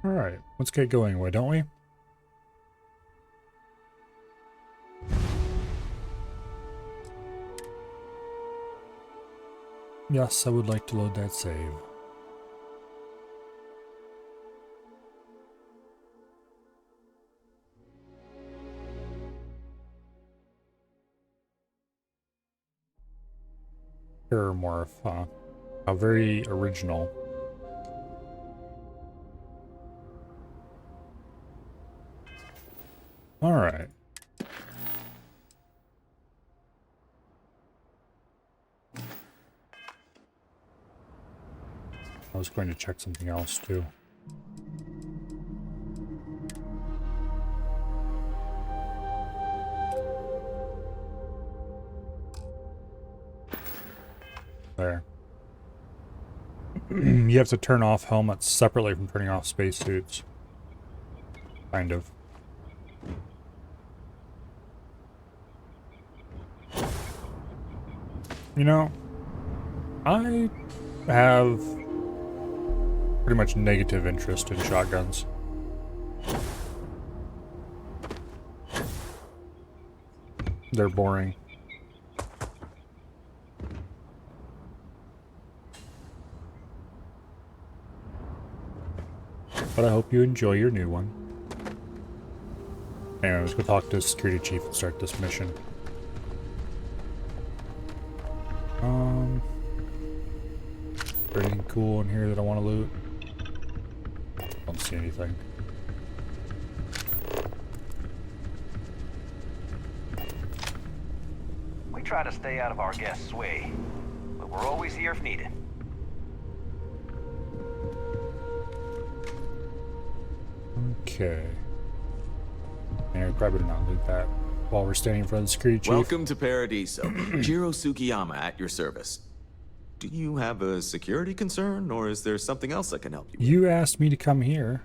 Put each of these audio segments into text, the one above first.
Alright, let's get going, why don't we? Yes, I would like to load that save. Paramorph, huh? How very original. Alright. I was going to check something else too. There. You have to turn off helmets separately from turning off spacesuits. Kind of. You know, I have pretty much negative interest in shotguns. They're boring. But I hope you enjoy your new one. Anyway, let's go talk to the security chief and start this mission. Is there anything cool in here that I want to loot? Don't see anything. We try to stay out of our guests' way, but we're always here if needed. Okay. And we probably better not loot that while we're standing in front of the security chief. Welcome to Paradiso. Jiro Sukiyama at your service. Do you have a security concern, or is there something else I can help you with? You asked me to come here.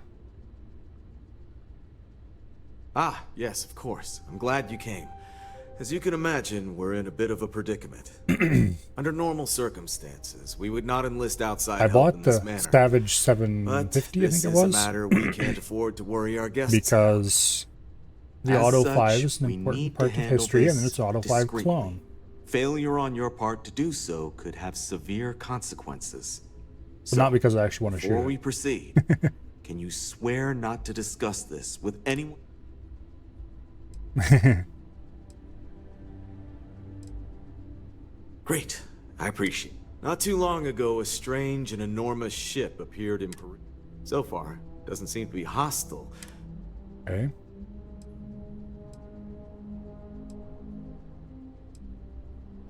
Ah, yes, of course. I'm glad you came. As you can imagine, we're in a bit of a predicament. Under normal circumstances, we would not enlist outside I help bought in the this manner. Savage But 750, I this think it is a was. matter we can't afford to worry our guests Because the As Auto such, 5 is an we important need part to of handle history, and this then it's Auto 5 discreetly. clone. Failure on your part to do so could have severe consequences. But not because I actually want to shoot Before it. we proceed, can you swear not to discuss this with anyone? Great, I appreciate it. Not too long ago, a strange and enormous ship appeared in Peru. So far, doesn't seem to be hostile. Okay.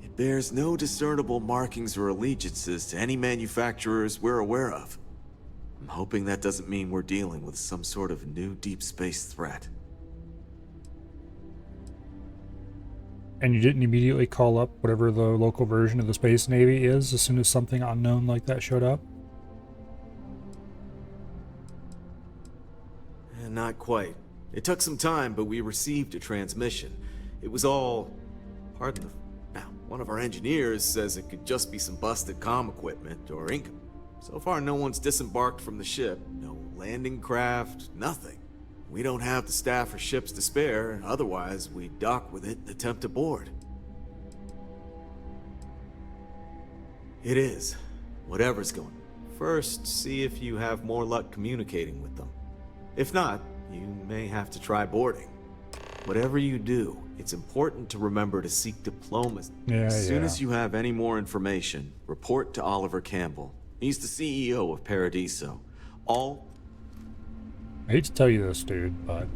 It bears no discernible markings or allegiances to any manufacturers we're aware of. I'm hoping that doesn't mean we're dealing with some sort of new deep space threat. And you didn't immediately call up whatever the local version of the Space Navy is as soon as something unknown like that showed up? Not quite. It took some time, but we received a transmission. It was all... Pardon the... Now, one of our engineers says it could just be some busted comm equipment or ink. So far, no one's disembarked from the ship. No landing craft, nothing. We don't have the staff or ships to spare, otherwise we'd dock with it and attempt to board. It is. Whatever's going. First, see if you have more luck communicating with them. If not, you may have to try boarding. Whatever you do, it's important to remember to seek diplomacy. As soon as you have any more information, report to Oliver Campbell. He's the CEO of Paradiso. I hate to tell you this, dude, but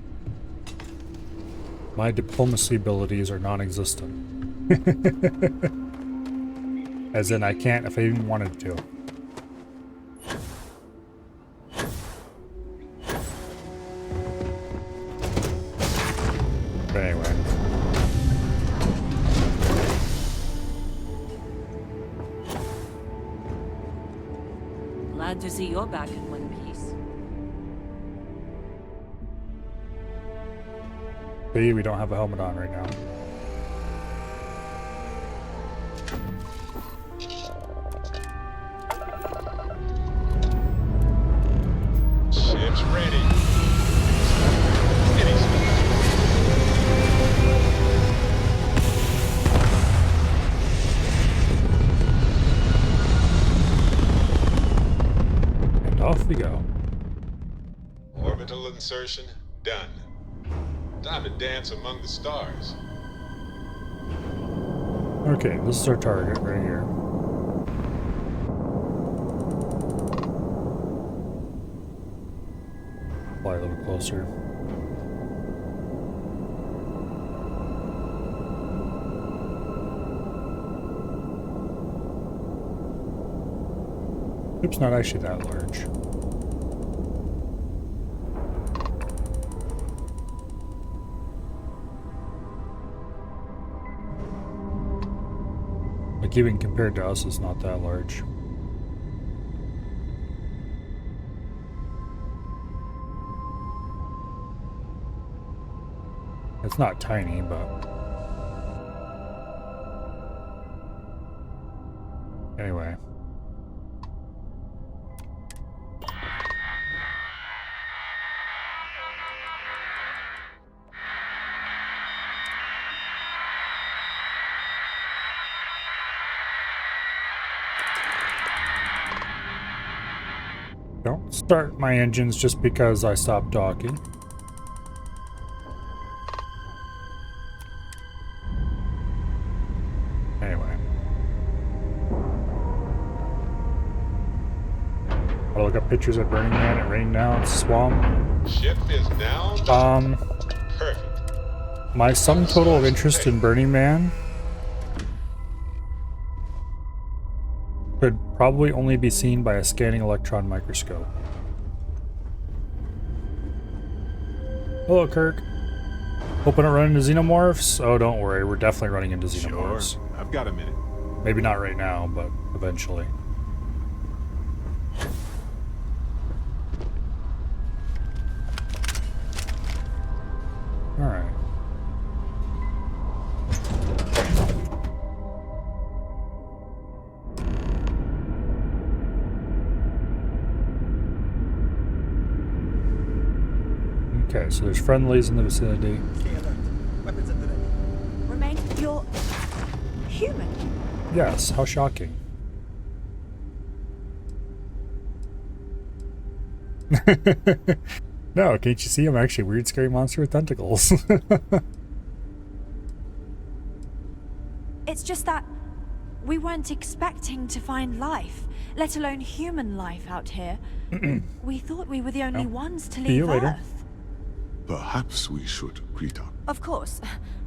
my diplomacy abilities are non-existent. As in, I can't if I even wanted to. But anyway. Glad to see you're back in one piece. See, we don't have a helmet on right now. Ship Launch ready. Steady, sir. And off we go. Orbital insertion done. Time to dance among the stars. Okay, this is our target right here. Fly a little closer. Ship's not actually that large. Like, even compared to us, it's not that large. It's not tiny, but... Anyway. Don't start my engines just because I stopped docking. Anyway. I'll look up pictures of Burning Man. It rained down, swamp. Ship is now. Perfect. My sum total of interest in Burning Man could probably only be seen by a scanning electron microscope. Hello, Kirk. Hoping to run into xenomorphs? Oh, don't worry. We're definitely running into xenomorphs. Sure. I've got a minute. Maybe not right now, but eventually. Alright. Okay, so there's friendlies in the vicinity. Remain, you're human. Yes, how shocking. No, can't you see I'm actually a weird, scary monster with tentacles? It's just that we weren't expecting to find life, let alone human life out here. We thought we were the only ones to See leave you later. Earth. Perhaps we should greet up. Of course.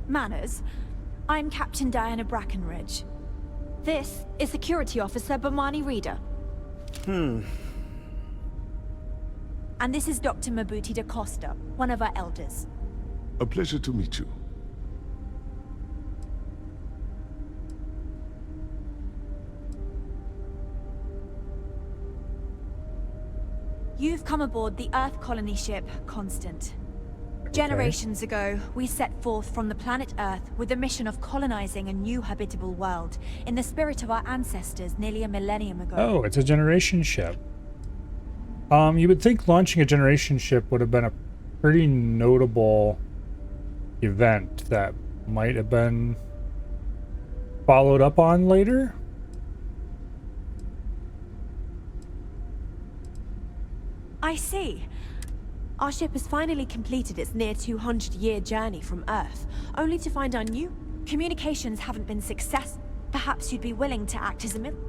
Manners. I'm Captain Diana Brackenridge. This is Security Officer Bomani Reader. And this is Dr. Mabuti da Costa, one of our elders. A pleasure to meet you. You've come aboard the Earth colony ship, Constant. Generations ago, we set forth from the planet Earth with the mission of colonizing a new habitable world, in the spirit of our ancestors nearly a millennium ago. Oh, it's a generation ship. You would think launching a generation ship would have been a pretty notable event that might have been followed up on later. I see. Our ship has finally completed its near 200-year journey from Earth, only to find our new communications haven't been successful. Perhaps you'd be willing to act as a middle.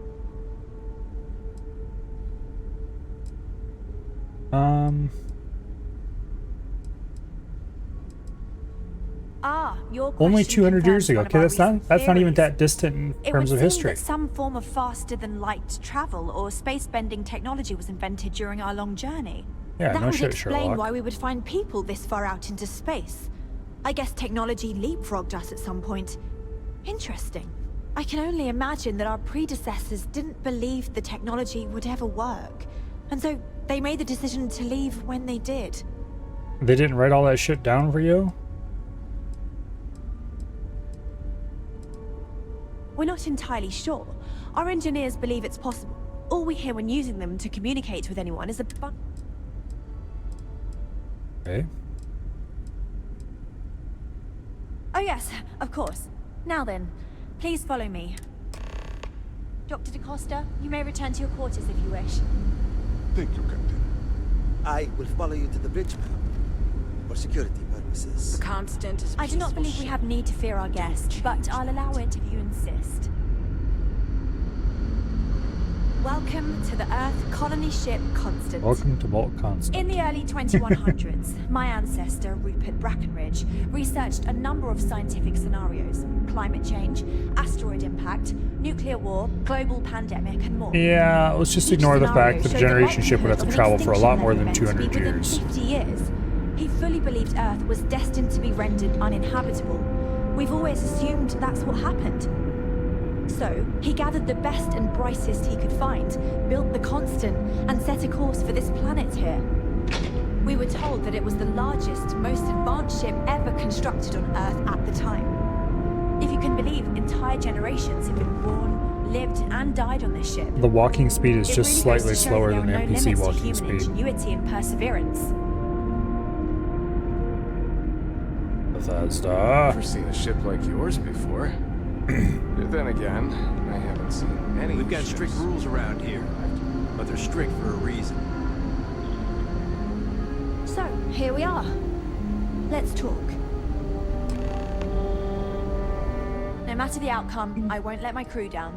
Your Only question 200 years confirms ago. one of Okay, our that's not even recent that distant in It terms would of seem history. that some form of faster-than-light travel or space-bending technology was invented during our long journey. Yeah, that no would shit, explain Sherlock. why we would find people this far out into space. I guess technology leapfrogged us at some point. Interesting. I can only imagine that our predecessors didn't believe the technology would ever work, and so they made the decision to leave when they did. They didn't write all that shit down for you? We're not entirely sure. Our engineers believe it's possible. All we hear when using them to communicate with anyone is a Okay. Oh yes, of course. Now then, please follow me. Dr. DaCosta, you may return to your quarters if you wish. Thank you, Captain. I will follow you to the bridge, ma'am. For security purposes. The Constant is a I do not peaceful believe we ship. have need to fear our guest, but I'll allow it if you insist. Welcome to the Earth colony ship Constant. Welcome to Vault Constant. In the early 2100s, my ancestor, Rupert Brackenridge, researched a number of scientific scenarios. Climate change, asteroid impact, nuclear war, global pandemic, and more. Yeah, let's just Each ignore the scenario fact that the showed generation ship would have to likelihood of travel an for a lot more than extinction 200 event years. to be within 50 years. He fully believed Earth was destined to be rendered uninhabitable. We've always assumed that's what happened. So, he gathered the best and brightest he could find, built the Constant, and set a course for this planet here. We were told that it was the largest, most advanced ship ever constructed on Earth at the time. If you can believe, entire generations have been born, lived, and died on this ship. The walking speed is It just really goes slightly to show slower there than the are no NPC limits to walking human speed. ingenuity and perseverance. Bethesda. Never seen a ship like yours before. Then again, I haven't seen any. We've got ships. strict rules around here, but they're strict for a reason. So, here we are. Let's talk. No matter the outcome, I won't let my crew down.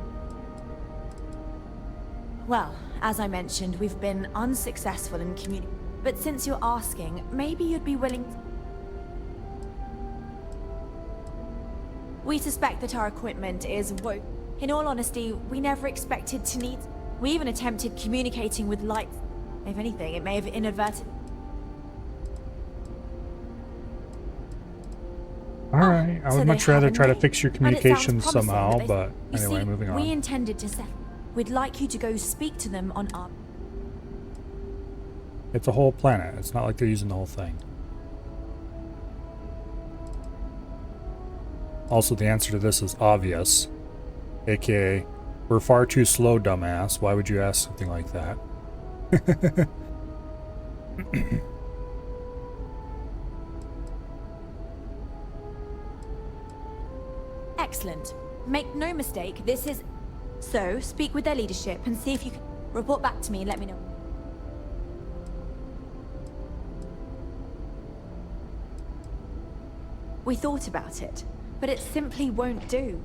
Well, as I mentioned, we've been unsuccessful in communicating. But since you're asking, maybe you'd be willing. We suspect that our equipment is woke. In all honesty, we never expected to need. We even attempted communicating with lights. If anything, it may have inadvertent. Alright, I So would they much rather have a try to name. fix your And it sounds communications promising, somehow, they- but You anyway, see, moving we on. intended to set. We'd like you to go speak to them on our. It's a whole planet. It's not like they're using the whole thing. Also, the answer to this is obvious. AKA, we're far too slow, dumbass. Why would you ask something like that? Excellent. Make no mistake, this is. So, speak with their leadership and see if you can. Report back to me and let me know. We thought about it, but it simply won't do.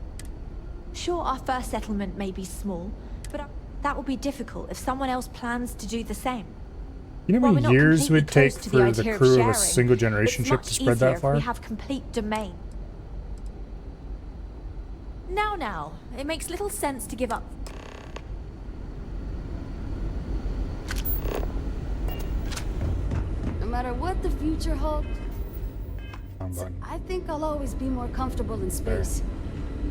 Sure, our first settlement may be small, but that will be difficult if someone else plans to do the same. You know how While we're many not years it completely would take close to for the idea of crew of a sharing, single generation it's ship much to spread easier that if far? we have complete domain. Now, it makes little sense to give up. No matter what the future holds, Button. I think I'll always be more comfortable in space.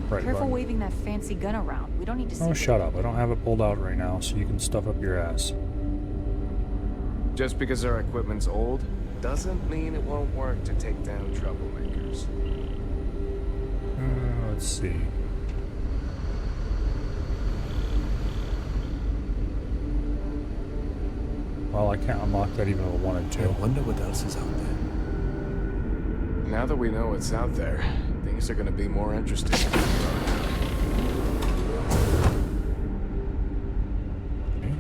Right Careful button. waving that fancy gun around. We don't need to see Oh, it. shut up. I don't have it pulled out right now, so you can stuff up your ass. Just because our equipment's old doesn't mean it won't work to take down troublemakers. Let's see. Well, I can't unlock that even if I wanted to. wonder what else is out there. Now that we know what's out there, things are gonna be more interesting. Okay.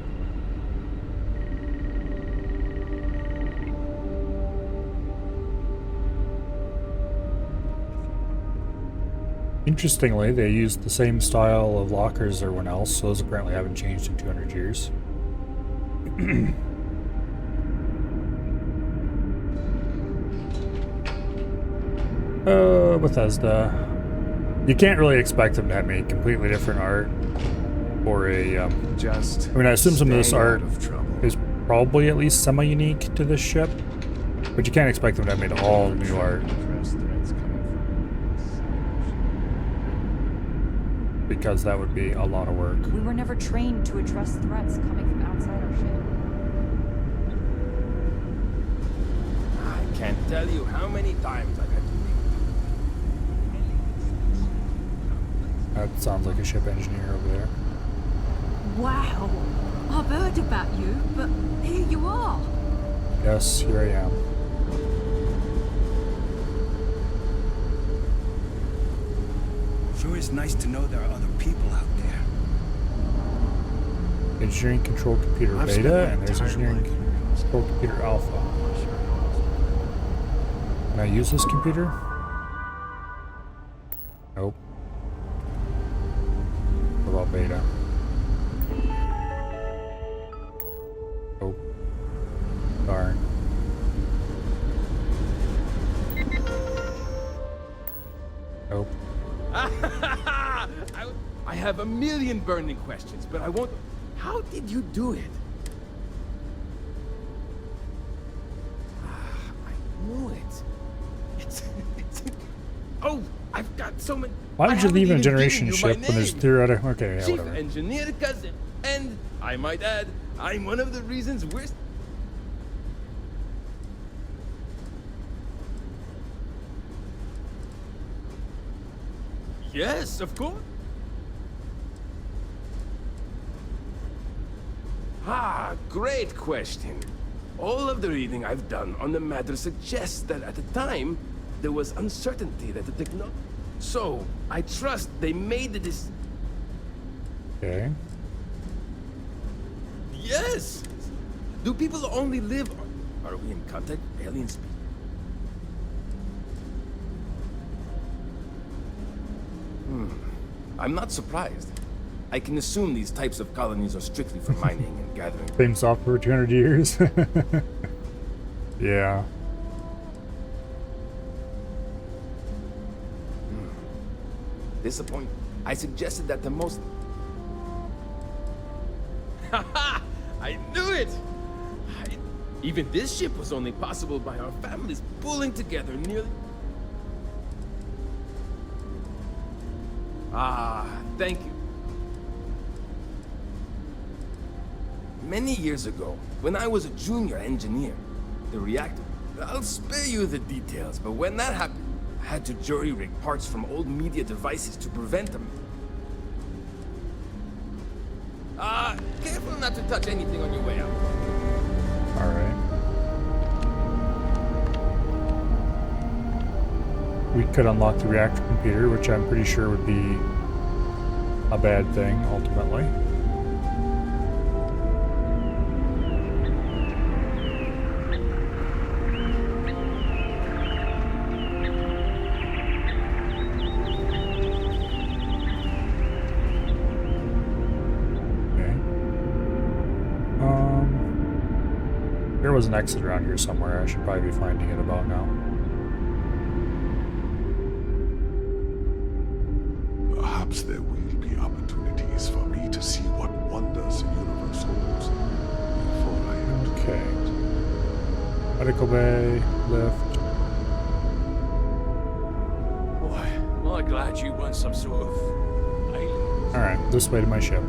Interestingly, they used the same style of lockers as everyone else, so those apparently haven't changed in 200 years. Bethesda. You can't really expect them to have made completely different art or a, Just I mean, I assume some of this stay art out of trouble. is probably at least semi-unique to this ship, but you can't expect them to have made all new art Address threats coming from because that would be a lot of work. We were never trained to address threats coming from outside our ship. I can't tell you how many times I've had to That sounds like a ship engineer over there. Wow. I've heard about you, but here you are. Yes, here I am. it's nice to know there are other people out there. Engineering control computer I've spent my beta, and there's entire engineering life control computer alpha. Can I use this computer? Nope. What about beta? Nope. Darn. Nope. I have a million burning questions, but I won't. How did you do it? I knew it. It's oh, I've got so many. Why would you leave a even generation given you my ship when there's name. theoretical? Okay, yeah, Chief whatever. Engineer Cousin, and I might add, I'm one of the reasons we're. Yes, of course. Ah, great question. All of the reading I've done on the matter suggests that at the time, there was uncertainty that the technology. So, I trust they made this. Okay. Yes! Do people only live. Are we in contact with aliens? I'm not surprised. I can assume these types of colonies are strictly for mining and gathering. Same software 200 years. Yeah. Disappointed. I suggested that the most. Haha! I knew it! Even this ship was only possible by our families pulling together nearly. Ah, thank you. Many years ago, when I was a junior engineer, the reactor. I'll spare you the details, but when that happened, I had to jury-rig parts from old media devices to prevent them. Careful not to touch anything on your way out. Alright. We could unlock the reactor computer, which I'm pretty sure would be a bad thing, ultimately. There was an exit around here somewhere. I should probably be finding it about now. Perhaps there will be opportunities for me to see what wonders the universe holds before I have to Okay. Medical bay, lift. Boy, well, I'm glad you weren't some sort of alien. Alright, this way to my ship.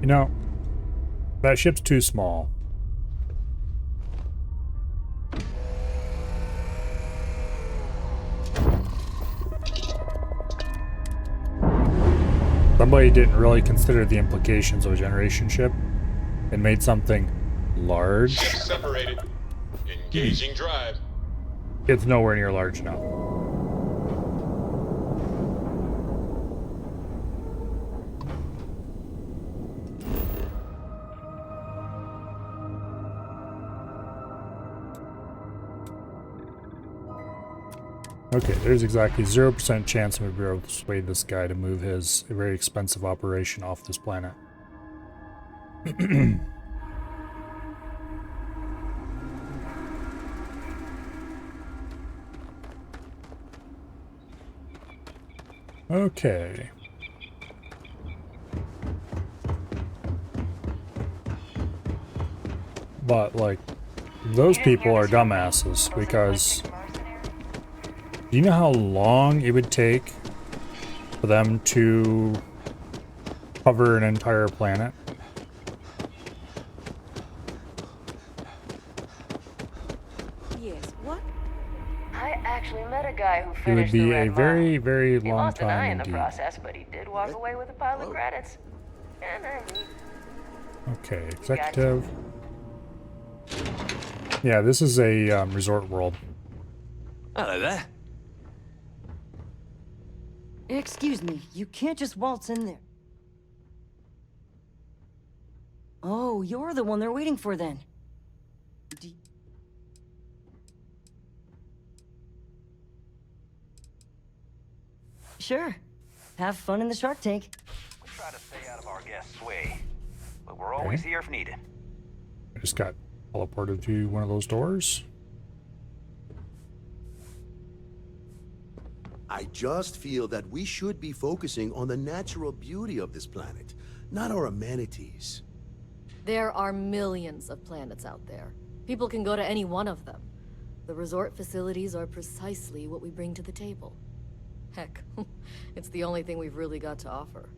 You know, that ship's too small. Somebody didn't really consider the implications of a generation ship and made something large. Ship separated. Engaging drive. It's nowhere near large enough. Okay, there's exactly 0% chance I'm going to be able to persuade this guy to move his very expensive operation off this planet. Okay. But, like, those people are dumbasses because... Do you know how long it would take for them to cover an entire planet? Yes, what? I actually met a guy who It would finished the be Red a Mile. very, very He long lost an eye time in the indeed. process, but he did walk away with a pile of credits. And I mean, Okay, executive. Yeah, this is a resort world. Hello there. Excuse me, you can't just waltz in there. Oh, you're the one they're waiting for then. Sure. Have fun in the Shark Tank. We try to stay out of our guests' way, but we're always here if needed. I just got teleported to one of those doors. I just feel that we should be focusing on the natural beauty of this planet, not our amenities. There are millions of planets out there. People can go to any one of them. The resort facilities are precisely what we bring to the table. Heck, it's the only thing we've really got to offer.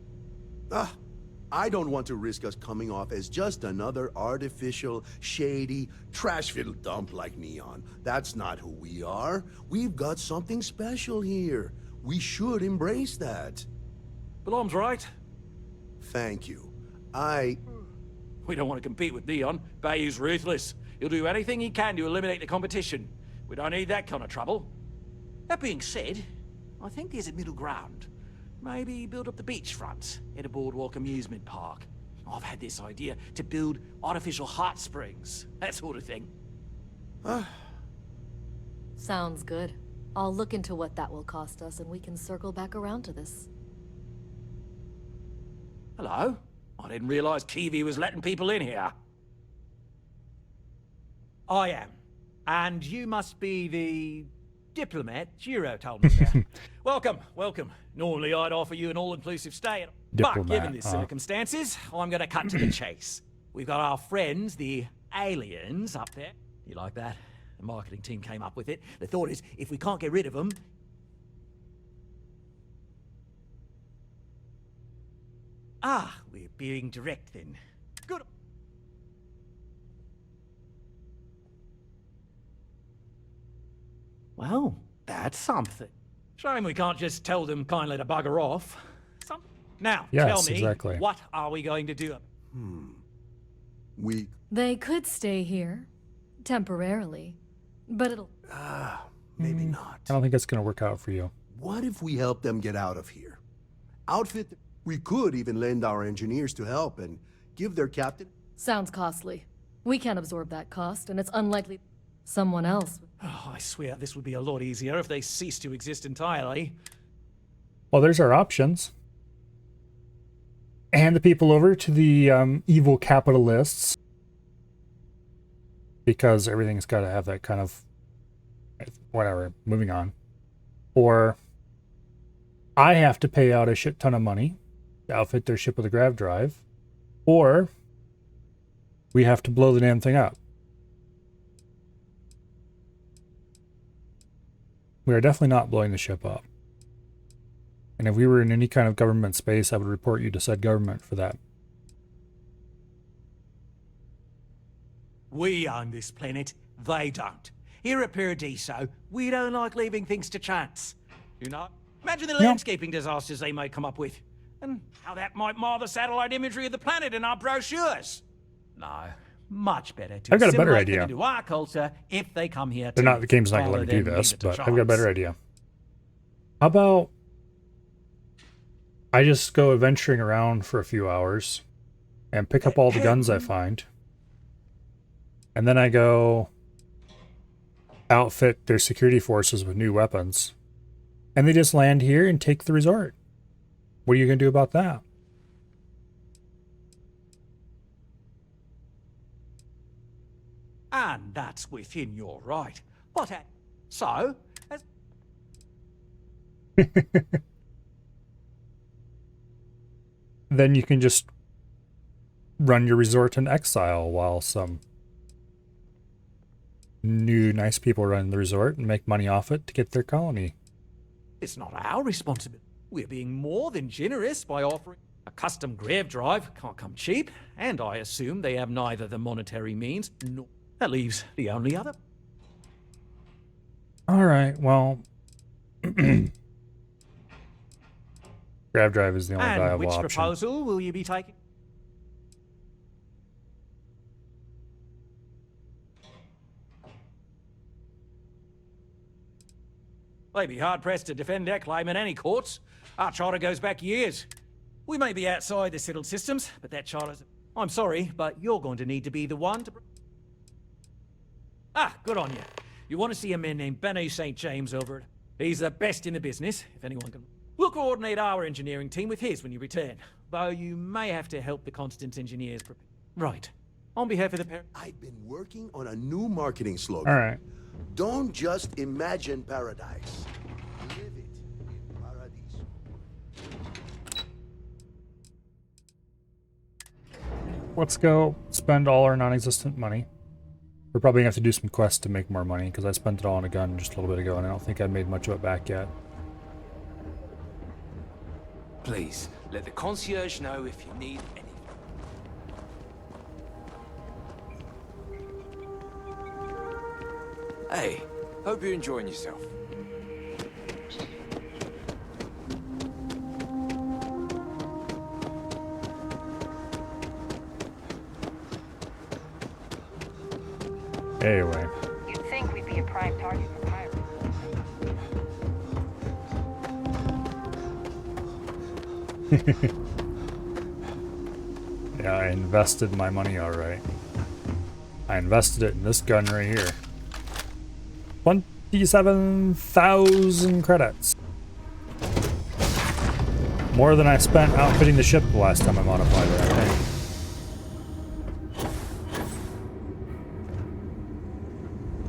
I don't want to risk us coming off as just another artificial, shady, trash-filled dump like Neon. That's not who we are. We've got something special here. We should embrace that. Belom's right. Thank you. We don't want to compete with Neon. Bayou's ruthless. He'll do anything he can to eliminate the competition. We don't need that kind of trouble. That being said, I think there's a middle ground. Maybe build up the beachfront at a boardwalk amusement park. I've had this idea to build artificial hot springs, that sort of thing. Sounds good. I'll look into what that will cost us and we can circle back around to this. Hello? I didn't realize Kiwi was letting people in here. I am. And you must be the diplomat Jiro told me about. Welcome, welcome. Normally I'd offer you an all-inclusive stay, Diplomat, but given the circumstances, I'm gonna cut to the chase. We've got our friends, the aliens, up there. You like that? The marketing team came up with it. The thought is, if we can't get rid of them... we're being direct then. Good. Well, that's something. Shame we can't just tell them kindly to bugger off. Now, Yes, tell me, exactly. what are we going to do? They could stay here. Temporarily. But it'll... Maybe not. I don't think that's going to work out for you. What if we help them get out of here? Outfit... We could even lend our engineers to help and give their captain... Sounds costly. We can't absorb that cost, and it's unlikely someone else... Oh, I swear this would be a lot easier if they ceased to exist entirely. Well, there's our options. Hand the people over to the evil capitalists. Because everything's got to have that kind of... Whatever, moving on. Or I have to pay out a shit ton of money to outfit their ship with a grav drive. Or we have to blow the damn thing up. We are definitely not blowing the ship up. And if we were in any kind of government space, I would report you to said government for that. We own this planet, they don't. Here at Paradiso, we don't like leaving things to chance. You know? Imagine the landscaping disasters they may come up with. And how that might mar the satellite imagery of the planet in our brochures. No, much better to I've got a better assimilate them idea. into our culture if they come here They're to not, the game's not going to follow let me do them, this, leave it to but I've got a chance. better idea. How about I just go adventuring around for a few hours and pick up all the guns I find. And then I go outfit their security forces with new weapons. And they just land here and take the resort. What are you going to do about that? And that's within your right. But so, as Then you can just run your resort in exile while some new nice people run the resort and make money off it to get their colony. it's not our responsibility. We're being more than generous by offering a custom grav drive. Can't come cheap, and I assume they have neither the monetary means nor... That leaves the only other. All right, well, grav drive is the only And viable which option. proposal will you be taking? They'd be hard-pressed to defend their claim in any courts. Our charter goes back years. We may be outside the settled systems, but that charter's... I'm sorry, but you're going to need to be the one to... Ah, good on you. You want to see a man named Benny St. James over it. He's the best in the business, if anyone can... We'll coordinate our engineering team with his when you return. Though you may have to help the Constance engineers prepare... Right. On behalf of the parent... I've been working on a new marketing slogan. All right. Don't just imagine paradise. Live it in Paradiso. Let's go spend all our non-existent money. We're probably gonna have to do some quests to make more money because I spent it all on a gun just a little bit ago and I don't think I made much of it back yet. Please, let the concierge know if you need anything. Hey, hope you're enjoying yourself. Anyway. You'd think we'd be a prime target for pirates. Yeah, I invested my money alright. I invested it in this gun right here. 27,000 credits. More than I spent outfitting the ship the last time I modified it, I think.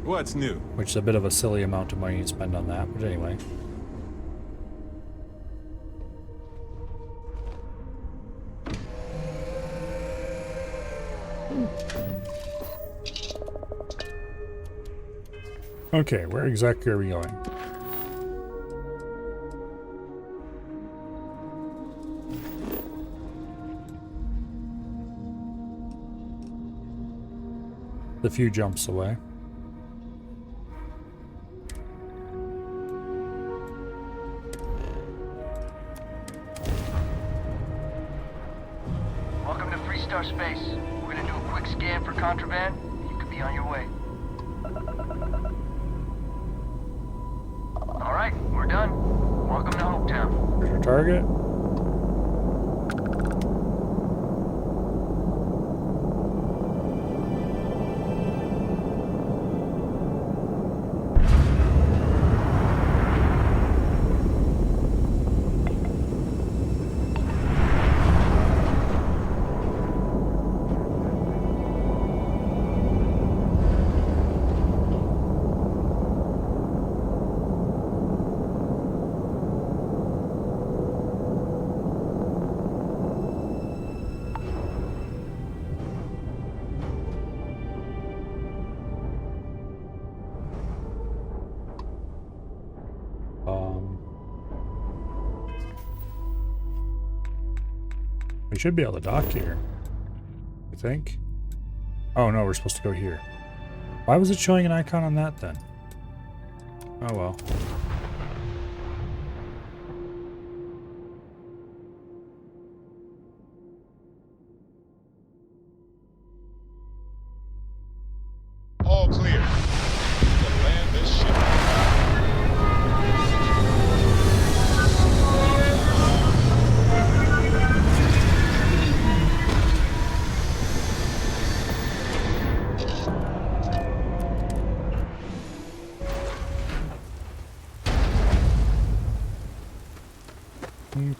What's new? Which is a bit of a silly amount of money to spend on that, but anyway. Okay, where exactly are we going? A few jumps away. Welcome to Freestar Space. We're gonna do a quick scan for contraband. You could be on your way. All right, we're done. Welcome to Hopetown. There's your target. We should be able to dock here, I think. Oh no, we're supposed to go here. Why was it showing an icon on that then? Oh well. All clear. To land this ship.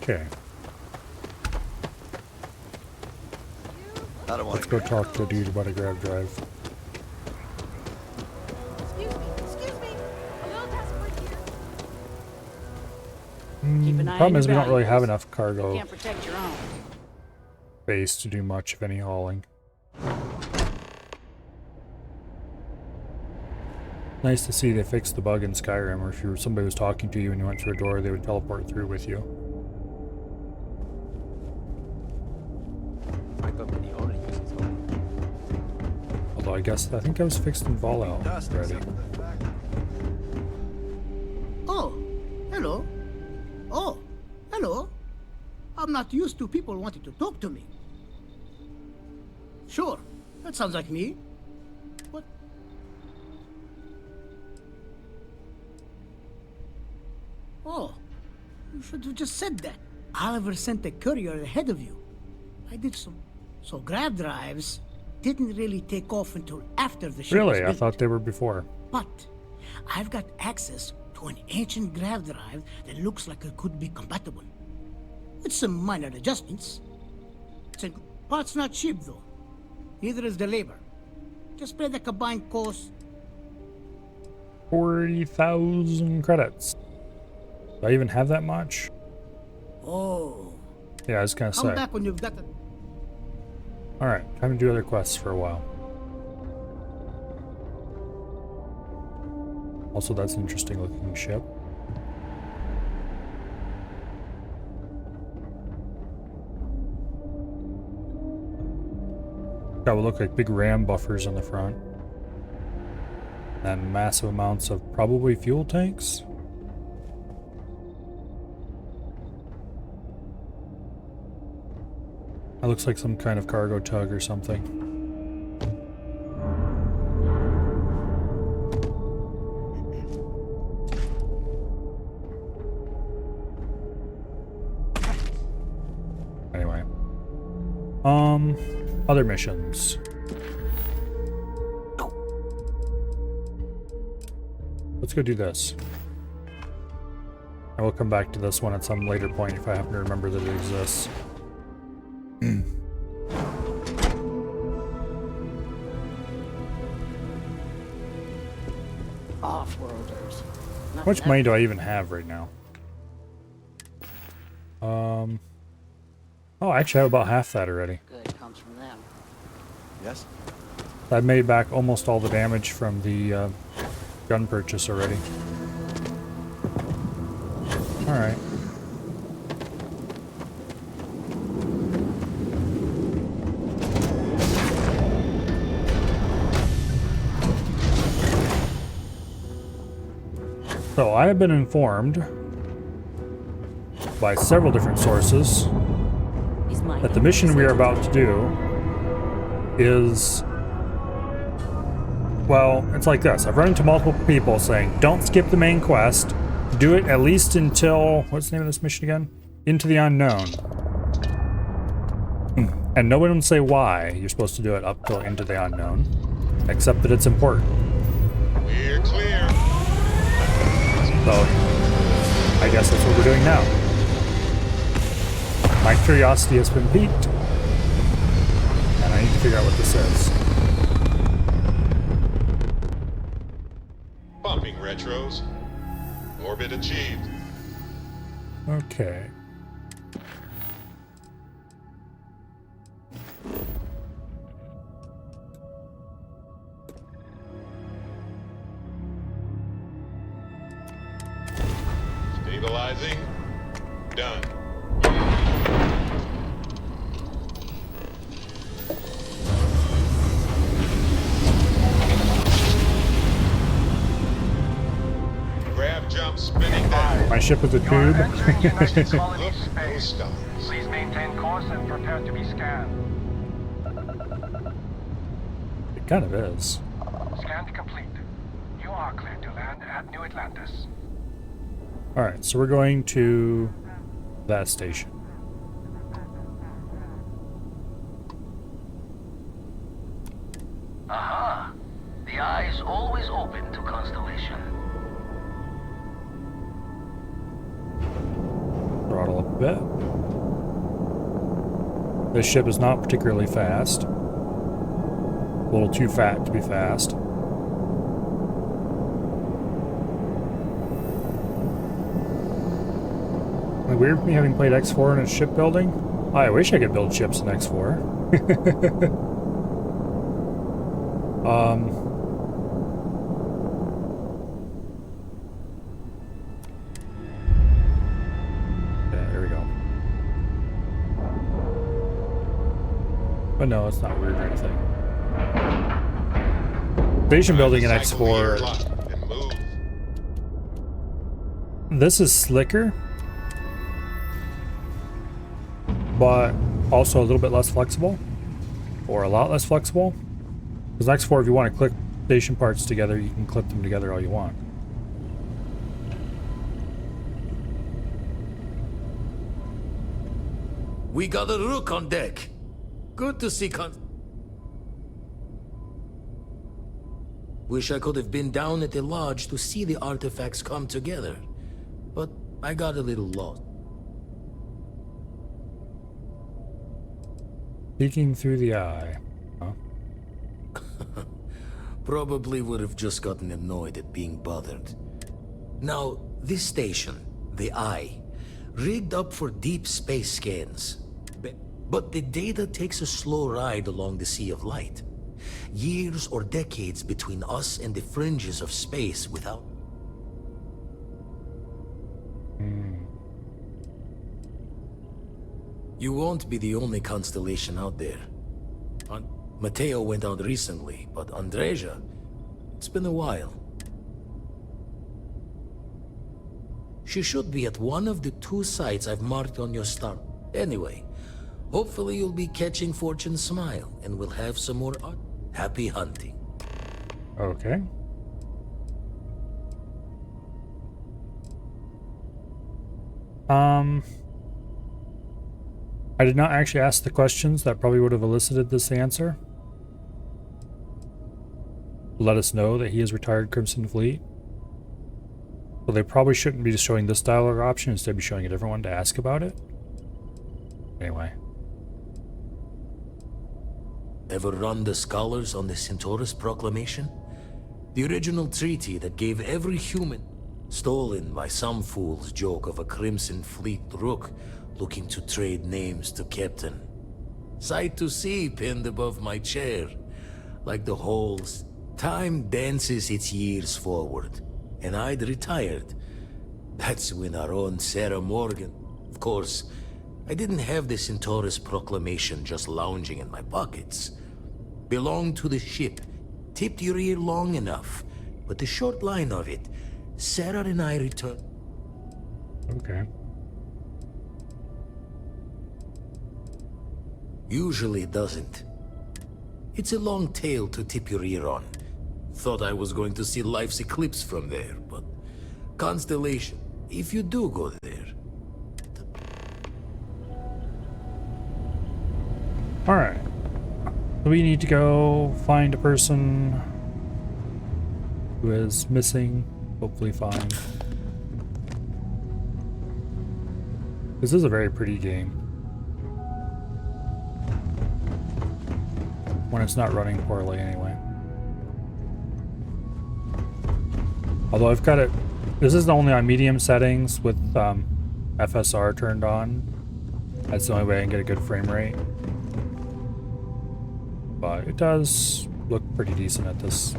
Okay. Let's go talk to a dude about a grav drive. Excuse me. A little desperate here. Keep an eye Problem on is we your don't really have valuables. enough cargo You can't protect your own. space to do much of any hauling. Nice to see they fixed the bug in Skyrim where if somebody was talking to you and you went through a door, they would teleport through with you. Although I think that was fixed in Fallout already. Hello? Oh, hello. I'm not used to people wanting to talk to me. Sure, that sounds like me. What? Oh, you should have just said that. Oliver sent a courier ahead of you. I did some. So grav drives didn't really take off until after the ship was Really? I built. thought they were before. But I've got access to an ancient grav drive that looks like it could be compatible. With some minor adjustments. Part's not cheap though. Neither is the labor. Just pay the combined cost. 40,000 credits. Do I even have that much? Oh. Yeah, I was gonna Come say. back when you've got the... Alright, time to do other quests for a while. Also, that's an interesting looking ship. That would look like big ram buffers on the front. And massive amounts of probably fuel tanks. That looks like some kind of cargo tug or something. Anyway. Other missions. Let's go do this. And we'll come back to this one at some later point if I happen to remember that it exists. Off-worlders. How much money do I even have right now? Oh, I actually have about half that already. Good comes from them. Yes? I've made back almost all the damage from the gun purchase already. Alright. So I have been informed by several different sources that the mission we are about to do is, well, it's like this. I've run into multiple people saying, don't skip the main quest. Do it at least until, what's the name of this mission again? Into the Unknown. And no one will say why you're supposed to do it up till Into the Unknown, except that it's important. We're clear. So, I guess that's what we're doing now. My curiosity has been piqued, and I need to figure out what this is. Bumping retros. Orbit achieved. Okay. Stabilizing. Done. Grab jump spinning down. My ship is a tube. Look, no stars. Please maintain course and prepare to be scanned. It kind of is. Scan complete. You are cleared to land at New Atlantis. Alright, so we're going to that station. Aha! The eye is always open to Constellation. Throttle up a bit. This ship is not particularly fast. A little too fat to be fast. Weird for me having played X4 in its shipbuilding. I wish I could build ships in X4. Yeah, there we go. But no, it's not weird or anything. Station building in X4. This is slicker, but also a little bit less flexible, or a lot less flexible. Because X4, if you want to click station parts together, you can clip them together all you want. We got a rook on deck. Good to see Wish I could have been down at the lodge to see the artifacts come together. But I got a little lost. Peeking through the eye. Huh? Probably would have just gotten annoyed at being bothered. Now, this station, the Eye, rigged up for deep space scans. But the data takes a slow ride along the Sea of Light. Years or decades between us and the fringes of space without... You won't be the only constellation out there. Mateo went out recently, but Andreja, it's been a while. She should be at one of the 2 sites I've marked on your star. Anyway, hopefully you'll be catching Fortune's smile, and we'll have some more art. Happy hunting. Okay. I did not actually ask the questions that probably would have elicited this answer. Let us know that he has retired Crimson Fleet. So they probably shouldn't be just showing this dialogue option, instead be showing a different one to ask about it. Anyway. Ever run the scholars on the Centaurus Proclamation? The original treaty that gave every human, stolen by some fool's joke of a Crimson Fleet rook looking to trade names to Captain. Sight to see pinned above my chair. Like the holes, time dances its years forward. And I'd retired. That's when our own Sarah Morgan... Of course, I didn't have the Centaurus Proclamation just lounging in my pockets. Belonged to the ship. Tipped your ear long enough. But the short line of it, Sarah and I returned... Okay. Usually it doesn't. It's a long tale to tip your ear on. Thought I was going to see life's eclipse from there, but... Constellation, if you do go there... Alright. We need to go find a person who is missing, hopefully find. This is a very pretty game. When it's not running poorly anyway. Although I've got it, this is only on medium settings with FSR turned on. That's the only way I can get a good frame rate. But it does look pretty decent at this.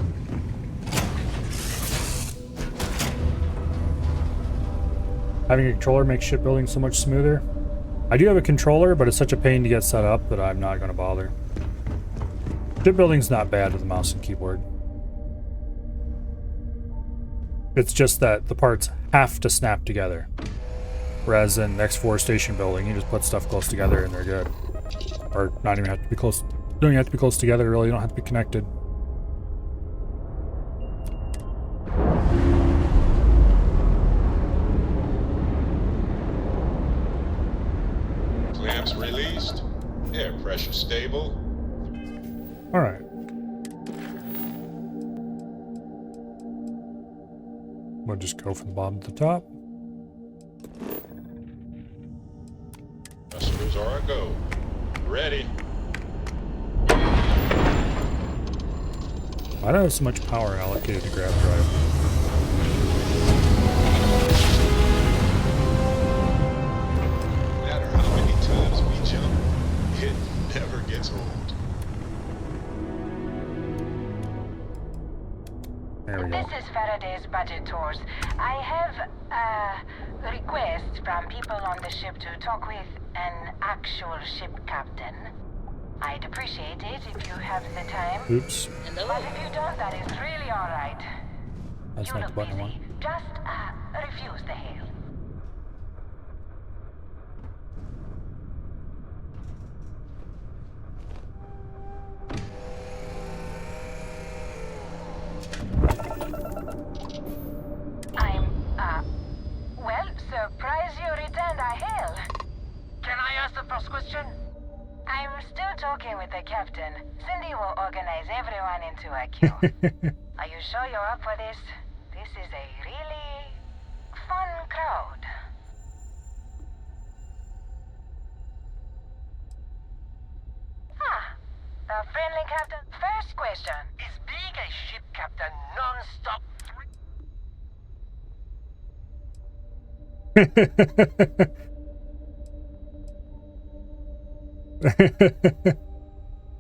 Having a controller makes shipbuilding so much smoother. I do have a controller, but it's such a pain to get set up that I'm not going to bother. Shipbuilding's not bad with a mouse and keyboard. It's just that the parts have to snap together. Whereas in X4 station building, you just put stuff close together and they're good. Or not even have to be close. Don't even have to be close together, really. You don't have to be connected. Clamps released. Air pressure stable. Alright. We'll just go from the bottom to the top. Thrusters are a go. Ready. Why do I have so much power allocated to Grav Drive? No matter how many times we jump, it never gets old. There we go. This is Faraday's budget tours. I have a request from people on the ship to talk with an actual ship captain. I'd appreciate it if you have the time. Oops. But if you don't, that is really alright. That's not the button one. just refuse the hail. Well, surprise you returned a hail. Can I ask the first question? I'm still talking with the captain. Cindy will organize everyone into a queue. Are you sure you're up for this? This is a really fun crowd. The friendly captain. First question. Is being a ship captain non-stop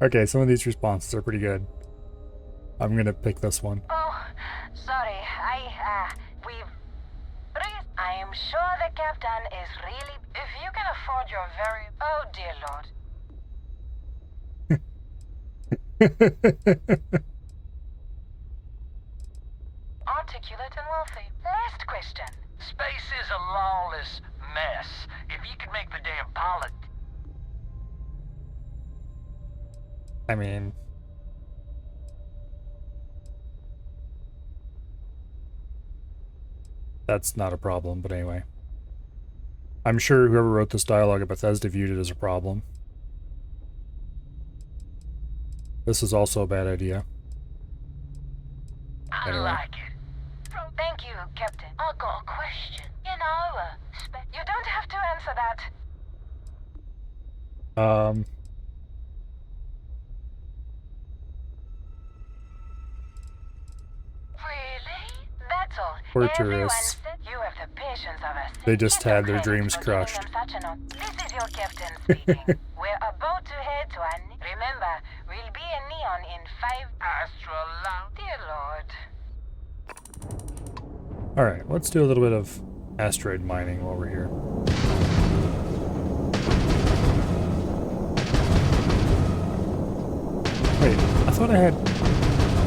Okay, some of these responses are pretty good. I'm gonna pick this one. Oh, sorry. I am sure the captain is really... If you can afford your very... Oh, dear Lord. Articulate and wealthy. Last question. Space is a lawless mess. If you could make the damn pilot... I mean... That's not a problem, but anyway. I'm sure whoever wrote this dialogue at Bethesda viewed it as a problem. This is also a bad idea. I like it. Thank you, Captain. I got a question. You know, you don't have to answer that. Really? That's all. Poor Everyone tourists. said you have the patience of a They just Get had their credit dreams for giving crushed. them such This is your captain speaking. We're about to head to an... Remember, we'll be in Neon in 5... Astronaut. Dear Lord. Alright, let's do a little bit of asteroid mining while we're here. Wait, I thought I had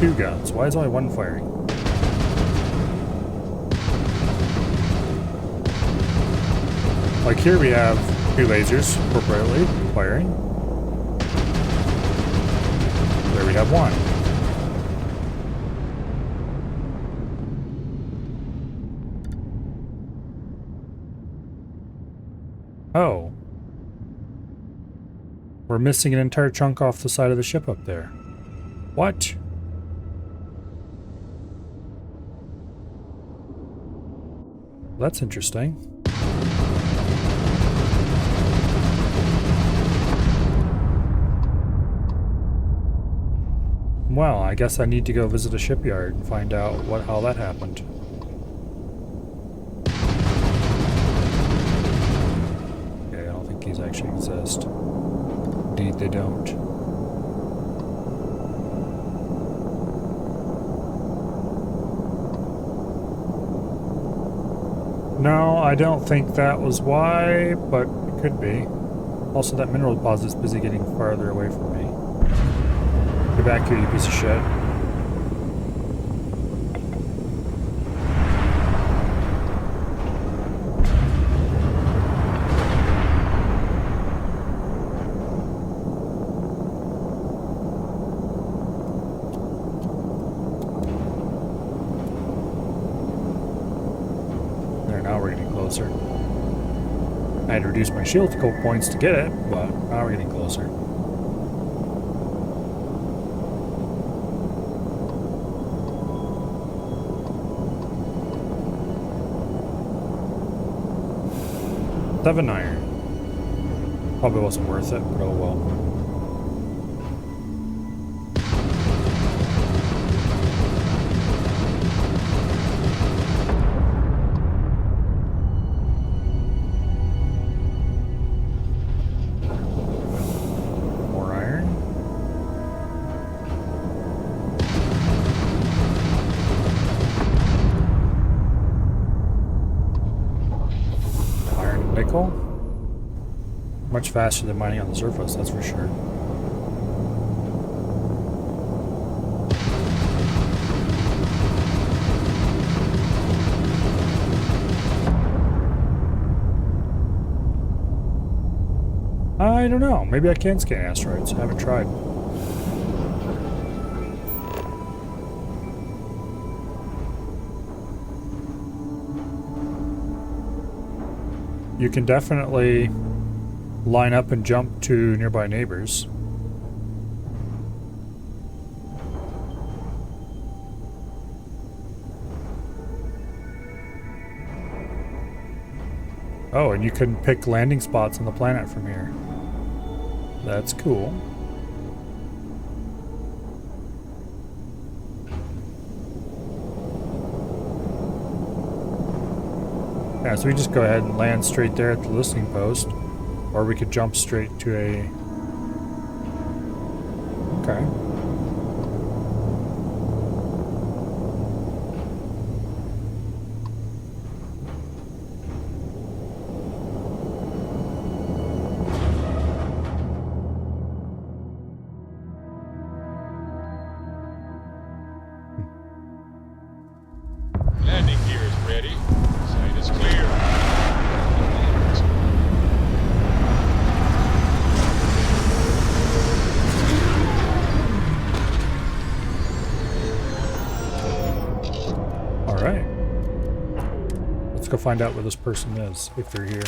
2 guns. Why is only one firing? Like here we have 2 lasers appropriately firing. There we have 1. Oh. We're missing an entire chunk off the side of the ship up there. What? That's interesting. Well, I guess I need to go visit a shipyard and find out how that happened. Okay, I don't think these actually exist. Indeed, they don't. No, I don't think that was why, but it could be. Also, that mineral deposit is busy getting farther away from me. Get back here, you piece of shit. There, now we're getting closer. I had to reduce my shield a couple points to get it, but now we're getting closer. Seven iron. Probably wasn't worth it, but oh well. More iron. Iron and nickel. Much faster than mining on the surface, that's for sure. I don't know. Maybe I can scan asteroids. I haven't tried. You can definitely line up and jump to nearby neighbors. Oh, and you can pick landing spots on the planet from here. That's cool. Yeah, so we just go ahead and land straight there at the listening post. Or we could jump straight to a... Okay. Landing gear is ready. Site is clear. Alright. Let's go find out where this person is, if they're here.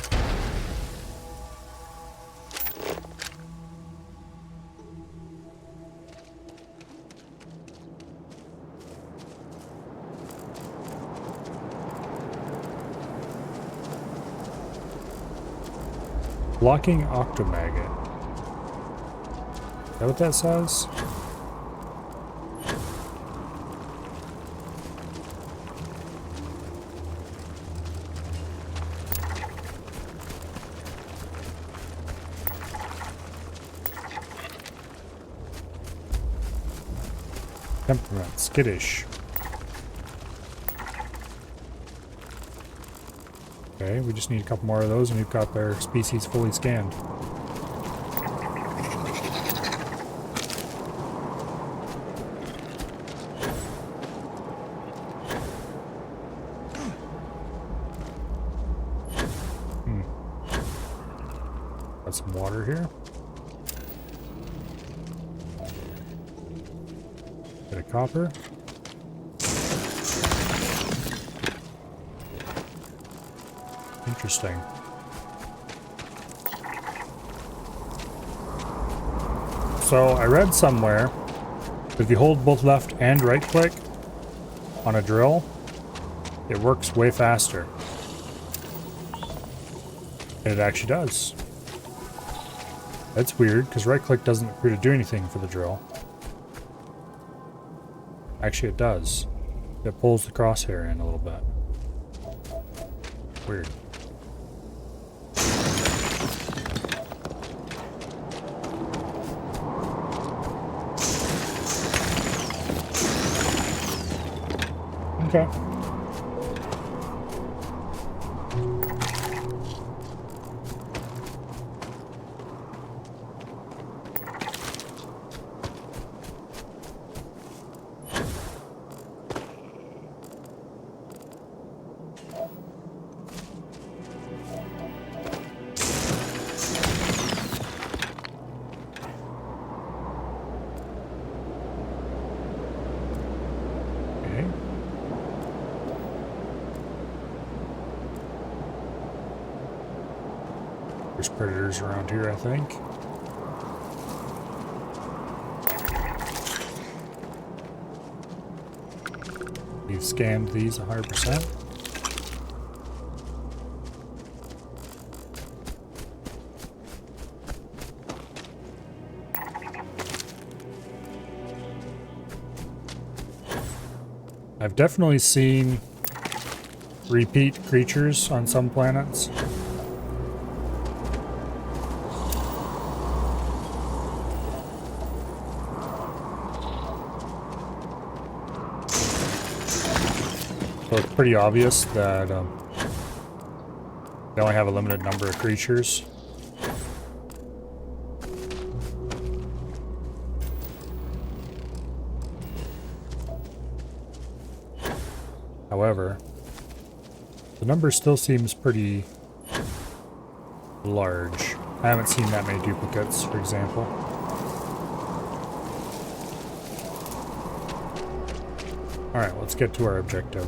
Blocking Octomaggot. Is that what that says? Temperament, skittish. Okay, we just need a couple more of those and we've got their species fully scanned. Got some water here. Bit of copper. Interesting. So I read somewhere that if you hold both left and right click on a drill, it works way faster. And it actually does. That's weird, because right click doesn't appear to do anything for the drill. Actually it does. It pulls the crosshair in a little bit. Weird. Okay. There's predators around here, I think. We've scanned these 100%. I've definitely seen repeat creatures on some planets. So it's pretty obvious that they only have a limited number of creatures. However, the number still seems pretty large. I haven't seen that many duplicates, for example. Alright, let's get to our objective.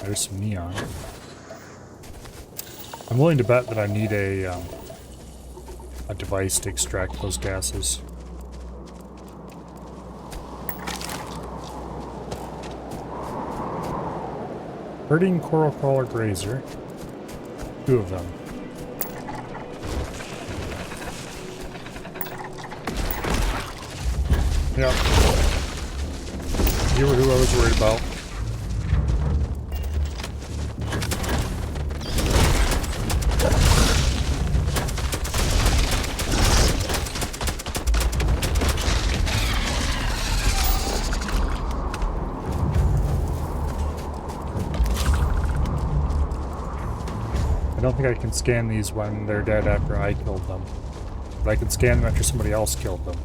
There's some neon. I'm willing to bet that I need a device to extract those gases. Herding coral crawler grazer. 2 of them. Yep. You were who I was worried about. I don't think I can scan these when they're dead after I killed them. But I can scan them after somebody else killed them.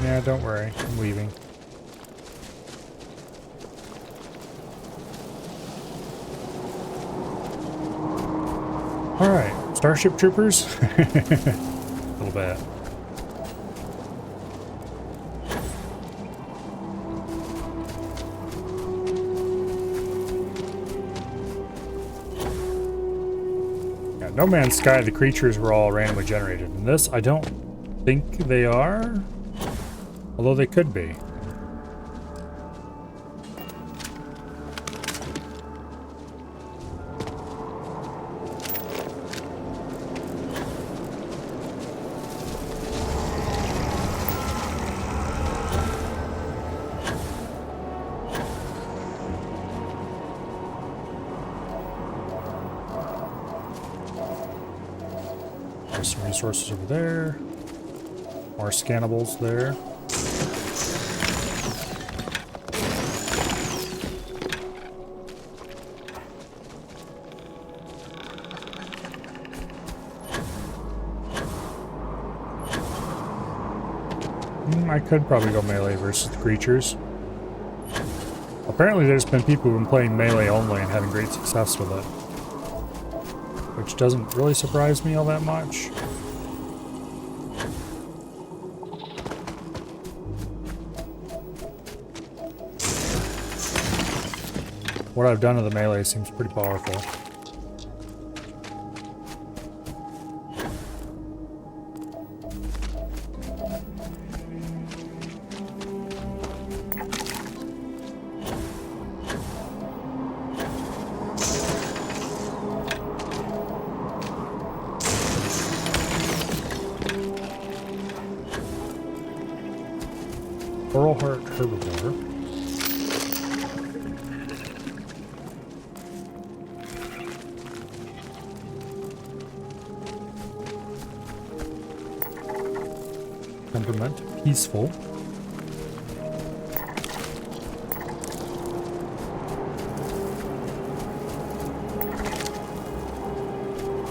Yeah, don't worry. I'm leaving. Alright, Starship Troopers? A little bit. Yeah, No Man's Sky, the creatures were all randomly generated. In this, I don't think they are. Although they could be. There's some resources over there. More scannables there. I could probably go melee versus the creatures. Apparently there's been people who've been playing melee only and having great success with it. Which doesn't really surprise me all that much. What I've done to the melee seems pretty powerful. Coral Heart Herbivore. Temperament, peaceful.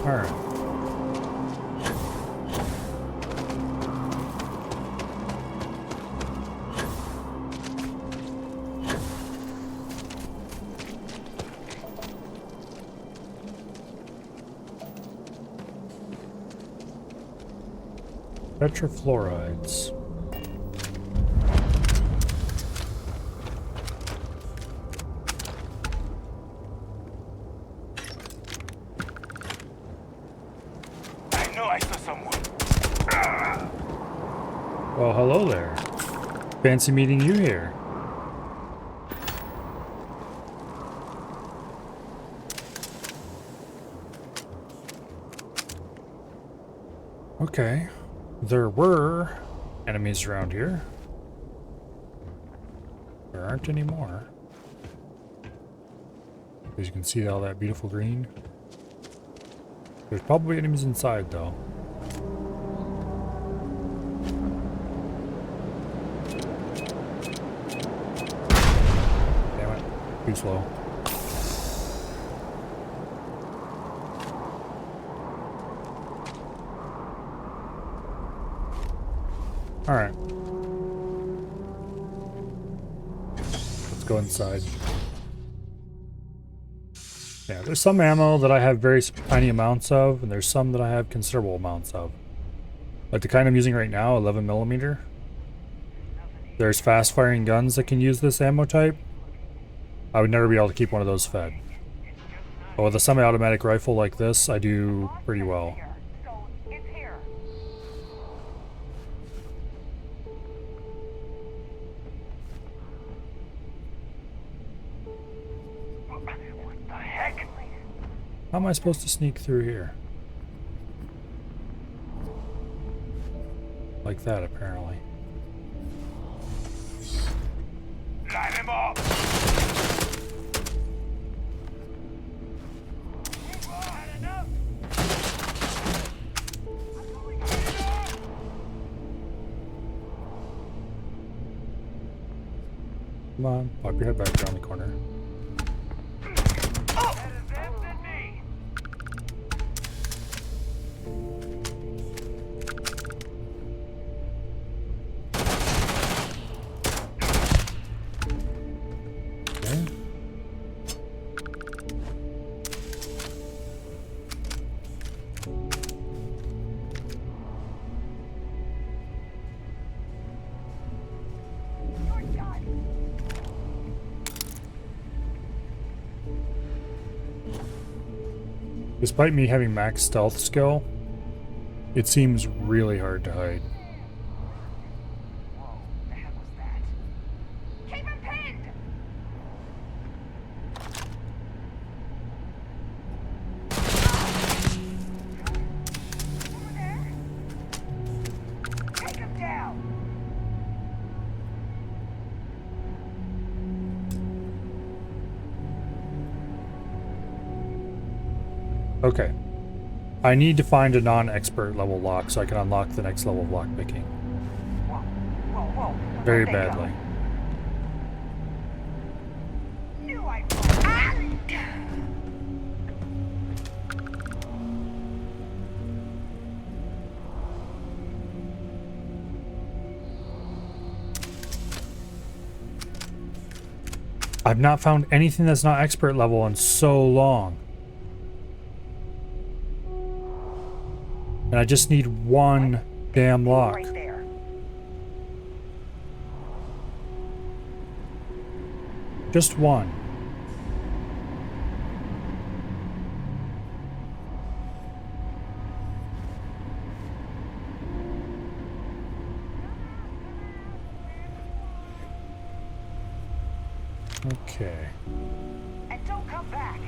Alright. Tetrafluorides. I know I saw someone. Well, hello there. Fancy meeting you here. Okay. There were enemies around here. There aren't anymore. As you can see all that beautiful green. There's probably enemies inside though. Damn it. Too slow. Alright. Let's go inside. Yeah, there's some ammo that I have very tiny amounts of, and there's some that I have considerable amounts of. Like the kind I'm using right now, 11mm. There's fast-firing guns that can use this ammo type. I would never be able to keep one of those fed. But with a semi-automatic rifle like this, I do pretty well. How am I supposed to sneak through here? Like that, apparently. Line him up! Come on, pop your head back around the corner. Despite me having max stealth skill, it seems really hard to hide. Okay. I need to find a non-expert level lock so I can unlock the next level of lockpicking. Very badly. I've not found anything that's not expert level in so long. And I just need one damn lock. Just one. Okay. And don't come back.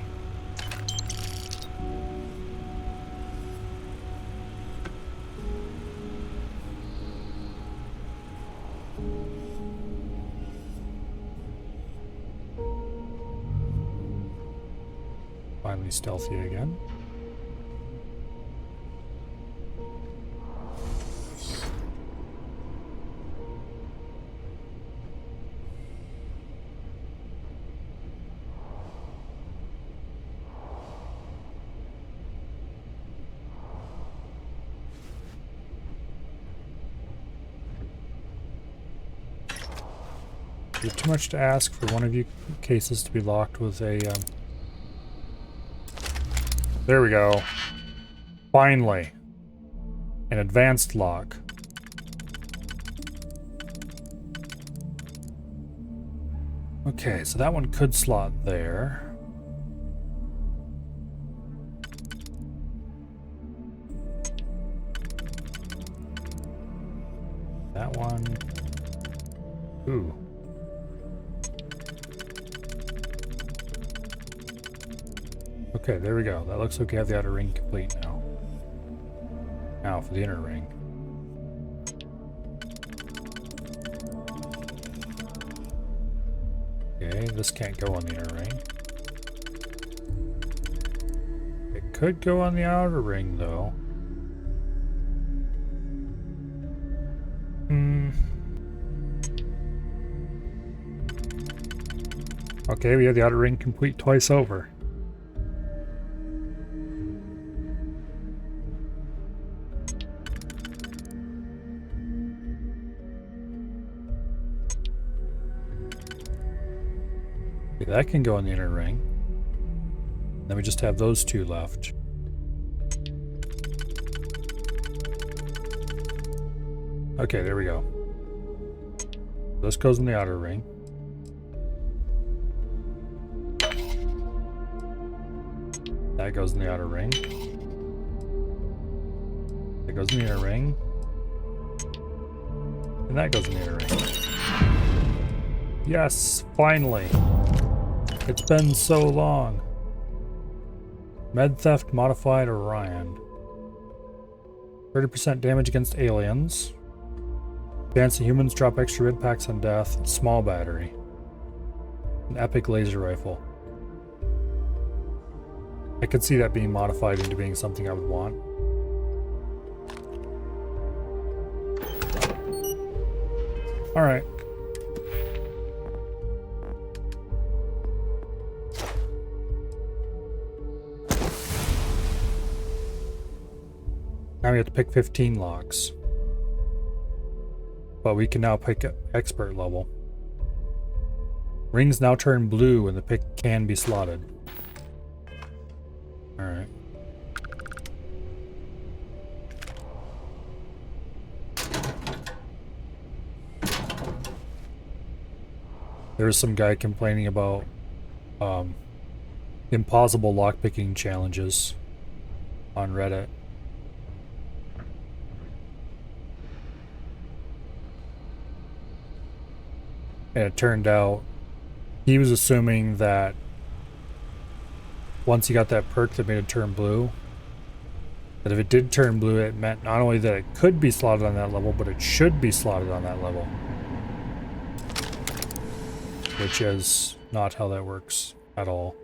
Finally stealthy again. Is it too much to ask for one of you cases to be locked with a there we go. Finally. An advanced lock. Okay, so that one could slot there. That one. Ooh. Okay, there we go. That looks like we have the outer ring complete now. Now for the inner ring. Okay, this can't go on the inner ring. It could go on the outer ring, though. Okay, we have the outer ring complete twice over. Okay, that can go in the inner ring. Then we just have those two left. Okay, there we go. This goes in the outer ring. That goes in the outer ring. That goes in the inner ring. And that goes in the inner ring. Yes, finally. It's been so long. Med Theft Modified Orion. 30% damage against aliens. Fancy humans drop extra rid packs on death. Small battery. An epic laser rifle. I could see that being modified into being something I would want. Alright. Now we have to pick 15 locks. But we can now pick expert level. Rings now turn blue and the pick can be slotted. Alright. There's some guy complaining about impossible lockpicking challenges on Reddit. And it turned out he was assuming that once he got that perk that made it turn blue, that if it did turn blue, it meant not only that it could be slotted on that level, but it should be slotted on that level. Which is not how that works at all.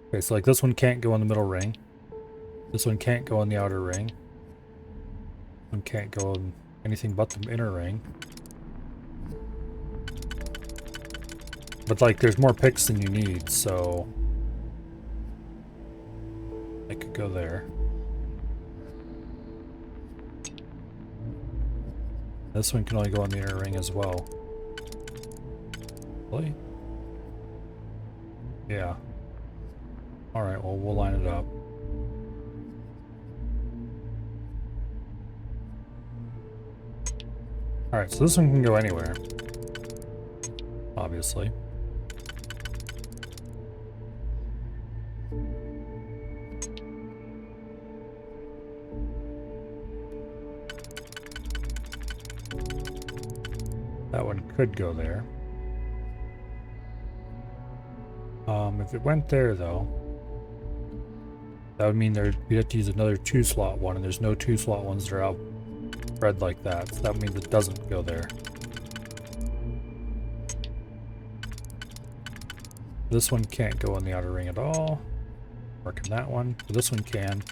Okay, so like this one can't go in the middle ring. This one can't go in the outer ring. One can't go in anything but the inner ring. But like there's more picks than you need, so I could go there. This one can only go in the inner ring as well. Really? Yeah. Alright, well we'll line it up. Alright, so this one can go anywhere. Obviously. That one could go there. If it went there though, that would mean we'd have to use another 2-slot one, and there's no 2-slot ones that are out spread like that, so that means it doesn't go there. This one can't go in the outer ring at all. Or can that one? But this one can.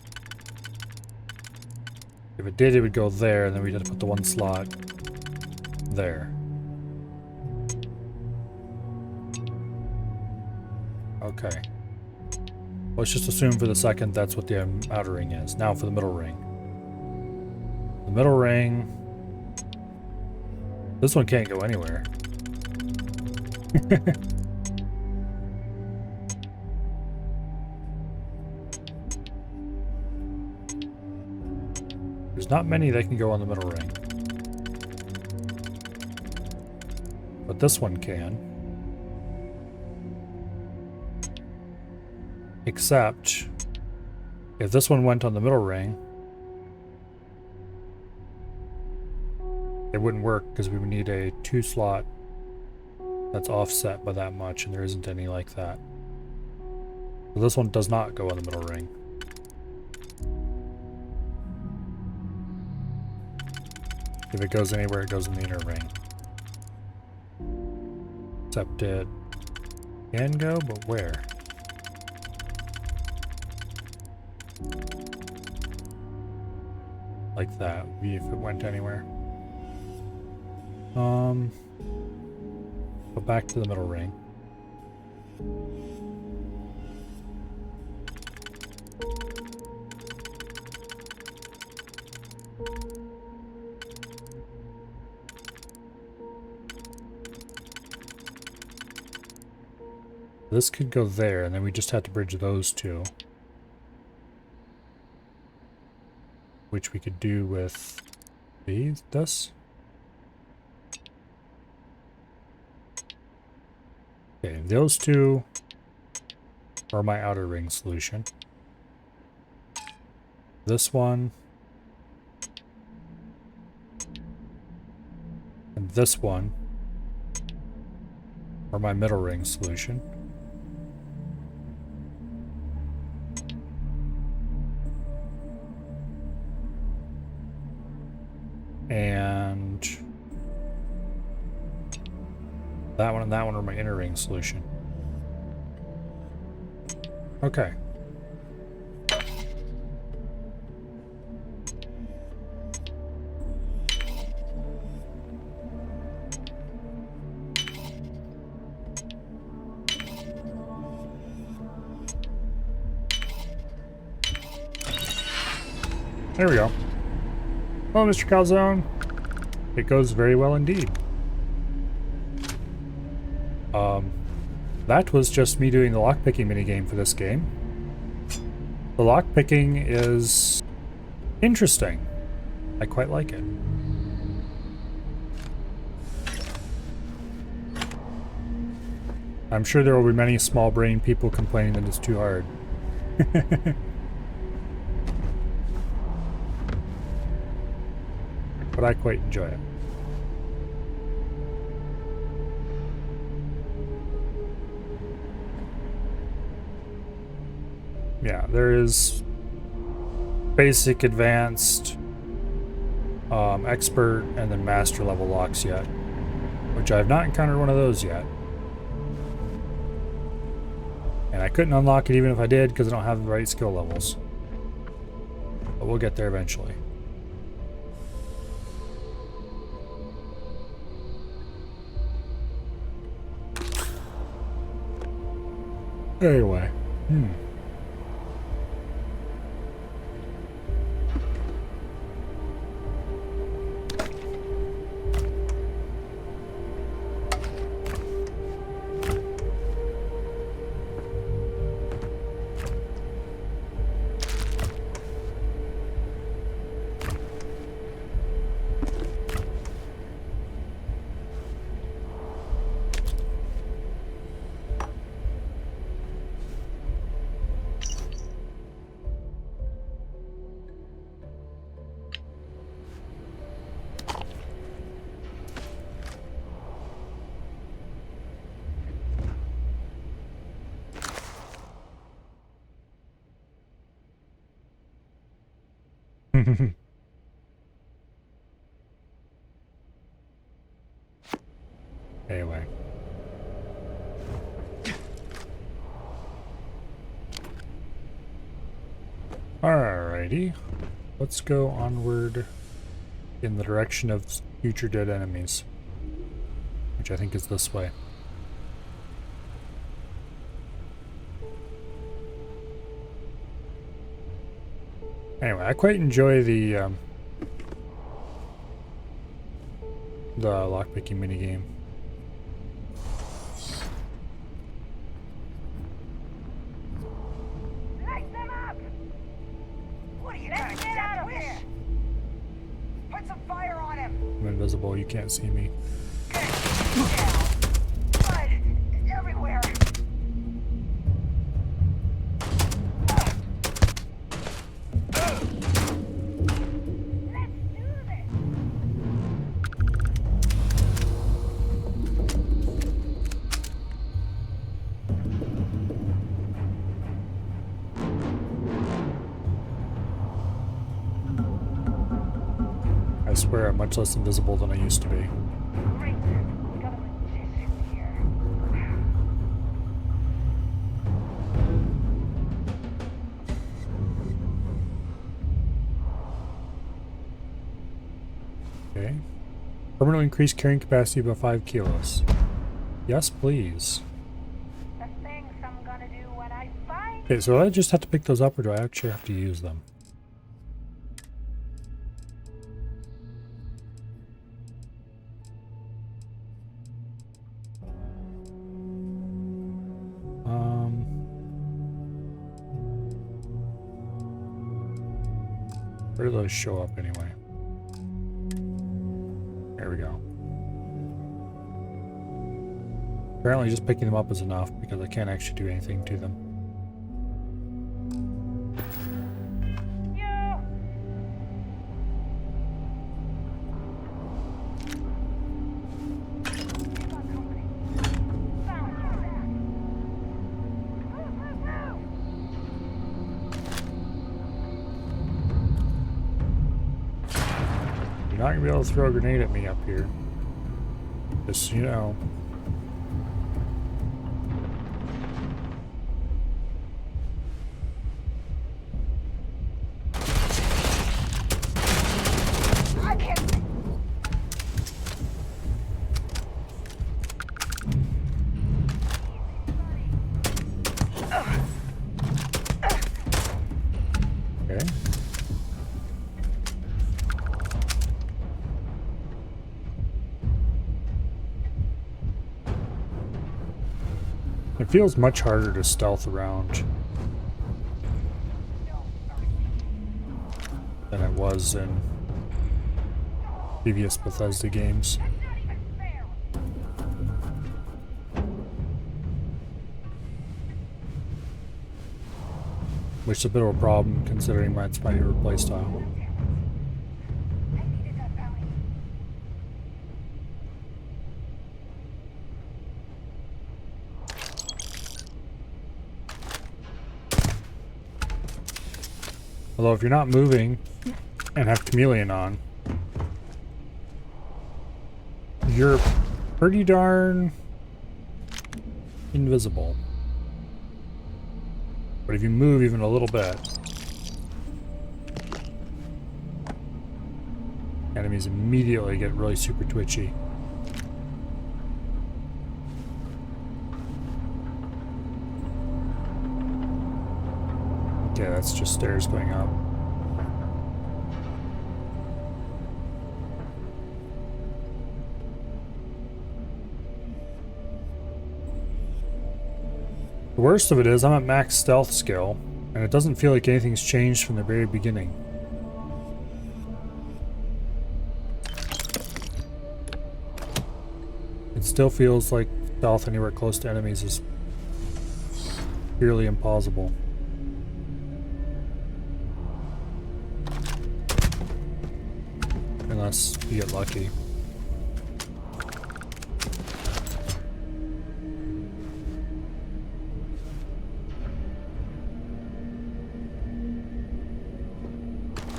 If it did, it would go there, and then we'd have to put the 1 slot there. Okay. Let's just assume for the second that's what the outer ring is. Now for the middle ring. The middle ring... This one can't go anywhere. There's not many that can go on the middle ring. But this one can. Except, if this one went on the middle ring, it wouldn't work because we would need a 2-slot that's offset by that much, and there isn't any like that. So this one does not go on the middle ring. If it goes anywhere, it goes in the inner ring. Except it can go, but where? Like that, if it went anywhere. Go back to the middle ring. This could go there, and then we just have to bridge those two. Which we could do with this. Okay, those two are my outer ring solution. This one. And this one are my middle ring solution. And that one and that one are my inner ring solution. Okay. There we go. Oh, Mr. Calzone. It goes very well indeed. That was just me doing the lockpicking minigame for this game. The lockpicking is interesting. I quite like it. I'm sure there will be many small-brained people complaining that it's too hard. But I quite enjoy it. Yeah, there is basic, advanced, expert, and then master level locks yet, which I have not encountered one of those yet. And I couldn't unlock it even if I did because I don't have the right skill levels. But we'll get there eventually. Anyway, anyway. Alrighty. Let's go onward in the direction of future dead enemies, which I think is this way. Anyway, I quite enjoy the lockpicking minigame. Light them up! What are you gonna get out of here? Put some fire on him! I'm invisible, you can't see me. Blood everywhere! I swear I'm much less invisible than I used to be. Okay. Permanently increase carrying capacity by 5 kilos. Yes, please. Okay, so do I just have to pick those up, or do I actually have to use them? Where do those show up anyway? There we go. Apparently just picking them up is enough because I can't actually do anything to them. You're not gonna be able to throw a grenade at me up here. Just so you know. It feels much harder to stealth around than it was in previous Bethesda games. Which is a bit of a problem considering that's my favorite playstyle. Although if you're not moving and have Chameleon on, you're pretty darn invisible. But if you move even a little bit, enemies immediately get really super twitchy. Yeah, that's just stairs going up. The worst of it is I'm at max stealth skill, and it doesn't feel like anything's changed from the very beginning. It still feels like stealth anywhere close to enemies is purely impossible. Unless you get lucky.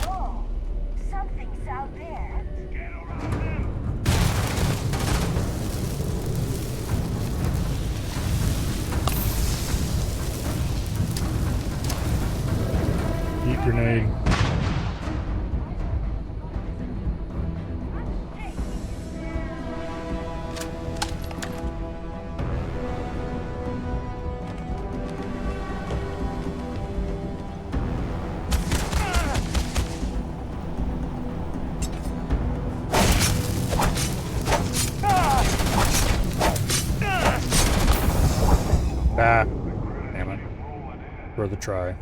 Oh, something's out there. Eat grenade. Ah, damn it. Worth a try.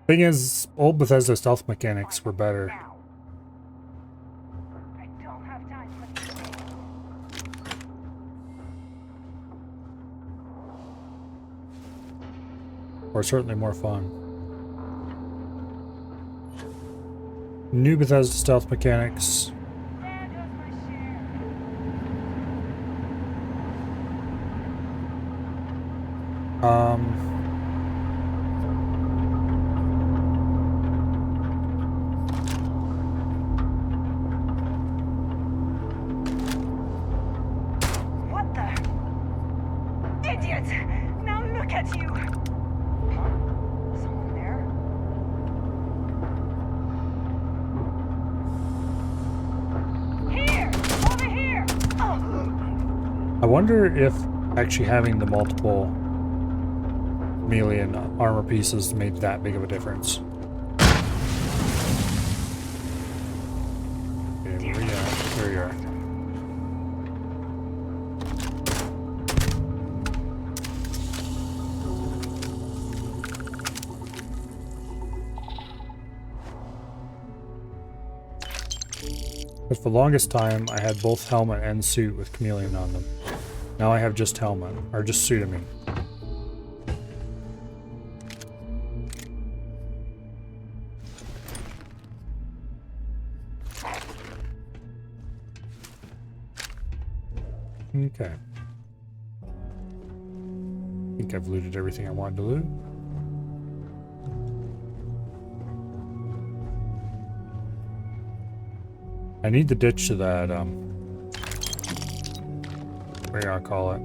Thing is, old Bethesda stealth mechanics were better. Or certainly more fun. New Bethesda stealth mechanics. What the? Idiot! Now look at you! Someone there? Here! Over here! Oh. I wonder if actually having the multiple chameleon armor pieces made that big of a difference. Okay, where are you at? There you are. But for the longest time, I had both helmet and suit with Chameleon on them. Now I have just helmet, or just suit, I mean. Okay. I think I've looted everything I wanted to loot. I need to ditch to that, what do you call it?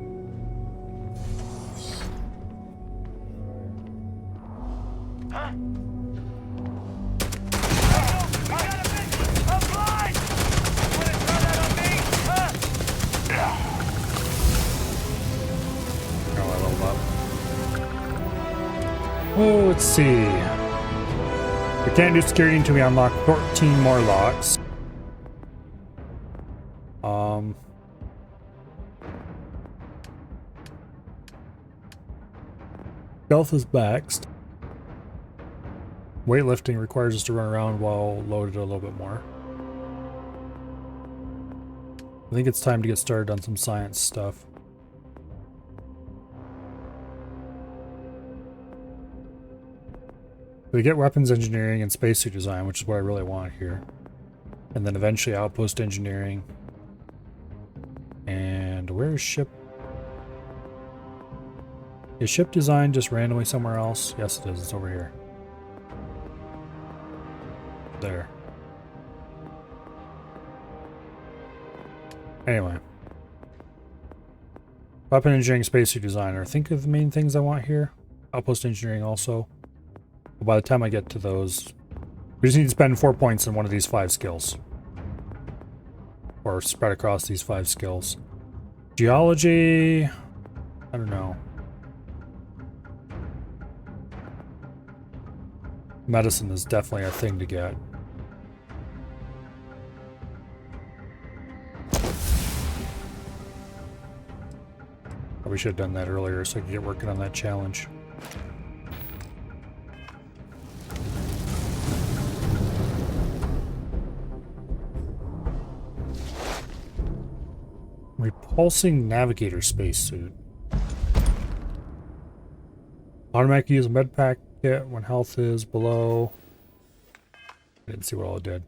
Huh? Oh, let's see. We can't do security until we unlock 14 more locks. Stealth is maxed. Weightlifting requires us to run around while loaded a little bit more. I think it's time to get started on some science stuff. We get weapons engineering and spacesuit design, which is what I really want here. And then eventually outpost engineering. And where's ship? Is ship design just randomly somewhere else? Yes, it is. It's over here. There. Anyway. Weapon engineering, spacesuit designer. Think of the main things I want here. Outpost engineering also. But by the time I get to those, we just need to spend 4 points on one of these 5 skills. Or spread across these 5 skills. Geology, I don't know. Medicine is definitely a thing to get. Probably should have done that earlier so I could get working on that challenge. Repulsing navigator spacesuit. Automatically use a med pack kit when health is below. I didn't see what all it did.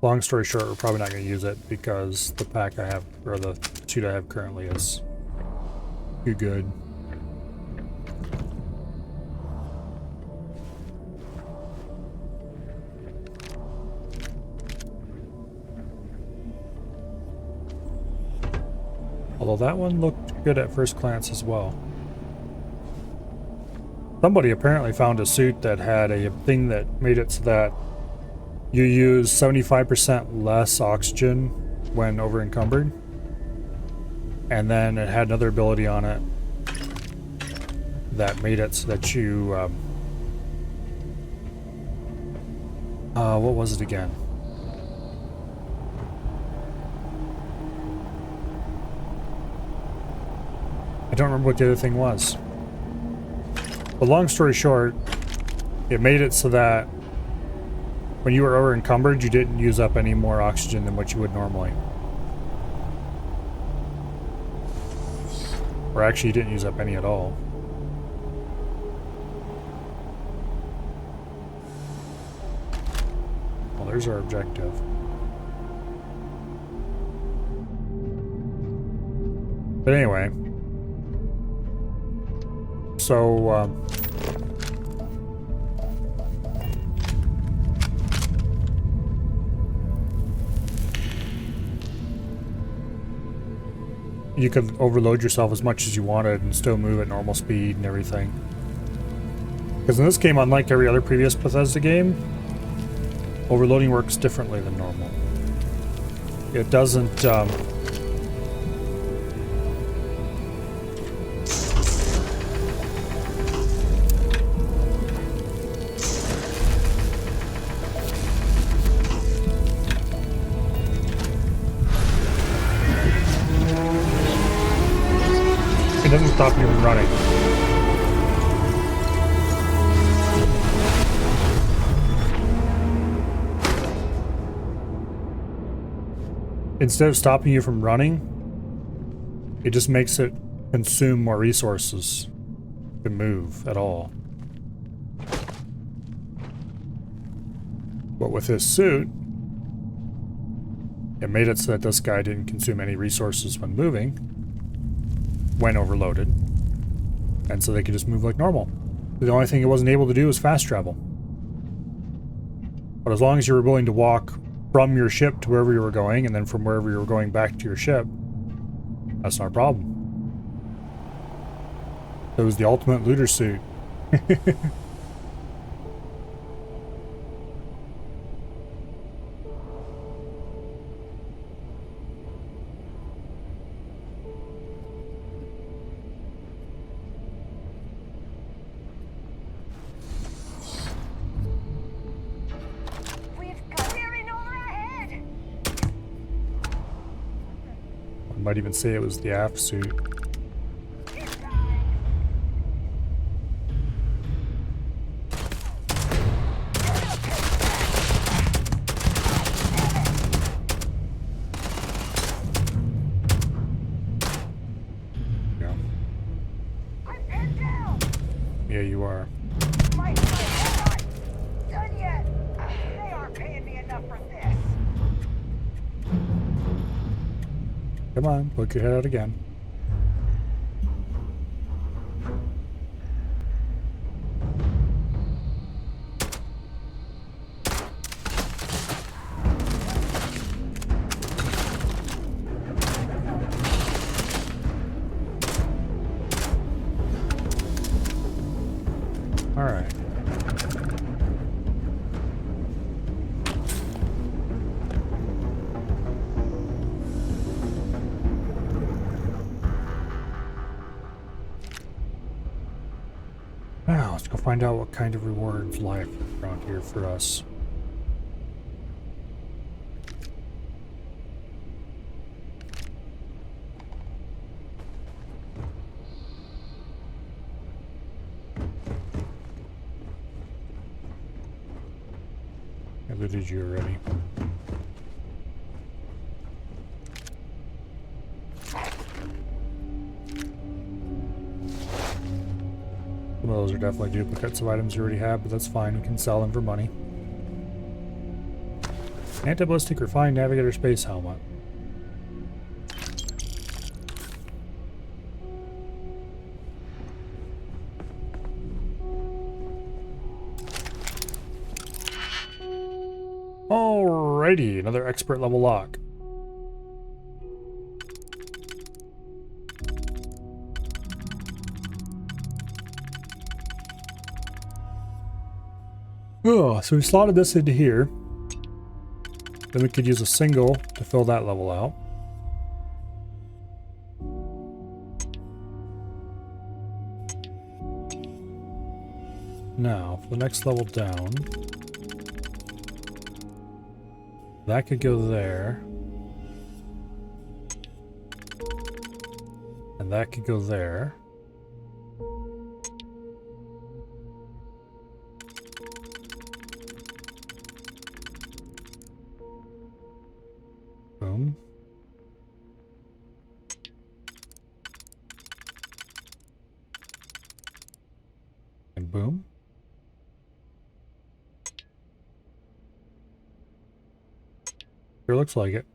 Long story short, we're probably not going to use it because the pack I have, or the suit I have currently is too good. Although that one looked good at first glance as well. Somebody apparently found a suit that had a thing that made it so that you use 75% less oxygen when over encumbered. And then it had another ability on it that made it so that you, what was it again? I don't remember what the other thing was. But long story short, it made it so that when you were over encumbered, you didn't use up any more oxygen than what you would normally. Or actually, you didn't use up any at all. Well, there's our objective. But anyway. So, you could overload yourself as much as you wanted and still move at normal speed and everything. Because in this game, unlike every other previous Bethesda game, overloading works differently than normal. It doesn't, it doesn't stop you from running. instead of stopping you from running, it just makes it consume more resources to move at all. But with his suit, it made it so that this guy didn't consume any resources when moving, when overloaded, and so they could just move like normal. The only thing it wasn't able to do was fast travel. But as long as you were willing to walk from your ship to wherever you were going, and then from wherever you were going back to your ship, that's not a problem. It was the ultimate looter suit. Might even say it was the aft suit. Yeah. Yeah, you are. Done yet? They aren't paying me enough for this. Come on, poke your head out again. All right. Now, let's go find out what kind of rewards lie around here for us. I looted you already. Some of those are definitely duplicates of items you already have, but that's fine. We can sell them for money. Anti-ballistic refined navigator space helmet. Alrighty, another expert level lock. Oh, so we slotted this into here. Then we could use a single to fill that level out. Now, for the next level down, that could go there. And that could go there. Boom. And boom. Sure looks like it.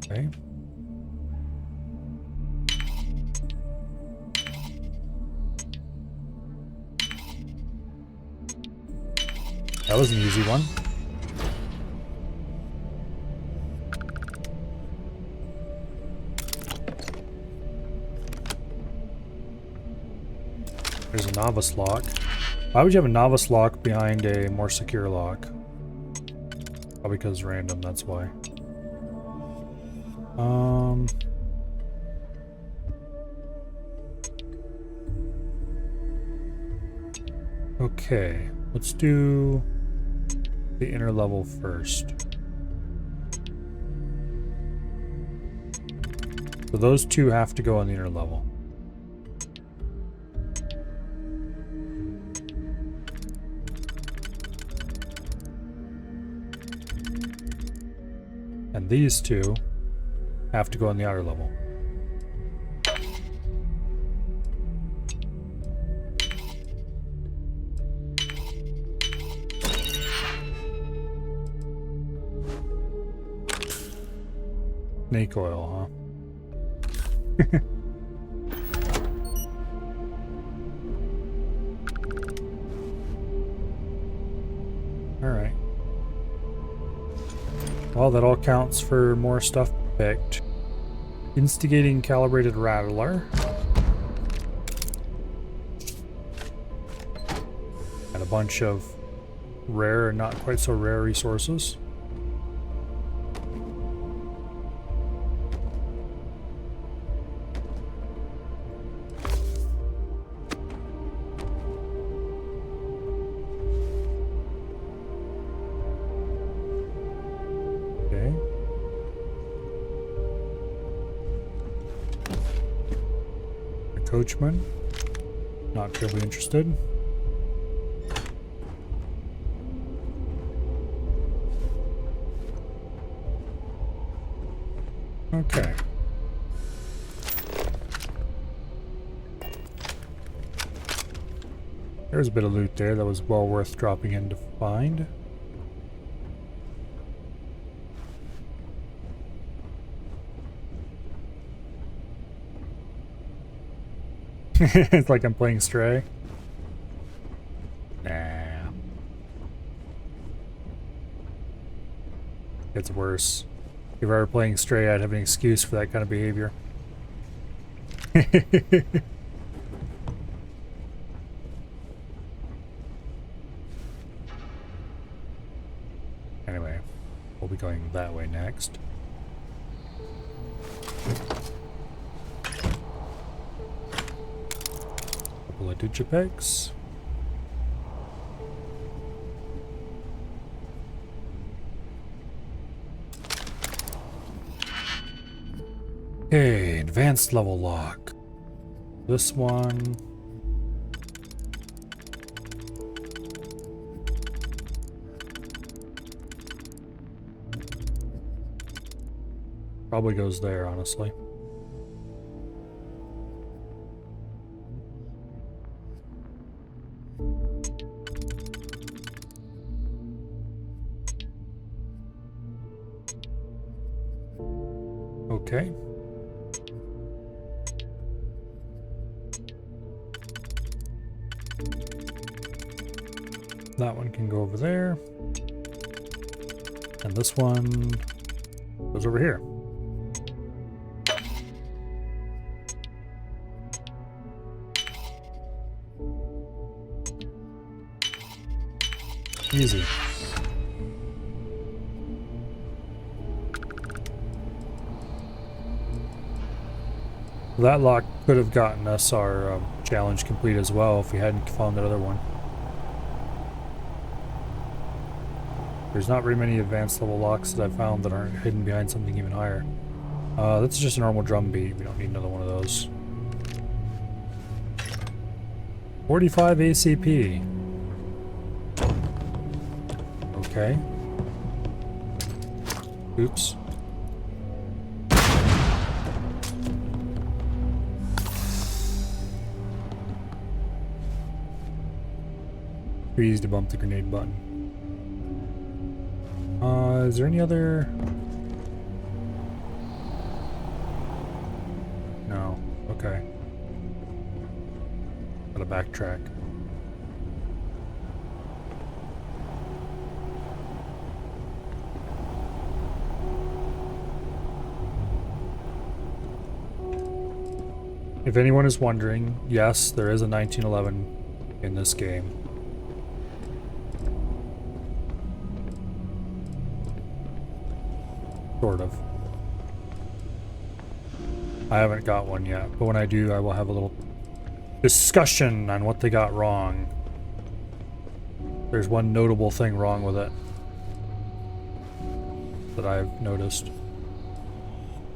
Okay. That was an easy one. There's a novice lock. Why would you have a novice lock behind a more secure lock? Probably because it's random, that's why. Okay, let's do the inner level first. those two have to go on the inner level. And these two have to go on the outer level. Snake oil, huh? Alright. Well, that all counts for more stuff picked. Instigating calibrated rattler. And a bunch of rare and not quite so rare resources. Coachman, not terribly interested. Okay. There's a bit of loot there that was well worth dropping in to find. It's like I'm playing Stray. Nah. It's worse. If I were playing Stray, I'd have an excuse for that kind of behavior. Anyway, we'll be going that way next. Couple of Digipex. Okay, advanced level lock. This one. Probably goes there, honestly. Okay. That one can go over there. And this one goes over here. Easy. That lock could have gotten us our challenge complete as well if we hadn't found that other one. There's not very many advanced level locks that I've found that aren't hidden behind something even higher. That's just a normal drum beat. We don't need another one of those. 45 ACP. Okay. Oops. Too easy to bump the grenade button. Is there any other? No. Okay. Gotta backtrack. If anyone is wondering, yes, there is a 1911 in this game. Sort of. I haven't got one yet, but when I do, I will have a little discussion on what they got wrong. There's one notable thing wrong with it that I've noticed.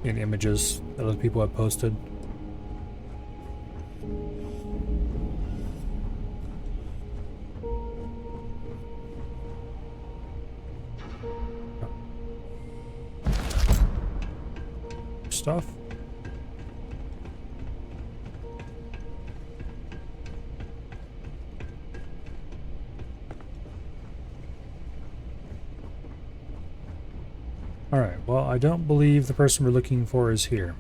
in images that other people have posted. Stuff. Alright, well, I don't believe the person we're looking for is here.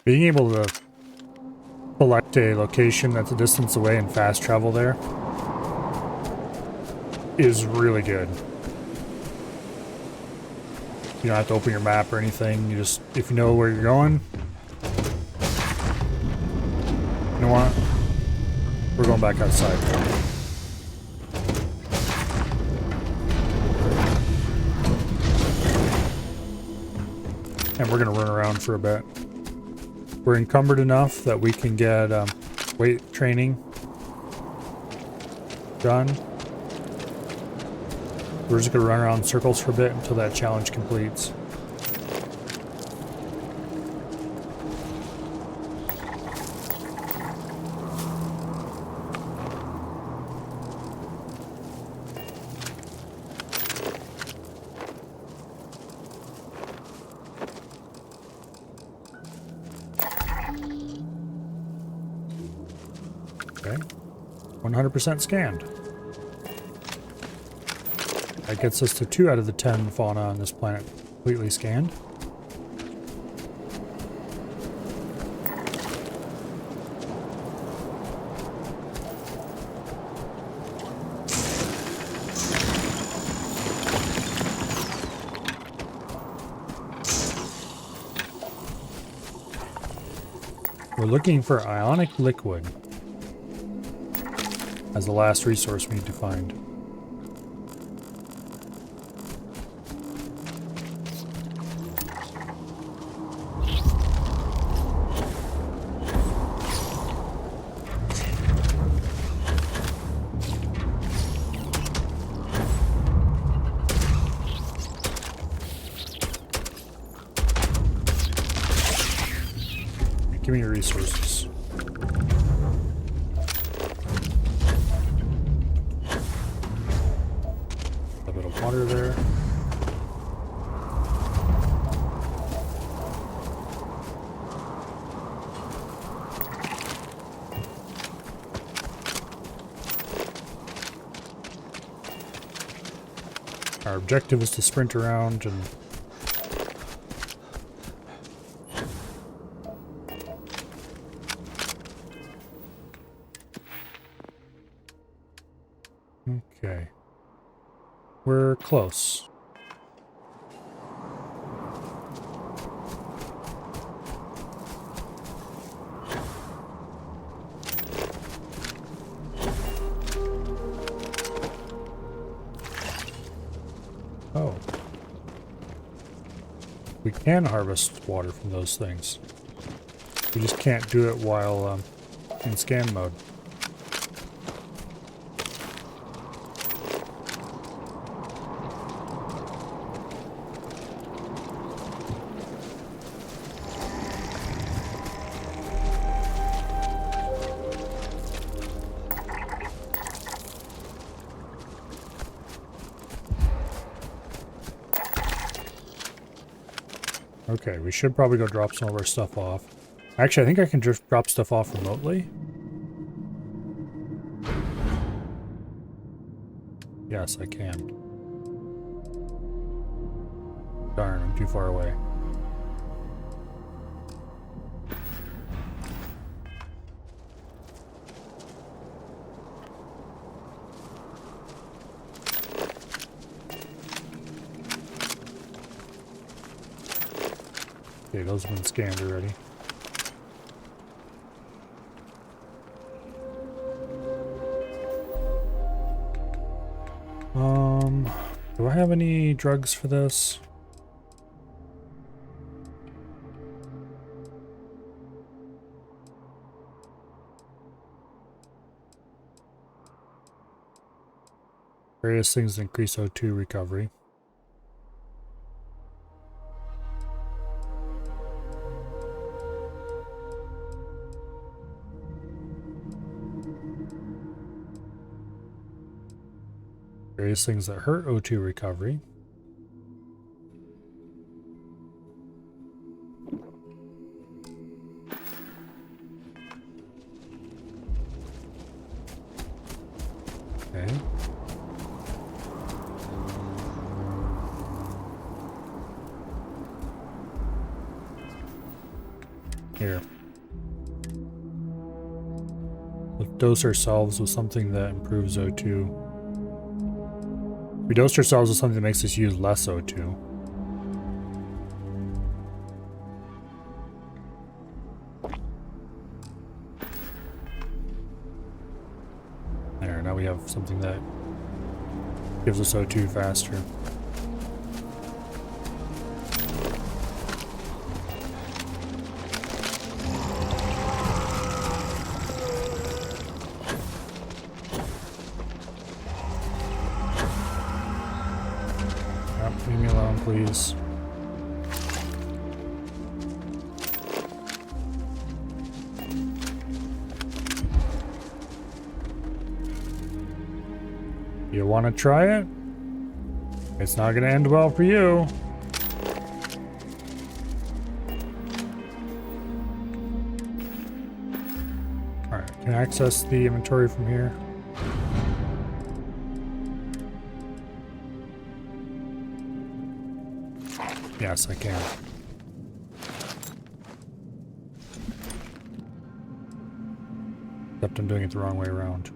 Being able to select a location that's a distance away and fast travel there is really good. You don't have to open your map or anything. You just, if you know where you're going, you know what? We're going back outside. And we're gonna run around for a bit. We're encumbered enough that we can get weight training done. We're just gonna run around in circles for a bit until that challenge completes. Okay, 100% scanned. That gets us to 2 out of the 10 fauna on this planet completely scanned. We're looking for ionic liquid as the last resource we need to find. Give me your resources. A bit of water there. Our objective is to sprint around and okay. We're close. Oh. We can harvest water from those things. We just can't do it while in scan mode. Okay, we should probably go drop some of our stuff off. Actually, I think I can just drop stuff off remotely. Yes, I can. Darn, I'm too far away. Okay, those have been scanned already. Do I have any drugs for this? Various things that increase O2 recovery. Various things that hurt O2 recovery. Okay. Here. Let's dose ourselves with something that improves O2. We dosed ourselves with something that makes us use less O2. There, now we have something that gives us O2 faster. Leave me alone, please. You want to try it? It's not going to end well for you. Alright, can I access the inventory from here? Yes, I can. Except I'm doing it the wrong way around.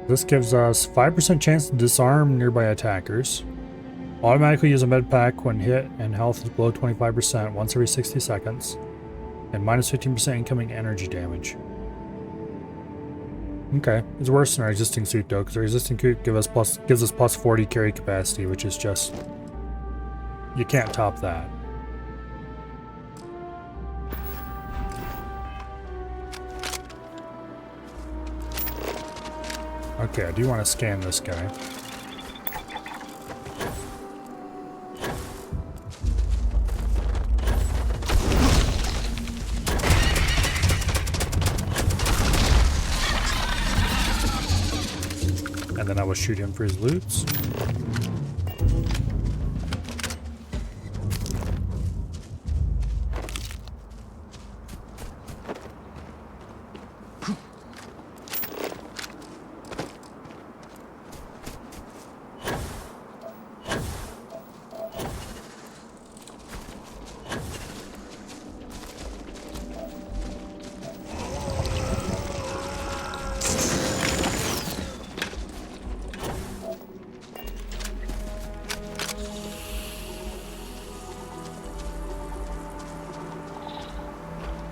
This gives us 5% chance to disarm nearby attackers. Automatically use a med pack when hit and health is below 25% once every 60 seconds. And minus 15% incoming energy damage. Okay, it's worse than our existing suit though, because our existing suit gives us plus 40 carry capacity, which is just... you can't top that. Okay, I do want to scan this guy. And then I will shoot him for his loots.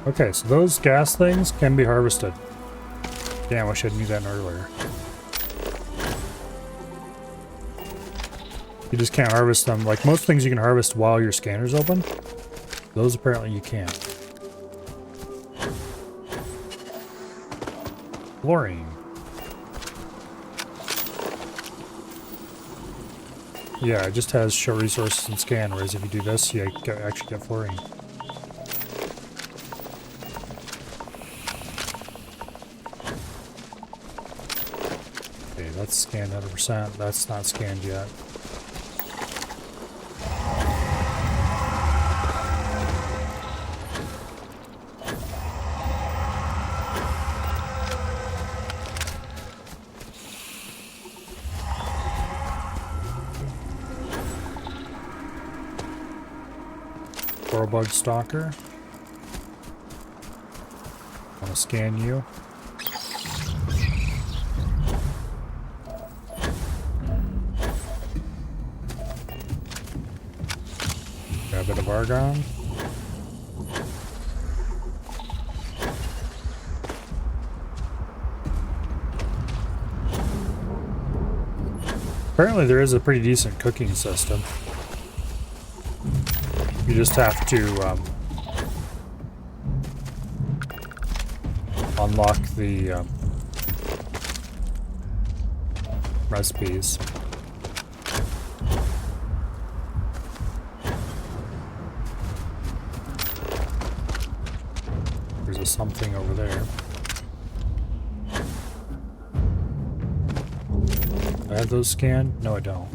Okay, so those gas things can be harvested. Damn, I wish I knew that earlier. You just can't harvest them. Like most things you can harvest while your scanner's open. Those apparently you can't. Fluorine. Yeah, it just has show resources and scan, whereas if you do this, you actually get fluorine. That's scanned 100%. That's not scanned yet. Bug Stalker. gonna scan you. Got a bit of argon. Apparently there is a pretty decent cooking system. You just have to unlock the recipes. There's a something over there. Do I have those scanned? No, I don't.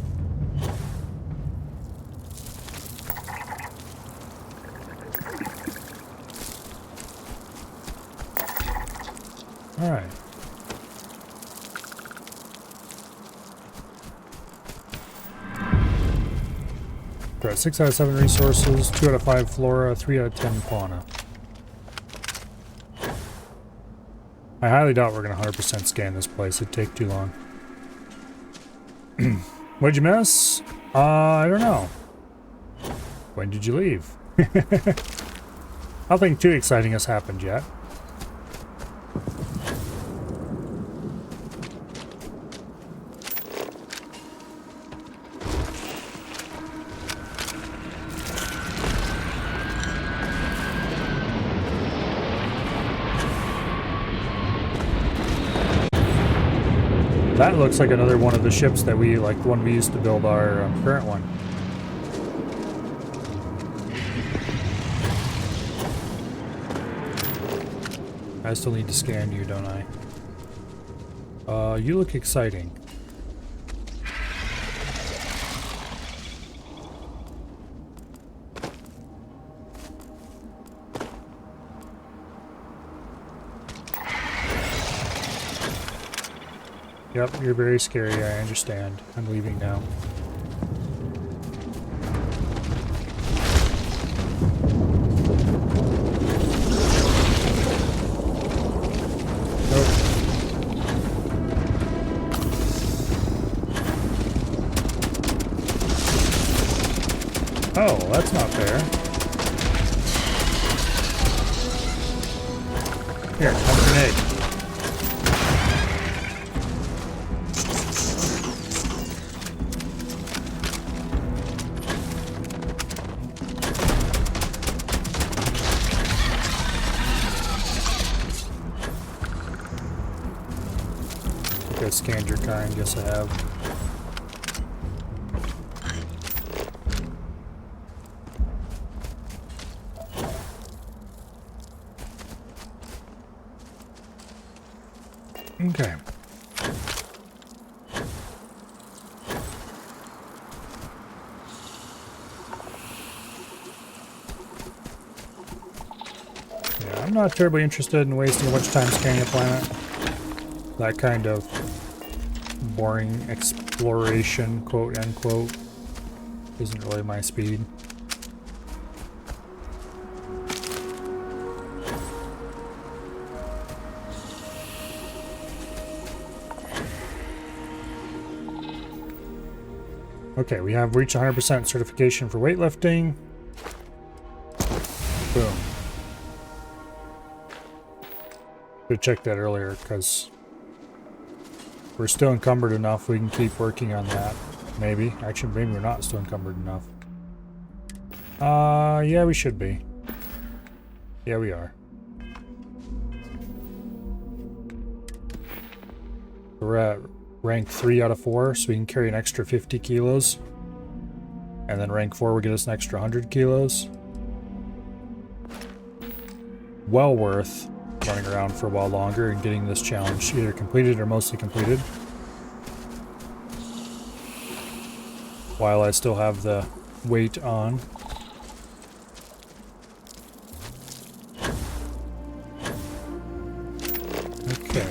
All right. We're at 6 out of 7 resources, 2 out of 5 flora, 3 out of 10 fauna. I highly doubt we're going to 100% scan this place. It'd take too long. What'd you miss? I don't know. When did you leave? Nothing too exciting has happened yet. That looks like another one of the ships that we, like the one we used to build our current one. I still need to scan you, don't I? You look exciting. Yep, you're very scary, I understand. I'm leaving now. Nope. Oh, that's not fair. Here, have a grenade. I scanned your kind, yes I have. Okay. Yeah, I'm not terribly interested in wasting much time scanning a planet. That kind of boring exploration, quote unquote, isn't really my speed. Okay, we have reached 100% certification for weightlifting. Boom. Should have checked that earlier because we're still encumbered enough we can keep working on that. Maybe. Actually, maybe we're not still encumbered enough. Yeah, we should be. Yeah, we are. We're at rank 3 out of 4, so we can carry an extra 50 kilos. And then rank 4 will get us an extra 100 kilos. Well worth running around for a while longer and getting this challenge either completed or mostly completed. While I still have the weight on. Okay.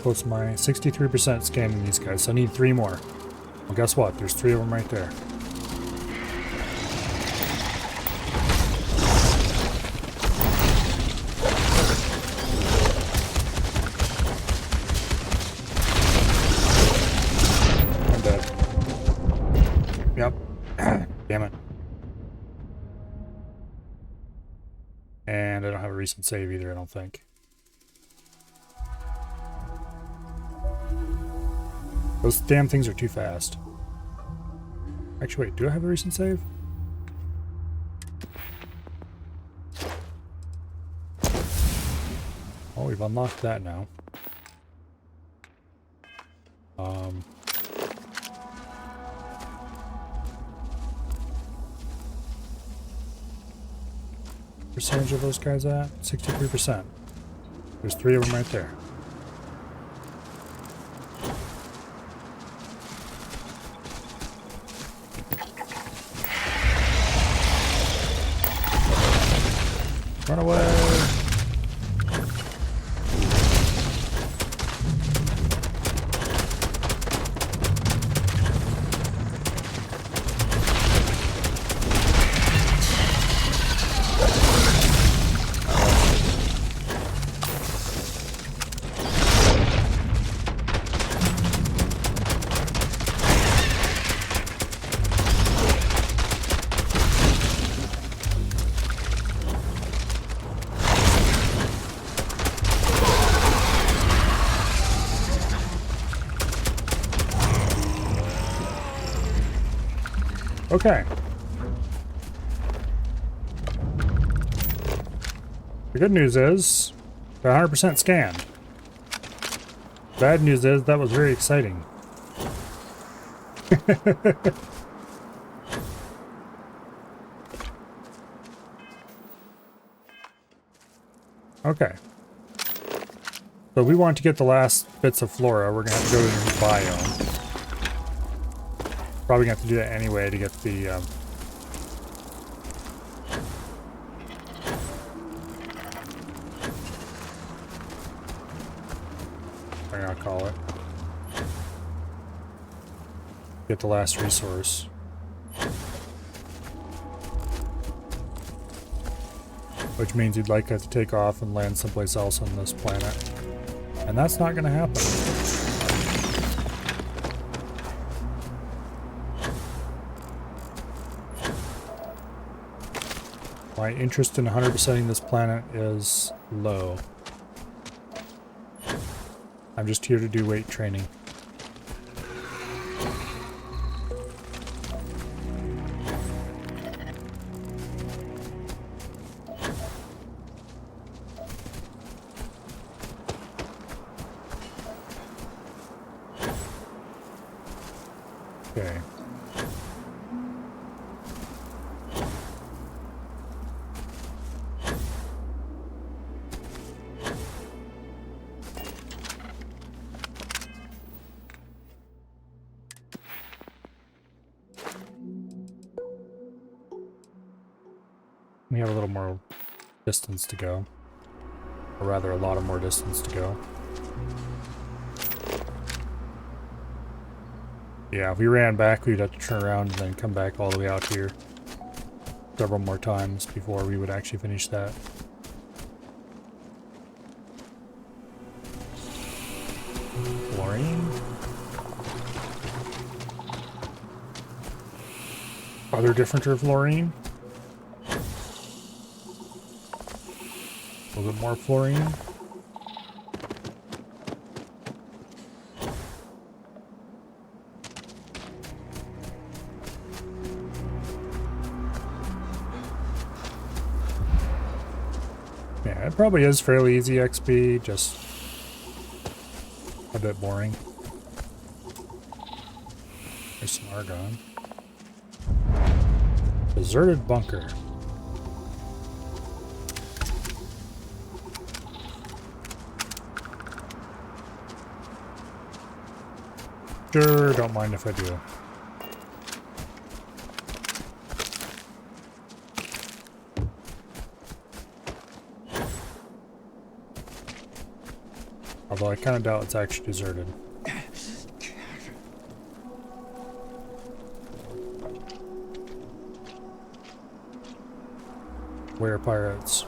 close am I? 63% scanning these guys, so I need 3 more. Well, guess what? There's 3 of them right there. I'm dead. Yep. Damn it. And I don't have a recent save either, I don't think. Those damn things are too fast. Actually, wait, do I have a recent save? Oh, we've unlocked that now. Percentage of those guys at? 63%. There's 3 of them right there. Run away! Okay. The good news is, they're 100% scanned. Bad news is, that was very exciting. Okay. So we want to get the last bits of flora. We're going to have to go to the new biome. Probably gonna have to do that anyway to get the I'm gonna call it. Get the last resource. Which means you'd like to take off and land someplace else on this planet. And that's not gonna happen. My interest in 100%ing this planet is low. I'm just here to do weight training. Okay. We have a little more distance to go. Or rather, a lot of more distance to go. Yeah, if we ran back, we'd have to turn around and then come back all the way out here several more times before we would actually finish that. Fluorine? Other differenter fluorine? A little bit more fluorine. Yeah, it probably is fairly easy XP, just a bit boring. There's some argon. Deserted bunker. Sure, don't mind if I do. Although I kind of doubt it's actually deserted. Where are pirates?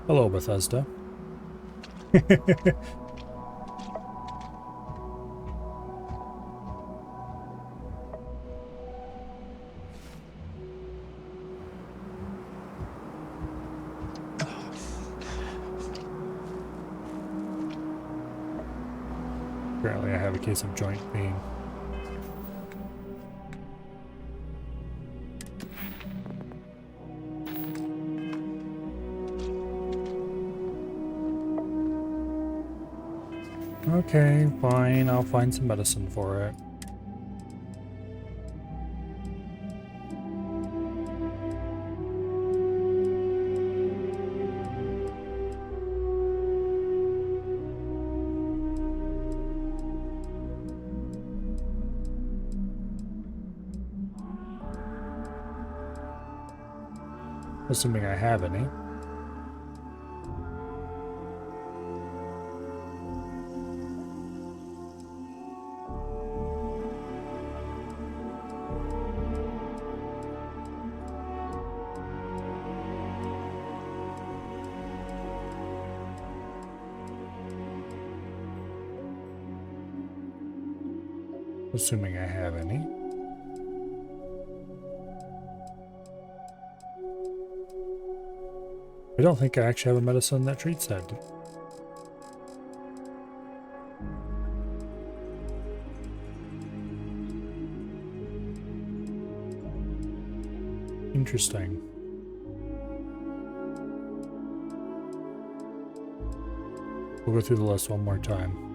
Hello, Bethesda. Apparently I have a case of joint pain. Okay, fine, I'll find some medicine for it. Assuming I have any. Assuming I have any. I don't think I actually have a medicine that treats that. Interesting. We'll go through the list one more time.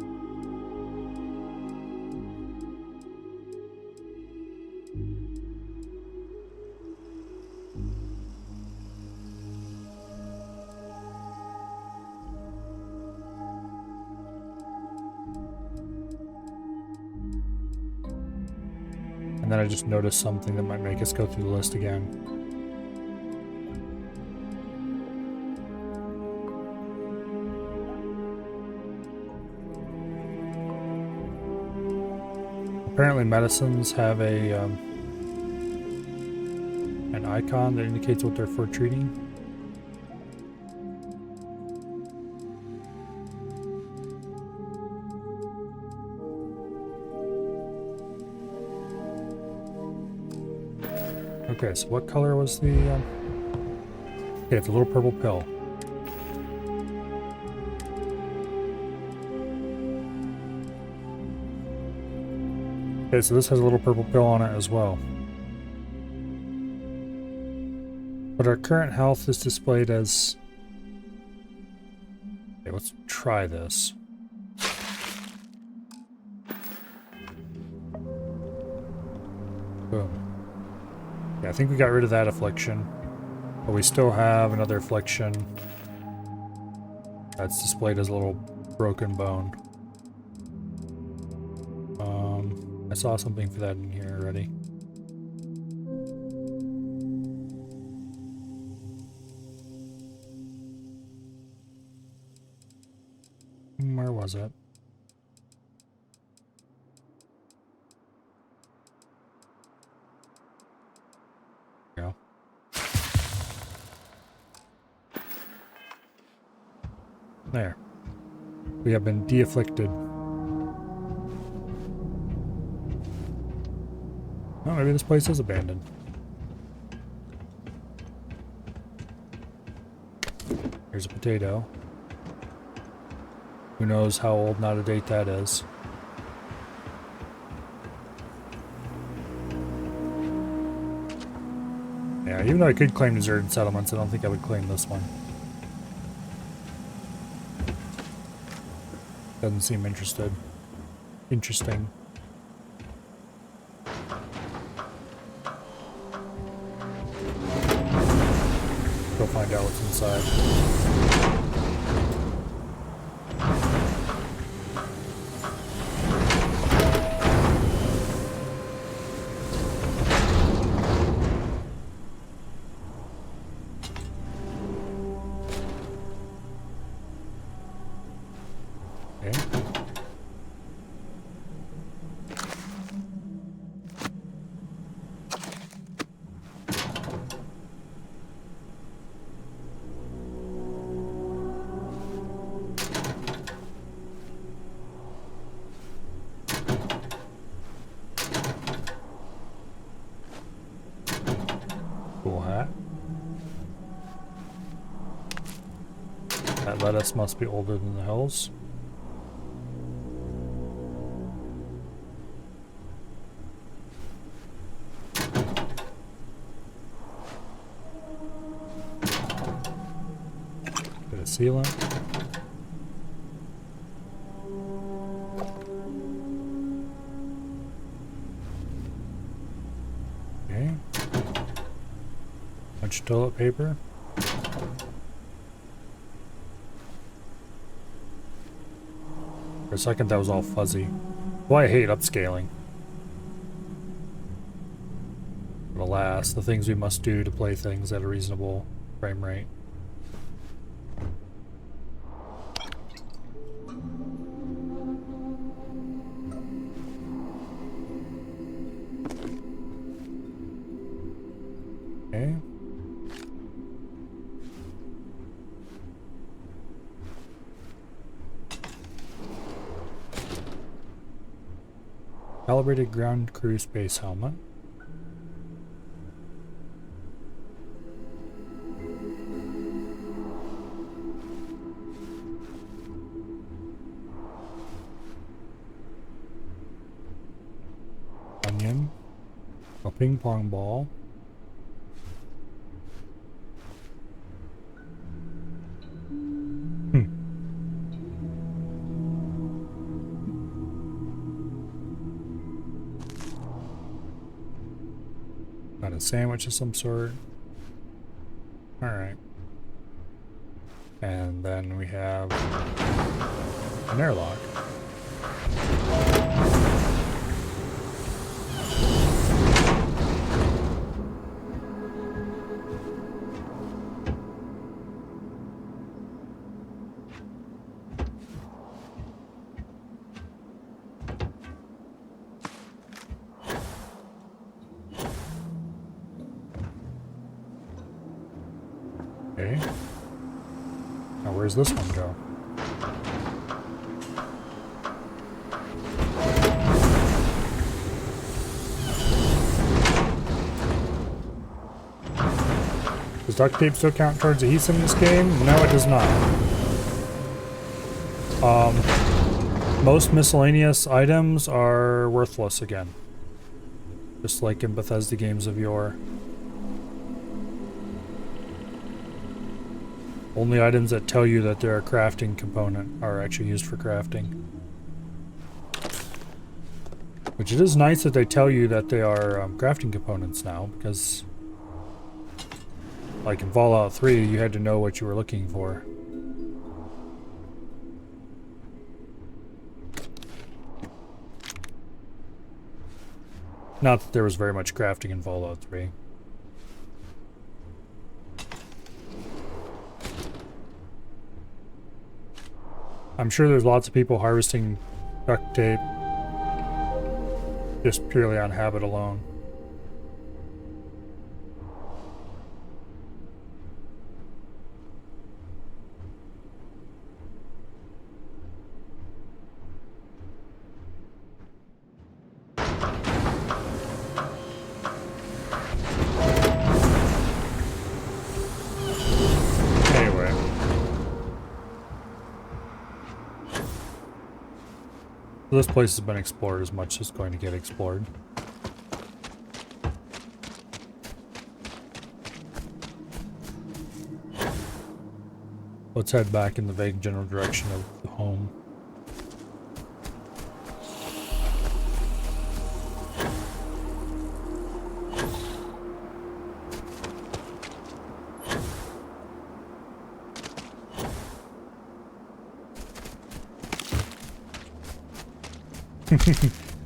And then I just noticed something that might make us go through the list again. Apparently medicines have a an icon that indicates what they're for treating. Okay, so what color was the... Okay, it's a little purple pill. Okay, so this has a little purple pill on it as well. But our current health is displayed as... Okay, let's try this. Boom. Yeah, I think we got rid of that affliction, but we still have another affliction that's displayed as a little broken bone. I saw something for that in here already. Where was it? Go. There. We have been de-afflicted. Oh, maybe this place is abandoned. Here's a potato. Who knows how old, not a date that is. Yeah, even though I could claim deserted settlements, I don't think I would claim this one. Doesn't seem interesting. Go find out what's inside. lettuce must be older than the hills. Bit of sealant. Okay. Bunch of toilet paper. For a second that was all fuzzy. Boy, I hate upscaling. But alas, the things we must do to play things at a reasonable frame rate. Okay. Calibrated ground crew space helmet. Onion. A ping pong ball. Got a sandwich of some sort. Alright. And then we have an airlock. Okay. Now where's this one go? Does duct tape still count towards adhesive in this game? No, it does not. Most miscellaneous items are worthless again. Just like in Bethesda games of yore. Only items that tell you that they're a crafting component are actually used for crafting. Which it is nice that they tell you that they are crafting components now, because like in Fallout 3, you had to know what you were looking for. Not that there was very much crafting in Fallout 3. I'm sure there's lots of people harvesting duct tape just purely on habit alone. This place has been explored as much as it's going to get explored. Let's head back in the vague general direction of the home.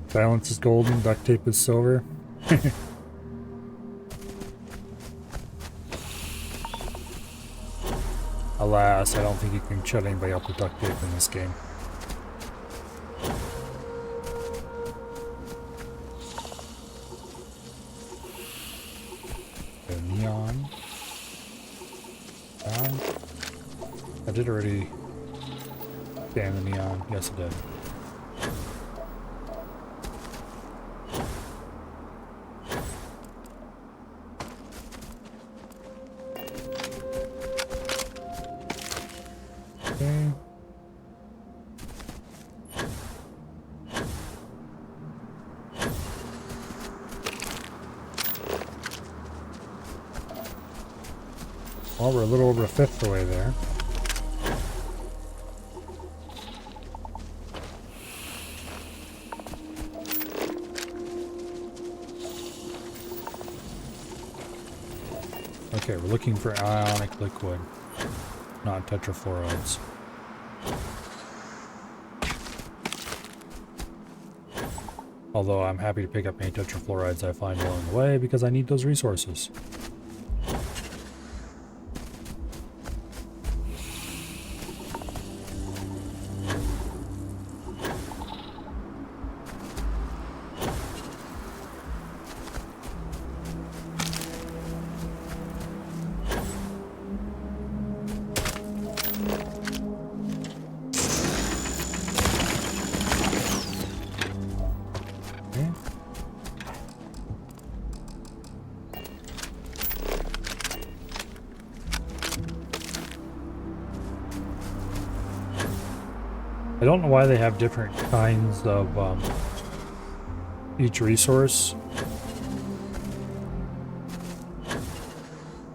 Silence is golden, duct tape is silver. Alas, I don't think you can shut anybody up with duct tape in this game. The neon. I did already scan the neon. Yes, I did. Well, we're a little over a fifth the way there. Okay, we're looking for ionic liquid, not tetrafluorides. Although I'm happy to pick up any tetrafluorides I find along the way because I need those resources. I don't know why they have different kinds of each resource.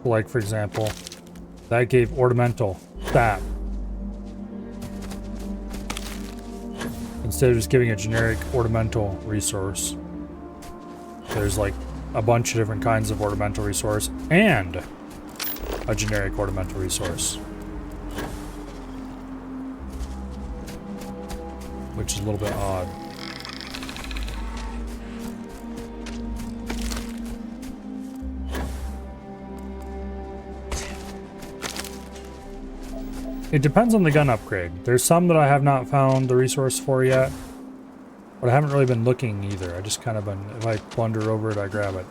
Like, for example, that gave ornamental sap. Instead of just giving a generic ornamental resource, there's like a bunch of different kinds of ornamental resource and a generic ornamental resource. Which is a little bit odd. It depends on the gun upgrade. There's some that I have not found the resource for yet, but I haven't really been looking either. I just kind of been, if I blunder over it, I grab it.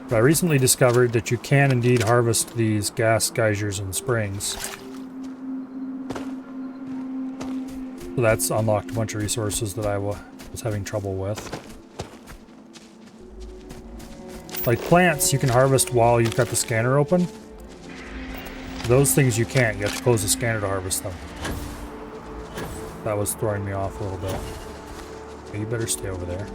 But I recently discovered that you can indeed harvest these gas geysers and springs. So that's unlocked a bunch of resources that I was having trouble with. Like plants, you can harvest while you've got the scanner open. Those things you can't. You have to close the scanner to harvest them. That was throwing me off a little bit. Okay, you better stay over there.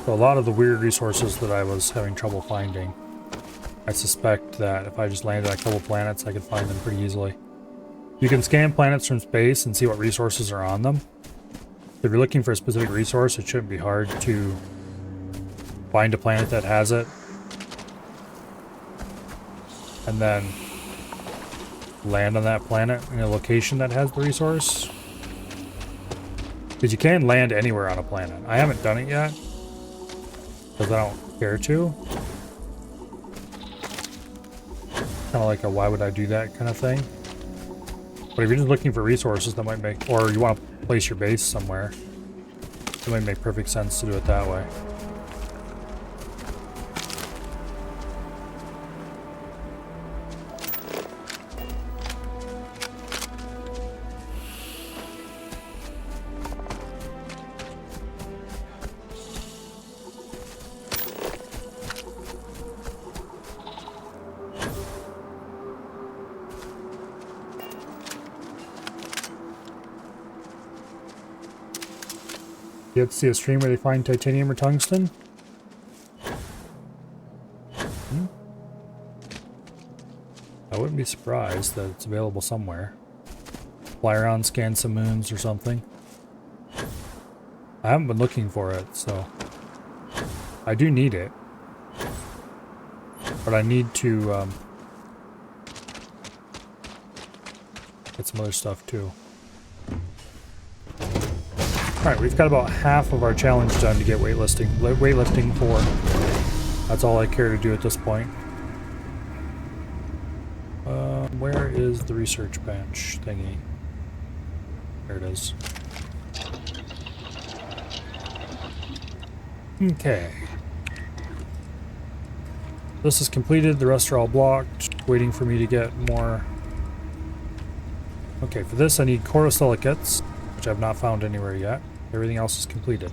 So a lot of the weird resources that I was having trouble finding, I suspect that if I just landed on a couple planets, I could find them pretty easily. You can scan planets from space and see what resources are on them. If you're looking for a specific resource, it shouldn't be hard to find a planet that has it. And then land on that planet in a location that has the resource. Because you can land anywhere on a planet. I haven't done it yet, because I don't care to. Kind of like a why would I do that kind of thing. But if you're just looking for resources, that might make, or you want to place your base somewhere, it might make perfect sense to do it that way. You have to see a stream where they find titanium or tungsten? I wouldn't be surprised that it's available somewhere. Fly around, scan some moons or something. I haven't been looking for it, so I do need it. But I need to get some other stuff too. Alright, we've got about half of our challenge done to get weightlifting 4. That's all I care to do at this point. Where is the research bench thingy? There it is. Okay. This is completed, the rest are all blocked, waiting for me to get more. Okay, for this I need corosilicates, which I've not found anywhere yet. Everything else is completed.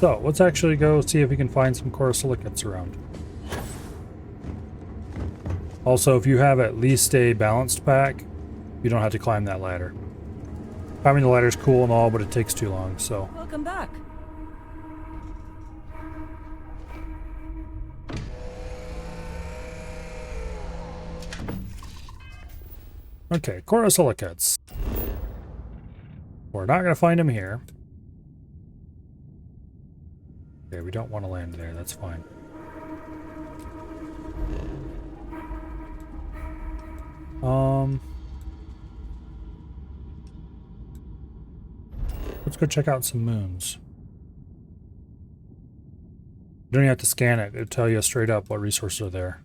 So, let's actually go see if we can find some corosilicates around. Also, if you have at least a balanced pack, you don't have to climb that ladder. Climbing the ladder is cool and all, but it takes too long, so... Welcome back. Okay, corosilicates. We're not going to find them here. Okay, we don't want to land there, that's fine. Let's go check out some moons. You don't even have to scan it, it'll tell you straight up what resources are there.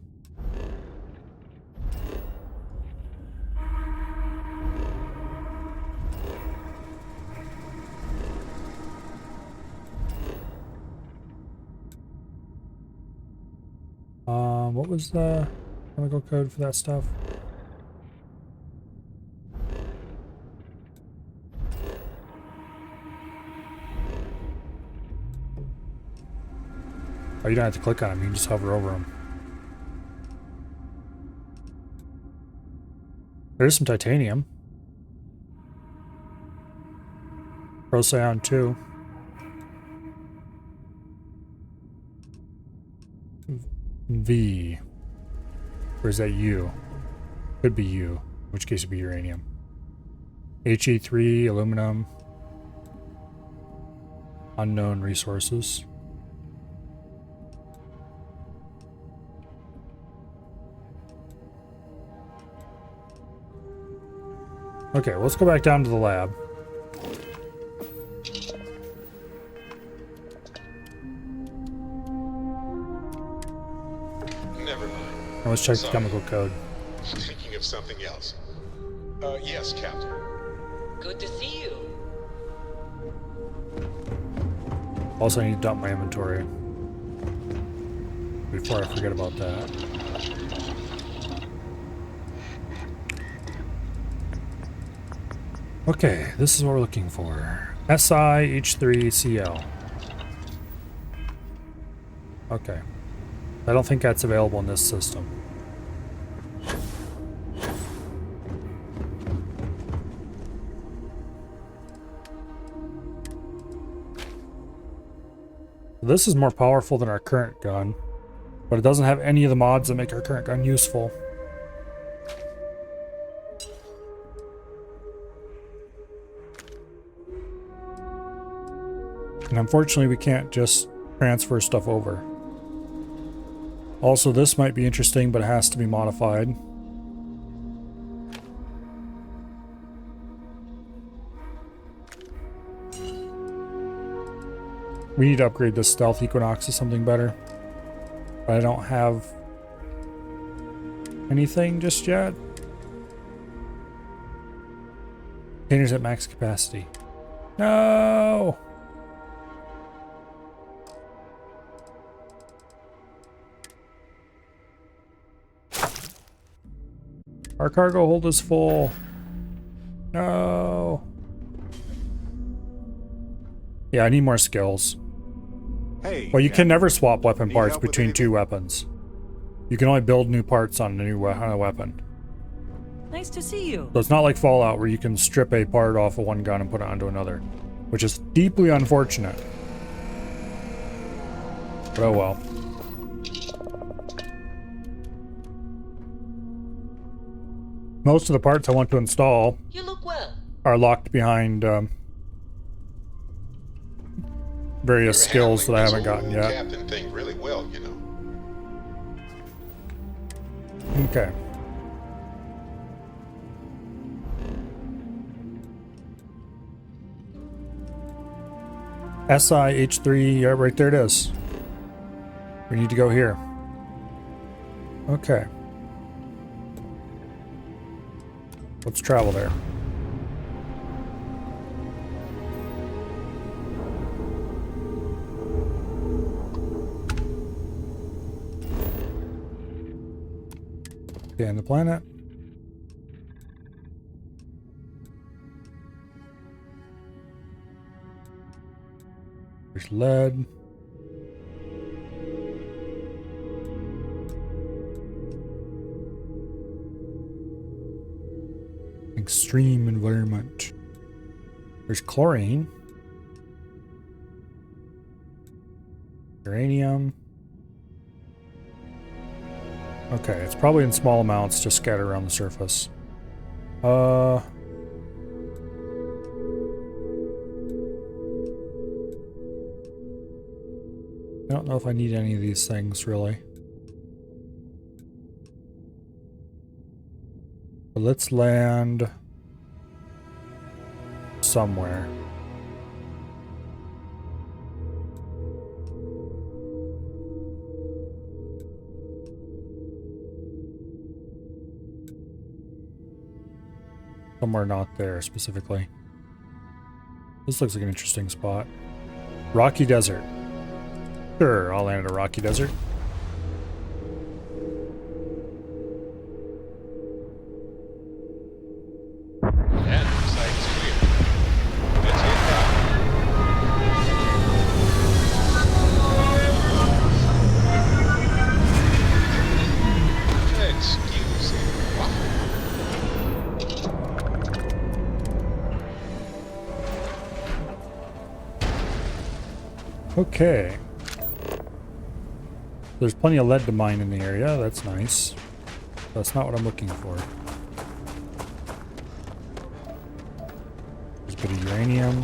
What was the chemical code for that stuff? Oh, you don't have to click on them, you can just hover over them. There's some titanium. Procyon 2. V. Or is that U? Could be U, in which case it'd be uranium. He3, aluminum. Unknown resources. Okay, let's go back down to the lab. Never mind. Now let's check the Sorry. chemical code. Thinking of something else. Yes, Captain. Good to see you. Also, I need to dump my inventory before I forget about that. Okay, this is what we're looking for. SiH3Cl. Okay. I don't think that's available in this system. This is more powerful than our current gun, but it doesn't have any of the mods that make our current gun useful. And unfortunately, we can't just transfer stuff over. Also, this might be interesting, but it has to be modified. We need to upgrade this Stealth Equinox to something better. But I don't have anything just yet. Containers at max capacity. No! Our cargo hold is full. No. Yeah, I need more skills. Hey, Well, you can never swap weapon Need parts help with between two weapons. You can only build new parts on a new weapon. Nice to see you. So it's not like Fallout where you can strip a part off of one gun and put it onto another, which is deeply unfortunate. But oh well. Most of the parts I want to install You look well. are locked behind various skills that I haven't gotten yet. Captain thing really well, you know. Okay. SiH3, yeah, right there it is. We need to go here. Okay. Let's travel there. Scan the planet. There's lead. Extreme environment. There's chlorine. Uranium. Okay, it's probably in small amounts just scattered around the surface. I don't know if I need any of these things, really. But let's land somewhere. Somewhere not there specifically. This looks like an interesting spot. Rocky Desert. Sure, I'll land at a rocky desert. That looks like it's clear. Let's get down. Excuse me. What? Okay. There's plenty of lead to mine in the area. That's nice. That's not what I'm looking for. There's a bit of uranium.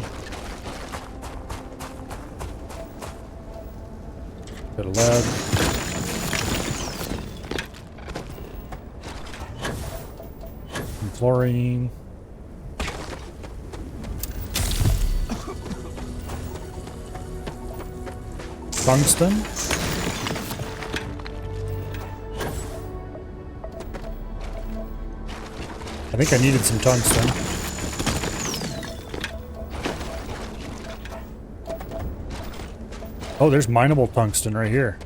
Bit of lead. Some fluorine. Tungsten. I think I needed some tungsten. Oh, there's mineable tungsten right here.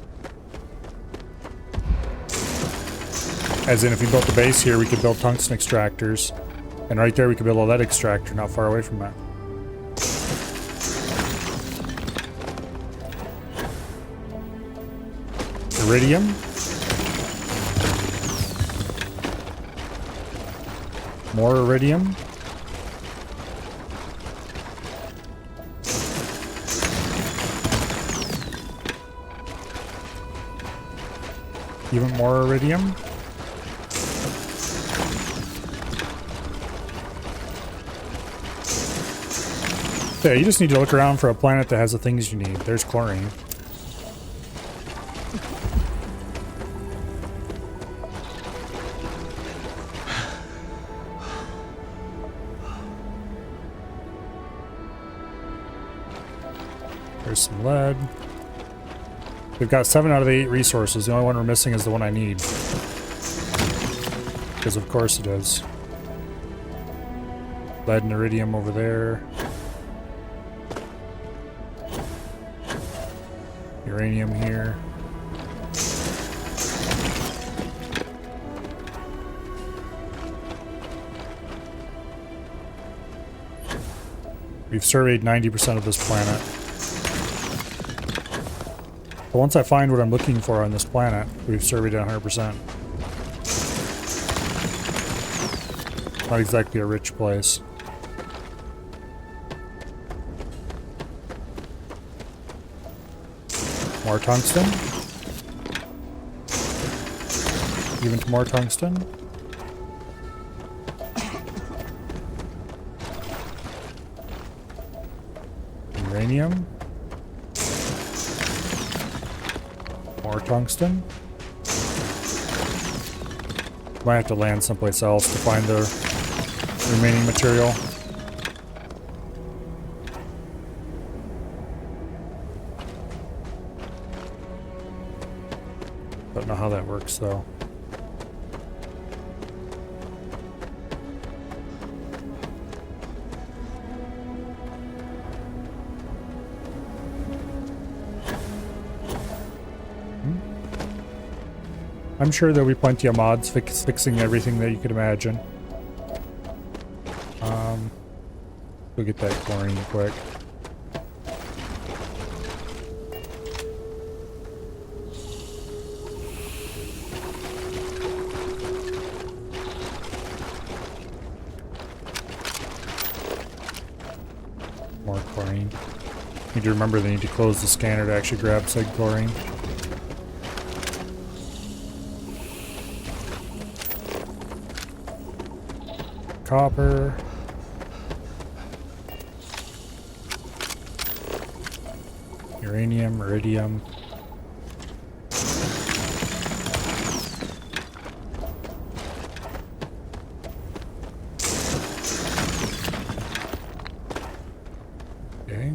As in, if we built a base here, we could build tungsten extractors. And right there, we could build a lead extractor not far away from that. Iridium. More iridium. Even more iridium. Yeah, you just need to look around for a planet that has the things you need. There's chlorine. There's some lead. We've got 7 out of the 8 resources. The only one we're missing is the one I need. Because of course it is. Lead and iridium over there. Uranium here. We've surveyed 90% of this planet. But once I find what I'm looking for on this planet, we've surveyed it 100%. Not exactly a rich place. More tungsten. Even more tungsten. Uranium. More tungsten. Might have to land someplace else to find the remaining material. Don't know how that works though. I'm sure there'll be plenty of mods fixing everything that you could imagine. Go get that chlorine quick. More chlorine. Need to remember they need to close the scanner to actually grab said chlorine. Copper. Uranium, iridium. Okay.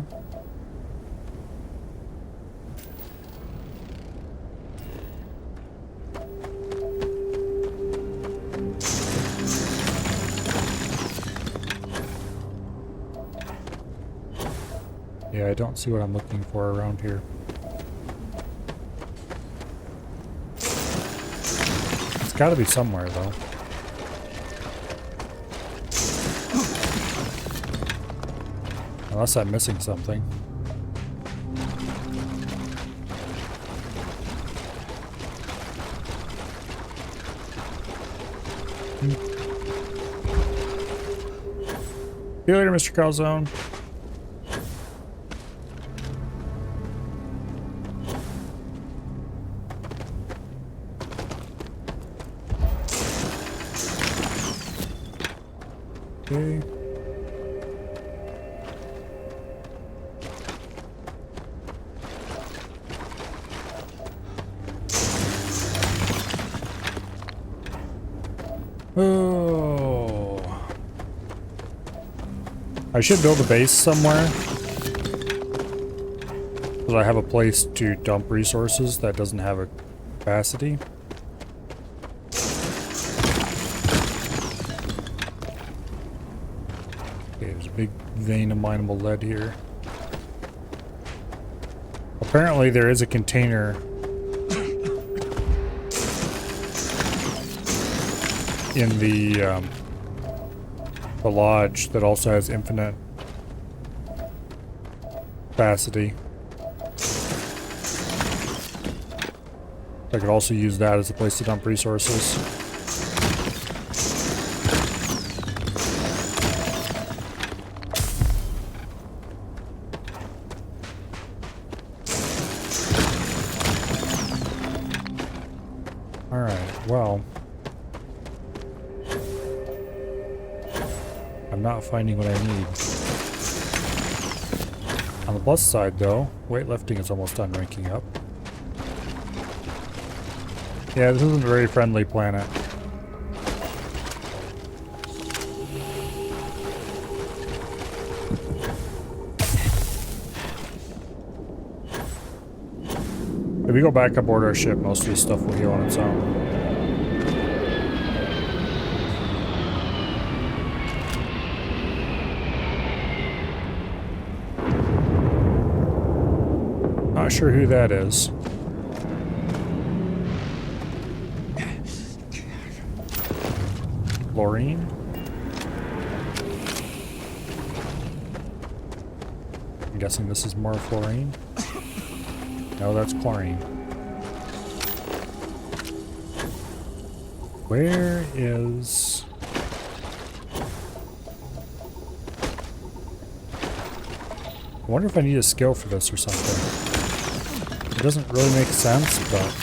Yeah, I don't see what I'm looking for around here. It's gotta be somewhere, though. Unless I'm missing something. See you later, Mr. Calzone. Okay. Oh. I should build a base somewhere. Because I have a place to dump resources that doesn't have a capacity. Okay, there's a big vein of mineable lead here. Apparently there is a container in the lodge that also has infinite capacity. I could also use that as a place to dump resources. Alright, well. I'm not finding what I need. On the plus side, though, weightlifting is almost done ranking up. Yeah, this isn't a very friendly planet. If we go back aboard our ship, most of this stuff will heal on its own. Not sure who that is. Chlorine? I'm guessing this is more fluorine. No, that's chlorine. Where is... I wonder if I need a skill for this or something. It doesn't really make sense, but...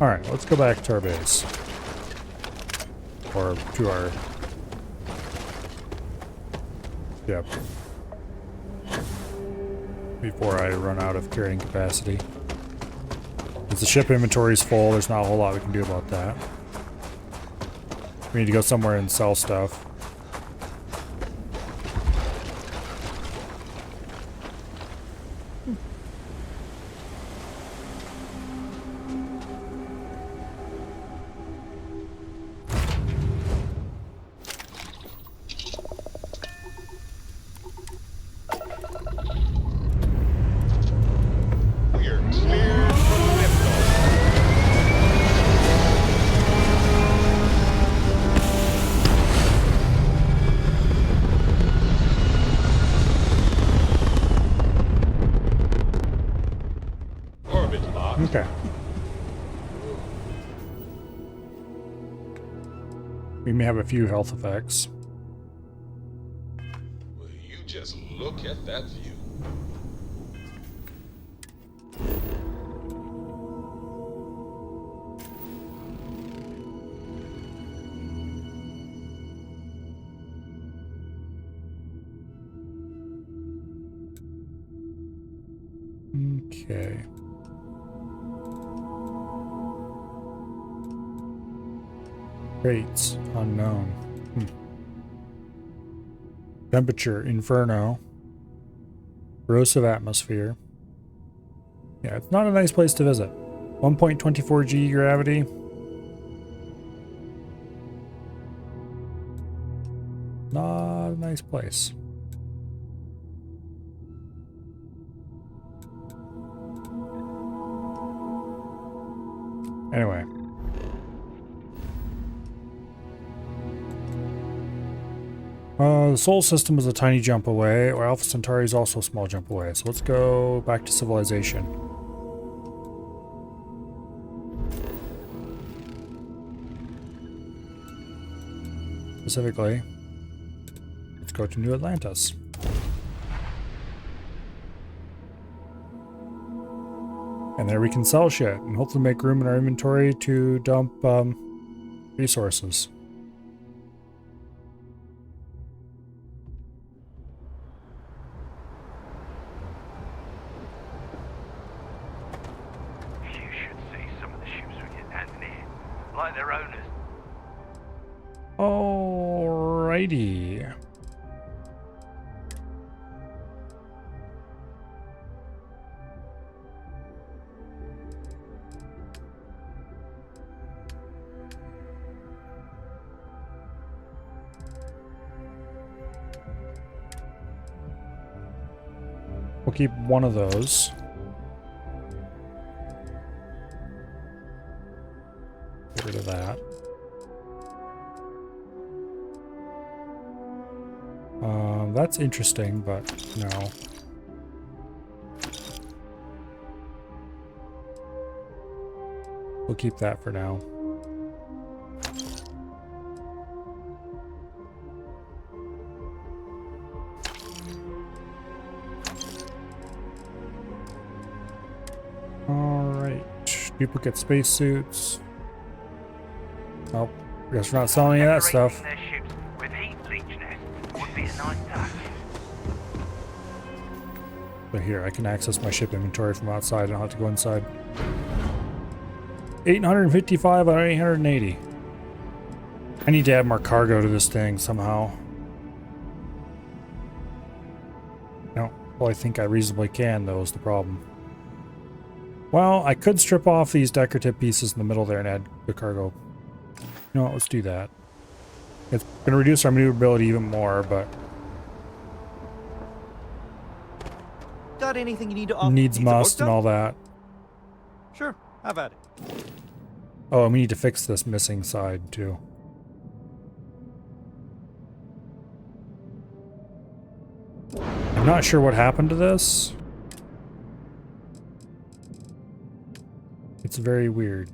Alright, let's go back to our base. Or to our... Yep. Before I run out of carrying capacity. If the ship inventory is full, there's not a whole lot we can do about that. We need to go somewhere and sell stuff. We may have a few health effects. Well, you just look at that view. Okay. Rates unknown. Temperature inferno. Corrosive atmosphere. Yeah, it's not a nice place to visit. 1.24 G gravity. Not a nice place. Anyway. The Sol system is a tiny jump away, or Alpha Centauri is also a small jump away. So let's go back to civilization. Specifically, let's go to New Atlantis. And there we can sell shit and hopefully make room in our inventory to dump resources. You should see some of the ships we get landing here. Like their owners. Alrighty. We'll keep one of those. Get rid of that. That's interesting, but no. We'll keep that for now. Alright. Duplicate spacesuits. Oh, I guess we're not selling any of that stuff. Their ships with heat leech nest would be a nice touch. But here, I can access my ship inventory from outside. I don't have to go inside. 855 out of 880. I need to add more cargo to this thing somehow. No, well, I think I reasonably can, though, is the problem. Well, I could strip off these decorative pieces in the middle there and add the cargo. You know what, let's do that. It's going to reduce our maneuverability even more, but... Got anything you need to offer? Needs must and all that. Sure, have at it. Oh, and we need to fix this missing side, too. I'm not sure what happened to this. It's very weird.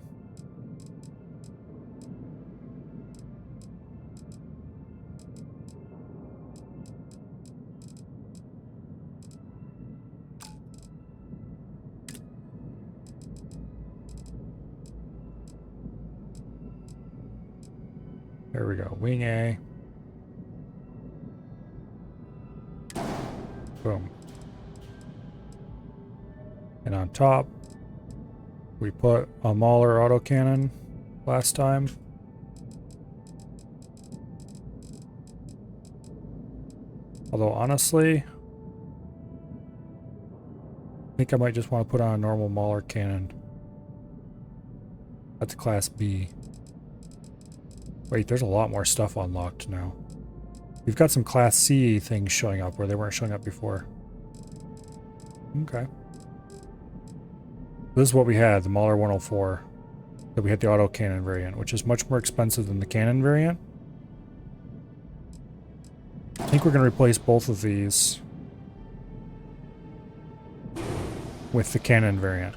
There we go. Wing A. Boom. And on top, we put a Mauler autocannon last time. Although honestly, I think I might just want to put on a normal Mauler cannon. That's Class B. Wait, there's a lot more stuff unlocked now. We've got some Class C things showing up where they weren't showing up before. Okay. This is what we had, the Mauler 104. That we had the autocannon variant, which is much more expensive than the cannon variant. I think we're going to replace both of these with the cannon variant.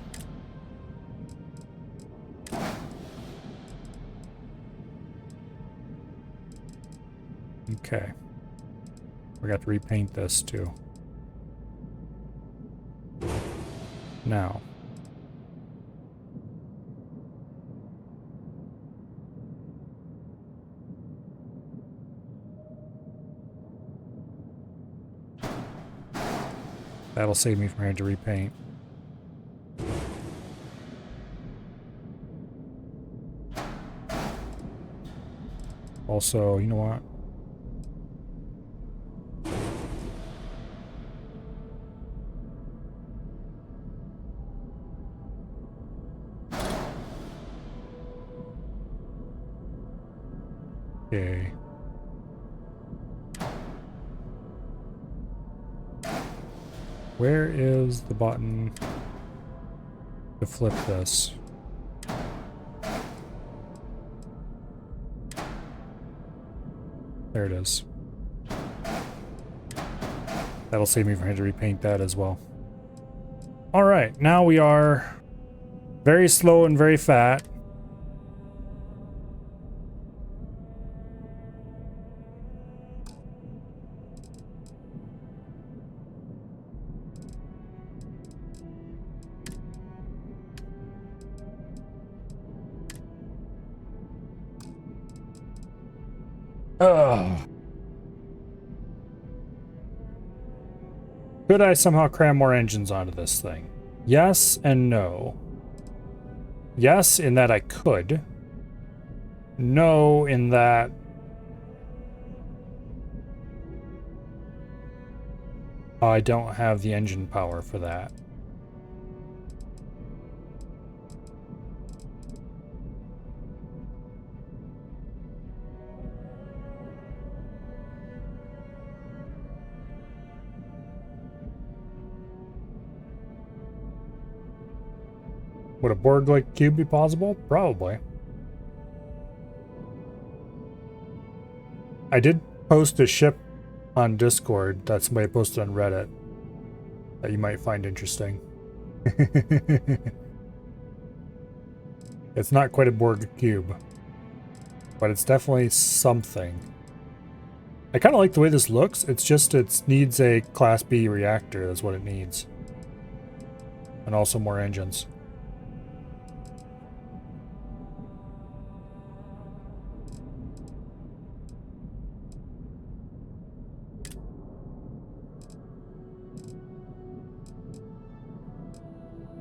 Okay. We got to repaint this too. Now. That'll save me from having to repaint. Also, you know what? Okay. Where is the button to flip this? There it is. That'll save me from having to repaint that as well. Alright, now we are very slow and very fat. Ugh. Could I somehow cram more engines onto this thing? Yes and no. Yes, in that I could. No, in that I don't have the engine power for that. Would a Borg-like cube be possible? Probably. I did post a ship on Discord that somebody posted on Reddit that you might find interesting. It's not quite a Borg cube, but it's definitely something. I kind of like the way this looks. It's just it needs a Class B reactor. That's what it needs. And also more engines.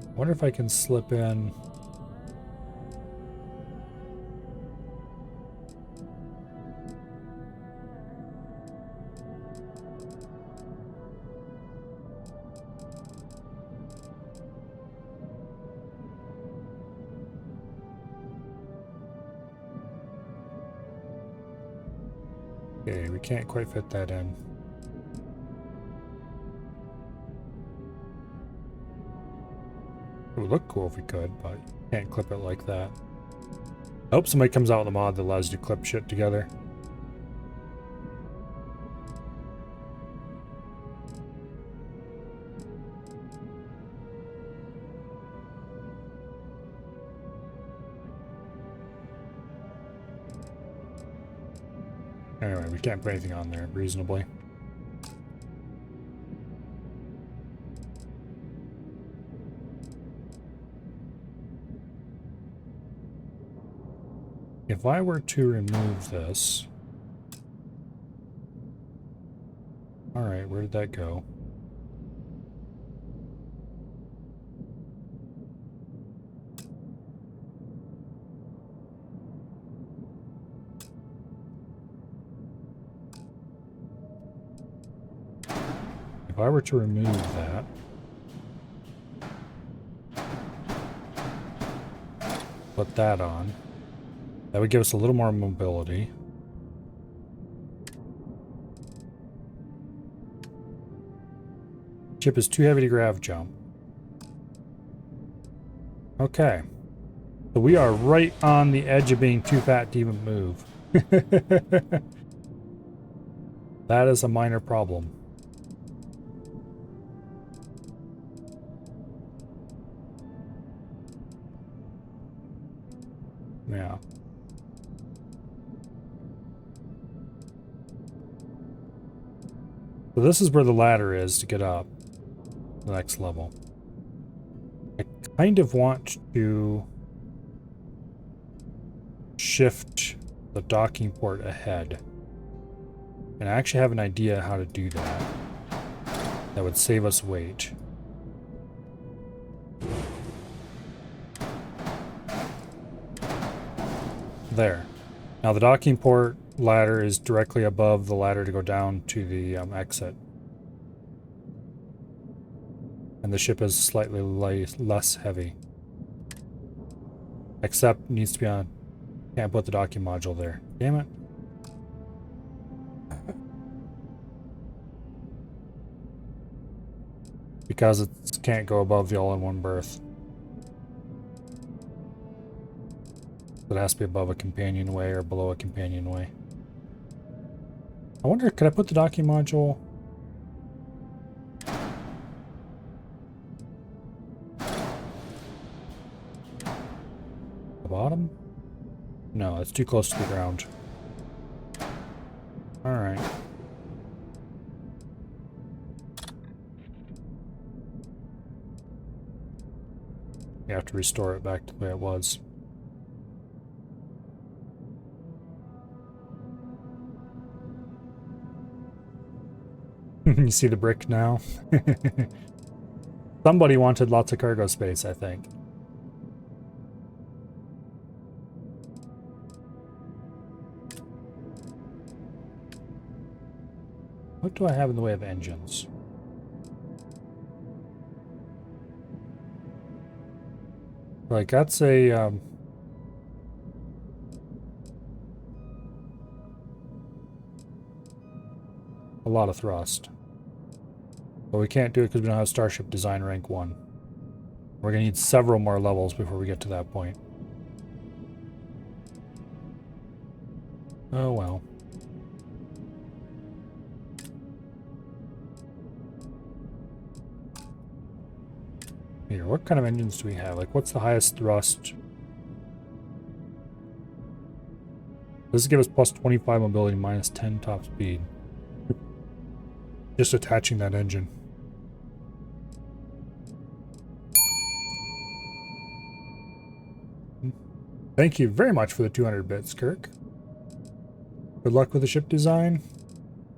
I wonder if I can slip in. Okay, we can't quite fit that in. It would look cool if we could, but you can't clip it like that. I hope somebody comes out with a mod that allows you to clip shit together. Anyway, we can't put anything on there reasonably. If I were to remove this... Alright, where did that go? If I were to remove that... Put that on. That would give us a little more mobility. Ship is too heavy to grav jump. Okay. So we are right on the edge of being too fat to even move. That is a minor problem. Yeah. So this is where the ladder is to get up to the next level. I kind of want to shift the docking port ahead. And I actually have an idea how to do that. That would save us weight. There. Now the docking port ladder is directly above the ladder to go down to the exit. And the ship is slightly less heavy. Except needs to be on... Can't put the docking module there. Damn it. Because it can't go above the all-in-one berth. It has to be above a companionway or below a companionway. I wonder, could I put the docking module... the bottom? No, it's too close to the ground. Alright. You have to restore it back to the way it was. You see the brick now? Somebody wanted lots of cargo space, I think. What do I have in the way of engines? Like, that's a, a lot of thrust. But we can't do it because we don't have Starship Design Rank 1. We're going to need several more levels before we get to that point. Oh well. Here, what kind of engines do we have? Like, what's the highest thrust? Does it give us plus 25 mobility, minus 10 top speed? Just attaching that engine. Thank you very much for the 200 bits, Kirk. Good luck with the ship design.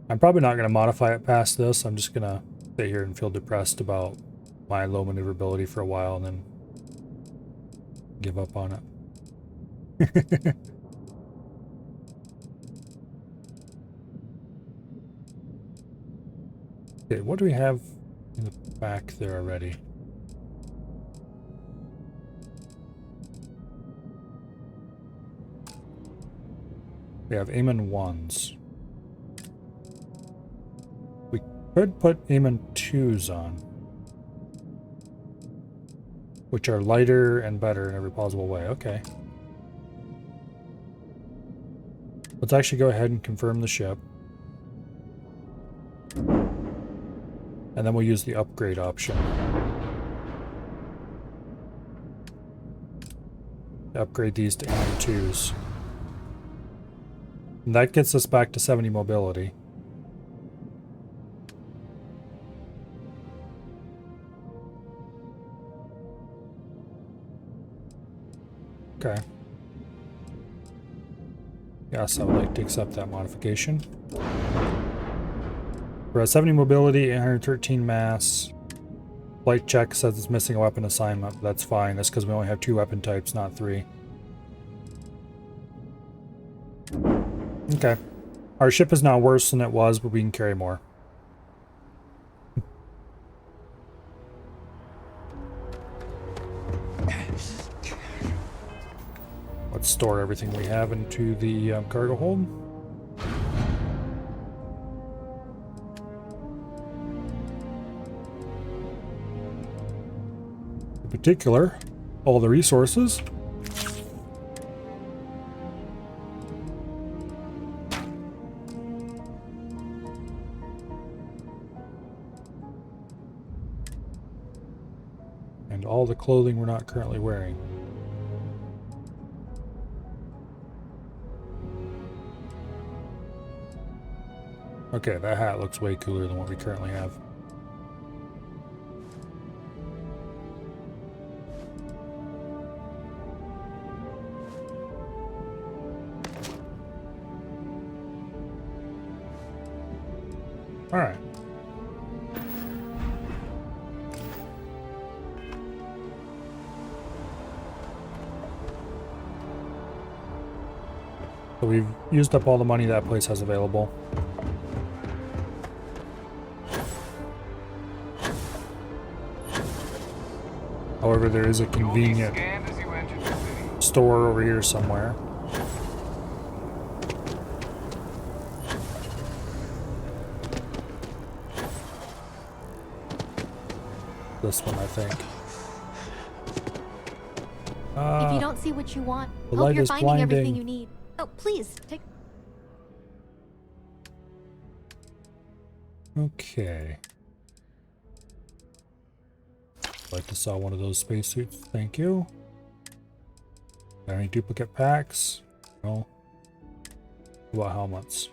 I'm probably not going to modify it past this. I'm just going to sit here and feel depressed about my low maneuverability for a while and then give up on it. Okay, what do we have in the back there already? We have Amon 1s. We could put Amon 2s on, which are lighter and better in every possible way. Okay. Let's actually go ahead and confirm the ship. And then we'll use the upgrade option. Upgrade these to Amon 2s. And that gets us back to 70 mobility. Okay. Yes, I would like to accept that modification. We're at 70 mobility, 813 mass. Flight check says it's missing a weapon assignment, but that's fine. That's because we only have 2 weapon types, not 3. Okay. Our ship is now worse than it was, but we can carry more. Let's store everything we have into the cargo hold. In particular, all the resources. And all the clothing we're not currently wearing. Okay, that hat looks way cooler than what we currently have. All right. So we've used up all the money that place has available. However, there is a convenient store over here somewhere. This one, I think. If you don't see what you want, the hope light you're is finding everything blinding. you need. Oh, please, take... Okay. I'd like to sell one of those spacesuits. Thank you. Got any duplicate packs? No. What about helmets?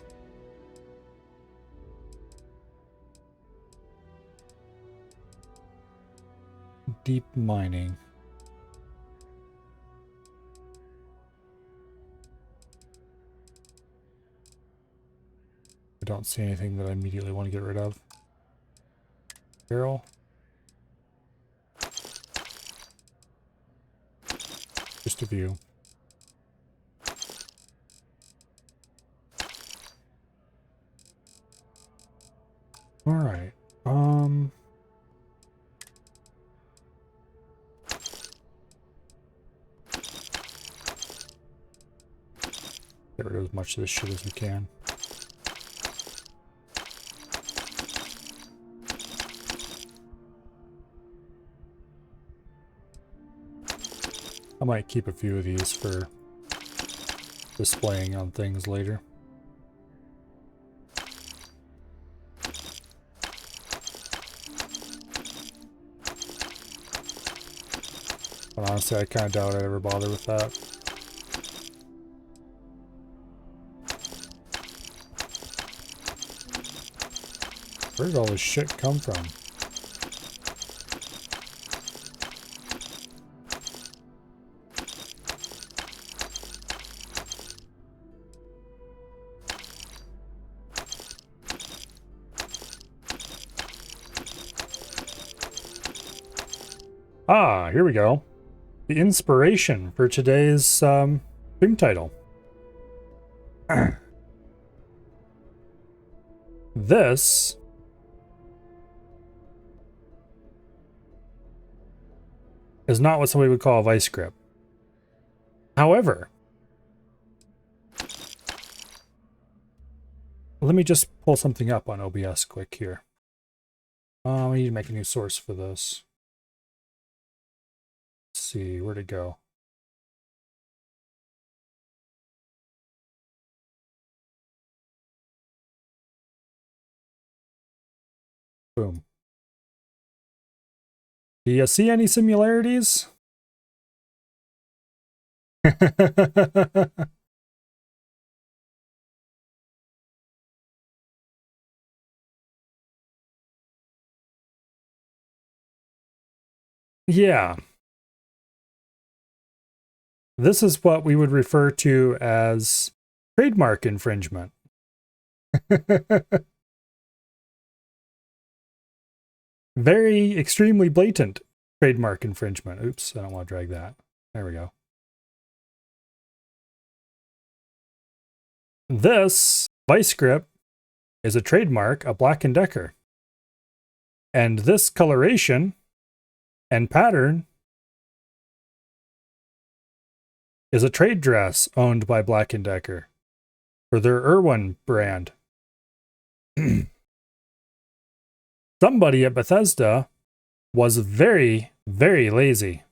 Deep mining. I don't see anything that I immediately want to get rid of. Barrel. Just a view. All right. Get rid of as much of this shit as we can. I might keep a few of these for displaying on things later. But honestly, I kind of doubt I'd ever bother with that. Where did all this shit come from? Ah, here we go. The inspiration for today's stream title. This is not what somebody would call a vice grip. However, let me just pull something up on OBS quick here. I need to make a new source for this. Let's see, where'd it go? Boom. Do you see any similarities? Yeah. This is what we would refer to as trademark infringement. Very extremely blatant trademark infringement. Oops, I don't want to drag that. There we go. This vice grip is a trademark of Black & Decker. And this coloration and pattern is a trade dress owned by Black & Decker for their Irwin brand. Somebody at Bethesda was very, very lazy.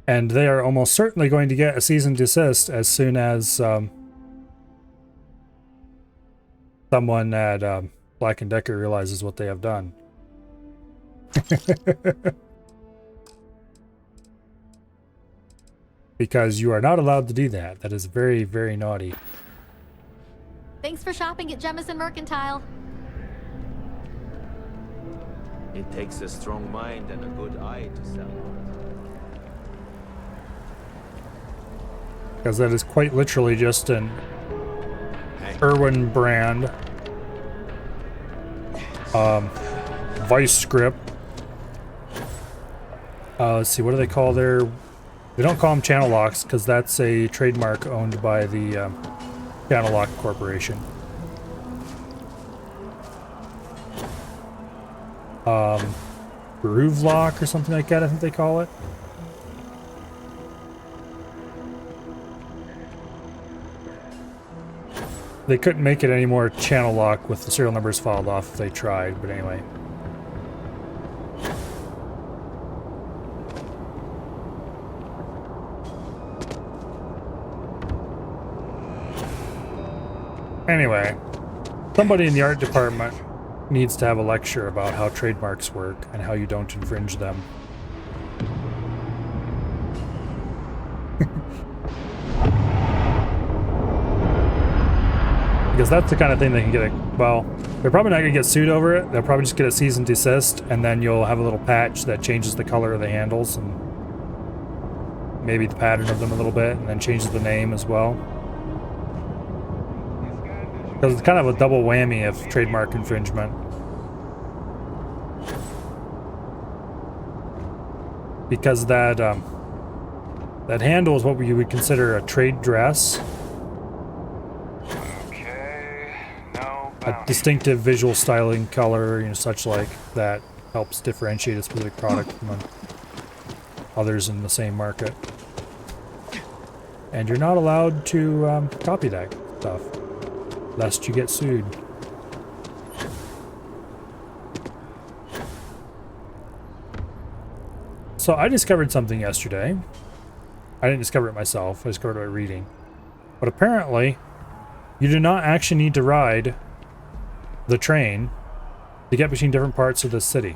And they are almost certainly going to get a cease and desist as soon as someone at Black & Decker realizes what they have done. Because you are not allowed to do that. That is very, very naughty. Thanks for shopping at Jemison Mercantile. It takes a strong mind and a good eye to sell. Because that is quite literally just an Irwin brand vice script. Let's see, what do they call their... They don't call them channel locks because that's a trademark owned by the Channel Lock Corporation. Groove Lock or something like that, I think they call it. They couldn't make it any more channel lock with the serial numbers filed off if they tried, but anyway. Anyway, somebody in the art department needs to have a lecture about how trademarks work and how you don't infringe them. Because that's the kind of thing they can get well, they're probably not going to get sued over it. They'll probably just get a cease and desist, and then you'll have a little patch that changes the color of the handles and maybe the pattern of them a little bit, and then changes the name as well. Because it's kind of a double whammy of trademark infringement. Because that that handle is what we would consider a trade dress. A distinctive visual styling, color, you know, such like that helps differentiate a specific product from others in the same market. And you're not allowed to copy that stuff, lest you get sued. So I discovered something yesterday. I didn't discover it myself, I discovered it by reading. But apparently, you do not actually need to ride the train to get between different parts of the city.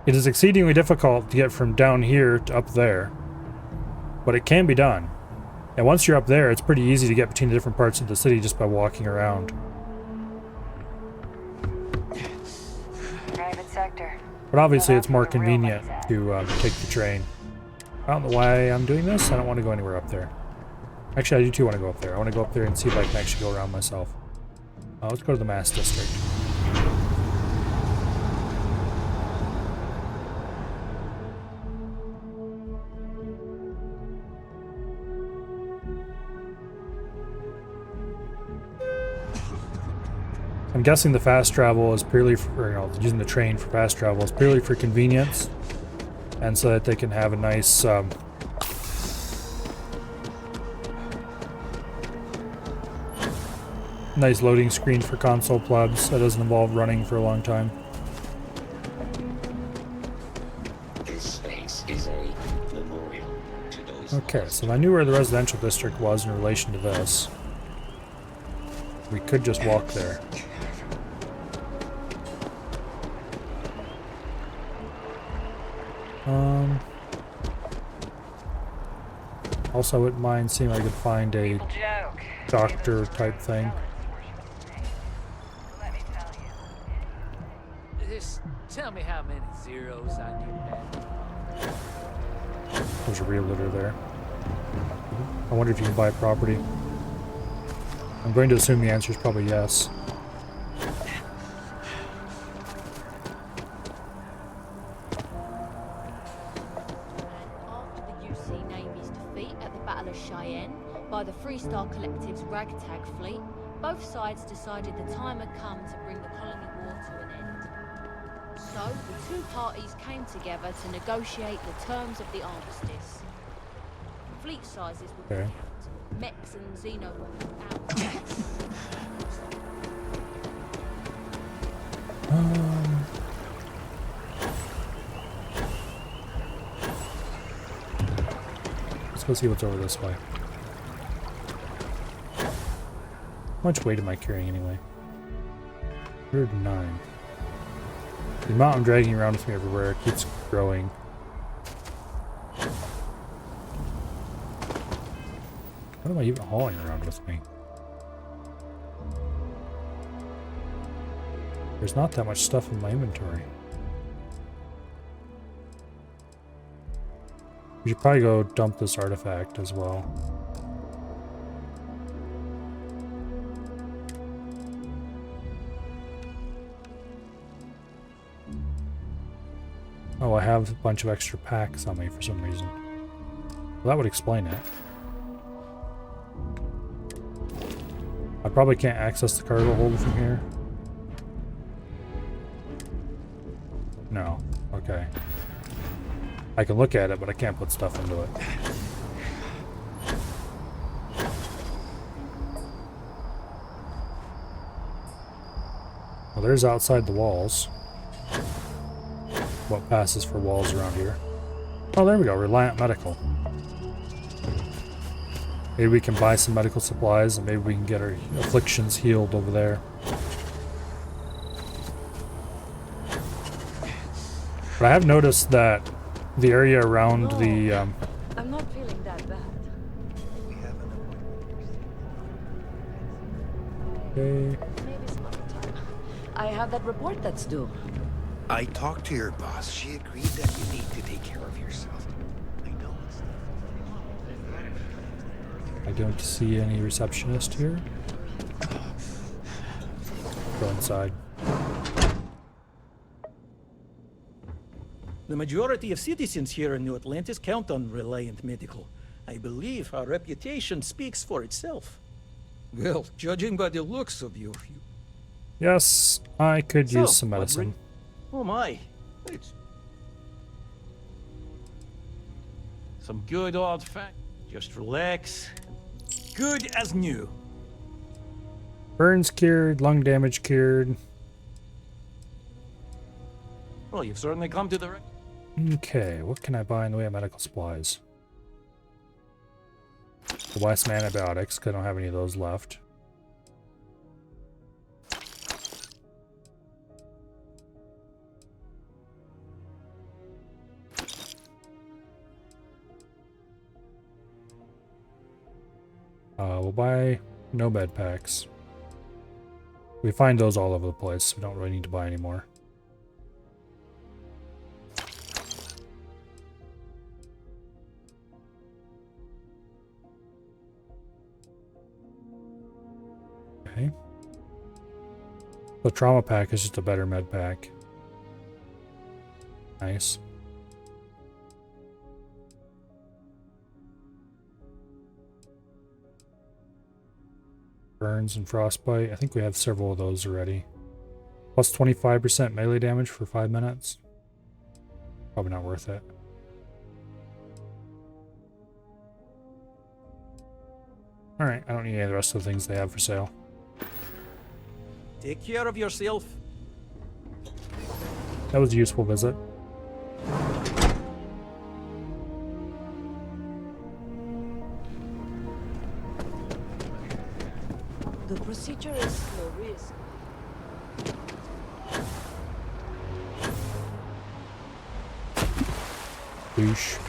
It is exceedingly difficult to get from down here to up there, but it can be done. And once you're up there, it's pretty easy to get between the different parts of the city just by walking around. Private sector. But obviously it's more convenient to take the train. I don't know why I'm doing this. I don't want to go anywhere up there. Actually, I do too want to go up there. I want to go up there and see if I can actually go around myself. Let's go to the Mass District. I'm guessing the fast travel is purely for, you know, using the train for fast travel is purely for convenience, and so that they can have a nice nice loading screen for console plebs that doesn't involve running for a long time. Okay, so I knew where the residential district was in relation to this. We could just walk there. Also, I wouldn't mind seeing if I could find a doctor type thing. Just tell me how many zeros I need back. There's a realtor there. I wonder if you can buy property. I'm going to assume the answer is probably yes. By the Freestar Collective's ragtag fleet, both sides decided the time had come to bring the colony war to an end. So, the two parties came together to negotiate the terms of the armistice. Fleet sizes were capped, mechs and xenomorphs out. Let's go see what's over this way. How much weight am I carrying anyway? 109. The amount I'm dragging around with me everywhere keeps growing. What am I even hauling around with me? There's not that much stuff in my inventory. We should probably go dump this artifact as well. Oh, I have a bunch of extra packs on me for some reason. Well, that would explain it. I probably can't access the cargo hold from here. No. Okay. I can look at it, but I can't put stuff into it. Well, there's outside the walls. What passes for walls around here? Oh, there we go. Reliant Medical. Maybe we can buy some medical supplies and maybe we can get our afflictions healed over there. But I have noticed that the area around the I'm not feeling that bad. Okay. Maybe some other time. I have that report that's due. I talked to your boss. She agreed that you need to take care of yourself. I know it's... I don't see any receptionist here. Go inside. The majority of citizens here in New Atlantis count on Reliant Medical. I believe our reputation speaks for itself. Well, judging by the looks of you... Yes, I could use some medicine. Oh my. It's... Some good old fact. Just relax. Good as new. Burns cured, lung damage cured. Well, you've certainly come to the right... Okay, what can I buy in the way of medical supplies? I'll buy some antibiotics, because I don't have any of those left. We'll buy no med packs. We find those all over the place. We don't really need to buy any more. Okay. The trauma pack is just a better med pack. Nice. Burns and frostbite. I think we have several of those already. Plus 25% melee damage for 5 minutes. Probably not worth it. Alright, I don't need any of the rest of the things they have for sale. Take care of yourself. That was a useful visit. The procedure is low risk. Boosh.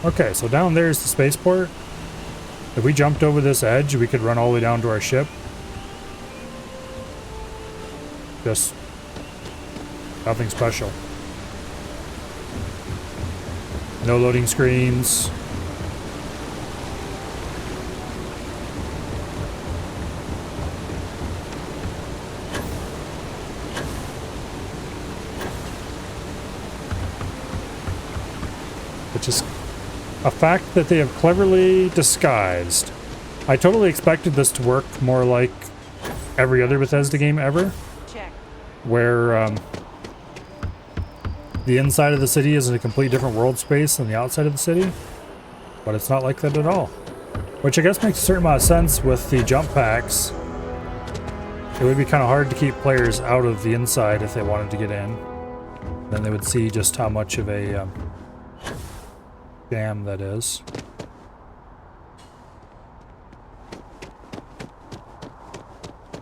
Okay, so down there is the spaceport. If we jumped over this edge, we could run all the way down to our ship. Just nothing special. No loading screens. Which is a fact that they have cleverly disguised. I totally expected this to work more like every other Bethesda game ever. Check. Where the inside of the city is in a complete different world space than the outside of the city, but it's not like that at all. Which I guess makes a certain amount of sense with the jump packs. It would be kind of hard to keep players out of the inside if they wanted to get in. Then they would see just how much of a jam that is.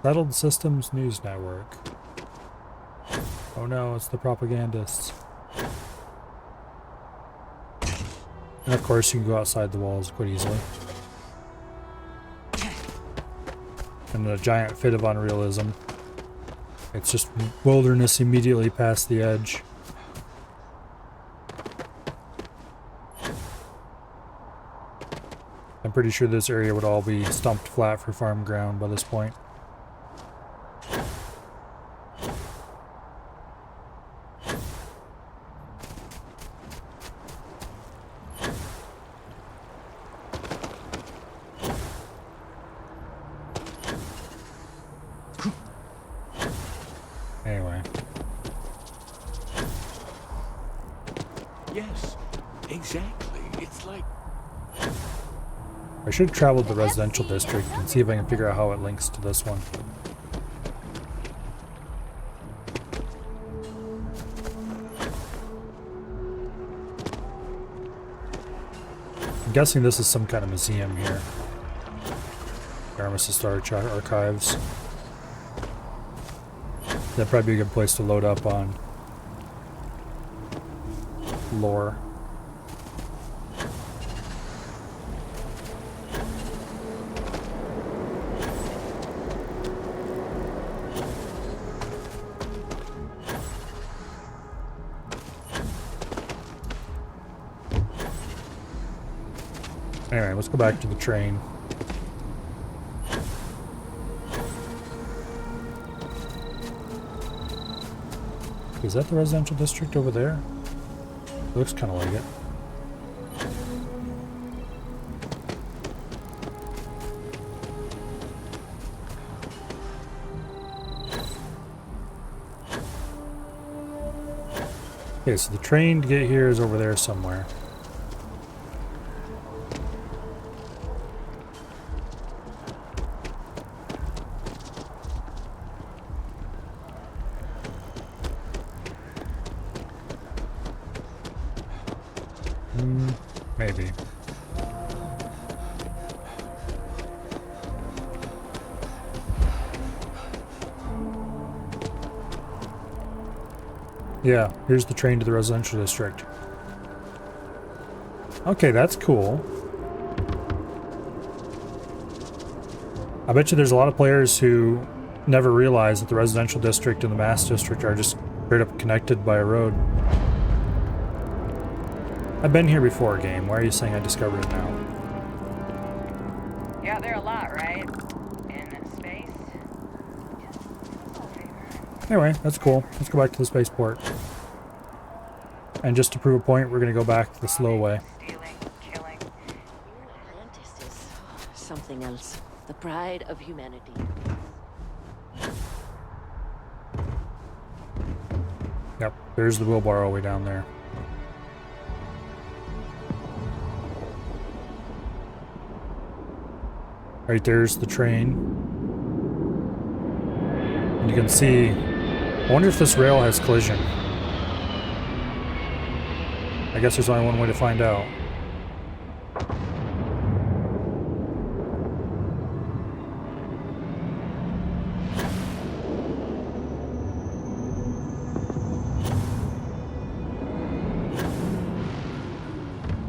Settled Systems News Network. Oh no, it's the propagandists. And of course you can go outside the walls quite easily. And a giant fit of unrealism. It's just wilderness immediately past the edge. I'm pretty sure this area would all be stumped flat for farm ground by this point. Anyway. Yes, exactly. It's like... I should travel to the residential district and see if I can figure out how it links to this one. I'm guessing this is some kind of museum here. Armistice Archives. That'd probably be a good place to load up on lore. Anyway, let's go back to the train. Is that the residential district over there? Looks kind of like it. Okay, so the train to get here is over there somewhere. Maybe. Yeah, here's the train to the residential district. Okay, that's cool. I bet you there's a lot of players who never realize that the residential district and the mass district are just straight up connected by a road. I've been here before, game. Why are you saying I discovered it now? Yeah, there are a lot, right? In space. Anyway, that's cool. Let's go back to the spaceport. And just to prove a point, we're going to go back the slow way. Atlantis is something else. The pride of humanity. Yep, there's the wheelbarrow way down there. Right there's the train. And you can see, I wonder if this rail has collision. I guess there's only one way to find out.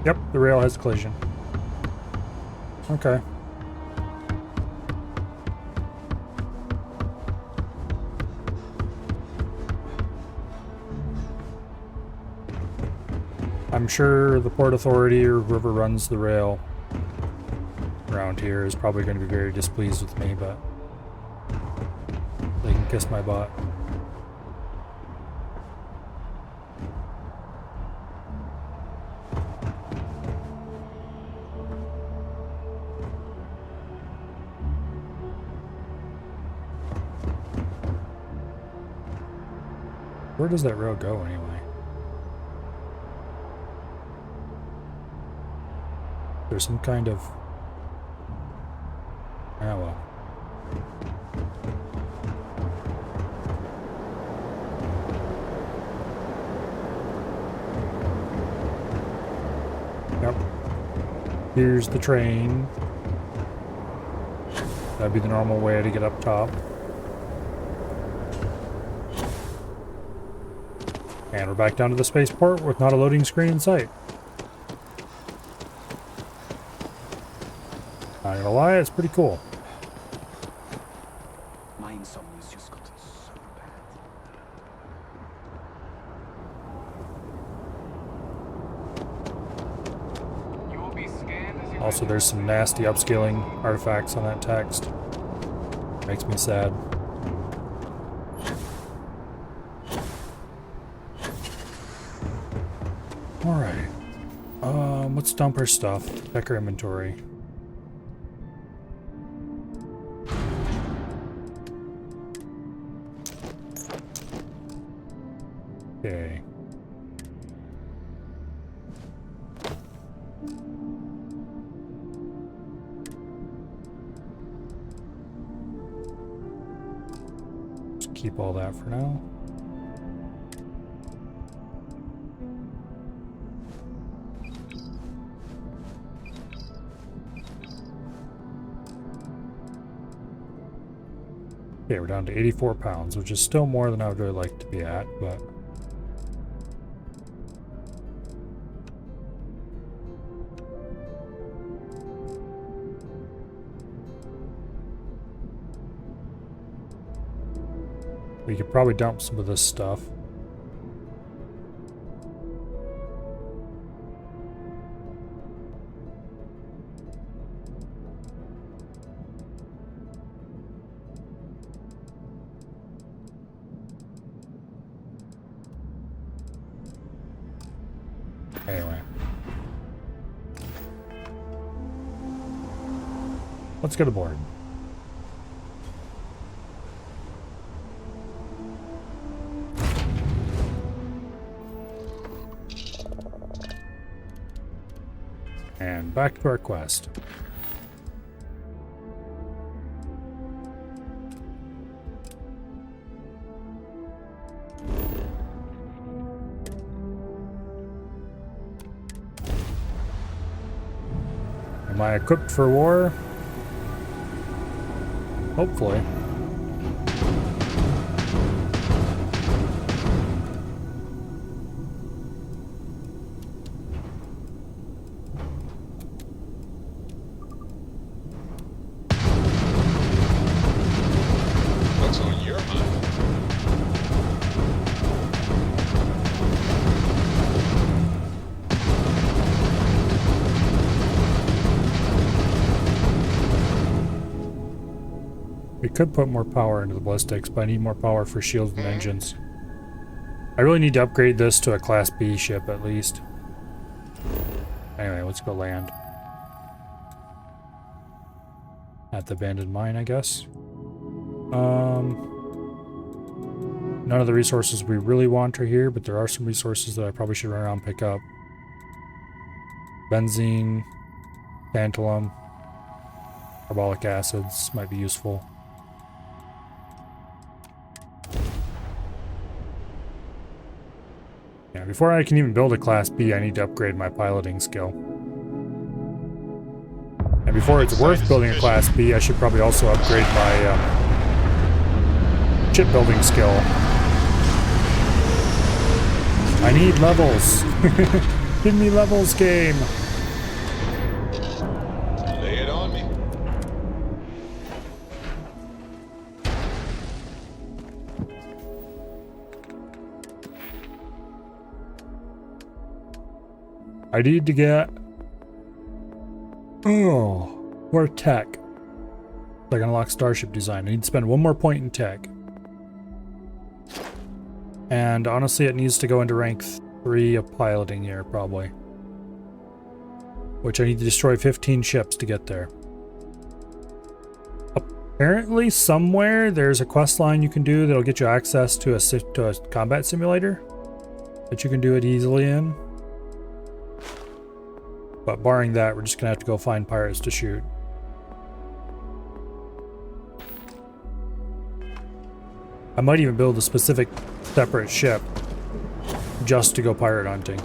Yep, the rail has collision. Okay. I'm sure the Port Authority or whoever runs the rail around here is probably going to be very displeased with me, but they can kiss my butt. Where does that road go anyway? There's some kind of... Ah, well. Yep. Here's the train. That'd be the normal way to get up top. And we're back down to the spaceport with not a loading screen in sight. gonna lie, it's pretty cool. My insomnia's just gotten so bad. You will be scanned as you Also, there's some nasty upscaling artifacts on that text. Makes me sad. Alright. Let's dump our stuff. Check our inventory. Okay. Just keep all that for now. Okay, we're down to 84 pounds, which is still more than I would really like to be at, but... we could probably dump some of this stuff. Anyway. Let's get aboard. And back to our quest. Am I equipped for war? Hopefully. What's on your mind? We could put more power into the ballistics, but I need more power for shields and engines. I really need to upgrade this to a Class B ship at least. Anyway, let's go land. At the abandoned mine, I guess. None of the resources we really want are here, but there are some resources that I probably should run around and pick up. Benzene, tantalum, carbolic acids might be useful. Yeah, before I can even build a Class B, I need to upgrade my piloting skill. And before it's worth building a Class B, I should probably also upgrade my shipbuilding skill. I need levels. Give me levels, game. Lay it on me. I need to get... more tech. So I can unlock starship design. I need to spend one more point in tech. And honestly, it needs to go into rank 3 of piloting here, probably. Which I need to destroy 15 ships to get there. Apparently, somewhere, there's a quest line you can do that'll get you access to a combat simulator. That you can do it easily in. But barring that, we're just gonna have to go find pirates to shoot. I might even build a specific separate ship just to go pirate hunting.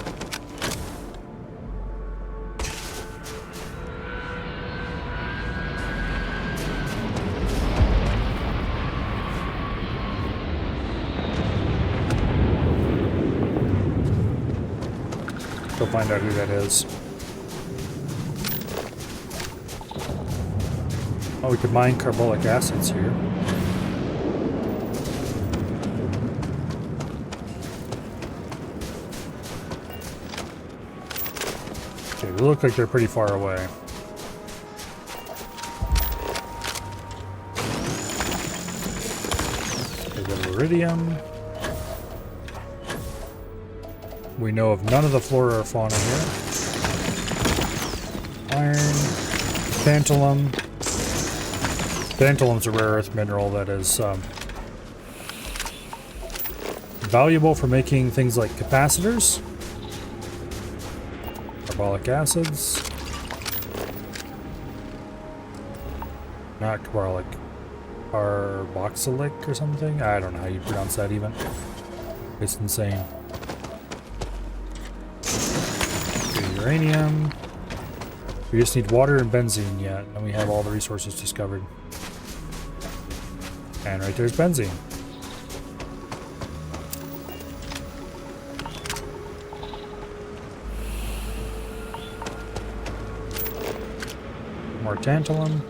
Go find out who that is. Oh, we could mine carbolic acids here. Okay, they look like they're pretty far away. Iridium. We know of none of the flora or fauna here. Iron, tantalum. Tantalum's a rare earth mineral that is valuable for making things like capacitors, carbolic acids, not carbolic. Carboxylic or something? I don't know how you pronounce that even. It's insane. Okay, uranium. We just need water and benzene yet, and we have all the resources discovered. And right there's benzene. More tantalum.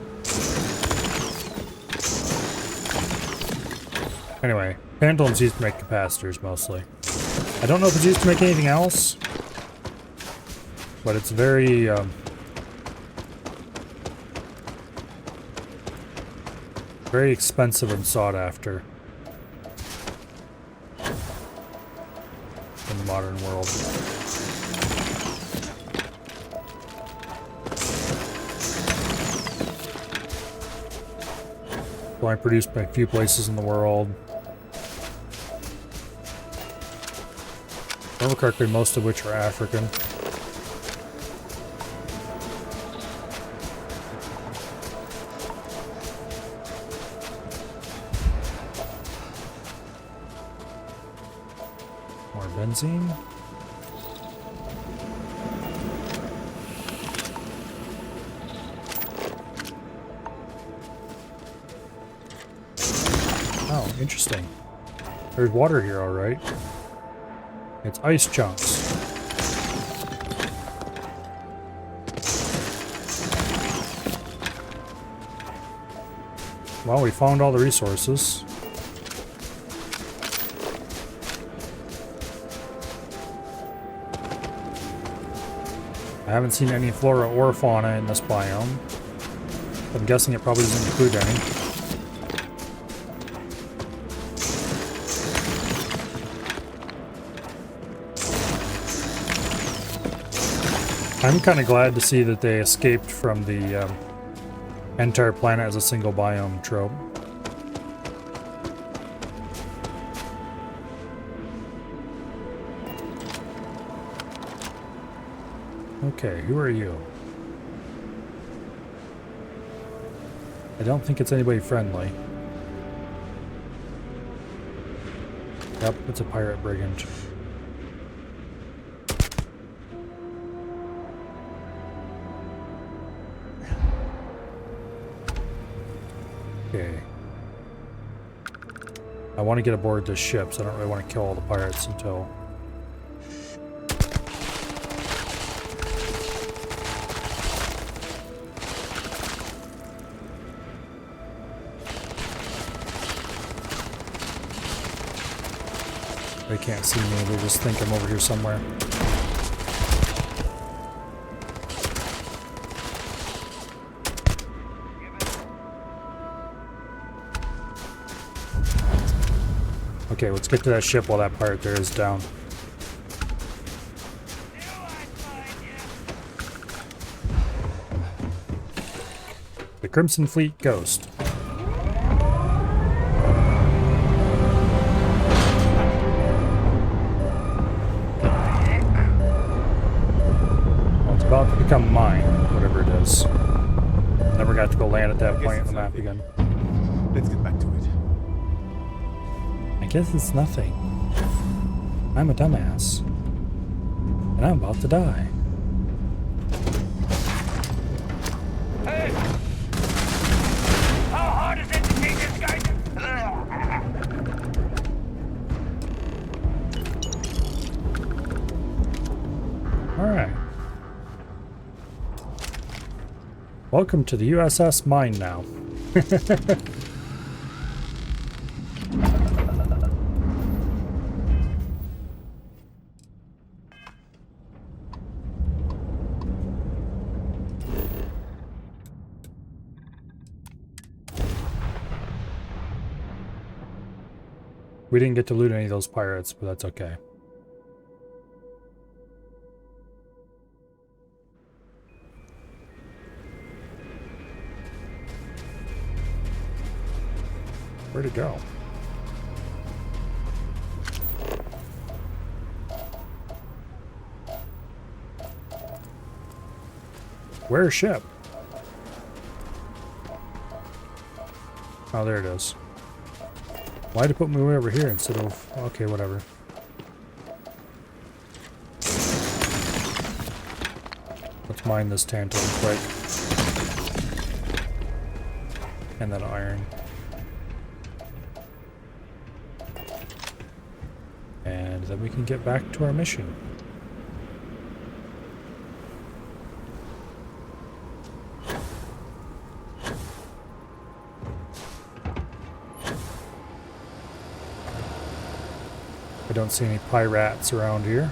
Anyway, tantalum's used to make capacitors mostly. I don't know if it's used to make anything else, but it's very very expensive and sought after in the modern world. So I produced by a few places in the world. If I remember correctly, most of which are African. More benzene. Oh, interesting. There's water here, all right. It's ice chunks. Well, we found all the resources. I haven't seen any flora or fauna in this biome. I'm guessing it probably doesn't include any. I'm kind of glad to see that they escaped from the entire planet as a single biome trope. Okay, who are you? I don't think it's anybody friendly. Yep, it's a pirate brigand. Okay. I want to get aboard this ship, so I don't really want to kill all the pirates until... They can't see me, they just think I'm over here somewhere. Okay, let's get to that ship while that pirate there is down. The Crimson Fleet Ghost. Well, it's about to become mine, whatever it is. Never got to go land at that point on the map again. Let's get back to it. I guess it's nothing. I'm a dumbass. And I'm about to die. Hey! How hard is it to take this guy Alright. Welcome to the USS Mine now. We didn't get to loot any of those pirates, but that's okay. Where'd it go? Where's ship? Oh, there it is. Why'd it put me way over here instead of... Okay, whatever. Let's mine this tantalum quick. And then iron. And then we can get back to our mission. I don't see any pirates around here.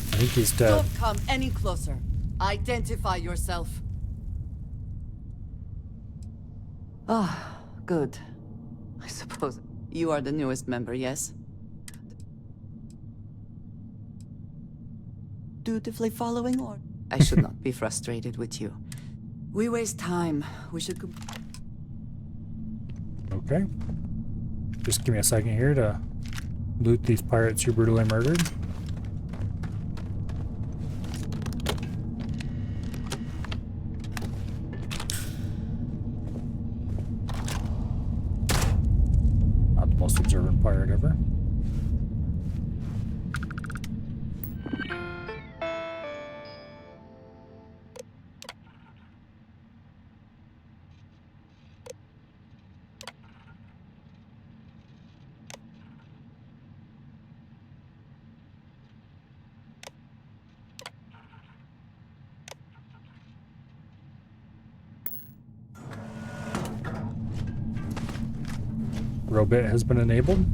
I think he's dead. Don't come any closer. Identify yourself. Ah, good. I suppose you are the newest member, yes? Dutifully following or I should not be frustrated with you. We waste time. We should go. Okay. Just give me a second here to loot these pirates you brutally murdered. Not the most observant pirate ever. Robit has been enabled.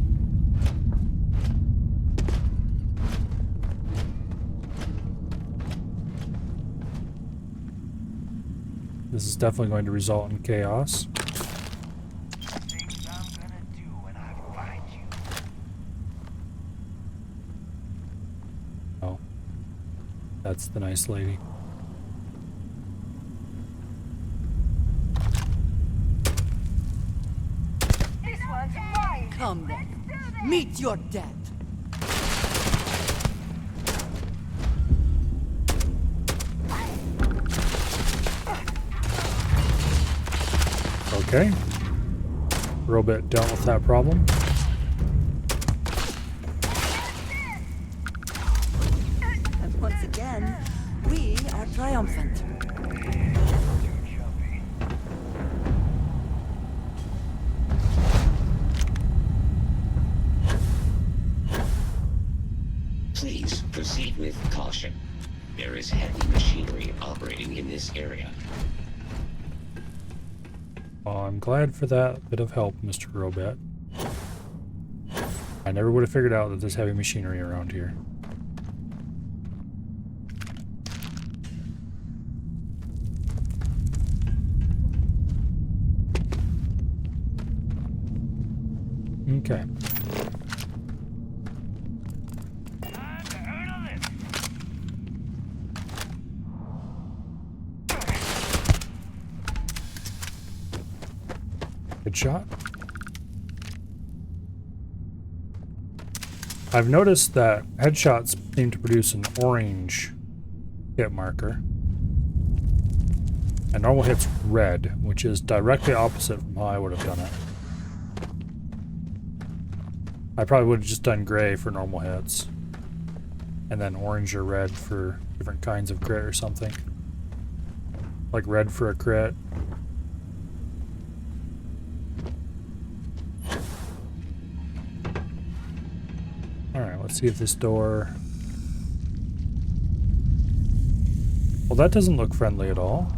This is definitely going to result in chaos. Oh, that's the nice lady. Come then. Meet your death. Okay. Robit dealt with that problem. And once again, we are triumphant. Please proceed with caution. There is heavy machinery operating in this area. Well, I'm glad for that bit of help, Mr. Robit. I never would have figured out that there's heavy machinery around here. Okay. Good shot. I've noticed that headshots seem to produce an orange hit marker. And normal hits red, which is directly opposite from how I would have done it. I probably would have just done gray for normal hits. And then orange or red for different kinds of crit or something. Like red for a crit. Alright, let's see if this door... Well, that doesn't look friendly at all.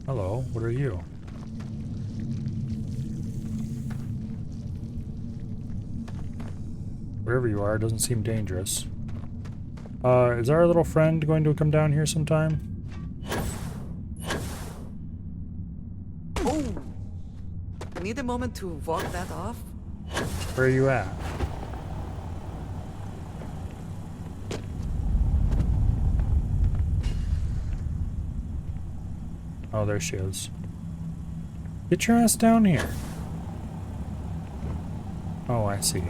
Hello, what are you? Wherever you are, doesn't seem dangerous. Is our little friend going to come down here sometime? Oh! I need a moment to walk that off. Where are you at? Oh, there she is. Get your ass down here. Oh, I see.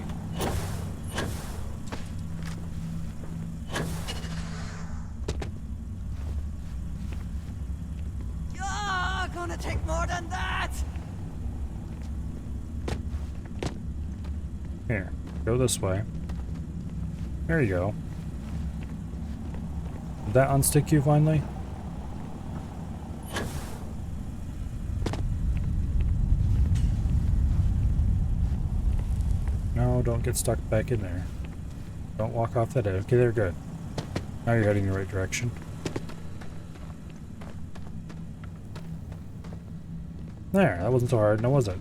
Gonna take more than that! Here, go this way. There you go. Did that unstick you finally? No, don't get stuck back in there. Don't walk off that edge. Okay, they're good. Now you're heading in the right direction. There, that wasn't so hard, now was it?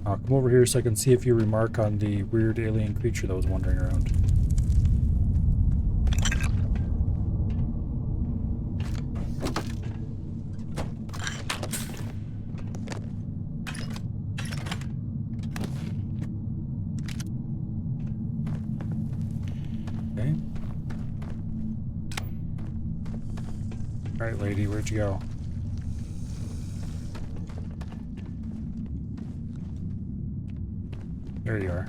I'll come over here so I can see if you remark on the weird alien creature that was wandering around. Okay. Alright, lady, where'd you go? There you are.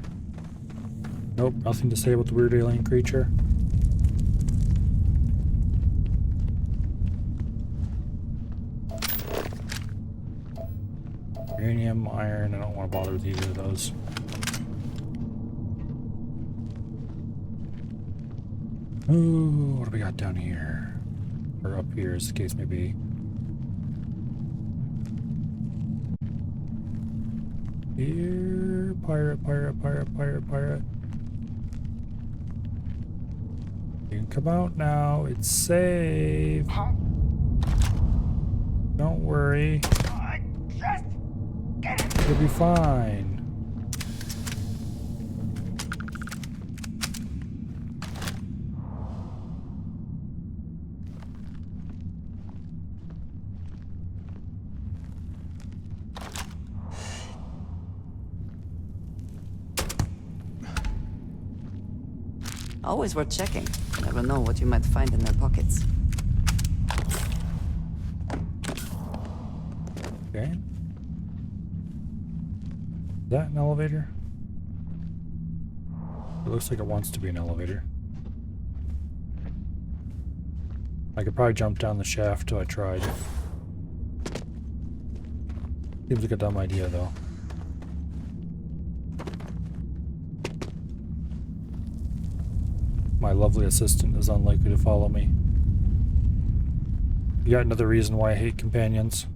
Nope, nothing to say about the weird alien creature. Uranium, iron, I don't want to bother with either of those. Ooh, what do we got down here? Or up here, as the case may be. Here, pirate, pirate, pirate, pirate, pirate. You can come out now, it's safe. Don't worry. You'll be fine. Always worth checking. You never know what you might find in their pockets. Okay. Is that an elevator? It looks like it wants to be an elevator. I could probably jump down the shaft till I tried. Seems like a dumb idea though. My lovely assistant is unlikely to follow me. You got another reason why I hate companions.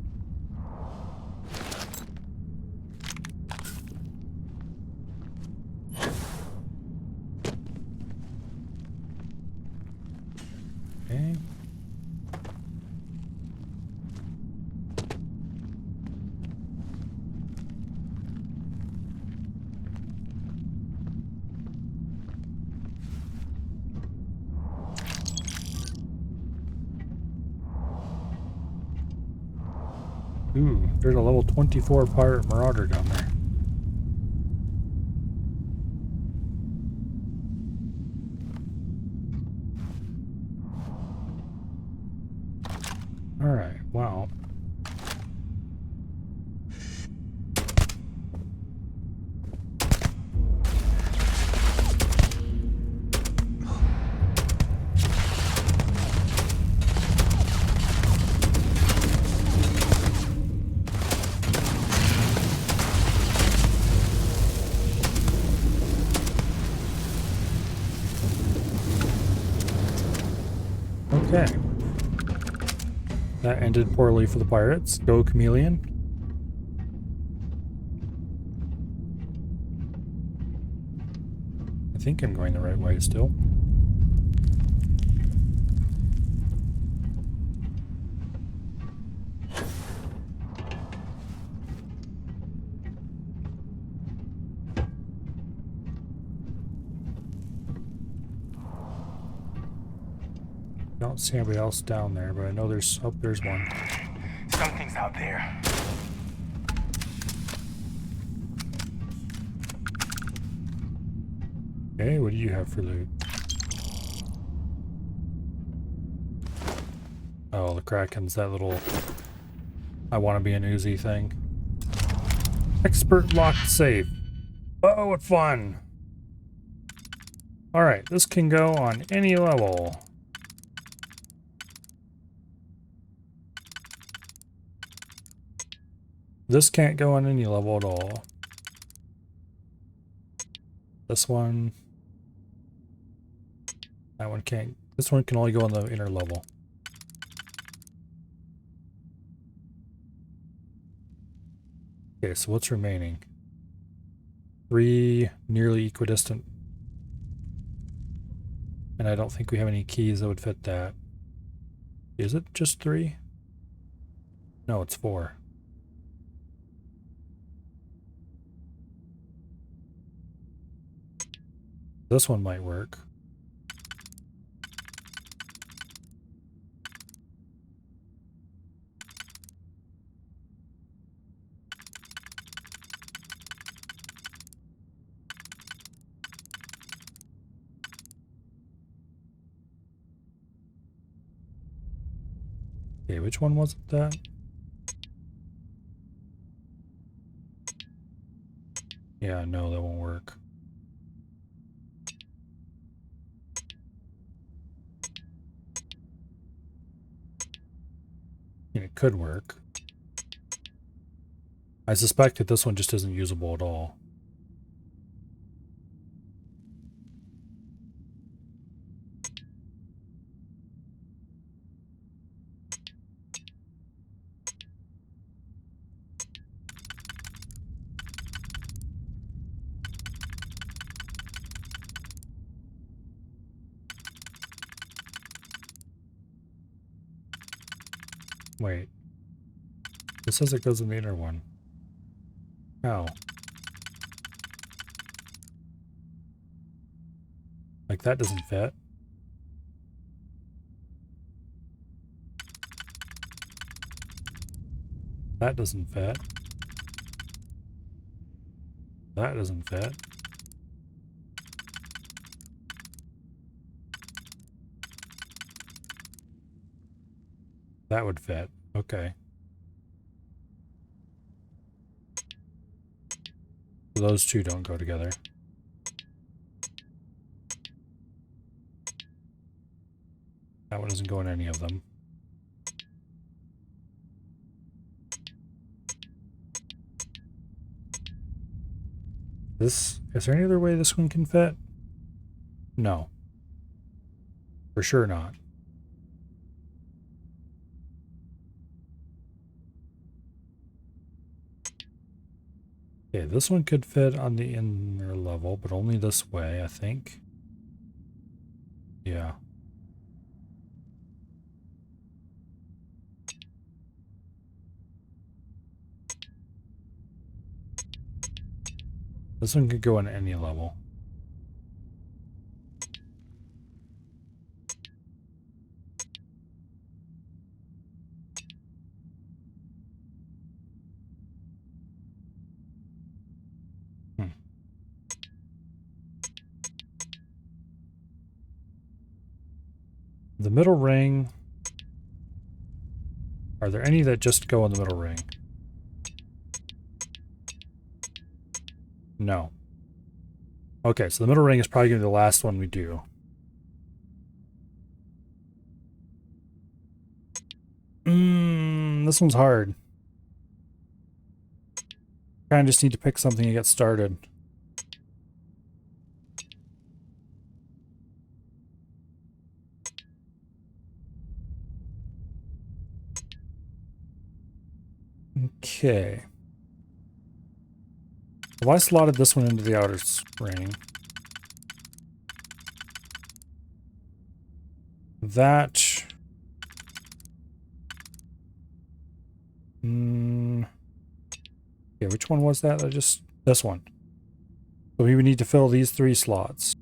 Okay. Ooh, there's a level 24 pirate marauder down there. Alright, wow. Okay. That ended poorly for the pirates. Go Chameleon. I think I'm going the right way still. Don't see anybody else down there, but I know there's... oh, there's one. Something's out there. Okay, what do you have for loot? Oh, the Kraken's that little... I want to be an Uzi thing. Expert locked safe. Oh, what fun! Alright, this can go on any level. This can't go on any level at all. This one... that one can't... this one can only go on the inner level. Okay, so what's remaining? 3 nearly equidistant. And I don't think we have any keys that would fit that. Is it just 3? No, it's 4. This one might work. Okay, which one was it that? Yeah, no, that won't work. It could work. I suspect that this one just isn't usable at all. Wait. This says it goes in the inner one. How? Like that doesn't fit. That doesn't fit. That doesn't fit. That would fit. Okay. Those two don't go together. That one doesn't go in any of them. Is there any other way this one can fit? No. For sure not. Okay, this one could fit on the inner level, but only this way, I think. Yeah. This one could go on any level. The middle ring. Are there any that just go on the middle ring? No. Okay, so the middle ring is probably going to be the last one we do. This one's hard. Kind of just need to pick something and get started. Okay. Well, I slotted this one into the outer ring. That... yeah, which one was that? This one. So we would need to fill these 3 slots.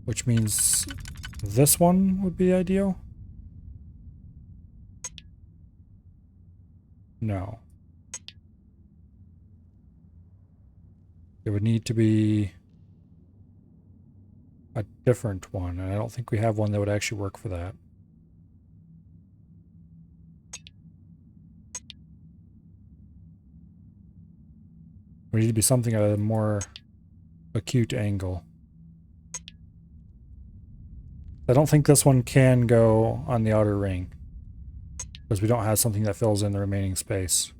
Which means this one would be ideal? No. It would need to be a different one, and I don't think we have one that would actually work for that. We need to be something at a more acute angle. I don't think this one can go on the outer ring, because we don't have something that fills in the remaining space.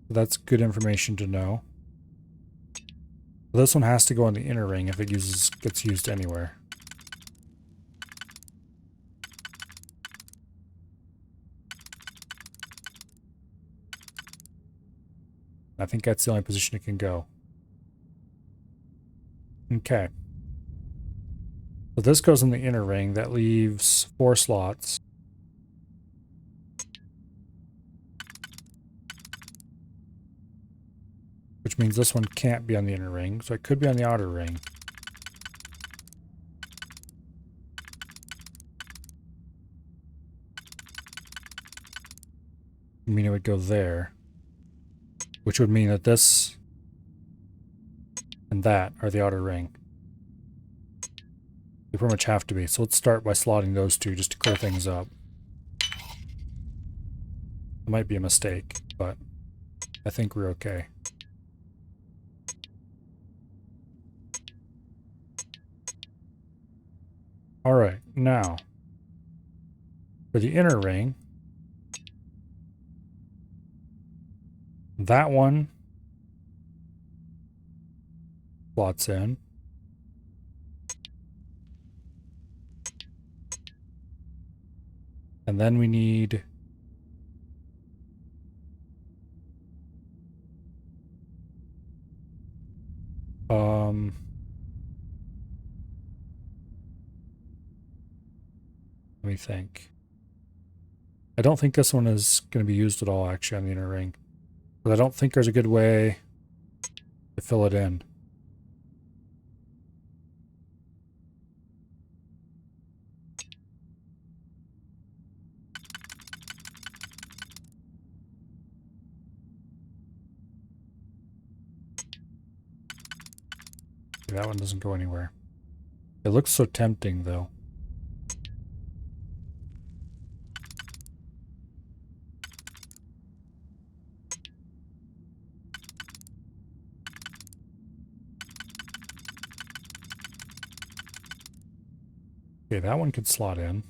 So that's good information to know. This one has to go on the inner ring if it gets used anywhere. I think that's the only position it can go. Okay. So this goes in the inner ring. That leaves 4 slots. Which means this one can't be on the inner ring, so it could be on the outer ring. I mean, it would go there. Which would mean that this and that are the outer ring. They pretty much have to be. So let's start by slotting those 2 just to clear things up. It might be a mistake, but I think we're okay. Alright, now for the inner ring, that one slots in. And then we need let me think. I don't think this one is going to be used at all actually on the inner ring. But I don't think there's a good way to fill it in. That one doesn't go anywhere. It looks so tempting though. Okay, that one could slot in.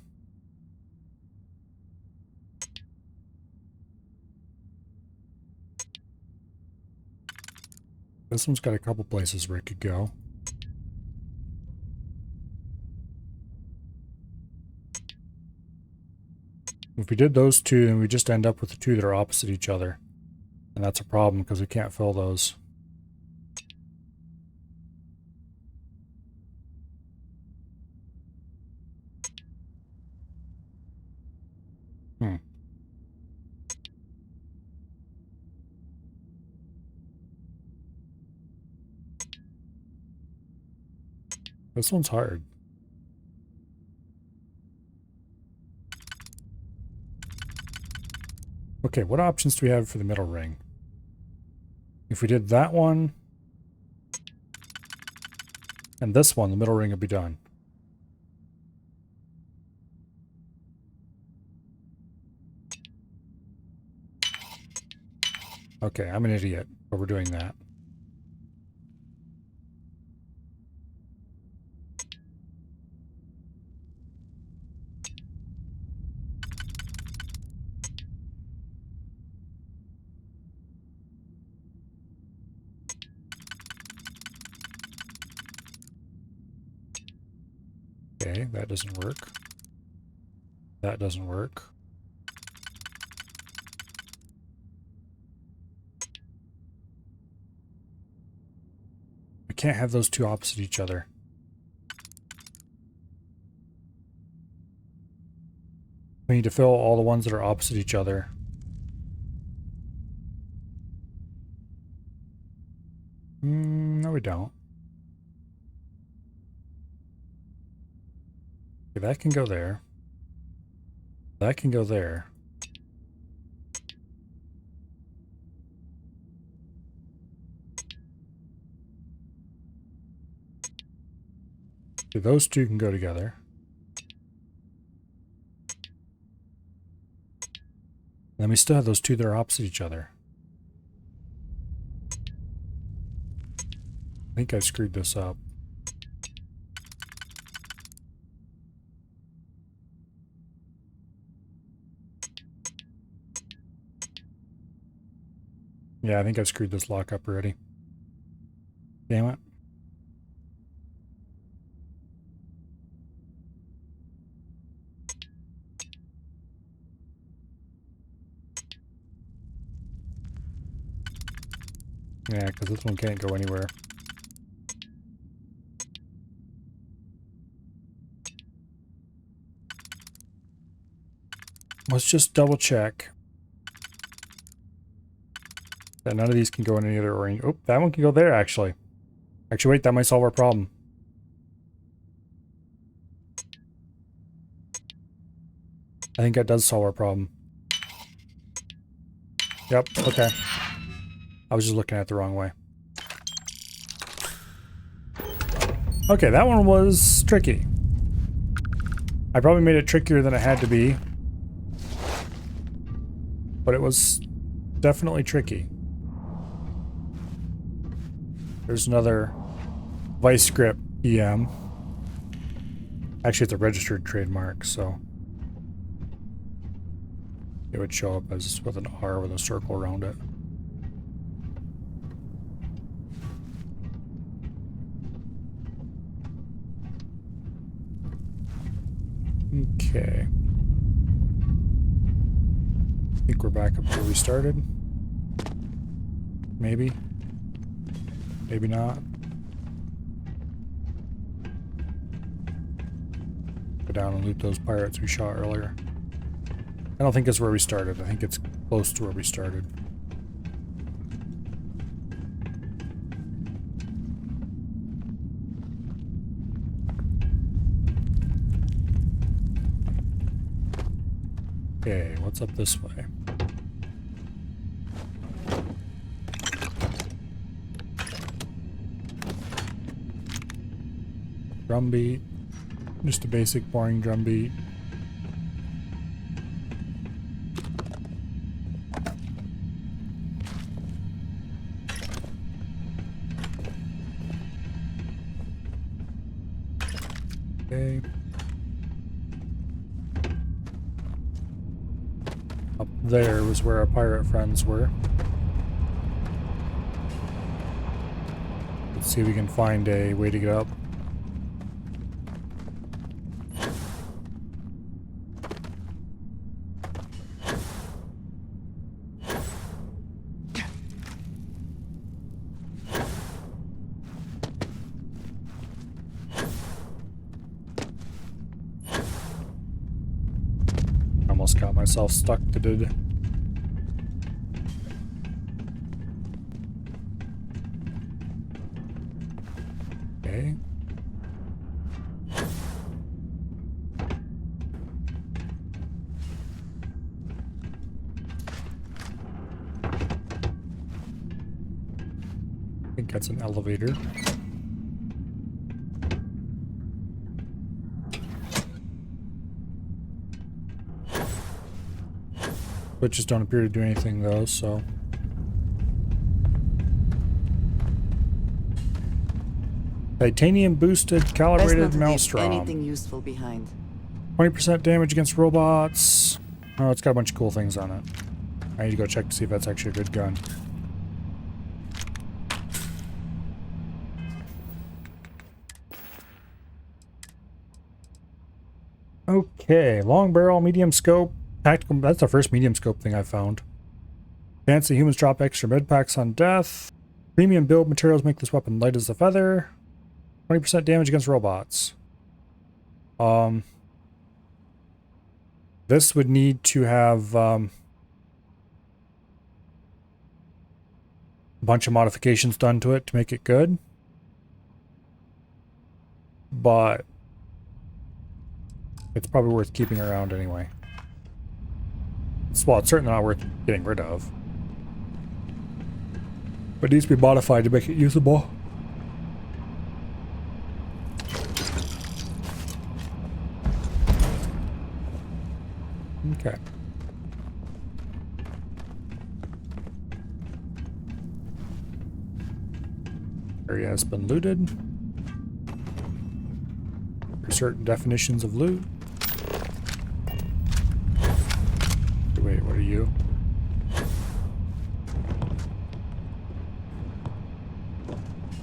This one's got a couple places where it could go. If we did those 2, then we just end up with the 2 that are opposite each other. And that's a problem because we can't fill those. This one's hard. Okay, what options do we have for the middle ring? If we did that one and this one, the middle ring would be done. Okay, I'm an idiot, but we're doing that. Okay, that doesn't work. That doesn't work. can't have those two opposite each other. We need to fill all the ones that are opposite each other. No, we don't. Okay, that can go there. That can go there. Okay, those two can go together. And then we still have those two that are opposite each other. I think I screwed this up. Yeah, I think I screwed this lock up already. Damn it. Yeah, because this one can't go anywhere. Let's just double check that none of these can go in any other orient. Oh, that one can go there, actually. Actually, wait, that might solve our problem. I think that does solve our problem. Yep, okay. I was just looking at it the wrong way. Okay, that one was tricky. I probably made it trickier than it had to be. But it was definitely tricky. There's another Vice Grip EM. Actually, it's a registered trademark, so it would show up as with an R with a circle around it. Okay. I think we're back up where we started. Maybe. Maybe not. Go down and loot those pirates we shot earlier. I don't think that's where we started. I think it's close to where we started. Okay, what's up this way? Drum beat. Just a basic boring drum beat. Okay. Up there was where our pirate friends were. Let's see if we can find a way to get up. Almost got myself stuck to did. Okay. I think that's an elevator. Switches don't appear to do anything though, so. Titanium boosted calibrated maelstrom. Anything useful behind. 20% damage against robots. Oh, it's got a bunch of cool things on it. I need to go check to see if that's actually a good gun. Okay, long barrel, medium scope. Tactical, that's the first medium scope thing I found. Fancy humans drop extra med packs on death. Premium build materials make this weapon light as a feather. 20% damage against robots. This would need to have a bunch of modifications done to it to make it good. But it's probably worth keeping around anyway. Well, it's certainly not worth getting rid of. But it needs to be modified to make it usable. Okay. Area has been looted. For certain definitions of loot. Wait, what are you?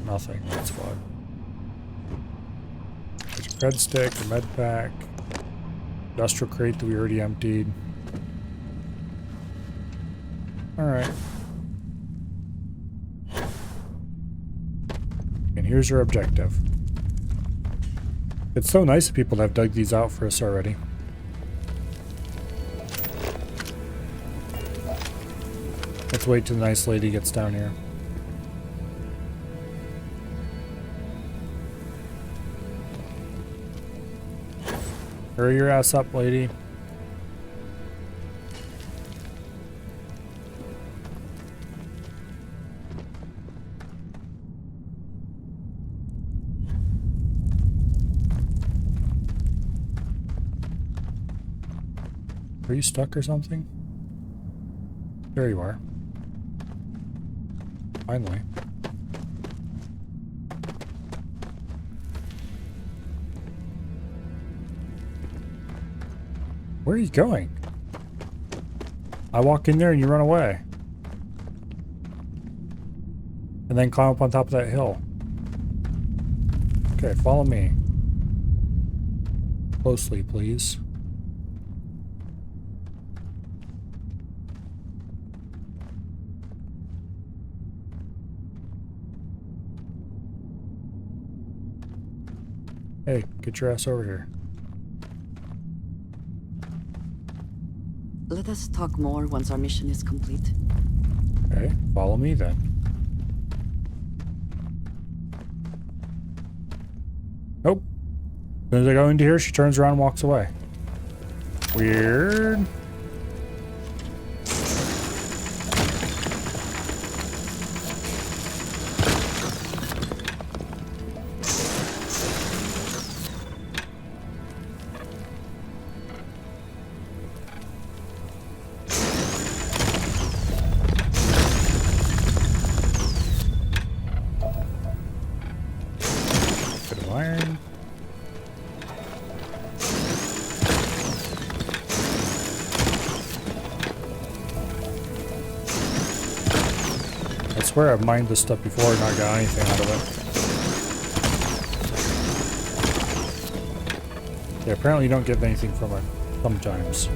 Nothing, that's what. There's a cred stick, a med pack, industrial crate that we already emptied. Alright. And here's our objective. It's so nice that people have dug these out for us already. Let's wait till the nice lady gets down here. Hurry your ass up, lady. Are you stuck or something? There you are. Finally. Where are you going? I walk in there and you run away. And then climb up on top of that hill. Okay, follow me. Closely, please. Hey, get your ass over here. Let us talk more once our mission is complete. Okay, follow me then. Nope. As soon as I go into here, she turns around and walks away. Weird. I swear I've mined this stuff before and not got anything out of it. Yeah, apparently you don't get anything from it sometimes.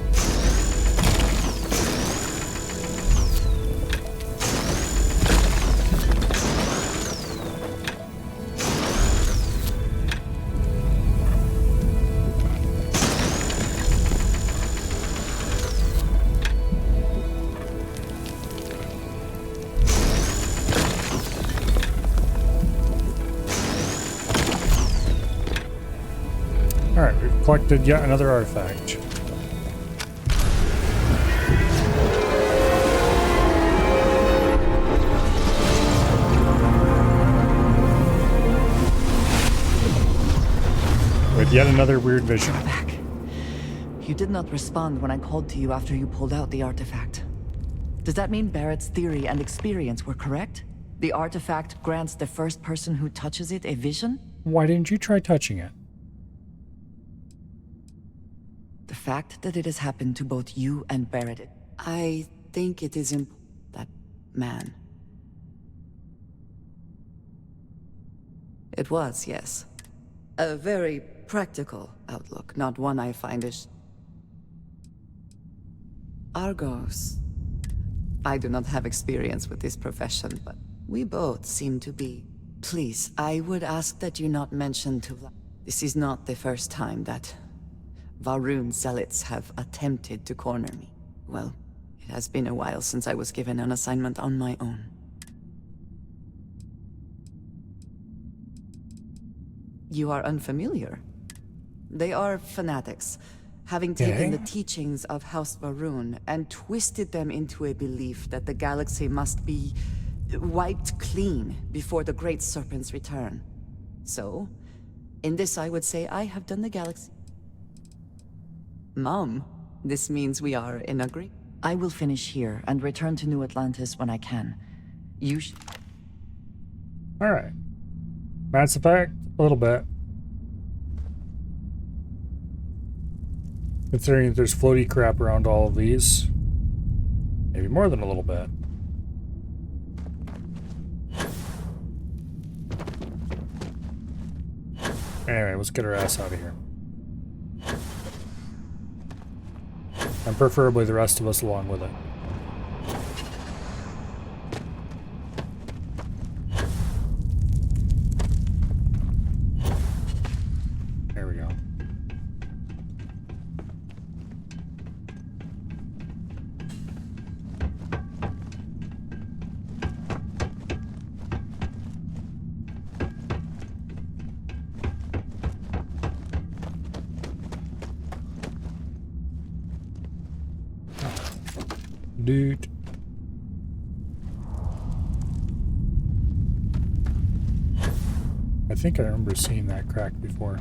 Collected yet another artifact. With yet another weird vision. You're back. You did not respond when I called to you after you pulled out the artifact. Does that mean Barrett's theory and experience were correct? The artifact grants the first person who touches it a vision? Why didn't you try touching it? The fact that it has happened to both you and Barrett. I think it is that man. It was, yes. A very practical outlook, not one I find is... Argos. I do not have experience with this profession, but We both seem to be. Please, I would ask that you not mention to This is not the first time that Va'ruun zealots have attempted to corner me. Well, it has been a while since I was given an assignment on my own. You are unfamiliar. They are fanatics, having taken the teachings of House Va'ruun and twisted them into a belief that the galaxy must be wiped clean before the Great Serpent's return. So, in this I would say I have done the galaxy. Mom, this means we are in agreement. I will finish here and return to New Atlantis when I can. You Alright. Mass Effect, a little bit. Considering that there's floaty crap around all of these. Maybe more than a little bit. Anyway, let's get our ass out of here. And preferably the rest of us along with it. There we go. Dude. I think I remember seeing that crack before.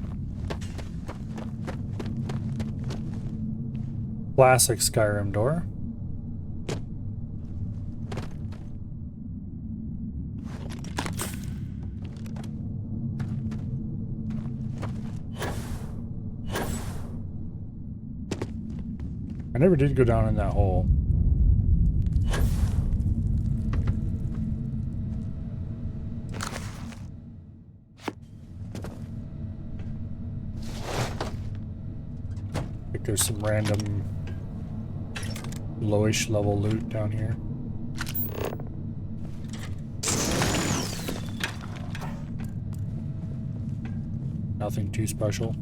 Classic Skyrim door. I never did go down in that hole. There's some random lowish level loot down here. Nothing too special.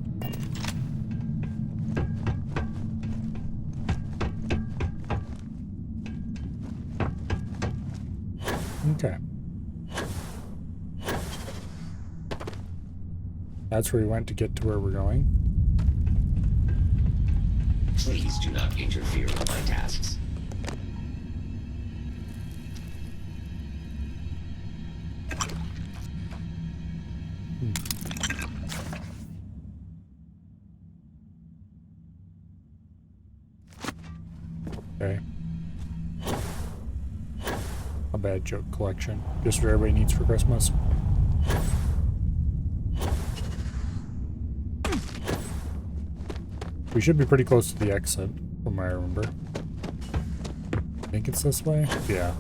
Okay. That's where we went to get to where we're going. Please do not interfere with my tasks. Okay. A bad joke collection. Just what everybody needs for Christmas. We should be pretty close to the exit, from what I remember. I think it's this way? Yeah.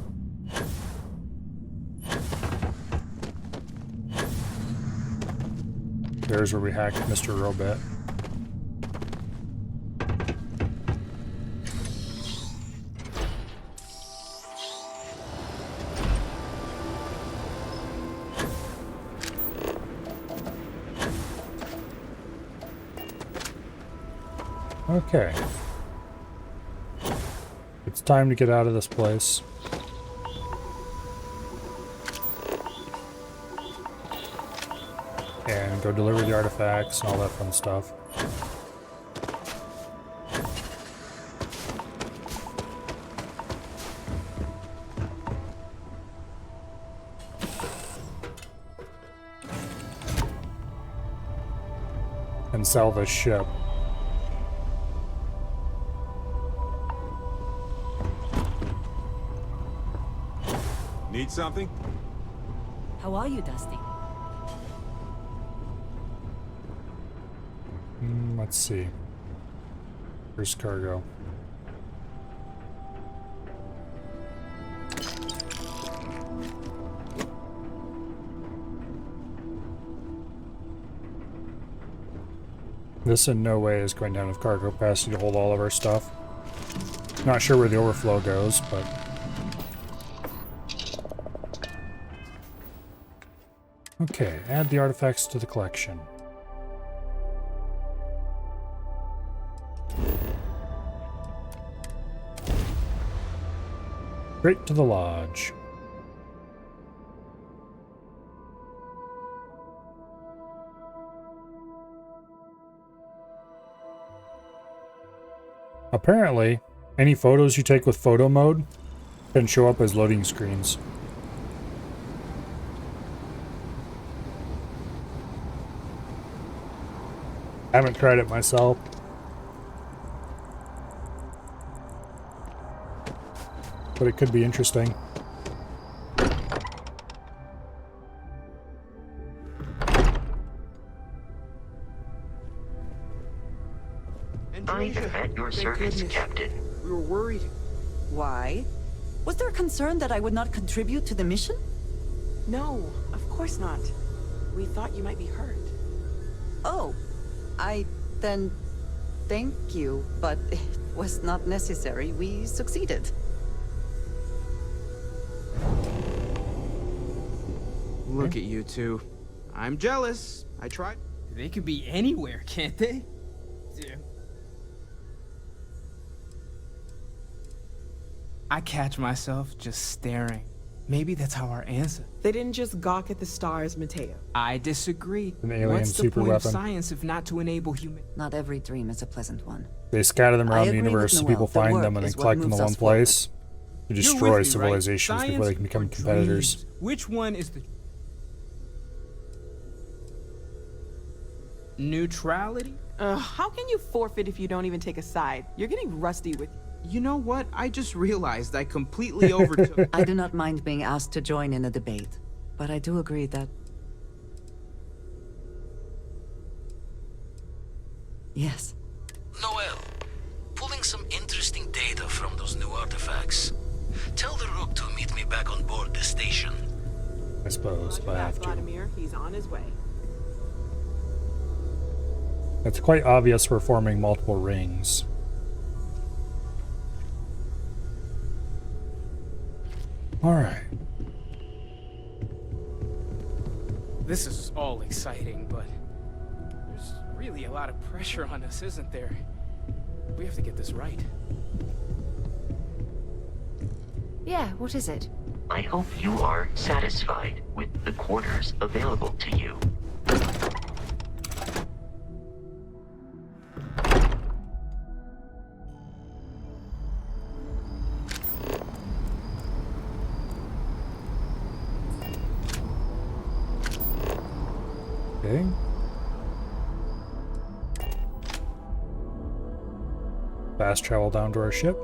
There's where we hacked Mr. Robot. Okay. It's time to get out of this place. And go deliver the artifacts and all that fun stuff. And sell this ship. Need something? How are you, Dusty? Let's see. Where's cargo? This in no way is going to have cargo capacity to hold all of our stuff. Not sure where the overflow goes, but Okay, add the artifacts to the collection. Straight to the lodge. Apparently, any photos you take with photo mode can show up as loading screens. I haven't tried it myself. But it could be interesting. I'm at your service, Captain. We were worried. Why? Was there a concern that I would not contribute to the mission? No, of course not. We thought you might be hurt. Oh, then thank you, but it was not necessary. We succeeded. Look at you two. I'm jealous. I tried. They could be anywhere, can't they? Yeah. I catch myself just staring. Maybe that's how our answer. They didn't just gawk at the stars, Mateo. I disagree. An alien What's the super point weapon. of science if not to enable human? Not every dream is a pleasant one. They scatter them I around the agree with universe so Noel. people The find work them and then is what collect them in moves one us forward. place to You're destroy with me, civilizations right? before they can Science become or competitors. dreams? Which one is the neutrality? How can you forfeit if you don't even take a side? You're getting rusty with... You know what? I just realized I completely overtook... I do not mind being asked to join in a debate, but I do agree that... Yes. Noel, pulling some interesting data from those new artifacts. Tell the Rook to meet me back on board the station. I suppose, if I have to. Vladimir, he's on his way. It's quite obvious we're forming multiple rings. Alright. This is all exciting, but there's really a lot of pressure on us, isn't there? We have to get this right. Yeah, what is it? I hope you are satisfied with the quarters available to you. Okay. Fast travel down to our ship.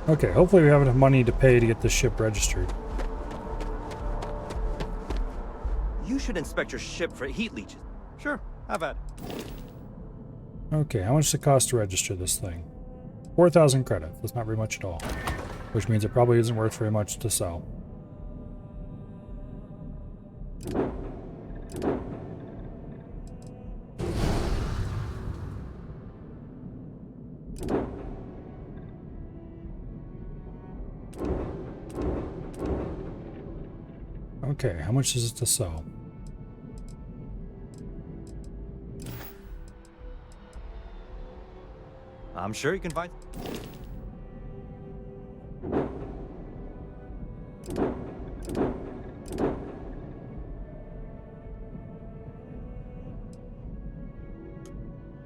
Okay, hopefully we have enough money to pay to get this ship registered. You should inspect your ship for heat leeches. Sure, have at it. Okay, how much does it cost to register this thing? 4,000 credits. That's not very much at all. Which means it probably isn't worth very much to sell. Okay, how much is it to sell? I'm sure you can find...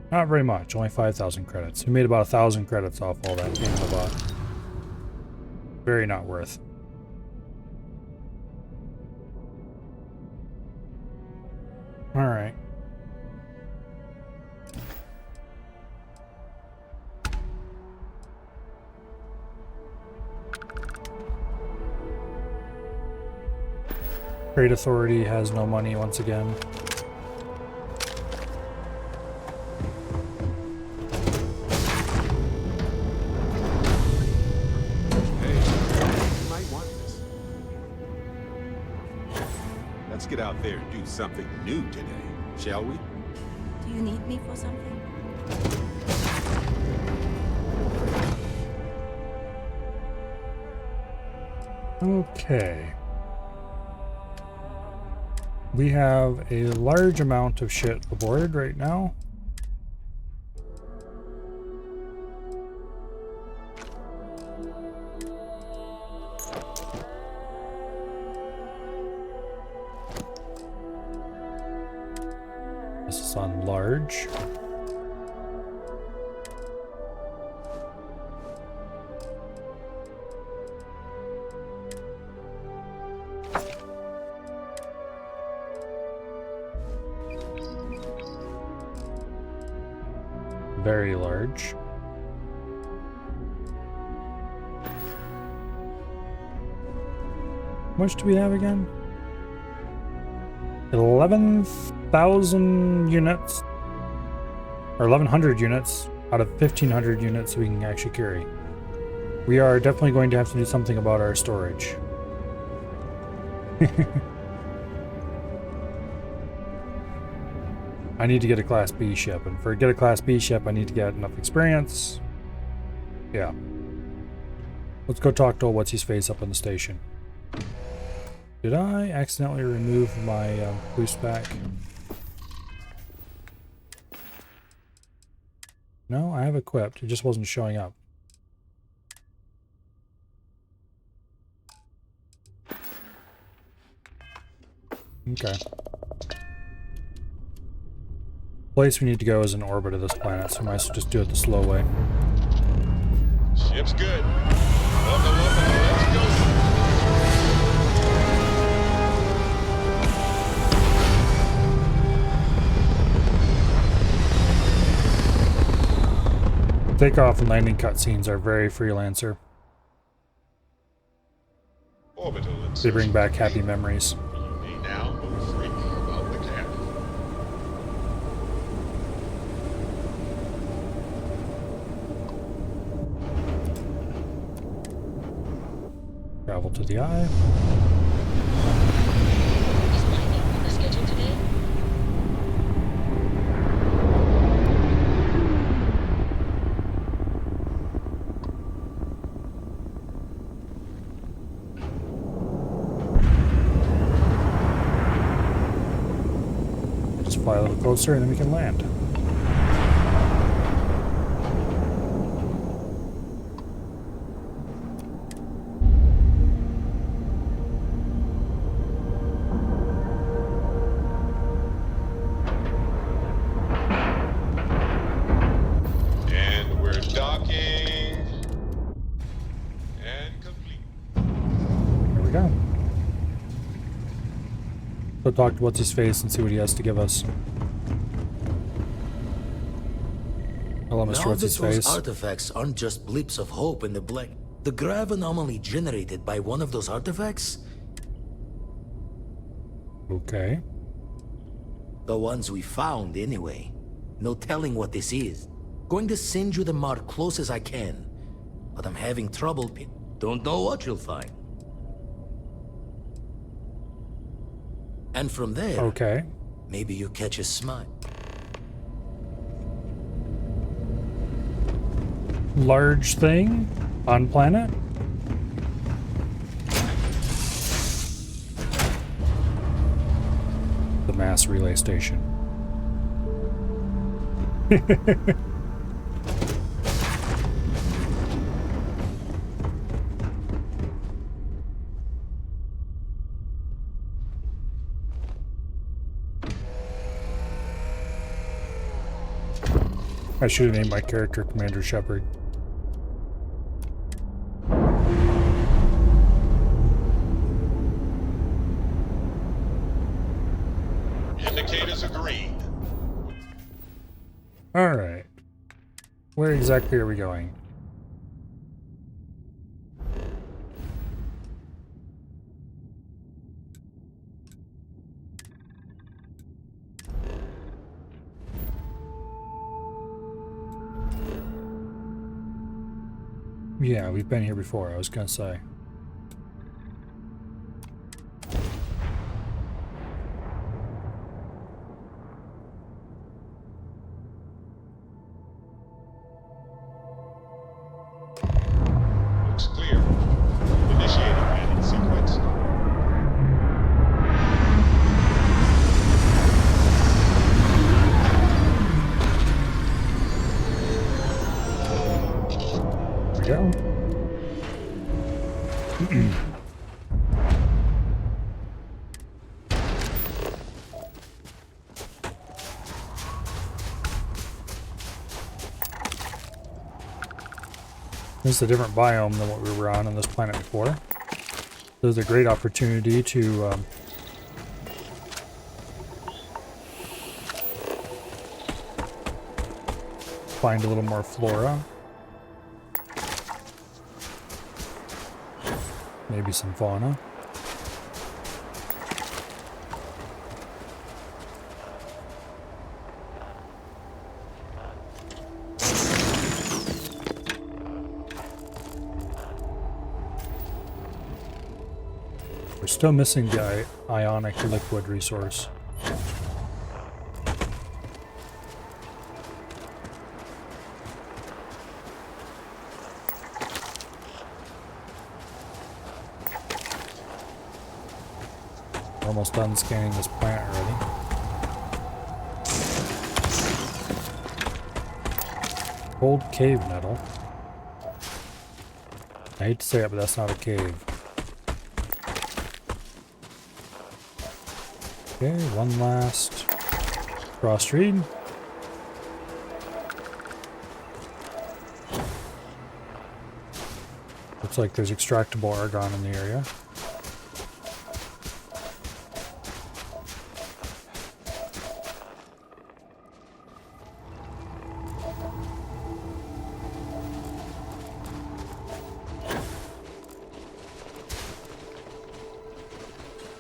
Not very much, only 5,000 credits. We made about 1,000 credits off all that game I bought. Very not worth. Alright. Trade Authority has no money once again. Let's get out there and do something new today, shall we? Do you need me for something? Okay. We have a large amount of shit aboard right now. This is on large. Very large. How much do we have again? 11,000 units, or 1,100 units out of 1,500 units we can actually carry. We are definitely going to have to do something about our storage. I need to get a Class B ship, and for get a Class B ship, I need to get enough experience. Yeah. Let's go talk to what's-his-face up on the station. Did I accidentally remove my boost pack? No, I have equipped. It just wasn't showing up. Okay. Place we need to go is in orbit of this planet, so we might as well just do it the slow way. Ship's good. Let's go. Takeoff and landing cutscenes are very Freelancer. They bring back happy memories. You may now know freely about the cabin. Travel to the eye. Is mining on the schedule today? Just fly a little closer and then we can land. And we're docking. And complete. Here we go. Go talk to what's-his-face and see what he has to give us. Hello, Mr. Now that What's-his-face. those artifacts aren't just blips of hope in the black. The grav anomaly generated by one of those artifacts? Okay. The ones we found, anyway. No telling what this is. Going to send you the mark close as I can. But I'm having trouble Don't know what you'll find. And from there, Okay. maybe you catch a smile. Large thing on planet. The mass relay station. I should have named my character Commander Shepard. Indicators are green. Alright. Where exactly are we going? Yeah, we've been here before, I was gonna say. go. This is a different biome than what we were on this planet before. There's a great opportunity to find a little more flora. Maybe some fauna. We're still missing the ionic liquid resource. We're almost done scanning this planet already. Cold cave nettle. I hate to say it, but that's not a cave. Okay, one last cross read. Looks like there's extractable argon in the area.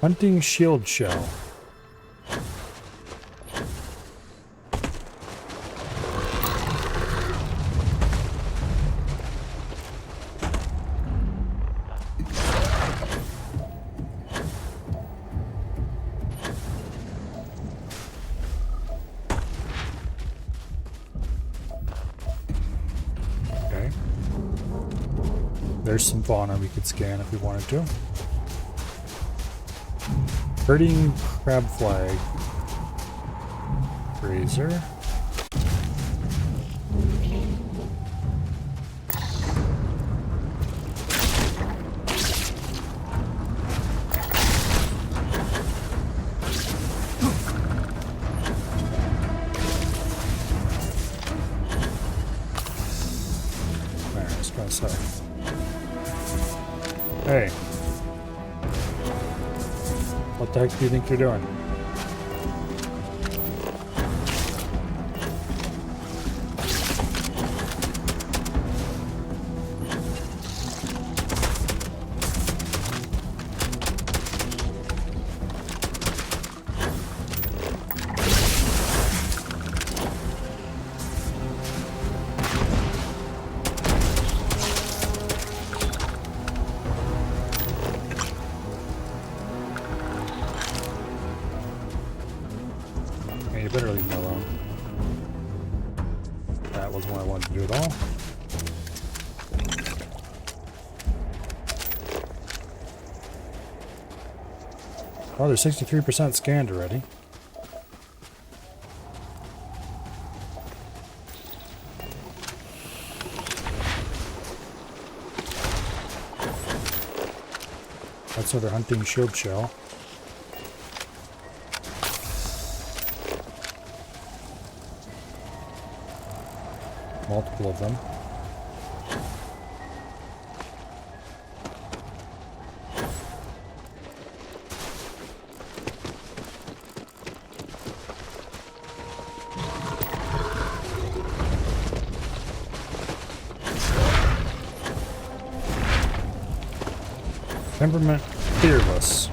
Hunting shield shell. Okay. There's some fauna we could scan if we wanted to. Herding crab flag. Razor. Alright, let's go inside. Hey. What the heck do you think you're doing? You better leave me alone. That wasn't what I wanted to do at all. Oh, they're 63% scanned already. That's another hunting shield shell. Multiple of them. Temperament fearless.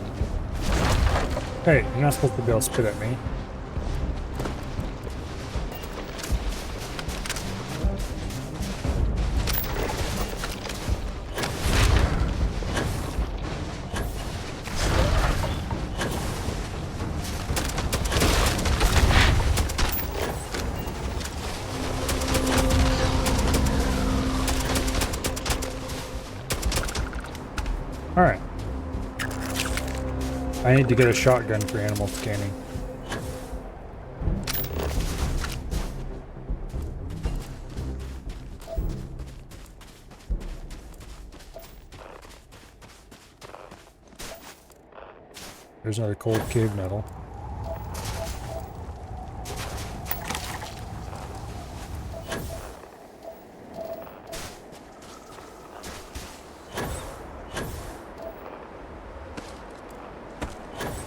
Hey, you're not supposed to be able to spit at me. Alright. I need to get a shotgun for animal scanning. There's another cold cave metal.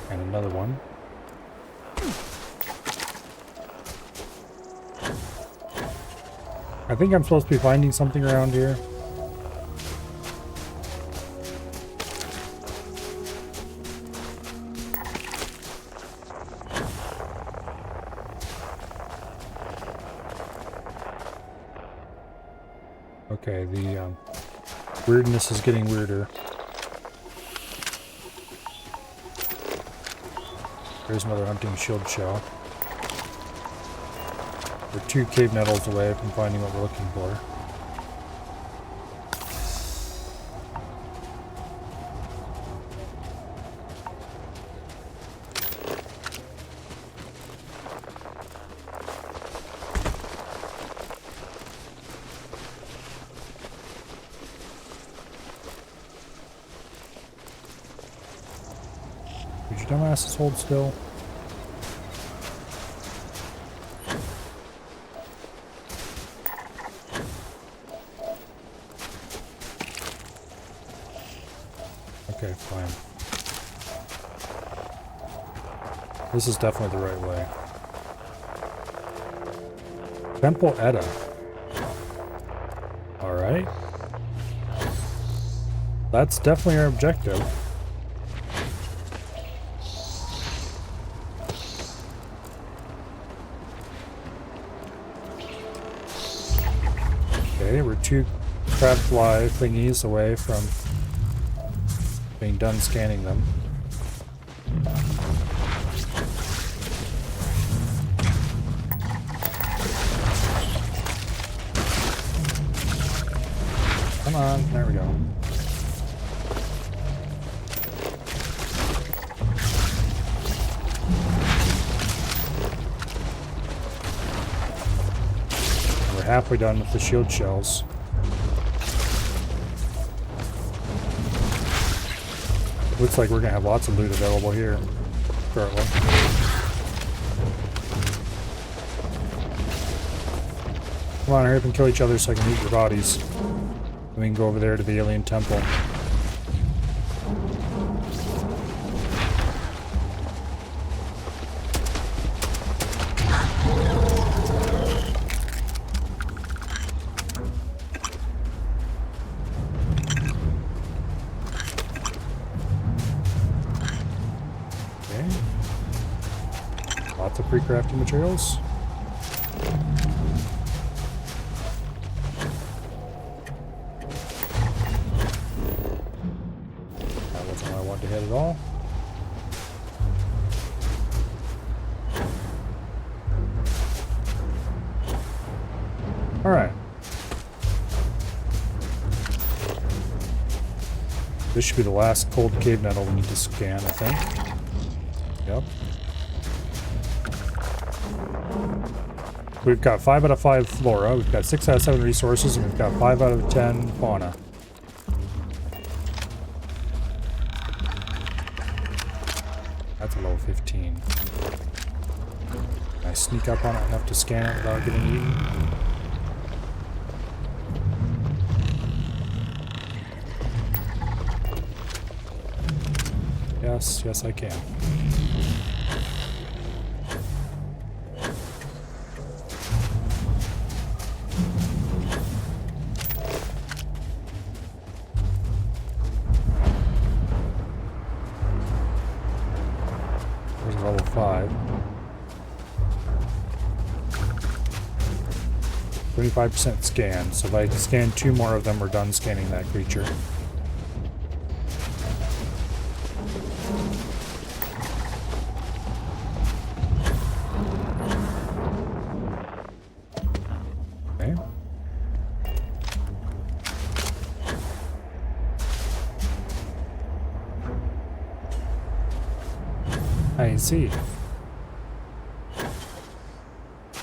And another one. I think I'm supposed to be finding something around here. Okay, the weirdness is getting weirder. There's another hunting shield shell. We're 2 cave nettles away from finding what we're looking for. Would you dumbasses hold still? Okay, fine. This is definitely the right way. Temple Edda. Alright. That's definitely our objective. Okay, we're 2 crab fly thingies away from being done scanning them. Come on, there we go. We're halfway done with the shield shells. Looks like we're gonna have lots of loot available here, currently. Come on, hurry up and kill each other so I can eat your bodies. Then we can go over there to the alien temple. Lots of pre-crafting materials. That wasn't where I wanted to head at all. Alright. This should be the last cold cave nettle we need to scan, I think. Yep. We've got 5 out of 5 flora, we've got 6 out of 7 resources, and we've got 5 out of 10 fauna. That's a level 15. Can I sneak up on it enough to scan it without getting eaten? Yes, yes I can. There's level 5. 25% scan, so if I scan 2 more of them, we're done scanning that creature. Okay. I see.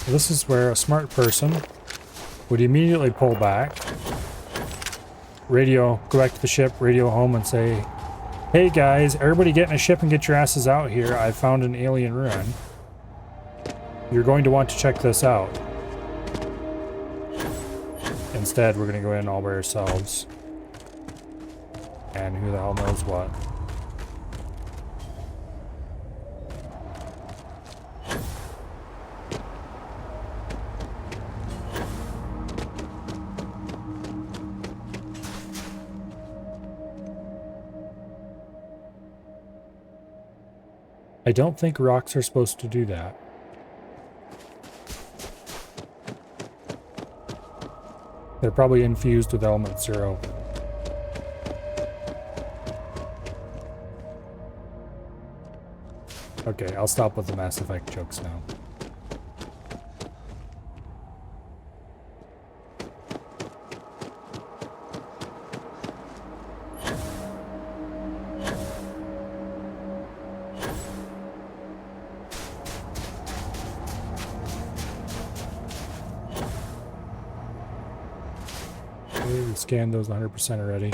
This is where a smart person would immediately pull back, go back to the ship, radio home and say, Hey guys, everybody get in a ship and get your asses out here. I found an alien ruin. You're going to want to check this out. Instead, we're going to go in all by ourselves. And who the hell knows what. I don't think rocks are supposed to do that. They're probably infused with element 0. Okay, I'll stop with the Mass Effect jokes now. Okay, we scanned those 100% already.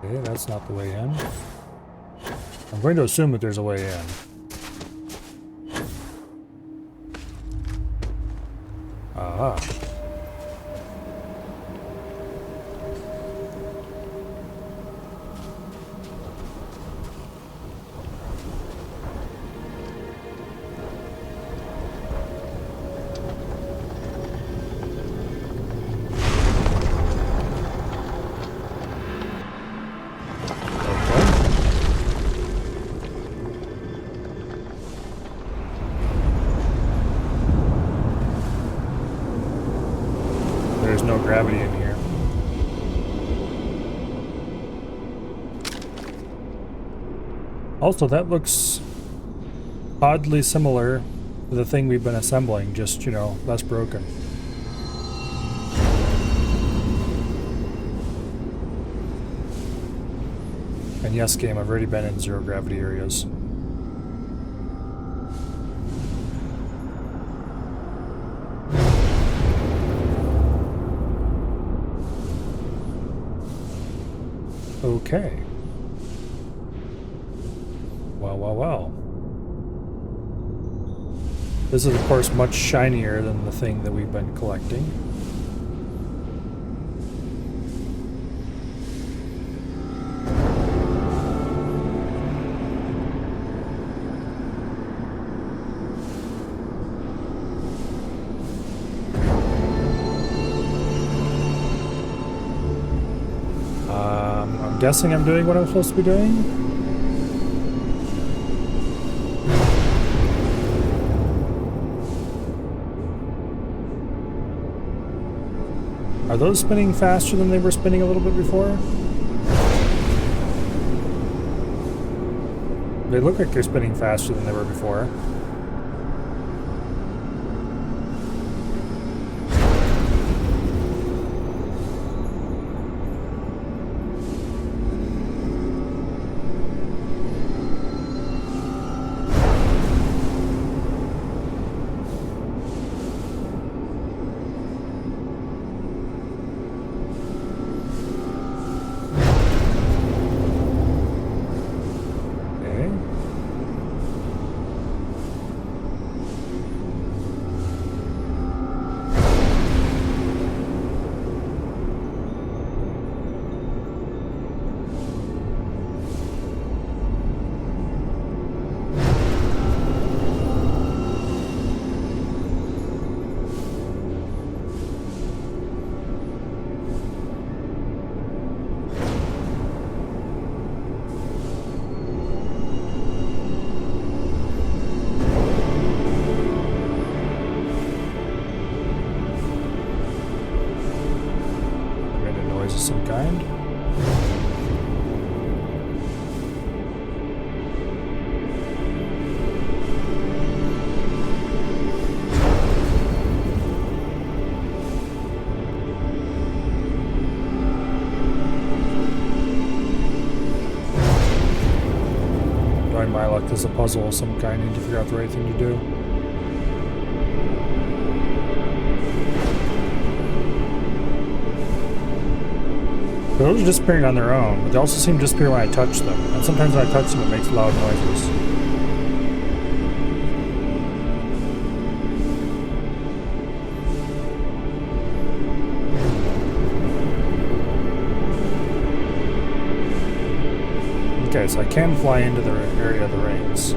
Okay, that's not the way in. I'm going to assume that there's a way in. Ah. There's no gravity in here. Also, that looks oddly similar to the thing we've been assembling, just, you know, less broken. And yes, game, I've already been in zero gravity areas. Okay. Well, well, well. This is, of course, much shinier than the thing that we've been collecting. I'm guessing I'm doing what I'm supposed to be doing. Are those spinning faster than they were spinning a little bit before? They look like they're spinning faster than they were before. Some kind. Do I try my luck. There's a puzzle of some kind. I need to figure out the right thing to do. Those are disappearing on their own, but they also seem to disappear when I touch them. And sometimes when I touch them, it makes loud noises. Okay, so I can fly into the area of the rings.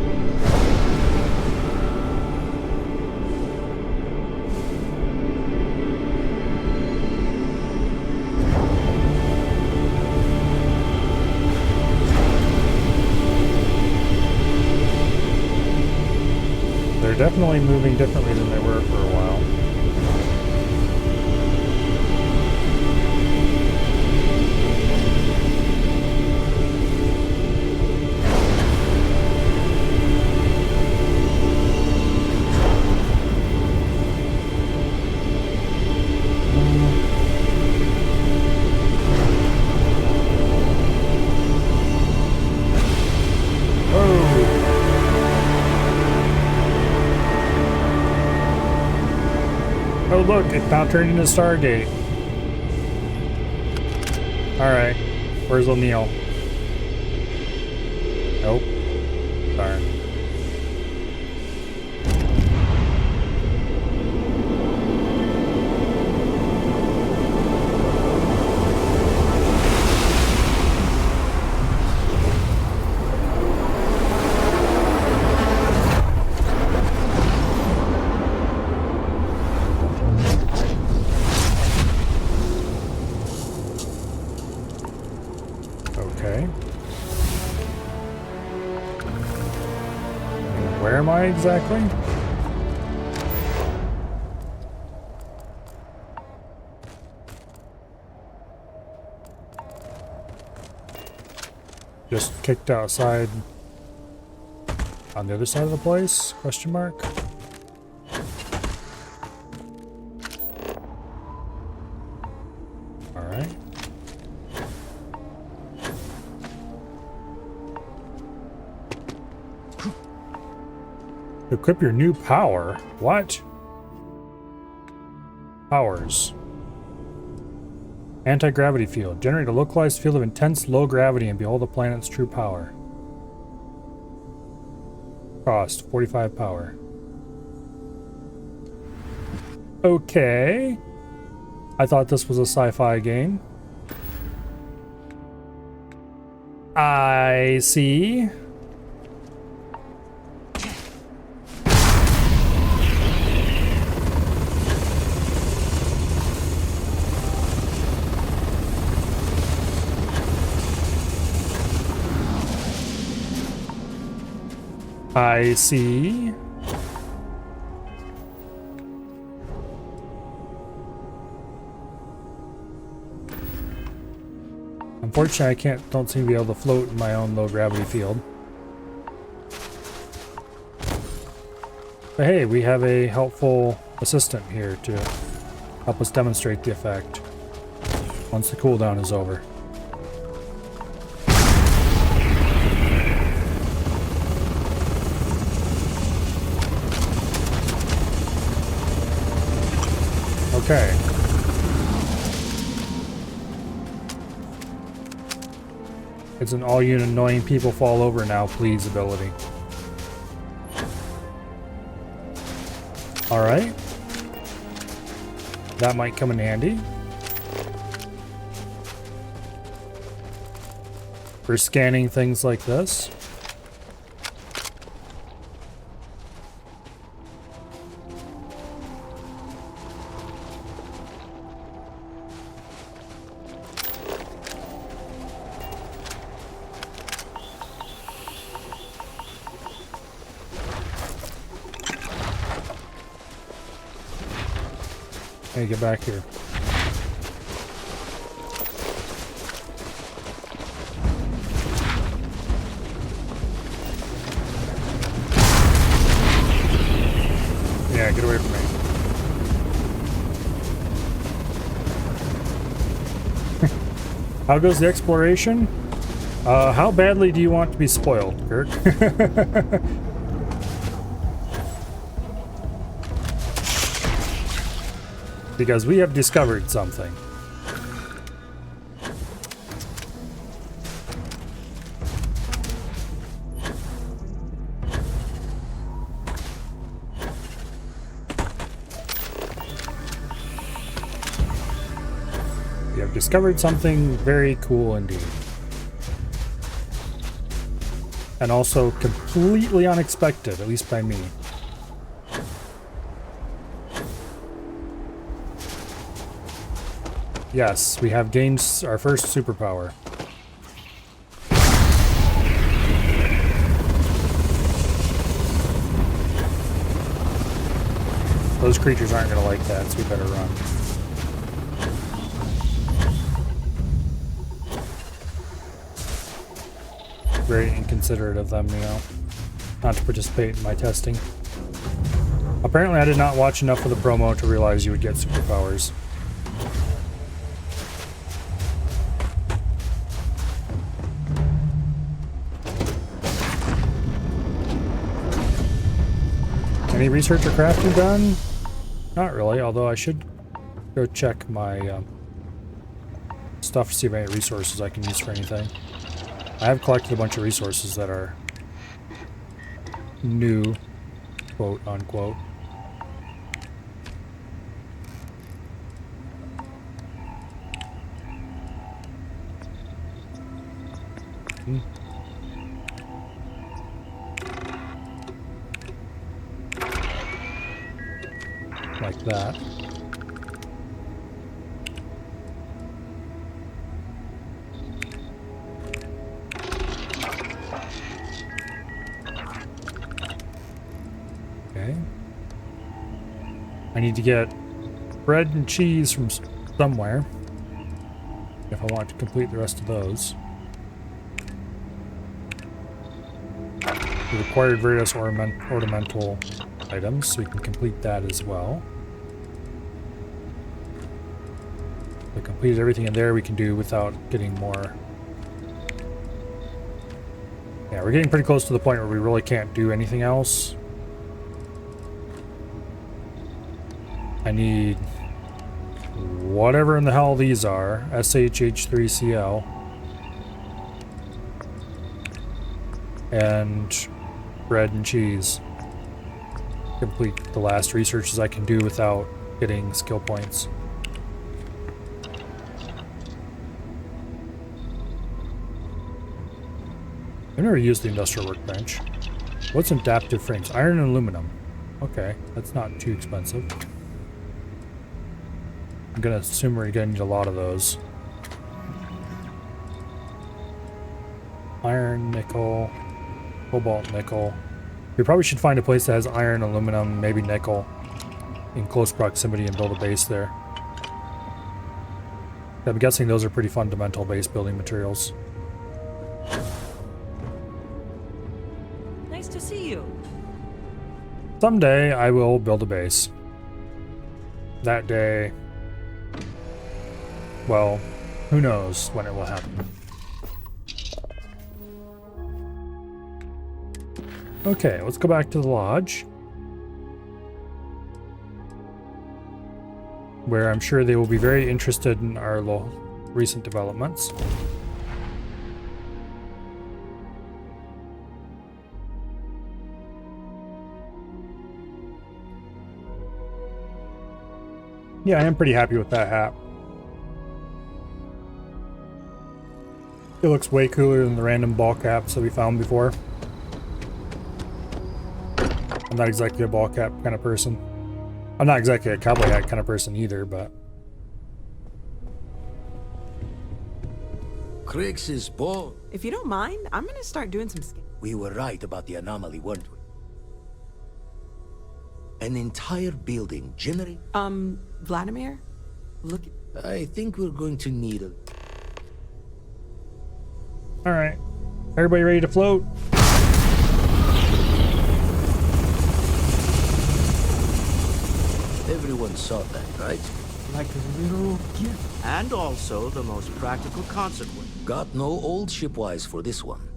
They're definitely moving differently than they were for a while. Oh look, it now turned into Stargate. Alright, where's O'Neill? Nope. Darn. Where am I exactly? Just kicked outside on the other side of the place? Question mark. All right. Equip your new power. What? Powers. Anti-gravity field. Generate a localized field of intense low gravity and behold the planet's true power. Cost 45 power. Okay. I thought this was a sci-fi game. I see. I see. Unfortunately, don't seem to be able to float in my own low gravity field. But hey, we have a helpful assistant here to help us demonstrate the effect once the cooldown is over. Okay. It's an all you annoying people fall over now, please ability. Alright. That might come in handy. For scanning things like this. Hey, get back here. Yeah, get away from me. How goes the exploration? How badly do you want to be spoiled, Kirk? Because we have discovered something. We have discovered something very cool indeed. And also completely unexpected, at least by me. Yes, we have gained our first superpower. Those creatures aren't going to like that, so we better run. Very inconsiderate of them, you know, not to participate in my testing. Apparently I did not watch enough of the promo to realize you would get superpowers. Any research or crafting done? Not really, although I should go check my stuff to see if I have any resources I can use for anything. I have collected a bunch of resources that are new, quote unquote. Like that. Okay. I need to get bread and cheese from somewhere if I want to complete the rest of those. We required various ornamental items, so we can complete that as well. We completed everything in there we can do without getting more. Yeah, we're getting pretty close to the point where we really can't do anything else. I need whatever in the hell these are. SHH3Cl. And bread and cheese. Complete the last researches I can do without getting skill points. I've never used the industrial workbench. What's adaptive frames? Iron and aluminum. Okay, that's not too expensive. I'm gonna assume we're gonna need a lot of those. Iron, nickel, cobalt, nickel. We probably should find a place that has iron, aluminum, maybe nickel in close proximity and build a base there. I'm guessing those are pretty fundamental base building materials. Nice to see you. Someday I will build a base. That day, well, who knows when it will happen. Okay, let's go back to the lodge, where I'm sure they will be very interested in our recent developments. Yeah, I am pretty happy with that hat. It looks way cooler than the random ball caps that we found before. I'm not exactly a ball cap kind of person. I'm not exactly a cowboy hat kind of person either, but... Crix's ball. If you don't mind, I'm gonna start doing some We were right about the anomaly, weren't we? An entire building generate... Vladimir? Look... I think we're going to need a... Alright. Everybody ready to float? Everyone saw that, right? like a little gift. And also the most practical consequence. Got no old shipwise for this one.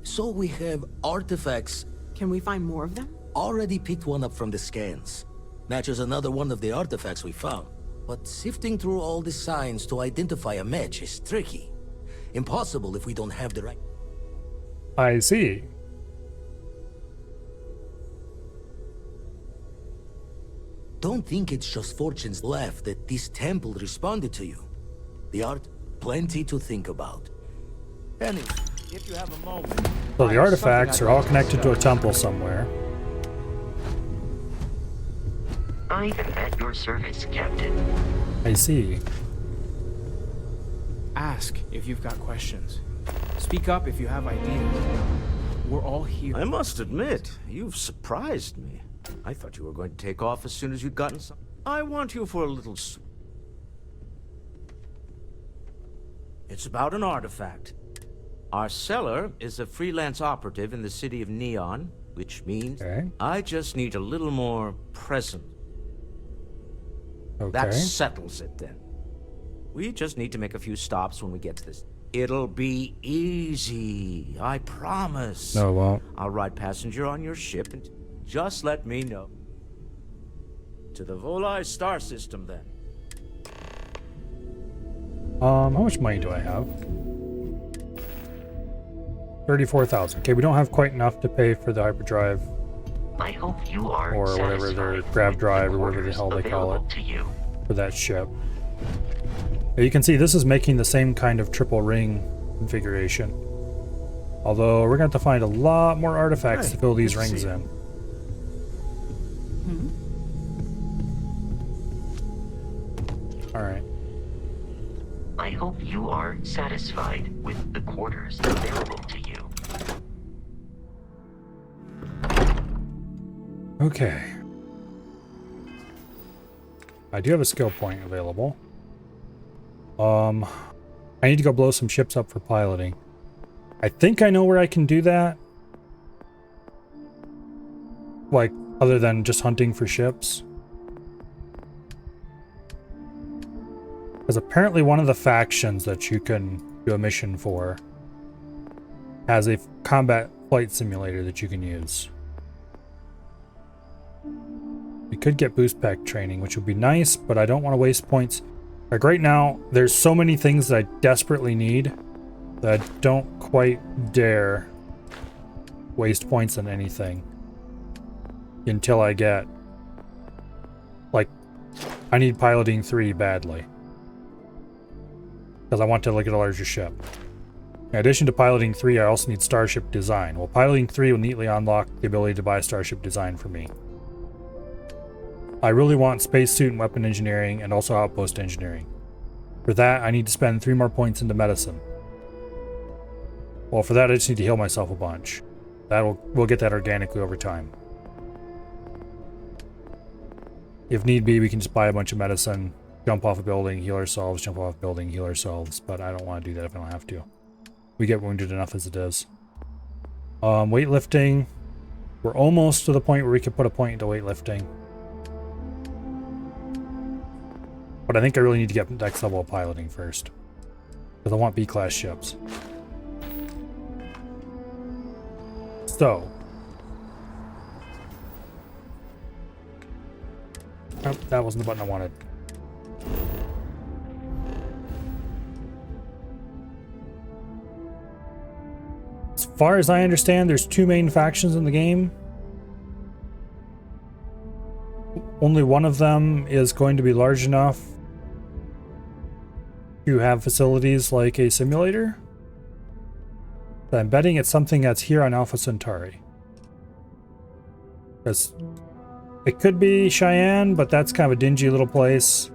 So we have artifacts. Can we find more of them? Already picked one up from the scans. Matches another one of the artifacts we found. But sifting through all the signs to identify a match is tricky. Impossible if we don't have the right... I see. Don't think it's just fortune's left that this temple responded to you. The art, plenty to think about. Anyway, if you have a moment... So the artifacts are all connected to a temple somewhere. I am at your service, Captain. I see. Ask if you've got questions. Speak up if you have ideas. We're all here. I must admit, you've surprised me. I thought you were going to take off as soon as you'd gotten some. I want you for a little... It's about an artifact. Our seller is a freelance operative in the city of Neon, which means I just need a little more presence. Okay. That settles it then. We just need to make a few stops when we get to this. It'll be easy, I promise. No, it won't. I'll ride passenger on your ship and just let me know. To the Volai star system then. How much money do I have? 34,000. Okay, we don't have quite enough to pay for the hyperdrive. I hope you are or whatever their grav drive or whatever the hell they call it for that ship. You can see this is making the same kind of triple ring configuration. Although we're going to have to find a lot more artifacts to fill these rings in. Alright. I hope you are satisfied with the quarters available to you. Okay. I do have a skill point available. I need to go blow some ships up for piloting. I think I know where I can do that. Like, other than just hunting for ships. Because apparently one of the factions that you can do a mission for has a combat flight simulator that you can use. We could get boost pack training, which would be nice, but I don't want to waste points. Like right now, there's so many things that I desperately need that I don't quite dare waste points on anything until I get, like, I need piloting 3 badly. Because I want to look at a larger ship. In addition to piloting 3, I also need starship design. Well, piloting 3 will neatly unlock the ability to buy starship design for me. I really want spacesuit and weapon engineering and also outpost engineering. For that, I need to spend 3 more points into medicine. Well, for that, I just need to heal myself a bunch. We'll get that organically over time. If need be, we can just buy a bunch of medicine, jump off a building, heal ourselves, jump off a building, heal ourselves, but I don't want to do that if I don't have to. We get wounded enough as it is. Weightlifting. We're almost to the point where we could put a point into weightlifting. But I think I really need to get next level of piloting first. Because I want B-class ships. So. Oh, that wasn't the button I wanted. As far as I understand, there's 2 main factions in the game. Only one of them is going to be large enough to have facilities like a simulator. But I'm betting it's something that's here on Alpha Centauri. Because it could be Cheyenne, but that's kind of a dingy little place.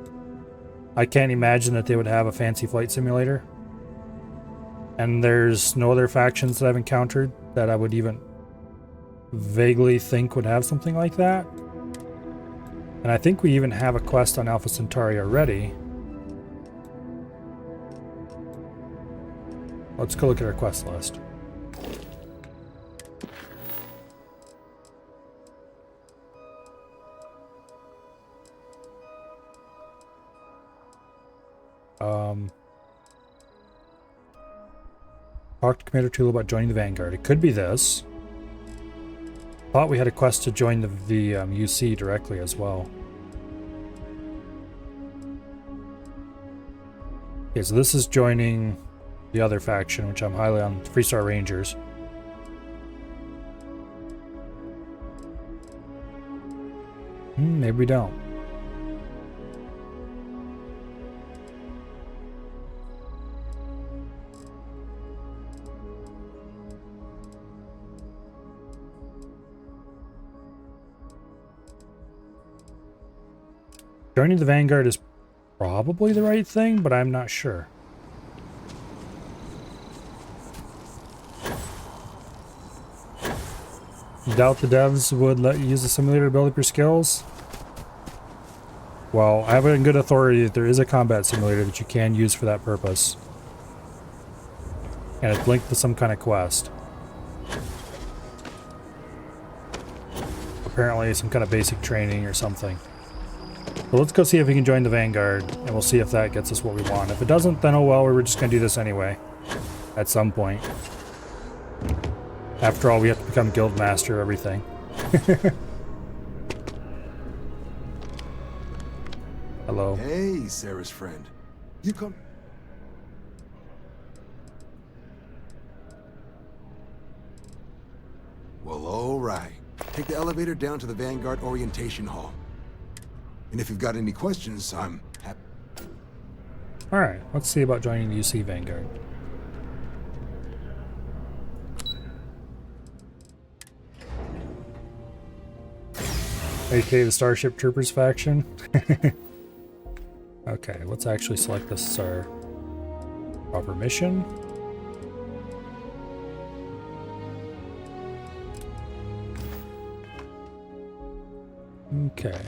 I can't imagine that they would have a fancy flight simulator. And there's no other factions that I've encountered that I would even vaguely think would have something like that. And I think we even have a quest on Alpha Centauri already. Let's go look at our quest list. Talk to Commander Tula about joining the Vanguard. It could be this. Thought we had a quest to join the UC directly as well. Okay, so this is joining the other faction, which I'm highly on, Freestar Rangers. Maybe we don't. Joining the Vanguard is probably the right thing, but I'm not sure. You doubt the devs would let you use the simulator to build up your skills? Well, I have it in good authority that there is a combat simulator that you can use for that purpose. And it's linked to some kind of quest. Apparently some kind of basic training or something. So let's go see if we can join the Vanguard, and we'll see if that gets us what we want. If it doesn't, then oh well, we're just going to do this anyway. At some point. After all, we have to become guild master everything. Hello. Hey, Sarah's friend. You come... Well, all right. Take the elevator down to the Vanguard Orientation Hall. And if you've got any questions, I'm happy. Alright, let's see about joining the UC Vanguard. AK the Starship Troopers faction. Okay, let's actually select this as our proper mission. Okay.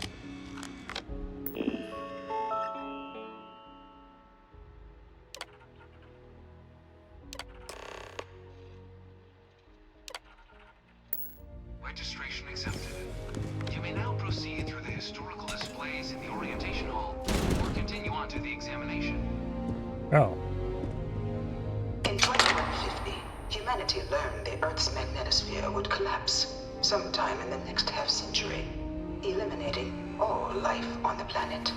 Registration accepted. You may now proceed through the historical displays in the orientation hall, or continue on to the examination. Oh. In 2150, humanity learned the Earth's magnetosphere would collapse sometime in the next half-century, eliminating all life on the planet.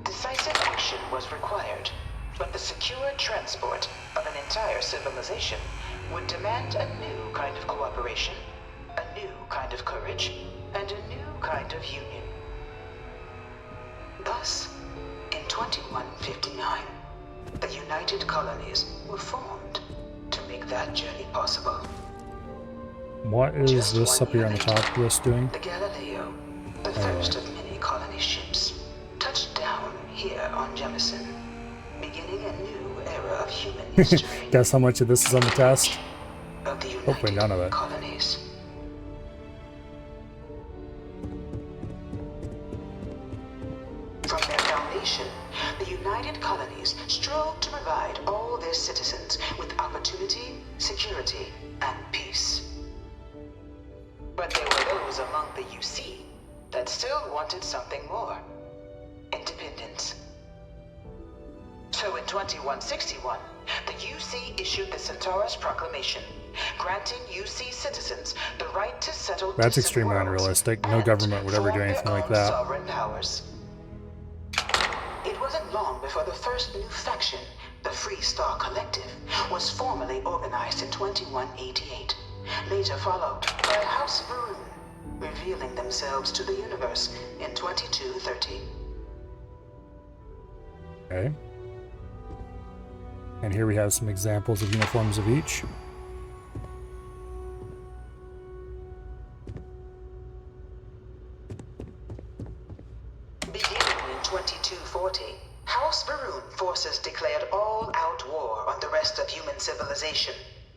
Decisive action was required, but the secure transport of an entire civilization would demand a new kind of cooperation, a new kind of courage, and a new kind of union. Thus, in 2159, the United Colonies were formed to make that journey possible. What is this up here on the top list doing? The Galileo, the first of many colony ships, touched down here on Jemison, beginning a new era of human history. Guess how much of this is on the test? Of the United Hopefully none of it. Colonies. From their foundation, the United Colonies strove to provide all their citizens with opportunity, security, and peace. But there were those among the UC that still wanted something more. Independence. So in 2161, the UC issued the Centaurus Proclamation, granting UC citizens the right to settle. That's extremely unrealistic. No government would ever do anything like that. Sovereign powers. It wasn't long before the first new faction, the Free Star Collective, was formally organized in 2188, later followed by House Varun, revealing themselves to the universe in 2230. Okay. And here we have some examples of uniforms of each. Beginning in 2240, House Varun forces declared all-out war on the rest of human civilization,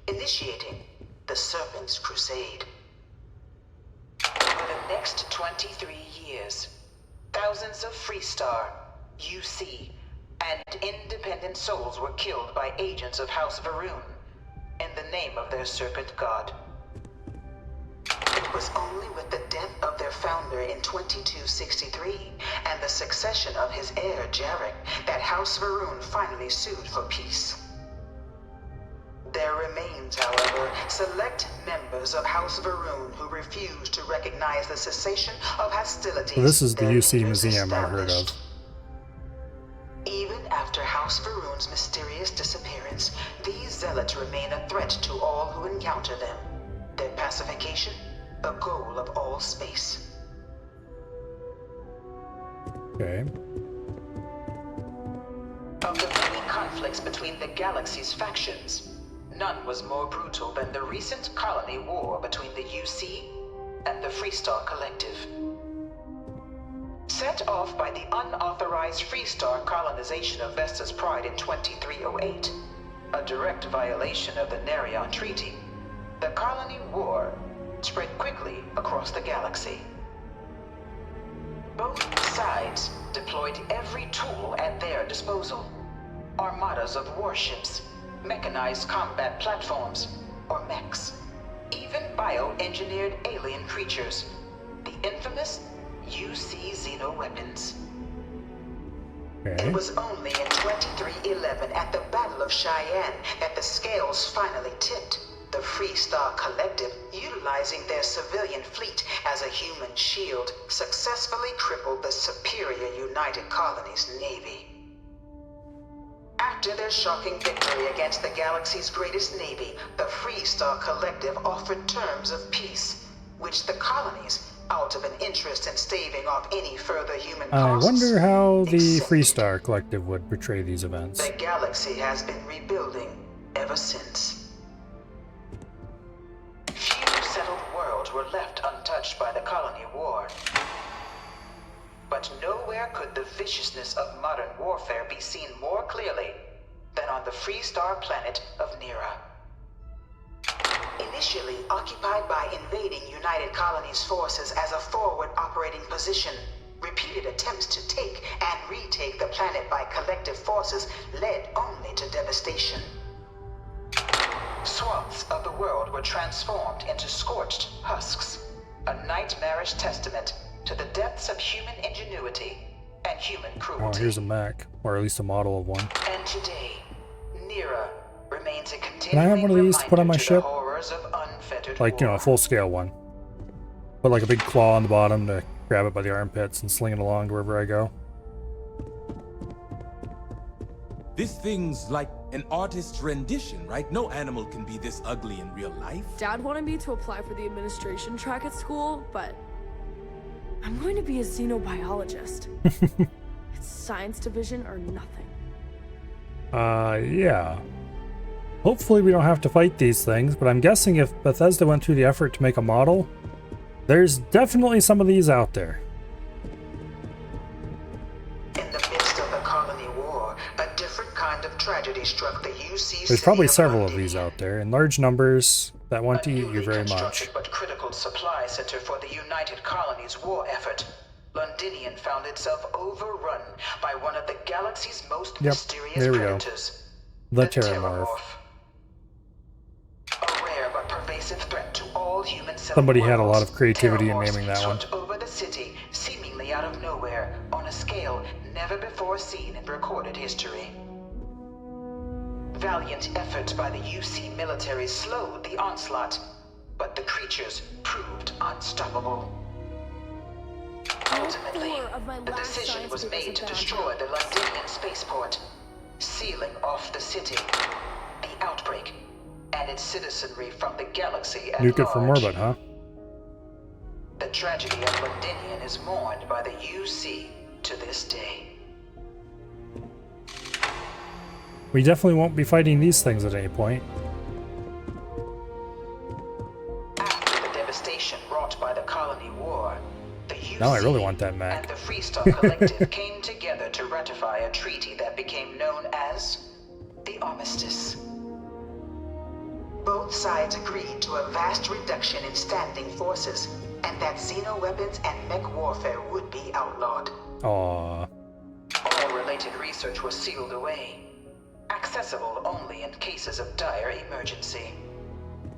initiating the Serpent's Crusade. For the next 23 years, thousands of Freestar, UC, and independent souls were killed by agents of House Varun in the name of their serpent god. It was only with the death of their founder in 2263 and the succession of his heir, Jarek, that House Va'ruun finally sued for peace. There remains, however, select members of House Va'ruun who refuse to recognize the cessation of hostilities. So this is the UC Museum I've heard of. Even after House Va'ruun's mysterious disappearance, these zealots remain a threat to all who encounter them. Their pacification, a goal of all space. Okay. Of the many conflicts between the galaxy's factions, none was more brutal than the recent colony war between the UC and the Freestar Collective. Set off by the unauthorized Freestar colonization of Vesta's Pride in 2308, a direct violation of the Nerion Treaty, the colony war spread quickly across the galaxy. Both sides deployed every tool at their disposal. Armadas of warships, mechanized combat platforms, or mechs, even bioengineered alien creatures, the infamous UC xenoweapons. Okay. It was only in 2311 at the Battle of Cheyenne that the scales finally tipped. The Freestar Collective, utilizing their civilian fleet as a human shield, successfully crippled the superior United Colonies Navy. After their shocking victory against the galaxy's greatest navy, the Freestar Collective offered terms of peace, which the colonies, out of an interest in staving off any further human costs, I wonder how the Freestar Collective would portray these events. The galaxy has been rebuilding ever since. Few settled worlds were left untouched by the colony war. But nowhere could the viciousness of modern warfare be seen more clearly than on the Freestar planet of Nera. Initially occupied by invading United Colonies forces as a forward operating position, repeated attempts to take and retake the planet by collective forces led only to devastation. Swaths of the world were transformed into scorched husks, a nightmarish testament to the depths of human ingenuity and human cruelty. Oh, here's a mech, or at least a model of one. And today, Nera remains a continuing Can I have one of these to put on my ship? Like, you know, a full-scale one. Put like a big claw on the bottom to grab it by the armpits and sling it along to wherever I go. This thing's like an artist's rendition, right? No animal can be this ugly in real life. Dad wanted me to apply for the administration track at school, but I'm going to be a xenobiologist. It's science division or nothing. Yeah. Hopefully we don't have to fight these things, but I'm guessing if Bethesda went through the effort to make a model, there's definitely some of these out there. In the midst of the colony war, a different kind of tragedy struck the UC. There's probably several of these out there, in large numbers that want to eat you very much. But critical supply center for the United Colonies war effort, Londinian found itself overrun by one of the galaxy's most mysterious predators, the Terramorph. A rare but pervasive threat to all human Somebody had a lot of creativity in naming that one. Over the city, seemingly out of nowhere, on a scale never before seen in recorded history. Valiant efforts by the UC military slowed the onslaught, but the creatures proved unstoppable. Ultimately, the decision was made to destroy the Londinian spaceport, sealing off the city, the outbreak, and its citizenry from the galaxy at Nuke it from large. orbit, huh? The tragedy of Londinian is mourned by the UC to this day. We definitely won't be fighting these things at any point. After the devastation wrought by the colony war, the UC Now I really want that and Mac. the Freestar Collective came together to ratify a treaty that became known as the Armistice. Both sides agreed to a vast reduction in standing forces, and that xenoweapons and mech warfare would be outlawed. Aww. All related research was sealed away, accessible only in cases of dire emergency.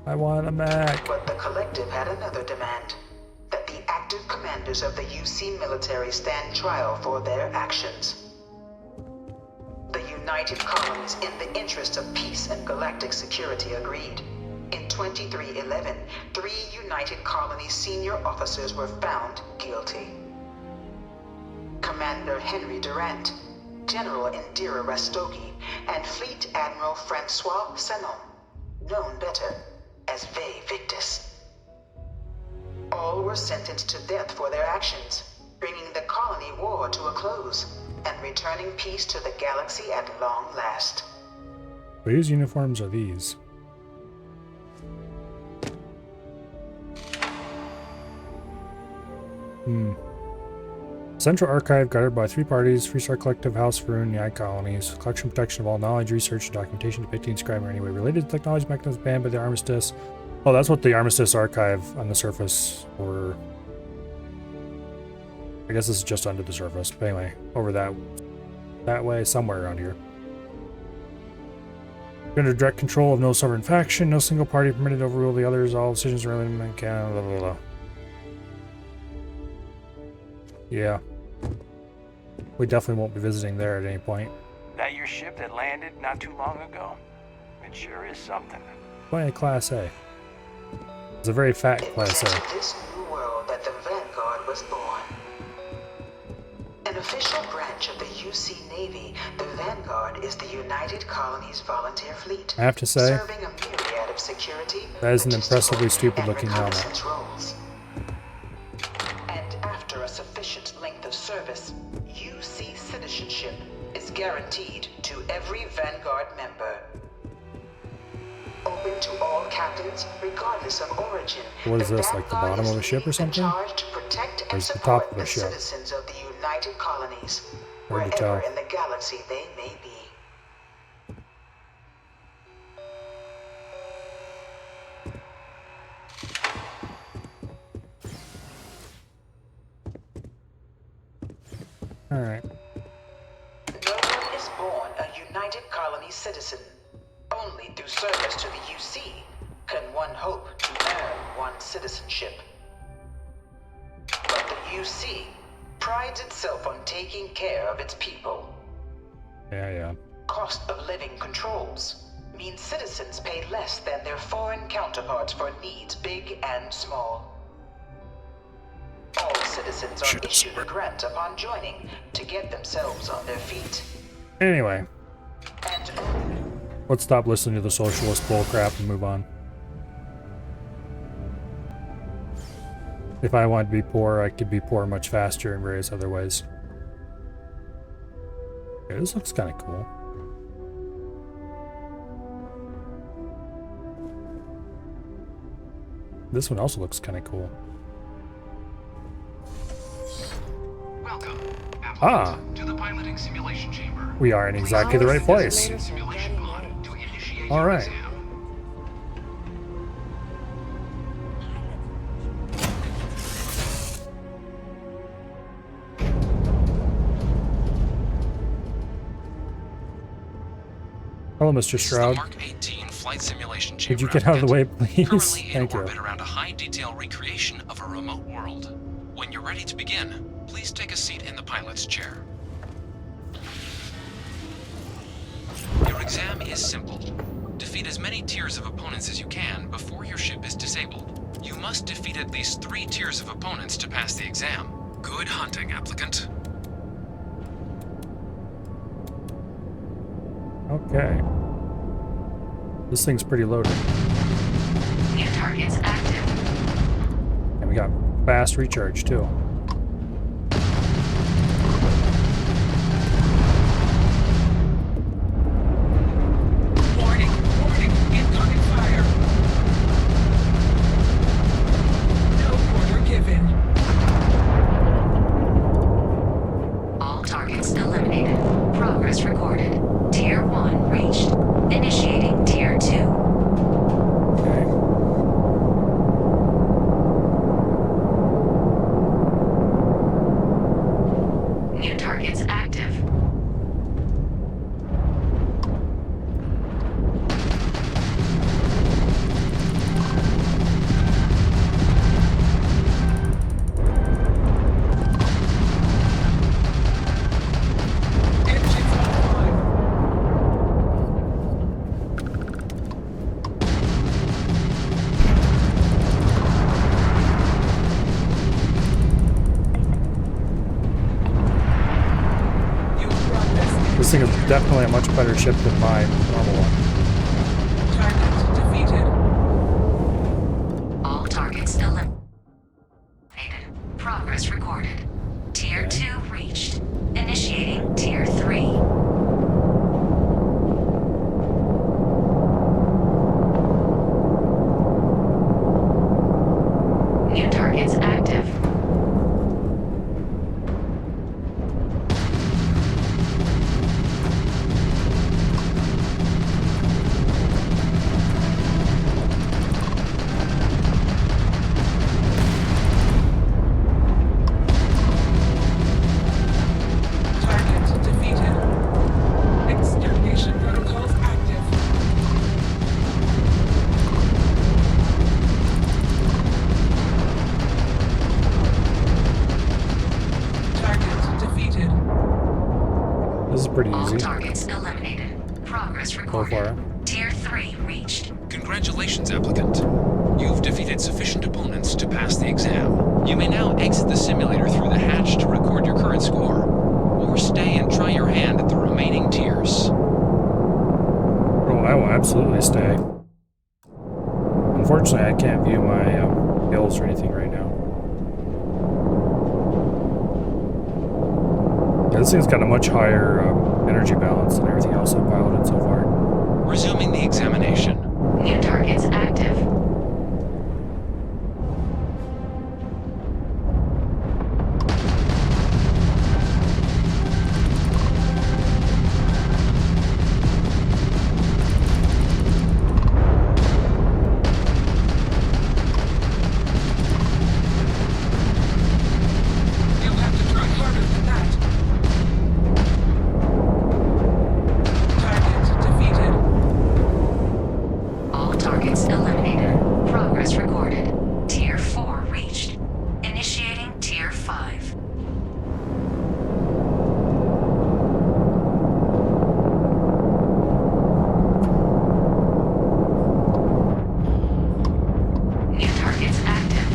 I want a mech. But the Collective had another demand. That the active commanders of the UC military stand trial for their actions. The United Colonies, in the interest of peace and galactic security, agreed. In 2311, 3 United Colonies senior officers were found guilty. Commander Henry Durant, General Indira Rastogi, and Fleet Admiral Francois Sanon, known better as Ve Victus. All were sentenced to death for their actions, bringing the colony war to a close and returning peace to the galaxy at long last. Whose uniforms are these? Central Archive, guarded by 3 parties: Freestar Collective, House Rune, the Colonies. Collection protection of all knowledge, research, and documentation depicting, describing, or any way related to technology mechanisms banned by the Armistice. Oh, that's what the Armistice Archive on the surface were. I guess this is just under the surface. But anyway, over that way, somewhere around here. You're under direct control of no sovereign faction, no single party permitted to overrule the others, all decisions are related to Canada, blah, blah, blah. Yeah. We definitely won't be visiting there at any point. That your ship that landed not too long ago? It sure is something. Why a Class A? It's a very fat Class It was A. into this new world that the Vanguard was born. An official branch of the UC Navy, the Vanguard is the United Colonies Volunteer Fleet. I have to say, serving a myriad of security, that is an impressively stupid-looking helmet. roles. And after a sufficient length of service, UC citizenship is guaranteed to every Vanguard member. Open to all captains, regardless of origin. What is this, like the bottom of a ship or something? Charged to protect and Where's the support top of a the ship? citizens of the United Colonies, Hard to tell. wherever in the galaxy they may be. Alright. No one is born a United Colony citizen. Only through service to the UC can one hope to earn one's citizenship. But the UC prides itself on taking care of its people. Yeah. Cost of living controls mean citizens pay less than their foreign counterparts for needs big and small. All citizens are issued a grant upon joining to get themselves on their feet. Anyway. Let's stop listening to the socialist bullcrap and move on. If I wanted to be poor, I could be poor much faster in various other ways. Okay, this looks kind of cool. This one also looks kind of cool. Welcome, Ah! to the piloting simulation chamber. We are in exactly the right place. Alright. Hello, Mr. Stroud. Mark 18 flight simulation chamber. Could you get out of the way, please? Thank you. Around a high-detail recreation of a remote world. When you're ready to begin, please take a seat in the pilot's chair. Your exam is simple. Defeat as many tiers of opponents as you can before your ship is disabled. You must defeat at least 3 tiers of opponents to pass the exam. Good hunting, applicant. Okay. This thing's pretty loaded. New targets active. And we got fast recharge too. Warning, incoming fire. No quarter given. All targets eliminated. Progress recorded. Tier 1 reached. Initiating Tier 2. Okay. This thing is definitely a much better ship than my normal one. Target defeated. All targets eliminated. Progress recorded. Tier 2 reached. Initiating Tier 3. New targets active. Target defeated. Extermination protocols active. Target defeated. This is pretty All easy. targets eliminated. Progress So recorded. far. Tier 3 reached. Congratulations, applicant. You've defeated sufficient opponents to pass the exam. You may now exit the simulator through the hatch to record your current score, or stay and try your hand at the remaining tiers. Oh, I will absolutely stay. Unfortunately, I can't view my skills or anything right now. Yeah, this thing's got a much higher energy balance than everything else I've piloted so far. Resuming the examination. New targets active. You'll have to try harder than that. Target defeated. All targets eliminated. Progress recorded. Tier 4 reached. Initiating Tier 5. New targets active.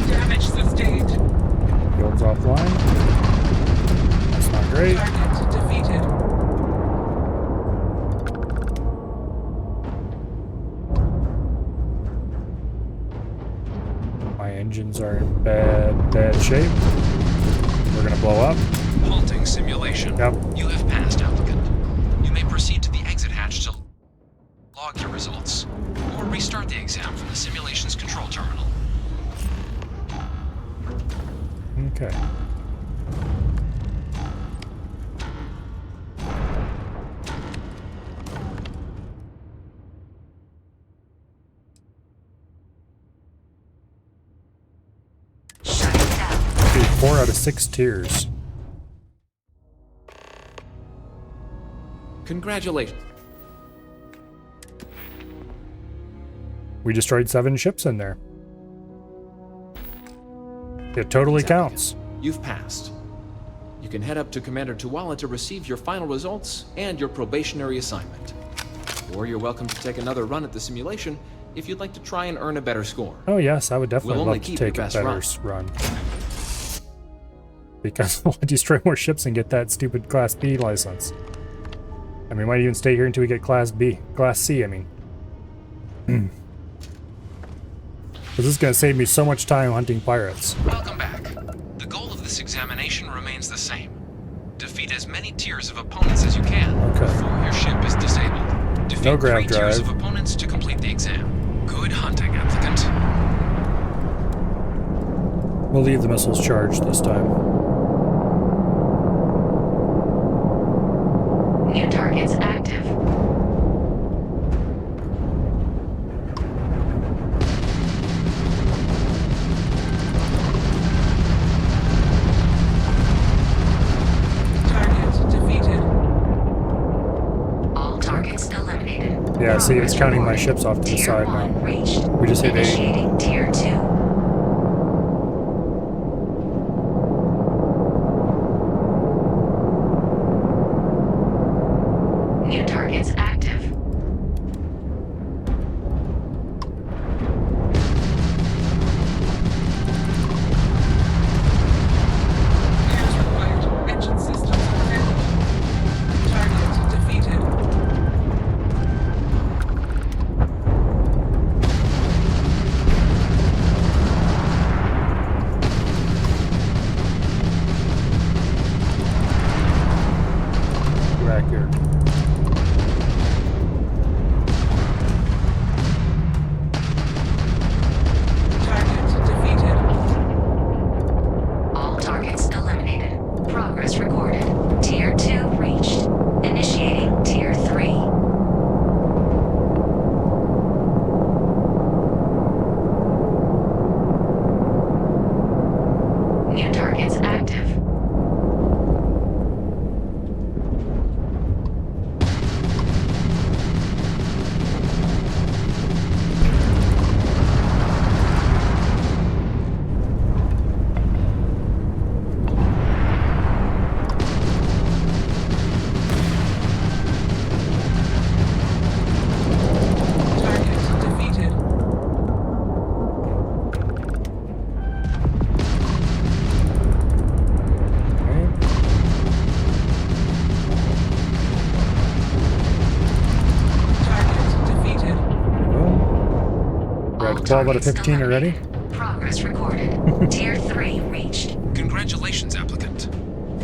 Damage sustained. Field's offline. That's not great. Target defeated. My engines are in bad shape. We're gonna blow up. Halting simulation. Yep. You have passed, applicant. You may proceed to the exit hatch to log your results, or restart the exam from the simulation's control terminal. Okay. Dude, 4 out of 6 tiers. Congratulations. We destroyed 7 ships in there. It totally counts. You've passed. You can head up to Commander Tuwala to receive your final results and your probationary assignment. Or you're welcome to take another run at the simulation if you'd like to try and earn a better score. Oh yes, I would definitely We'll only love to keep take your a best better run. Because we'll destroy more ships and get that stupid Class B license. And we might even stay here until we get Class B. Class C, I mean. Because this is going to save me so much time hunting pirates. Welcome back. The goal of this examination remains the same. Defeat as many tiers of opponents as you can before your ship is disabled. Defeat No grav 3 tiers drive. of opponents to complete the exam. Good hunting, applicant. We'll leave the missiles charged this time. New targets active. Target defeated. All targets eliminated. Yeah, see, it's counting my ships off to the side now. We just hit 8. Initiating Tier 2. targets active. We're at 12 out of 15 already. Progress recorded. Tier 3 reached. Congratulations, applicant.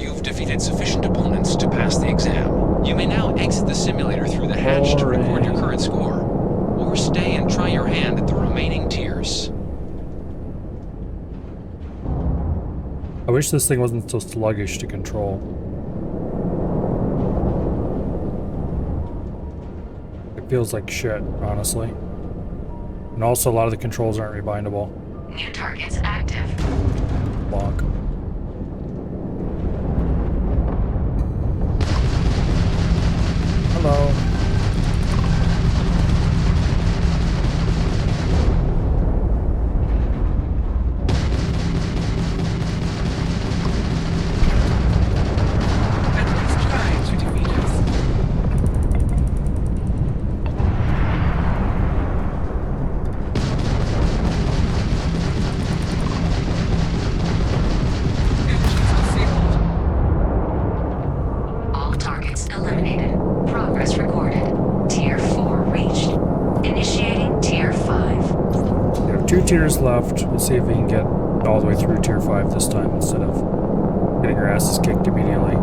You've defeated sufficient opponents to pass the exam. You may now exit the simulator through the hatch to record your current score, or stay and try your hand at the remaining tiers. I wish this thing wasn't so sluggish to control. It feels like shit, honestly. And also, a lot of the controls aren't rebindable. New targets active. Bonk. Hello. All targets eliminated. Progress recorded. Tier 4 reached. Initiating Tier 5. We have 2 tiers left. Let's see if we can get all the way through Tier 5 this time instead of getting our asses kicked immediately.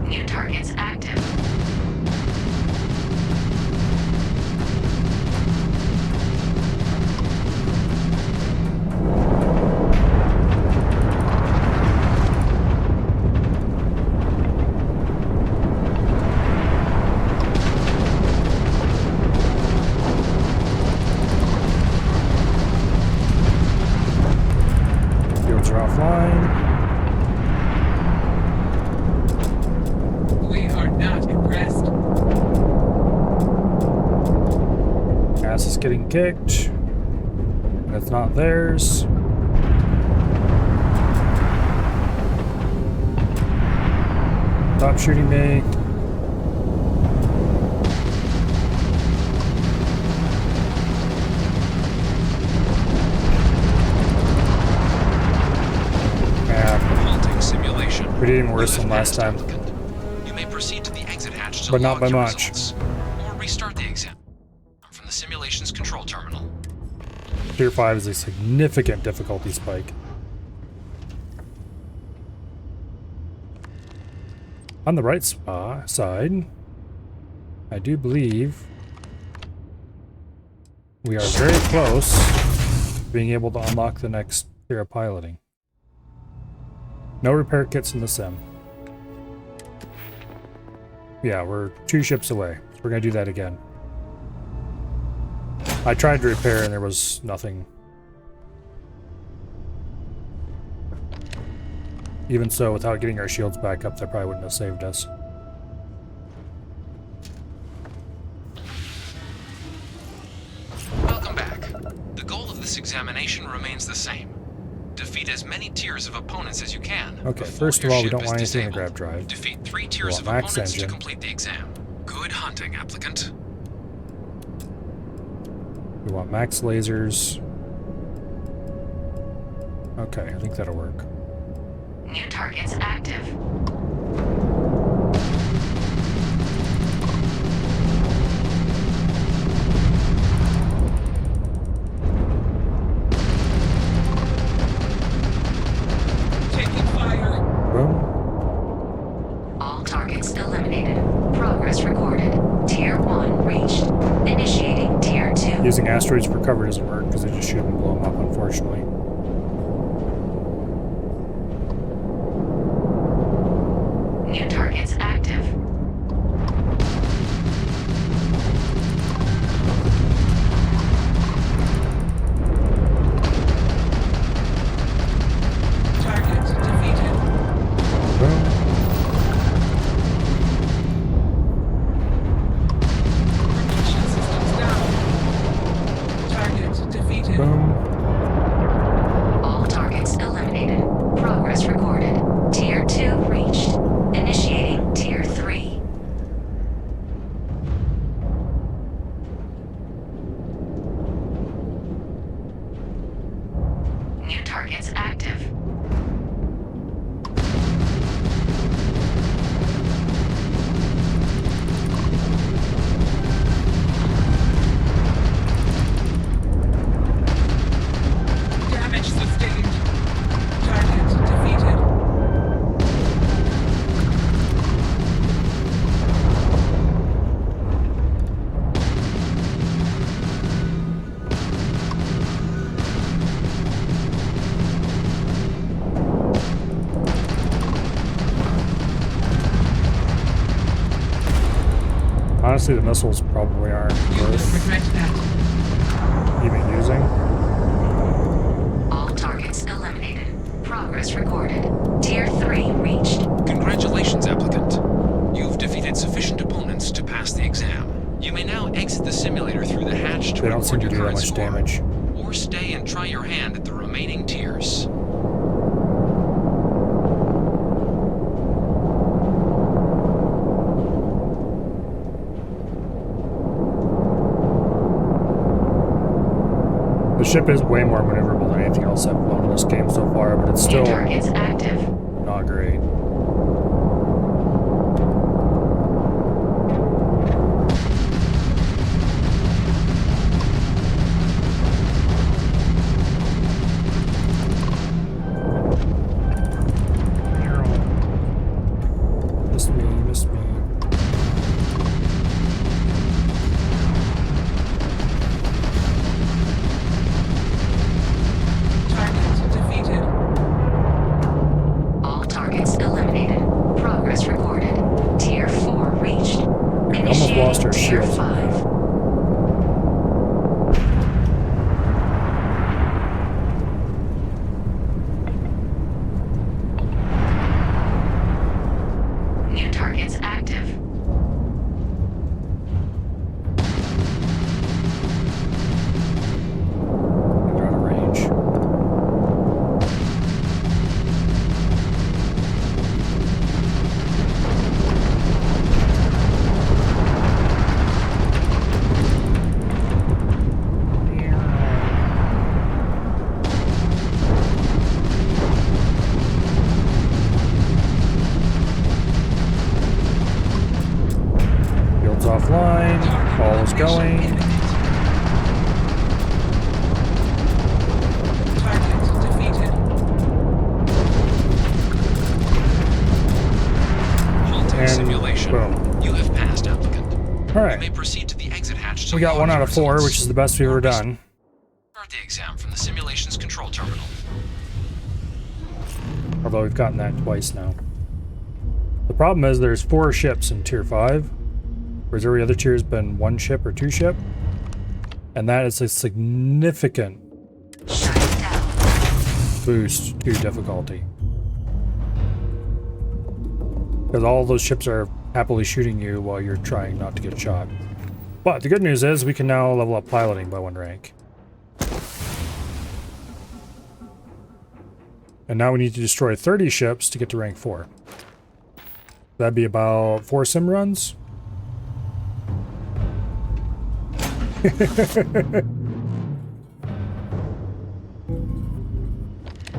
New targets active. Fields are offline. We are not impressed. Ass is getting kicked. And it's not theirs. Stop shooting me. Halting simulation. We did even worse than last time. You may proceed to the exit hatch to But not log by your much. results, or restart the exam from the simulation's control terminal. Tier 5 is a significant difficulty spike. On the right side, I do believe we are very close to being able to unlock the next tier of piloting. No repair kits in the sim. Yeah, we're 2 ships away. So we're gonna do that again. I tried to repair and there was nothing. Even so, without getting our shields back up, that probably wouldn't have saved us. Welcome back. The goal of this examination remains the same. Defeat as many tiers of opponents as you can. Okay, before first of your all, we ship don't is want anything in the disabled. grab drive. Defeat 3 We tiers want of max opponents engine. to complete the exam. Good hunting, applicant. We want max lasers. Okay, I think that'll work. New targets active. Taking fire. Boom. All targets eliminated. Progress recorded. Tier 1 reached. Initiating Tier 2. Using asteroids for cover doesn't work because they just shoot and blow them up, unfortunately. New targets active. Boom. All targets eliminated. Progress recorded. Tier 2 reached. Initiating Tier 3. New targets active. Damage sustained. Target defeated. Honestly, the missiles probably aren't worth Regret that. even using. All targets eliminated. Progress recorded. Tier 3 reached. Congratulations, applicant. You've defeated sufficient opponents to pass the exam. You may now exit the simulator through the hatch to They don't seem record to your do that current much score, damage. or stay and try your hand at the remaining tiers. The ship is way more maneuverable than anything else I've flown in this game so far, but it's New still targets active. not great. Missed me, missed me. Target defeated. All targets eliminated. Progress recorded. Tier 4 reached. We almost lost our Tier shields. 5. New targets active. They're out of range. Field's offline. Ball is going. Target defeated. Halting And simulation. boom. You have passed, applicant. All You right. may proceed to the exit hatch to We got log 1 out your of 4, results. which is the best we've ever done. Start the exam from the simulation's control terminal. Although we've gotten that twice now. The problem is there's 4 ships in Tier 5, whereas every other tier has been 1 ship or 2 ship. And that is a significant boost to difficulty. Because all those ships are happily shooting you while you're trying not to get shot. But the good news is we can now level up piloting by 1 rank. And now we need to destroy 30 ships to get to rank 4. That'd be about 4 sim runs.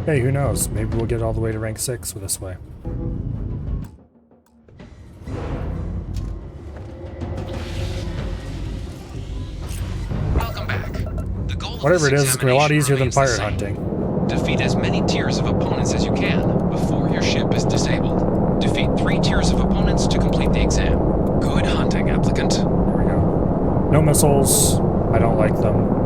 Hey, who knows? Maybe we'll get all the way to rank 6 with this way. Welcome back. The goal of Whatever it this is, it's going to be a lot examination easier than remains the pirate same. hunting. Defeat as many tiers of opponents as you can before your ship is disabled. Defeat 3 tiers of opponents to complete the exam. Good hunting, applicant. There we go. No missiles. I don't like them.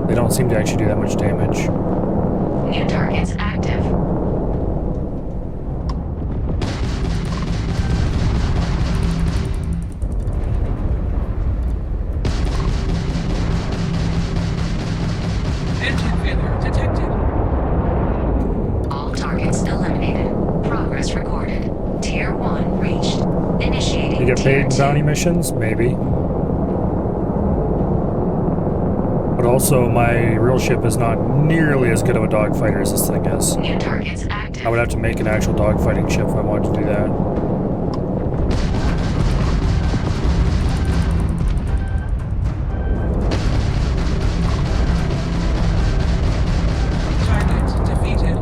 They don't seem to actually do that much damage. New targets active. Engine failure detected. All targets eliminated. Progress recorded. Tier 1 reached. Initiating You get Tier paid in 2. bounty missions? Maybe. But also, my real ship is not nearly as good of a dogfighter as this thing is. New targets active. I would have to make an actual dogfighting ship if I wanted to do that. Target defeated.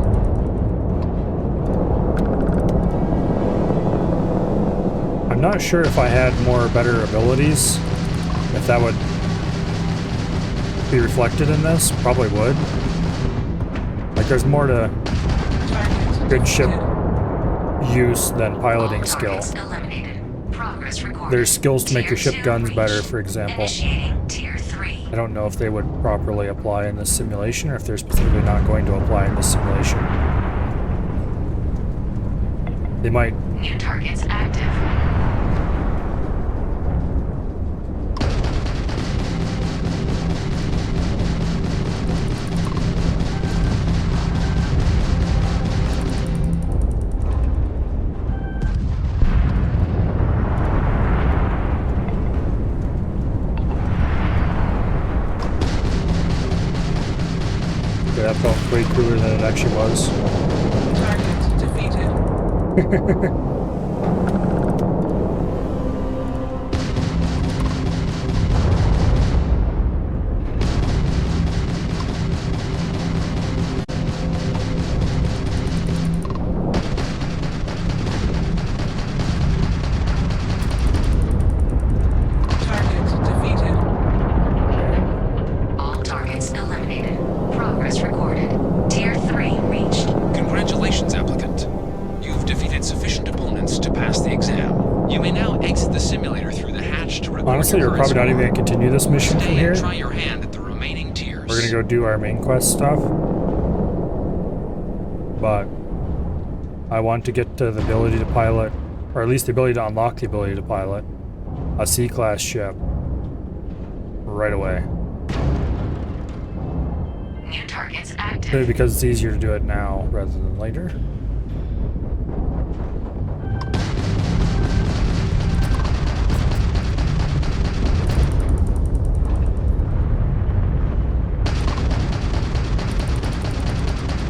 I'm not sure if I had more better abilities, if that would be reflected in this. Probably would. Like, there's more to good ship use than piloting skill. There's skills to make your ship guns better, for example. I don't know if they would properly apply in this simulation, or if they're specifically not going to apply in this simulation. They might. New targets active. That felt way cooler than it actually was. Target defeated. Honestly, we're probably not even going to continue this mission from here. Try your hand at the remaining tiers. We're going to go do our main quest stuff. But I want to get to the ability to pilot, or at least the ability to unlock the ability to pilot a C-class ship right away. New targets active. Maybe because it's easier to do it now rather than later.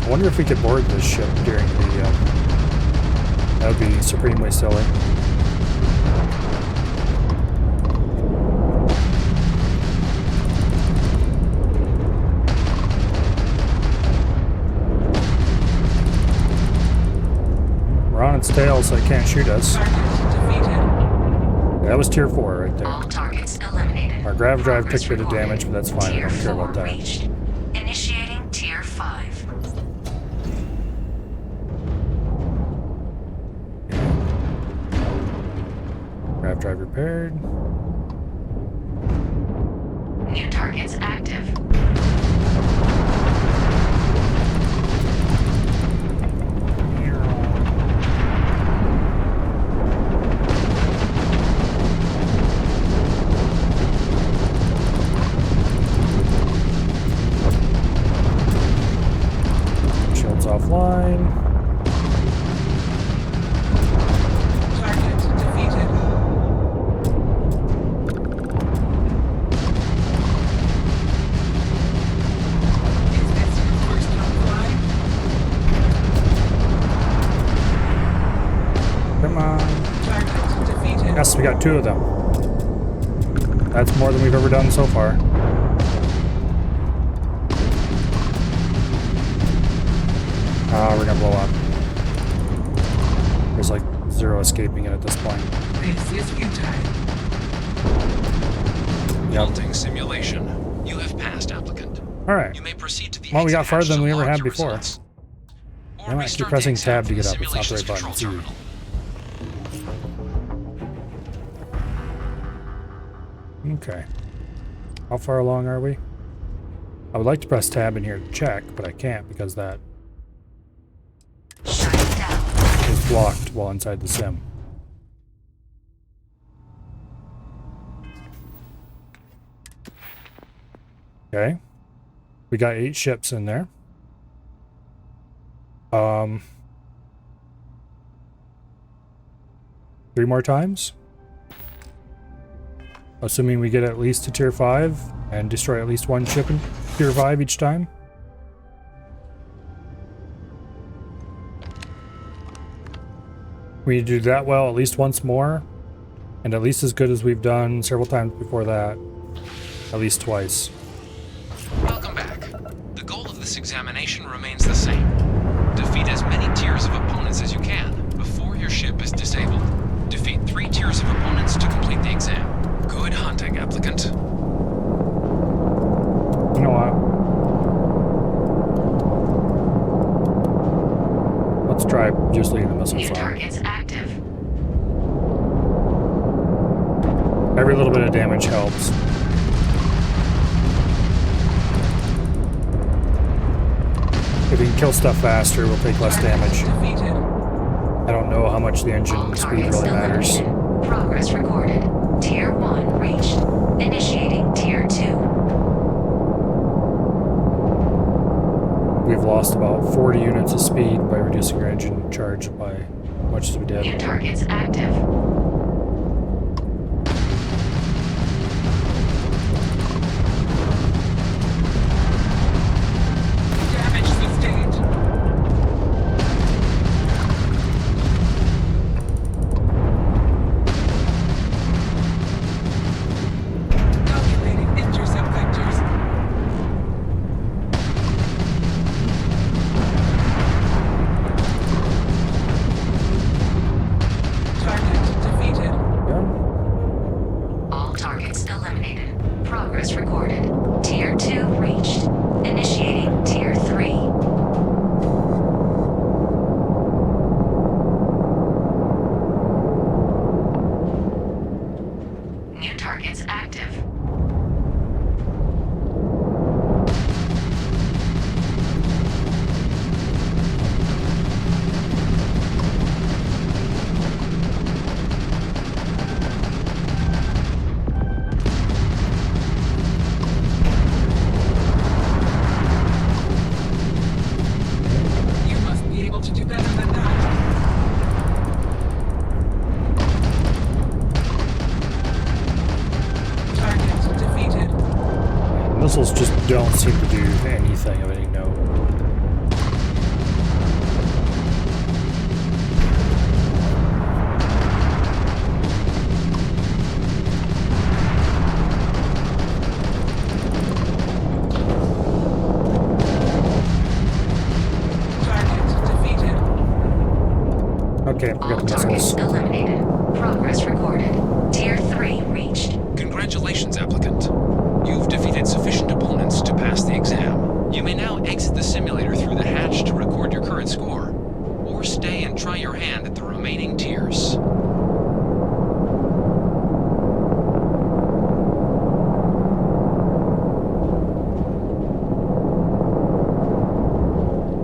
I wonder if we could board this ship during the, that would be supremely silly. We're on its tail, so it can't shoot us. That was tier 4 right there. All targets eliminated. Our grav drive took a bit of damage, but that's fine. I don't care about that. Reached. Initiating tier 5. Grav drive repaired. New targets active. Shields offline. Come on. Yes, we got 2 of them. That's more than we've ever done so far. Ah, we're gonna blow up. There's like 0 escaping it at this point. This is futile. Vaulting simulation. You have passed, applicant. Alright. You may proceed to the Well, we got exit farther hatch than to we ever log had your before. results. I'm actually pressing tab to get up. It's not the right button. It's E. Okay. How far along are we? I would like to press tab in here to check, but I can't because that is blocked while inside the sim. Okay. We got 8 ships in there. 3 more times. Assuming we get at least to tier 5 and destroy at least one ship in tier 5 each time. We need to do that well at least once more, and at least as good as we've done several times before that. At least twice. Welcome back. The goal of this examination remains the same. Defeat as many tiers of opponents as you can before your ship is disabled. Defeat 3 tiers of opponents to complete the exam. Good hunting, applicant. You know what? Let's try just leaving the missiles on. Targets active. Every little bit of damage helps. If we can kill stuff faster, we'll take less damage. I don't know how much the engine speed really matters. Progress recorded. Tier 1 reached. Initiating Tier 2. We've lost about 40 units of speed by reducing our engine charge by how much as we did. New targets active. Damage sustained. Calculating intercept vectors. Target defeated. All targets eliminated. Progress recorded. Tier 2 reached. Initiating Tier 3. New targets active. You must be able to do better than that. Target defeated. Missiles just don't seem to do anything of any note. Target defeated. Okay, All forget the targets missiles. eliminated. Progress recorded. Tier 3 reached. Congratulations, applicant. You've defeated sufficient opponents to pass the exam. You may now exit the simulator through the hatch to record your current score, or stay and try your hand at the remaining tiers.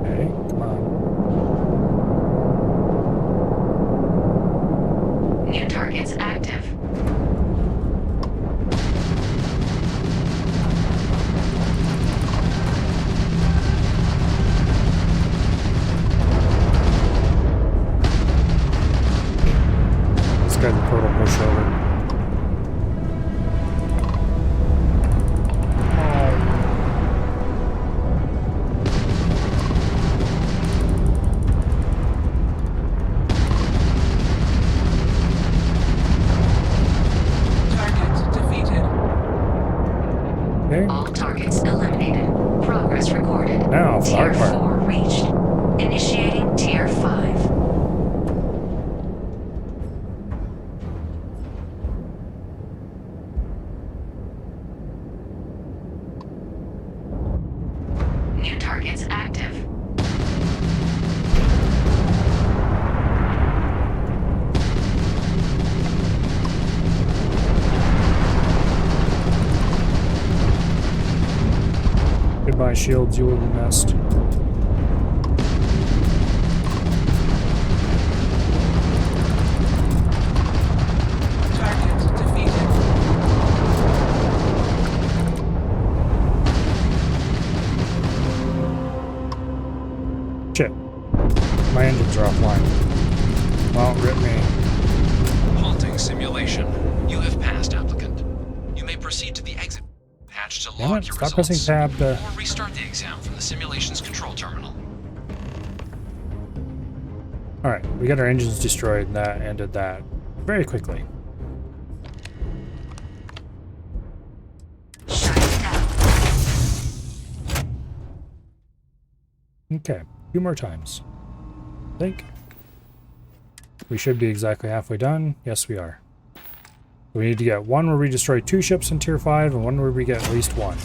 Okay, come on. New targets active. This guy's a total pushover. Target defeated. Okay, All targets eliminated. Progress recorded. now for the Tier hard part. 4 reached. Initiating Tier 5. New targets active. Goodbye, shields, you will be missed. Target defeated. Shit. My engines are offline. Well, rip me. Halting simulation. You have passed, applicant. proceed to the exit hatch to Damn log it, your stop results. pressing tab to... Or restart the exam from the simulation's control terminal. Alright, we got our engines destroyed and that ended that very quickly. Okay, 2 more times. I think. We should be exactly halfway done. Yes, we are. We need to get one where we destroy 2 ships in Tier 5 and one where we get at least 1.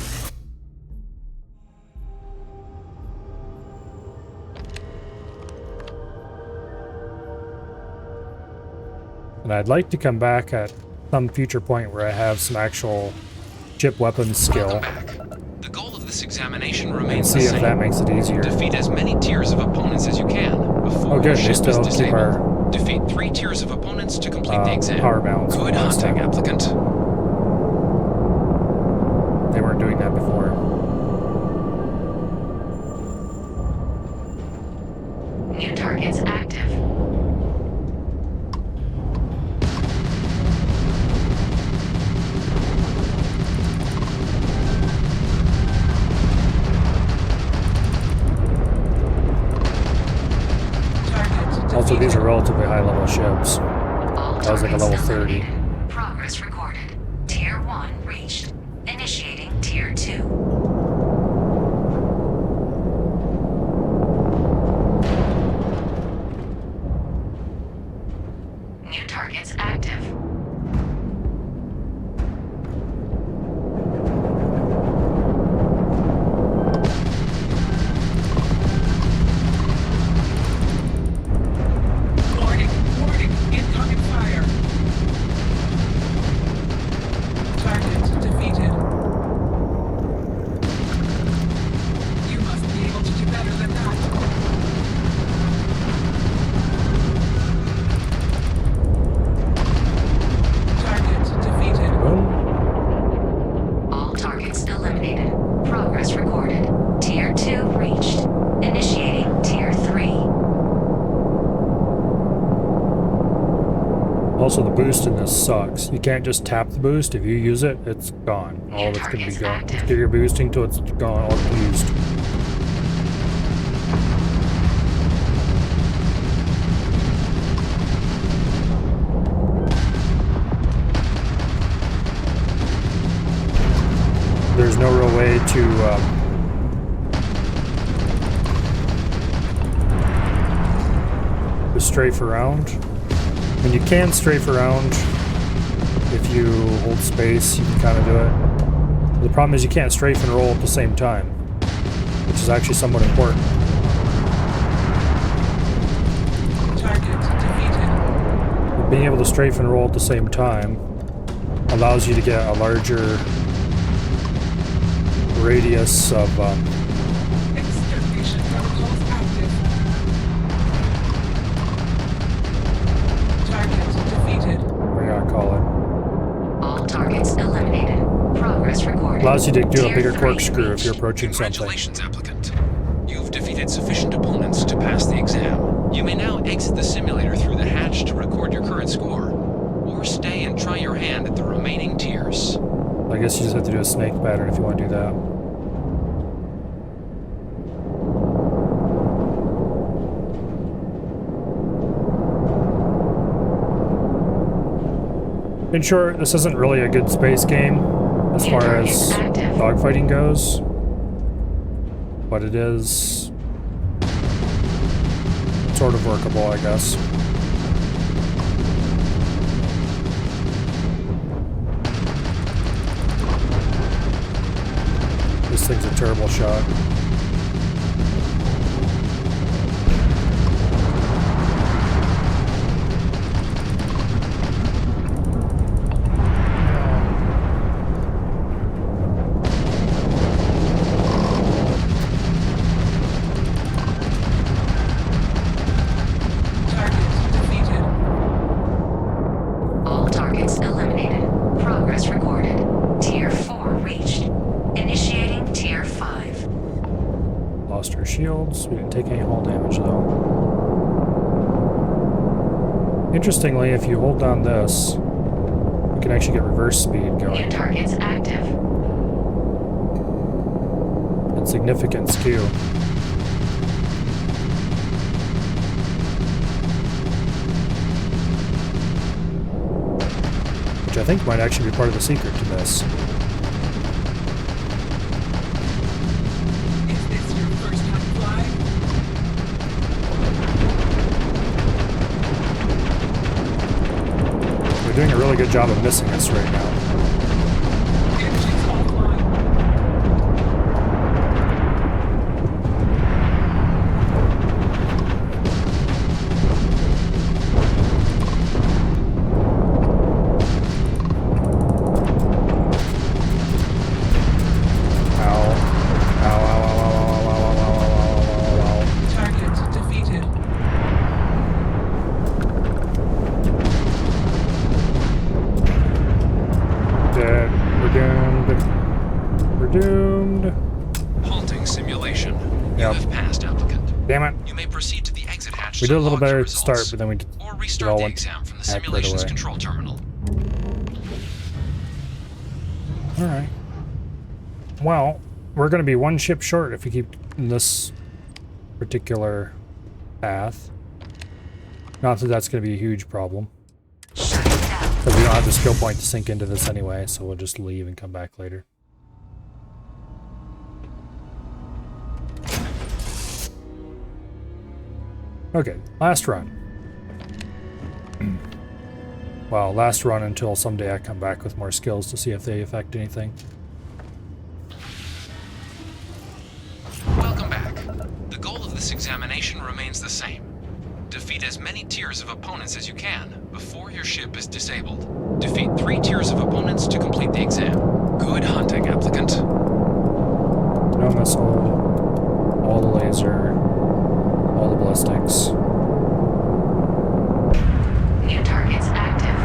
And I'd like to come back at some future point where I have some actual ship weapons skill. The goal of this examination And remains see the if same. that makes it easier. Defeat as many tiers of opponents as you can before Oh good, your they ship still is keep disabled. our Defeat 3 tiers of opponents to complete the exam. power balance. Good last hunting, time. applicant. They weren't doing that before. New targets active. Also, these are relatively high level ships. That was like a level 30. Progress recorded. Tier 1 reached. Initiating Tier 2. New targets active. Warning, warning, incoming fire. Target defeated. You must be able to do better than that. Target defeated. All targets eliminated. Progress recorded. Tier 2 reached. Initiating Tier 3. Also, the boost in this sucks. You can't just tap the boost. If you use it, it's gone. All of it's going to be gone. Just do your boosting till it's gone, all used. There's no real way to strafe around. I mean, you can strafe around if you hold space, you can kind of do it. But the problem is you can't strafe and roll at the same time, which is actually somewhat important. Target defeated. But being able to strafe and roll at the same time allows you to get a larger radius of Extermination protocols active. Target defeated. what do you gotta call it? All targets eliminated. Progress recorded. Allows you to do a Tier bigger 3 corkscrew if you're approaching something. Congratulations, applicant. You've defeated sufficient opponents to pass the exam. You may now exit the simulator through the hatch to record your current score, or stay and try your hand at the remaining tiers. I guess you just have to do a snake pattern if you want to do that. In short, this isn't really a good space game as far as dogfighting goes, but it is sort of workable, I guess. This thing's a terrible shot. All targets eliminated. Progress recorded. Tier 4 reached. Initiating Tier 5. Lost our shields. We didn't take any hull damage though. Interestingly, if you hold down this, can actually get reverse speed going. Target's active. And significant skew. Which I think might actually be part of the secret to this. Is this your first time flying? We're doing a really good job of missing us right now. Engines offline. Target defeated. Dead. We're doomed. We're doomed. Halting simulation. Yep. You have passed, applicant. Damn it. You may proceed to the exit hatch. We to did a little log your better at the start, results, but then we or it restart all the went exam from the accurate simulation's away. control terminal. Alright. Well, we're going to be one ship short if we keep in this particular path. Not that that's going to be a huge problem. Because we don't have the skill point to sink into this anyway, so we'll just leave and come back later. Okay, last run. Well, last run until someday I come back with more skills to see if they affect anything. Welcome back. The goal of this examination remains the same. Defeat as many tiers of opponents as you can before your ship is disabled. Defeat 3 tiers of opponents to complete the exam. Good hunting, applicant. No missile, all the laser, all the ballistics. New targets active.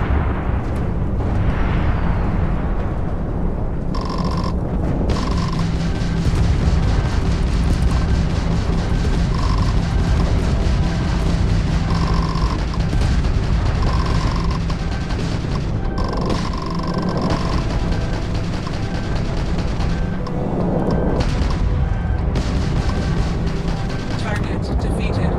Target defeated.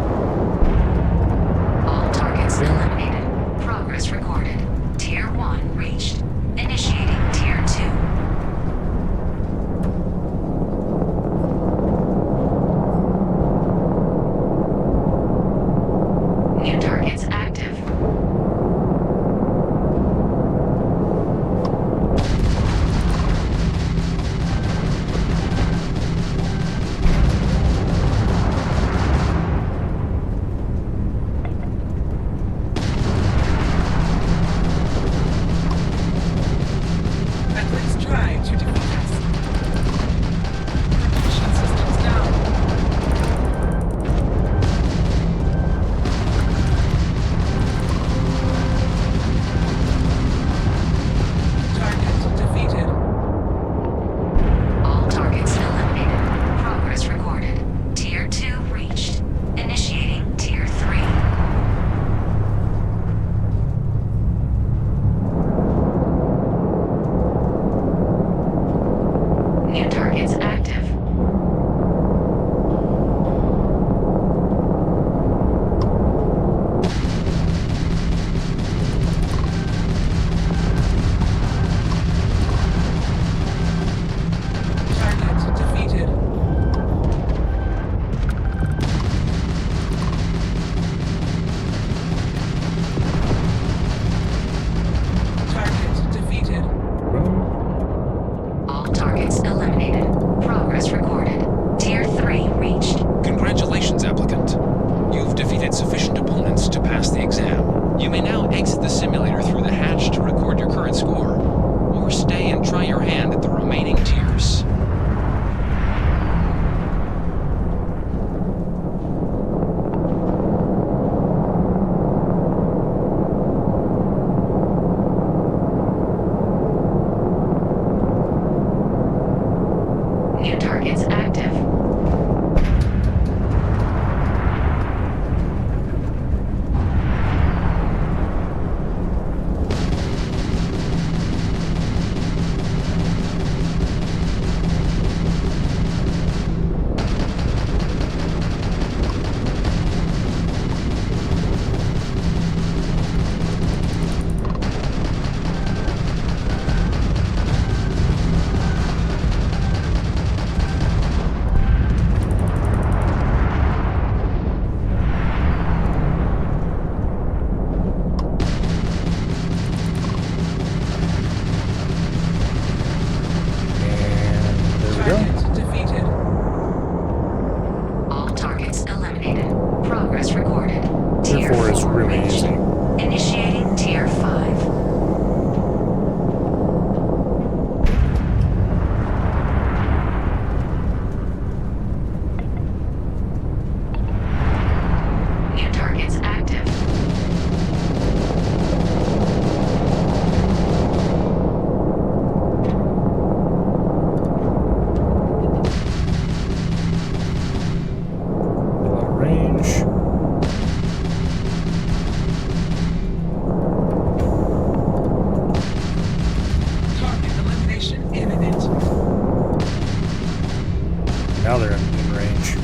now they're in range.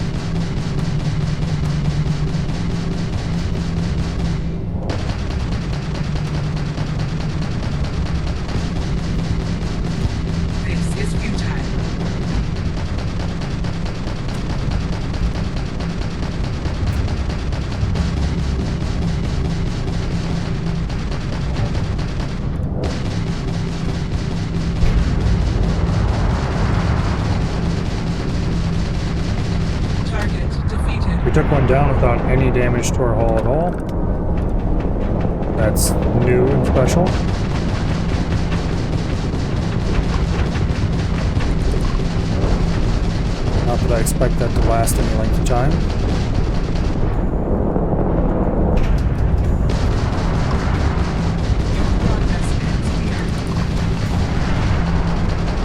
This is futile. We took one down without any damage to our hull at all. That's new and special. Not that I expect that to last any length of time.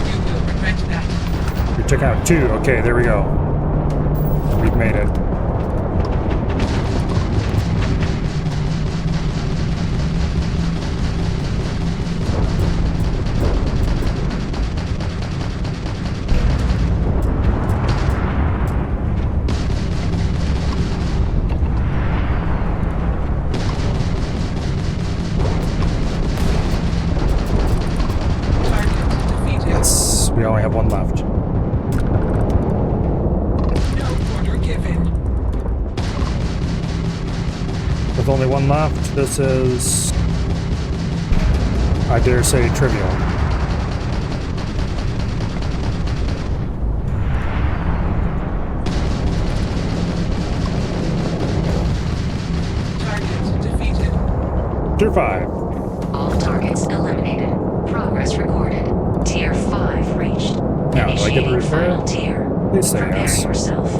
You will regret that. We took out 2. Okay, there we go. We've made it. Yes, we only have one left. With only one left, this is, I dare say, trivial. Target defeated. Tier 5. All targets eliminated. Progress recorded. Tier 5 reached. Now, do I get the repair? Final tier. Please say Prepare yes. yourself.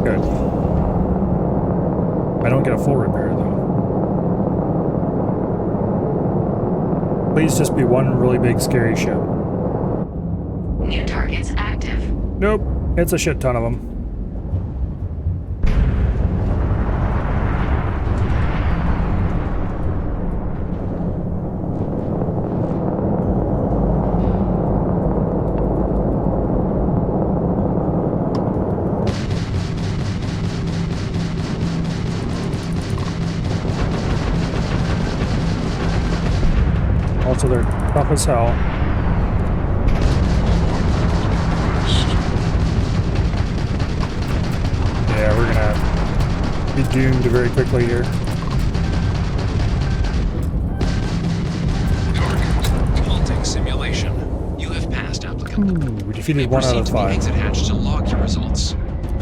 Good. I don't get a full repair, though. Please just be one really big, scary ship. New targets active. Nope, it's a shit ton of them. Also, they're tough as hell. Yeah, we're gonna be doomed very quickly here. Target. Halting simulation. You have passed, applicant. We defeated 1 out of 5. Proceed to the exit hatch to log your results.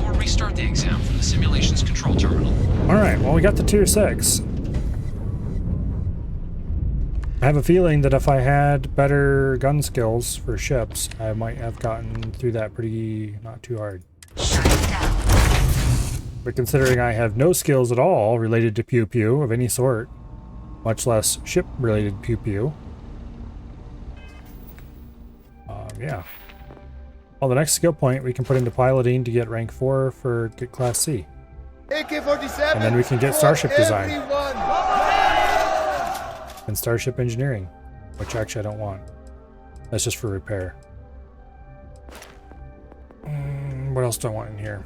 Or restart the exam from the simulation's control terminal. Alright, well, we got the tier 6. I have a feeling that if I had better gun skills for ships, I might have gotten through that pretty not too hard. But considering I have no skills at all related to pew pew of any sort, much less ship related pew pew, yeah. Well, the next skill point we can put into piloting to get rank 4 for get class C. AK-47. And then we can get starship design. Everyone. And starship engineering, which actually I don't want. That's just for repair. What else do I want in here?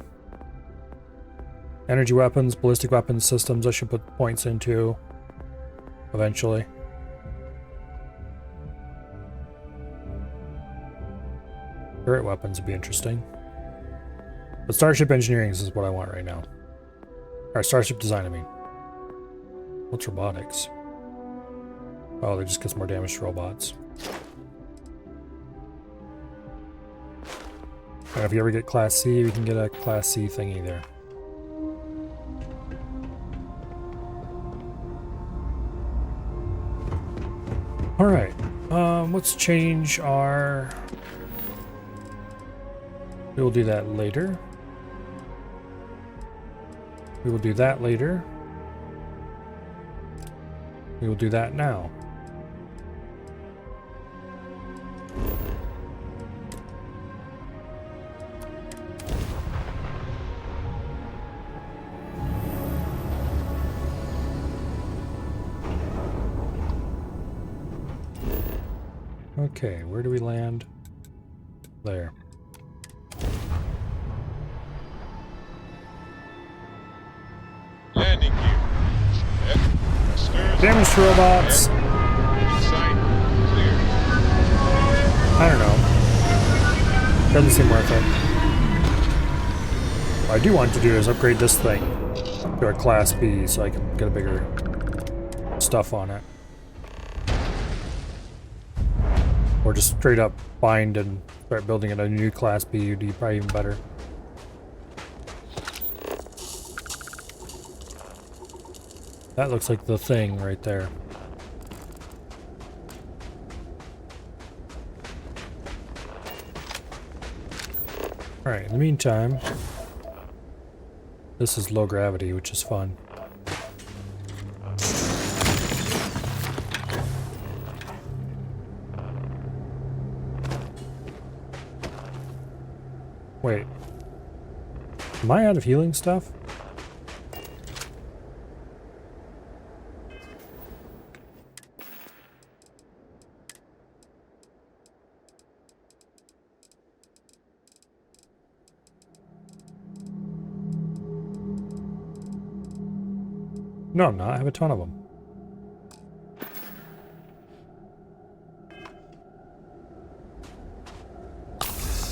Energy weapons, ballistic weapons systems I should put points into eventually. Turret weapons would be interesting. But starship engineering is what I want right now. Or starship design, I mean. What's robotics? Oh, they just get more damage to robots. And if you ever get Class C, we can get a Class C thingy there. Alright, let's change our... We will do that later. We will do that later. We will do that now. Okay, where do we land? There. landing gear. Check. Thrusters. Damage to robots. Check. Sight. Clear. I don't know. Doesn't seem worth it. What I do want to do is upgrade this thing to a Class B so I can get a bigger stuff on it. Or just straight up bind and start building it a new Class B would be probably even better. That looks like the thing right there. Alright, in the meantime, this is low gravity, which is fun. Wait. Am I out of healing stuff? No, I'm not. I have a ton of them.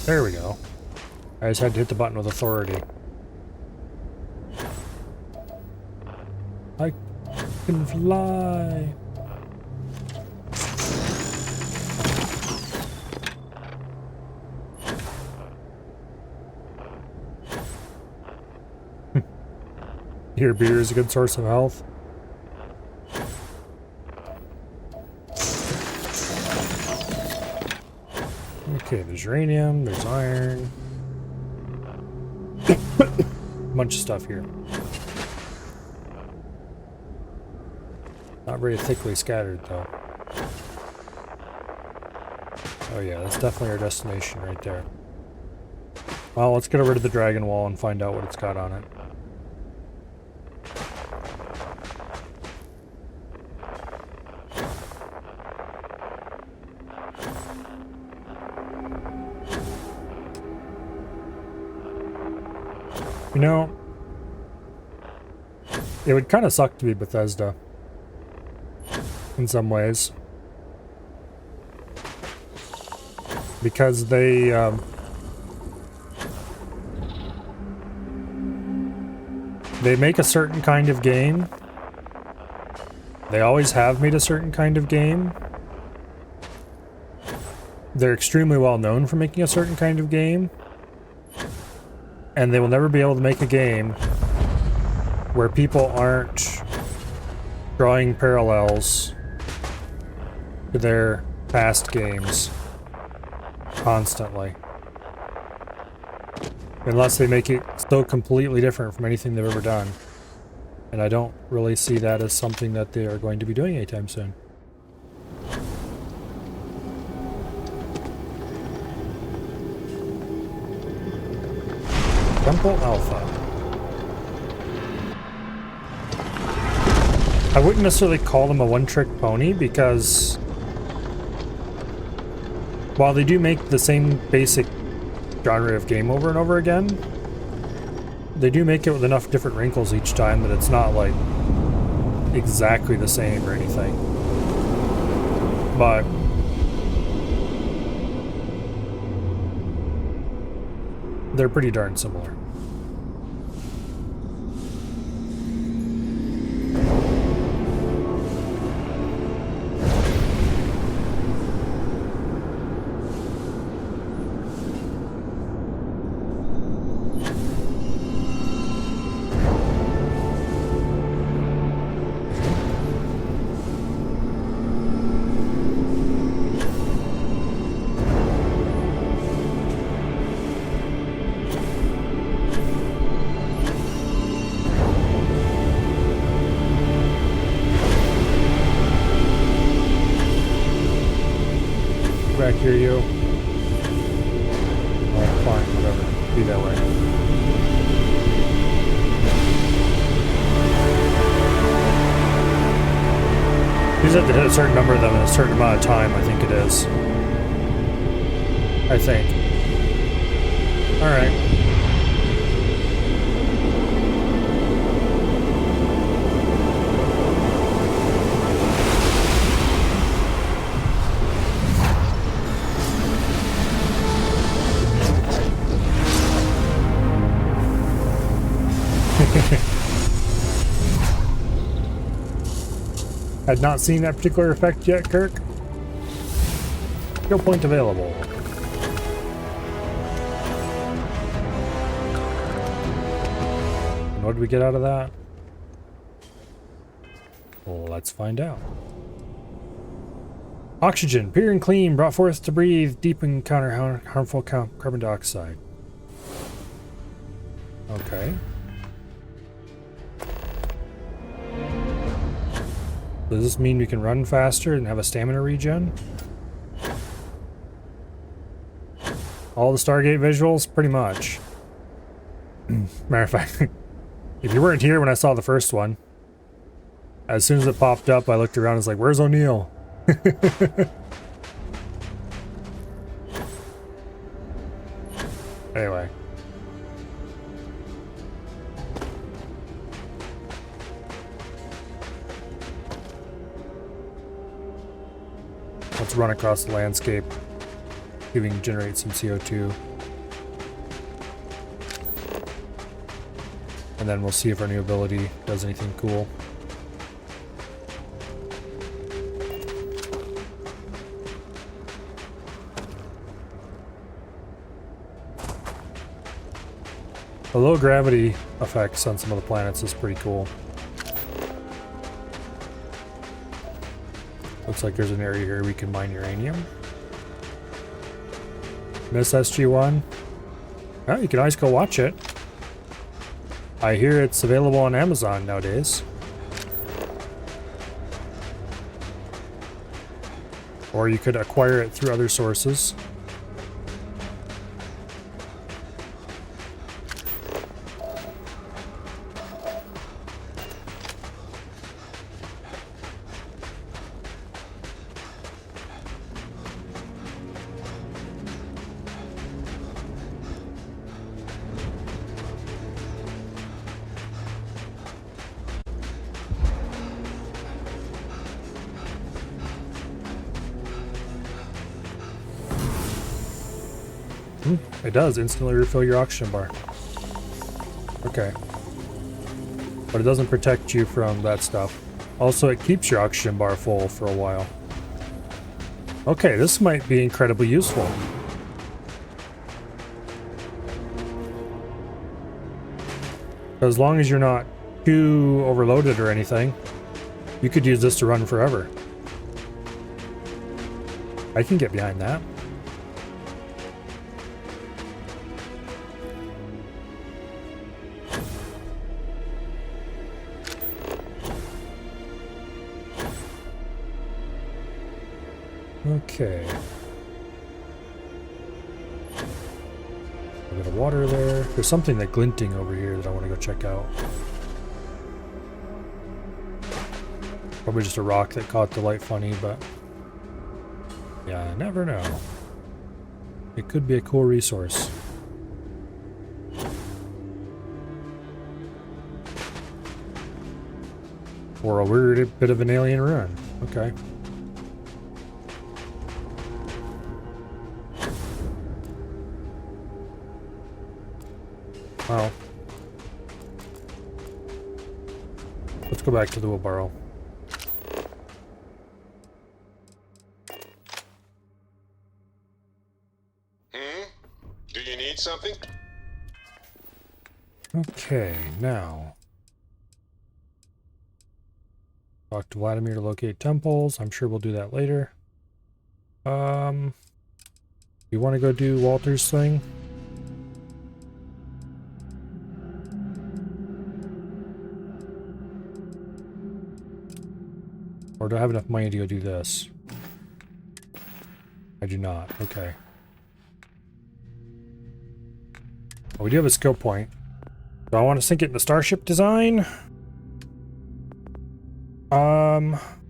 There we go. I just had to hit the button with authority. I can fly. Here, beer is a good source of health. Okay, there's uranium, there's iron. Bunch of stuff here. Not very thickly scattered, though. Oh yeah, that's definitely our destination right there. Well, let's get over to the Dragon Wall and find out what it's got on it. You know, it would kind of suck to be Bethesda in some ways, because they make a certain kind of game. They always have made a certain kind of game. They're extremely well known for making a certain kind of game. And they will never be able to make a game where people aren't drawing parallels to their past games constantly. Unless they make it so completely different from anything they've ever done. And I don't really see that as something that they are going to be doing anytime soon. Temple Alpha. I wouldn't necessarily call them a one-trick pony because while they do make the same basic genre of game over and over again, they do make it with enough different wrinkles each time that it's not like exactly the same or anything. But they're pretty darn similar. Back here, you. Oh, fine, whatever. Be that way. You just have to hit a certain number of them in a certain amount of time, I think it is. I think. Alright. Had not seen that particular effect yet, Kirk. Skill point available. And what did we get out of that? Well, let's find out. Oxygen, pure and clean, brought forth to breathe, deep and counter harmful carbon dioxide. Okay. Does this mean we can run faster and have a stamina regen? All the Stargate visuals? Pretty much. Matter of fact, if you weren't here when I saw the first one, as soon as it popped up, I looked around and was like, where's O'Neill? Anyway. Let's run across the landscape, see if we can generate some CO2. And then we'll see if our new ability does anything cool. The low gravity effects on some of the planets is pretty cool. Looks like there's an area here we can mine uranium. Miss SG-1? Well, you can always go watch it. I hear it's available on Amazon nowadays. Or you could acquire it through other sources. It does instantly refill your oxygen bar. Okay. But it doesn't protect you from that stuff. Also, it keeps your oxygen bar full for a while. Okay, this might be incredibly useful. As long as you're not too overloaded or anything, you could use this to run forever. I can get behind that. Okay. A bit of water there. There's something that glinting over here that I want to go check out. Probably just a rock that caught the light funny, but yeah, I never know. It could be a cool resource. Or a weird bit of an alien ruin. Okay. Well, let's go back to the wheelbarrow. Do you need something? Okay, now talk to Vladimir to locate temples. I'm sure we'll do that later. You want to go do Walter's thing? Or do I have enough money to go do this? I do not. Okay. Well, we do have a skill point. Do I want to sink it into starship design?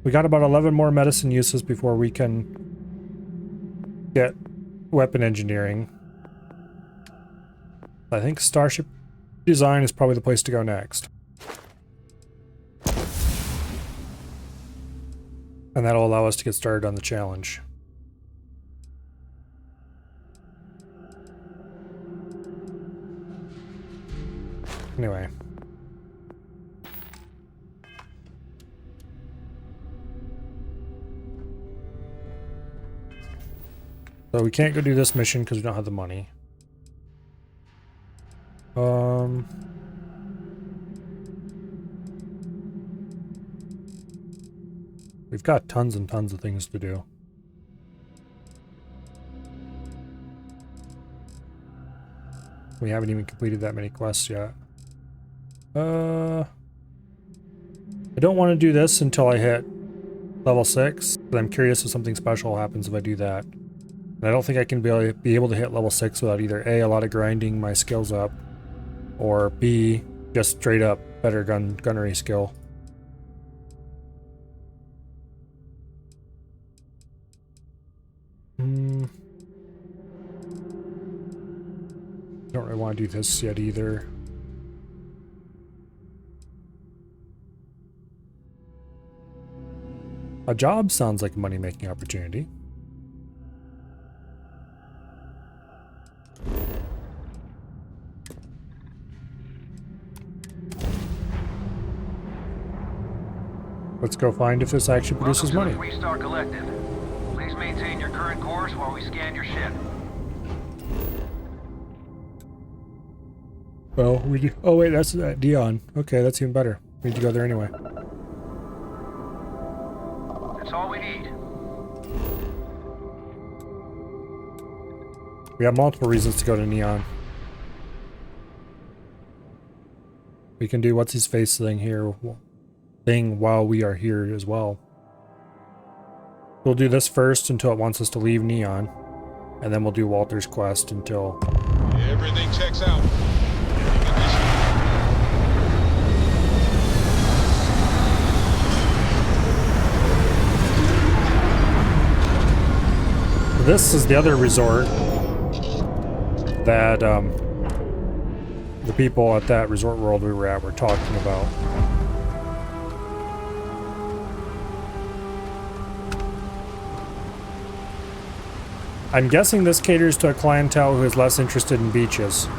We got about 11 more medicine uses before we can get weapon engineering. I think starship design is probably the place to go next. And that'll allow us to get started on the challenge. Anyway, So we can't go do this mission because we don't have the money. We've got tons and tons of things to do. We haven't even completed that many quests yet. I don't want to do this until I hit level 6, but I'm curious if something special happens if I do that. And I don't think I can be able to hit level 6 without either A, a lot of grinding my skills up, or B, just straight up better gunnery skill. Don't really want to do this yet either. A job sounds like a money-making opportunity. Let's go find if this actually produces money. Welcome to the Freestar Collective. Please maintain your current course while we scan your ship. Well, we do. Oh wait, that's Dion. Okay, that's even better. We need to go there anyway. That's all we need. We have multiple reasons to go to Neon. We can do what's his face thing while we are here as well. We'll do this first until it wants us to leave Neon, and then we'll do Walter's quest until everything checks out. This is the other resort that the people at that resort world we were at were talking about. I'm guessing this caters to a clientele who is less interested in beaches.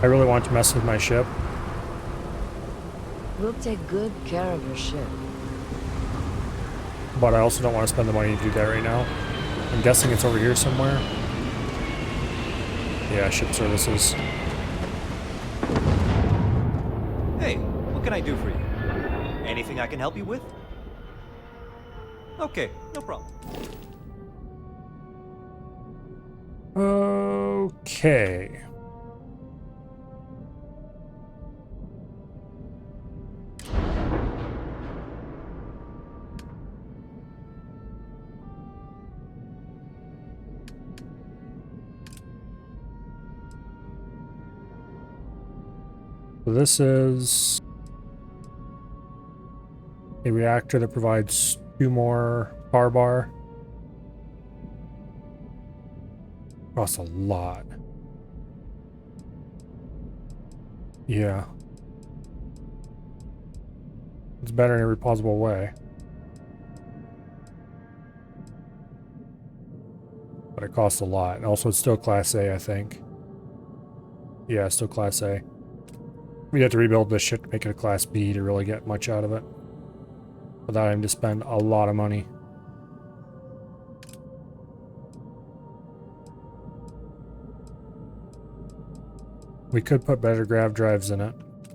I really want to mess with my ship. We'll take good care of your ship. But I also don't want to spend the money to do that right now. I'm guessing it's over here somewhere. Yeah, ship services. Hey, what can I do for you? Anything I can help you with? Okay, no problem. Okay. So this is a reactor that provides 2 more power bar. Costs a lot. Yeah. It's better in every possible way. But it costs a lot. And also it's still Class A, I think. Yeah, it's still Class A. We'd have to rebuild this shit to make it a Class B to really get much out of it. Without having to spend a lot of money. We could put better grav drives in it,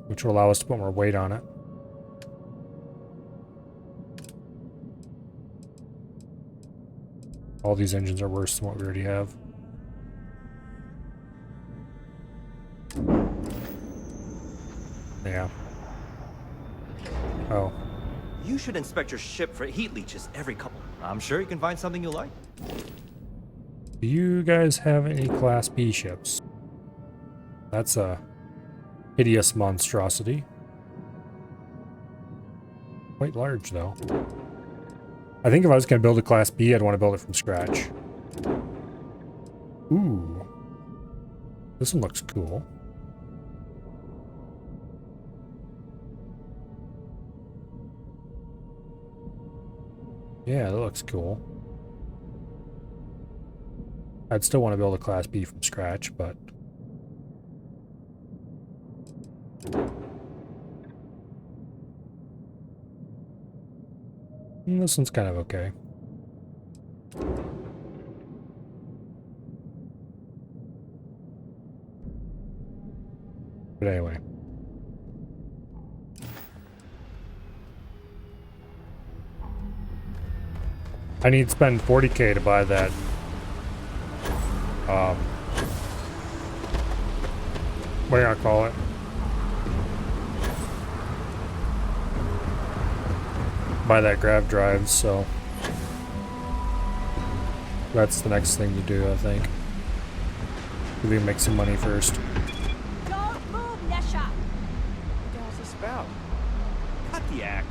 which will allow us to put more weight on it. All these engines are worse than what we already have. Yeah. Oh. You should inspect your ship for heat leeches every couple. I'm sure you can find something you like. Do you guys have any Class B ships? That's a hideous monstrosity. Quite large, though. I think if I was going to build a Class B, I'd want to build it from scratch. Ooh. This one looks cool. Yeah, that looks cool. I'd still want to build a Class B from scratch, but... this one's kind of okay. But anyway. I need to spend 40k to buy that what do I call it? Buy that grav drive, so that's the next thing to do, I think. We can make some money first. Don't move, Nesha! What the hell's this about? Cut the act.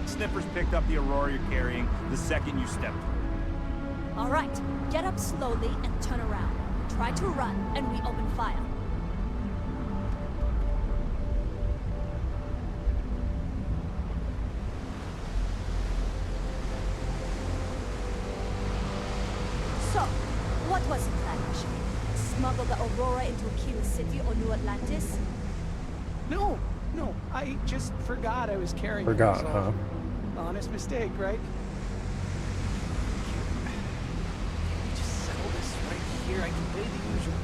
Sniffers picked up the Aurora you're carrying the second you stepped through. All right, get up slowly and turn around. Try to run, and we open fire. So, what was the plan, Ashley? Smuggle the Aurora into Aquila City or New Atlantis? No, I just forgot I was carrying it. Forgot, huh? Honest mistake, right? Can we just settle this right here? I can pay the usual.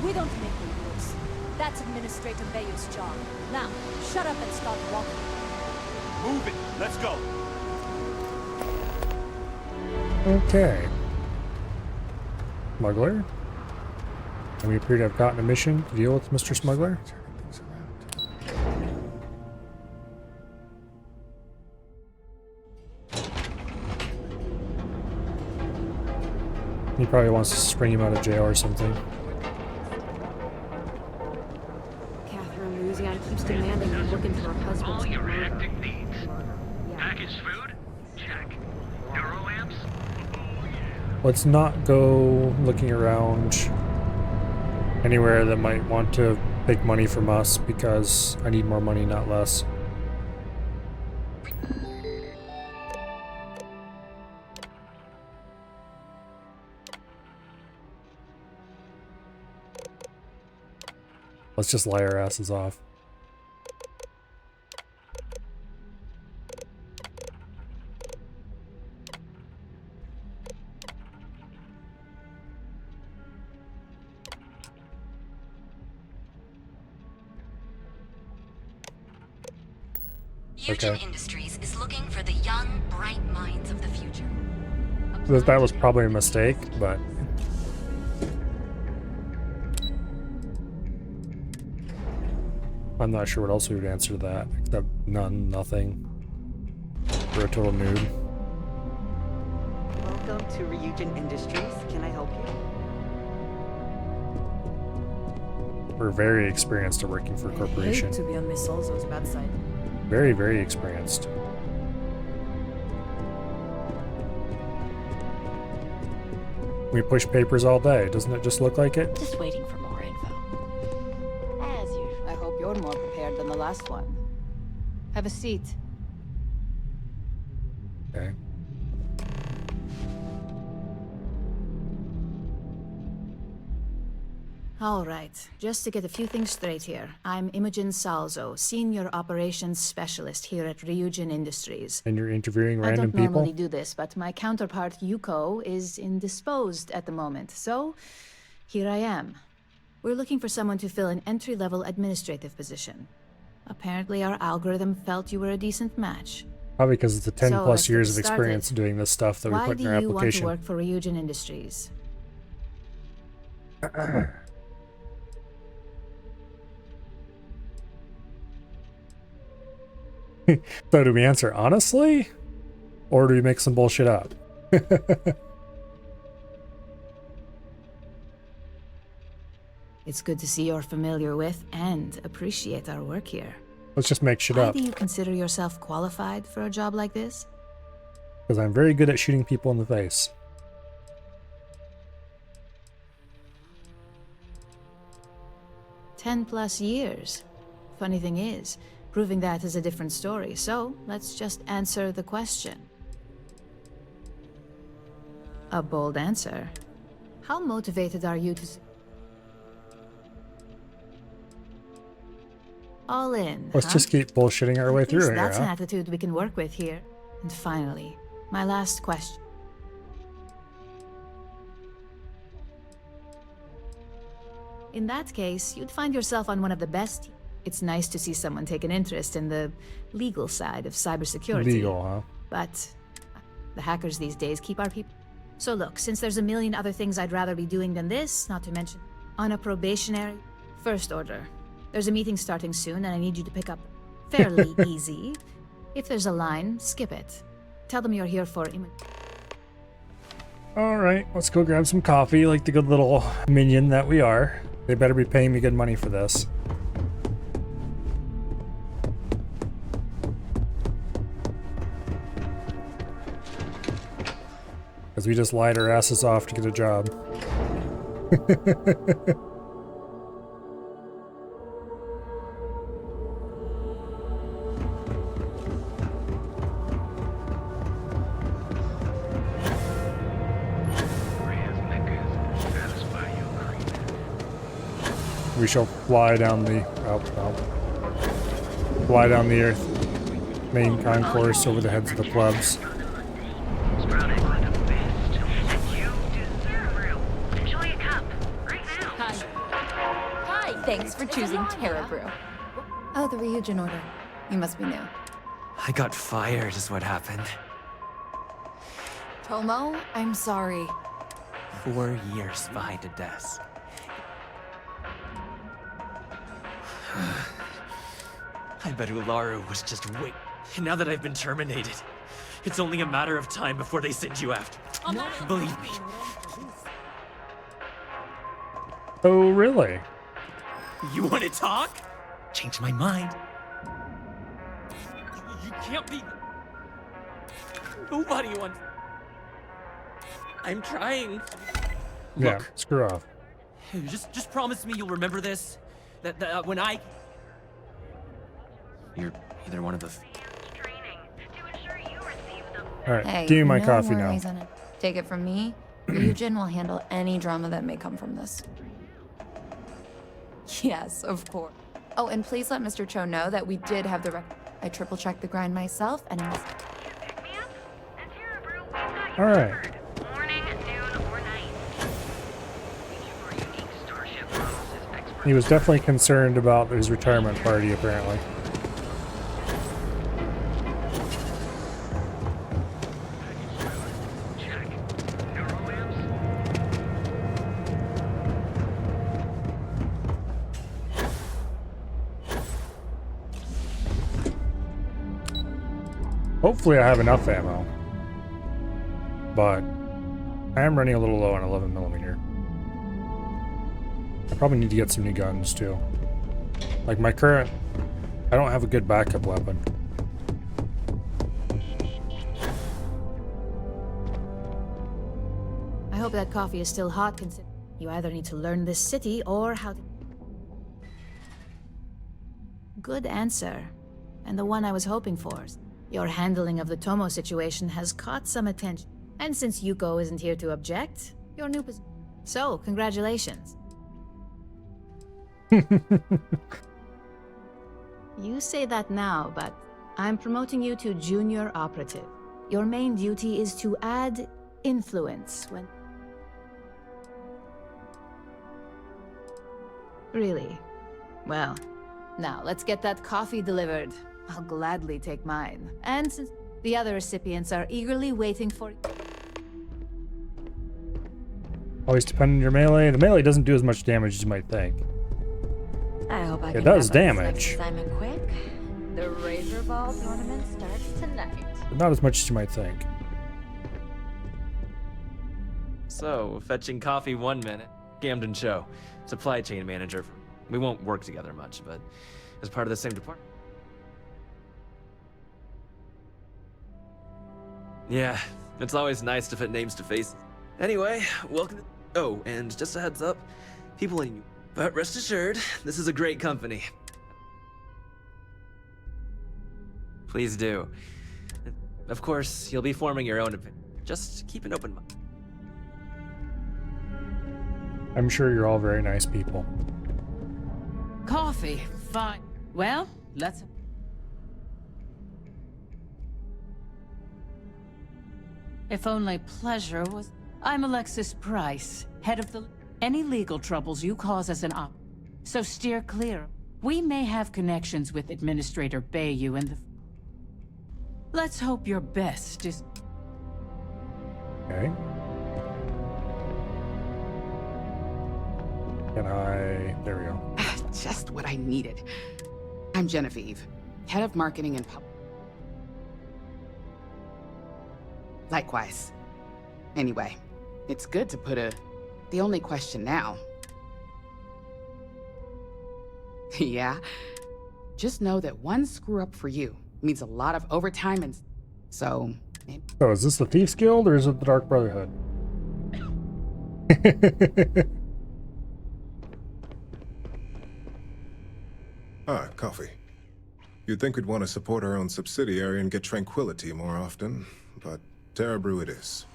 We don't make the rules. That's Administrator Bayou's job. Now, shut up and start walking. Move it. Let's go. Okay. Smuggler. And we appear to have gotten a mission to deal with Mr. Smuggler. He probably wants to spring him out of jail or something. Catherine Louisiana keeps demanding you look into her husband's all your murder. hectic needs. Packaged food? Check. Neuroamps? Let's not go looking around anywhere that might want to take money from us, because I need more money, not less. Let's just lie our asses off. Eugen Industries is looking for the young, bright minds of the future. That was probably a mistake, but... I'm not sure what else we would answer to that, except none, nothing. We're a total noob. Welcome to Ryujin Industries. Can I help you? We're very experienced at working for a corporation. I hate to be on Miss Alzo's bad side. Very, very experienced. We push papers all day. Doesn't it just look like it? Just waiting for more info. As usual. I hope you're more prepared than the last one. Have a seat. Okay. All right, just to get a few things straight here. I'm Imogen Salzo, Senior Operations Specialist here at Ryujin Industries. And you're interviewing random people? I don't normally do this, but my counterpart, Yuko, is indisposed at the moment, so here I am. We're looking for someone to fill an entry-level administrative position. Apparently our algorithm felt you were a decent match. Probably because it's a 10 So, plus let's years get of started. experience doing this stuff that we Why put in our do you want to application. work for Ryujin Industries? So do we answer honestly? Or do we make some bullshit up? It's good to see you're familiar with and appreciate our work here. Let's just make shit Why up. do you consider yourself qualified for a job like this? Because I'm very good at shooting people in the face. +10 years. Funny thing is, proving that is a different story, so let's just answer the question. A bold answer. How motivated are you to... All in, Let's huh? just keep bullshitting our way At through least here, that's an huh? attitude we can work with here. And finally, my last question. In that case, you'd find yourself on one of the best. It's nice to see someone take an interest in the legal side of cybersecurity. Legal, huh? But the hackers these days keep our people. So look, since there's a million other things I'd rather be doing than this, not to mention on a probationary first order. There's a meeting starting soon and I need you to pick up fairly easy. If there's a line, skip it. Tell them you're here for Alright, let's go grab some coffee like the good little minion that we are. They better be paying me good money for this. Because we just lied our asses off to get a job. We shall fly down the fly down the Earth main concourse over the heads of the plebs. Hi, thanks for choosing Terra Brew. Oh, the Ryujin order. You must be new. I got fired is what happened. Tomo, I'm sorry. 4 years behind a desk. I bet Ularu was just wait. Now that I've been terminated, it's only a matter of time before they send you after. Believe me. Oh, really? You want to talk? Change my mind. You can't be... Nobody wants... I'm trying. Yeah, Look, screw off. just promise me you'll remember this. That when I... You're either one of the... Alright, Hey, give me my no coffee now. worries on it. Take it from me, Ryujin will handle any drama that may come from this. Yes, of course. Oh, and please let Mr. Cho know that we did have the I triple-checked the grind myself, and it was... Alright. He was definitely concerned about his retirement party, apparently. Hopefully I have enough ammo. But I am running a little low on 11mm. I probably need to get some new guns too. Like my current, I don't have a good backup weapon. I hope that coffee is still hot, considering you either need to learn this city or how to... Good answer. And the one I was hoping for. Your handling of the Tomo situation has caught some attention. And since Yuko isn't here to object, your new position. So, congratulations. You say that now, but I'm promoting you to junior operative. Your main duty is to add influence when... Really? Well, now let's get that coffee delivered. I'll gladly take mine. And since the other recipients are eagerly waiting for... Always depend on your melee. The melee doesn't do as much damage as you might think. I hope I It can does wrap up this damage. next assignment quick. The Razor Ball tournament starts tonight. But not as much as you might think. So, fetching coffee 1 minute. Gamden Cho, supply chain manager. We won't work together much, but as part of the same department. Yeah, it's always nice to put names to faces. Anyway, welcome to... Oh, and just a heads up, people in... But rest assured, this is a great company. Please do. Of course, you'll be forming your own opinion. Just keep an open mind. I'm sure you're all very nice people. Coffee. Fine. Well, let's... If only pleasure was... I'm Alexis Price, head of the... Any legal troubles you cause as an op... So steer clear. We may have connections with Administrator Bayou and the... Let's hope your best is... Okay. Can I... There we go. Just what I needed. I'm Genevieve, head of marketing and pub... Likewise. Anyway, it's good to put the only question now. Yeah? Just know that one screw-up for you means a lot of overtime and... So... Oh, is this the Thieves Guild or is it the Dark Brotherhood? Ah, coffee. You'd think we'd want to support our own subsidiary and get tranquility more often, but Terra Brew it is.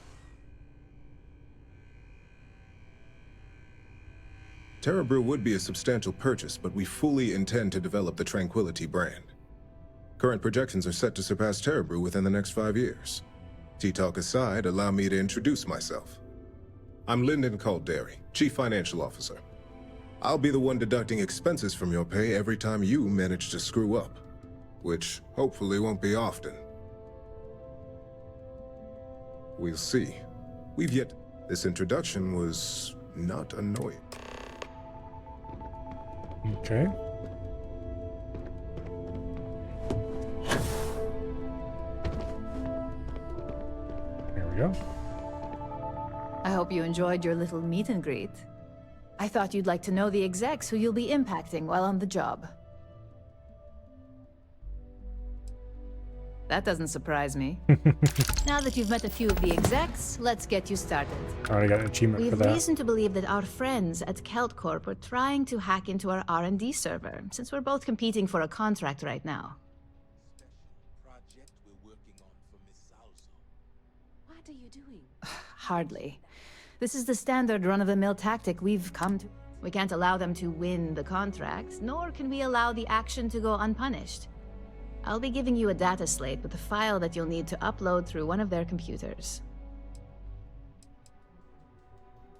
Terra Brew would be a substantial purchase, but we fully intend to develop the Tranquility brand. Current projections are set to surpass Terra Brew within the next 5 years. Tea-talk aside, allow me to introduce myself. I'm Lyndon Calderi, Chief Financial Officer. I'll be the one deducting expenses from your pay every time you manage to screw up, which hopefully won't be often. We'll see. We've yet... This introduction was not annoying. Okay. There we go. I hope you enjoyed your little meet and greet. I thought you'd like to know the execs who you'll be impacting while on the job. That doesn't surprise me. Now that you've met a few of the execs, let's get you started. Already got an achievement We for have that. reason to believe that our friends at Kelt Corp are trying to hack into our R&D server, since we're both competing for a contract right now. What are you doing? Hardly. This is the standard run-of-the-mill tactic we've come to. We can't allow them to win the contract, nor can we allow the action to go unpunished. I'll be giving you a data slate with a file that you'll need to upload through one of their computers.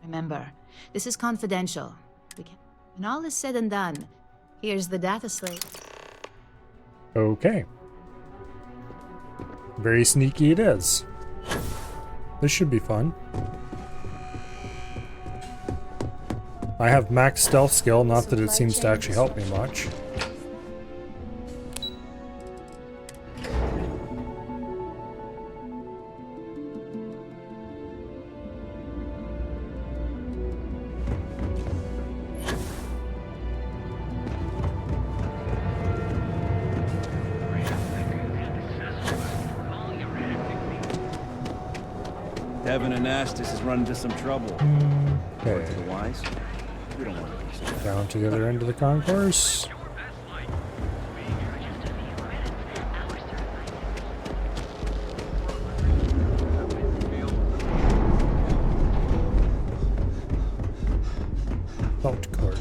Remember, this is confidential. When all is said and done, here's the data slate. Okay. Very sneaky it is. This should be fun. I have max stealth skill, not that it seems to actually help me much. Devin and Astis is running into some trouble. Okay. To the wise, we don't want to. Down to the other end of the concourse. Vault court.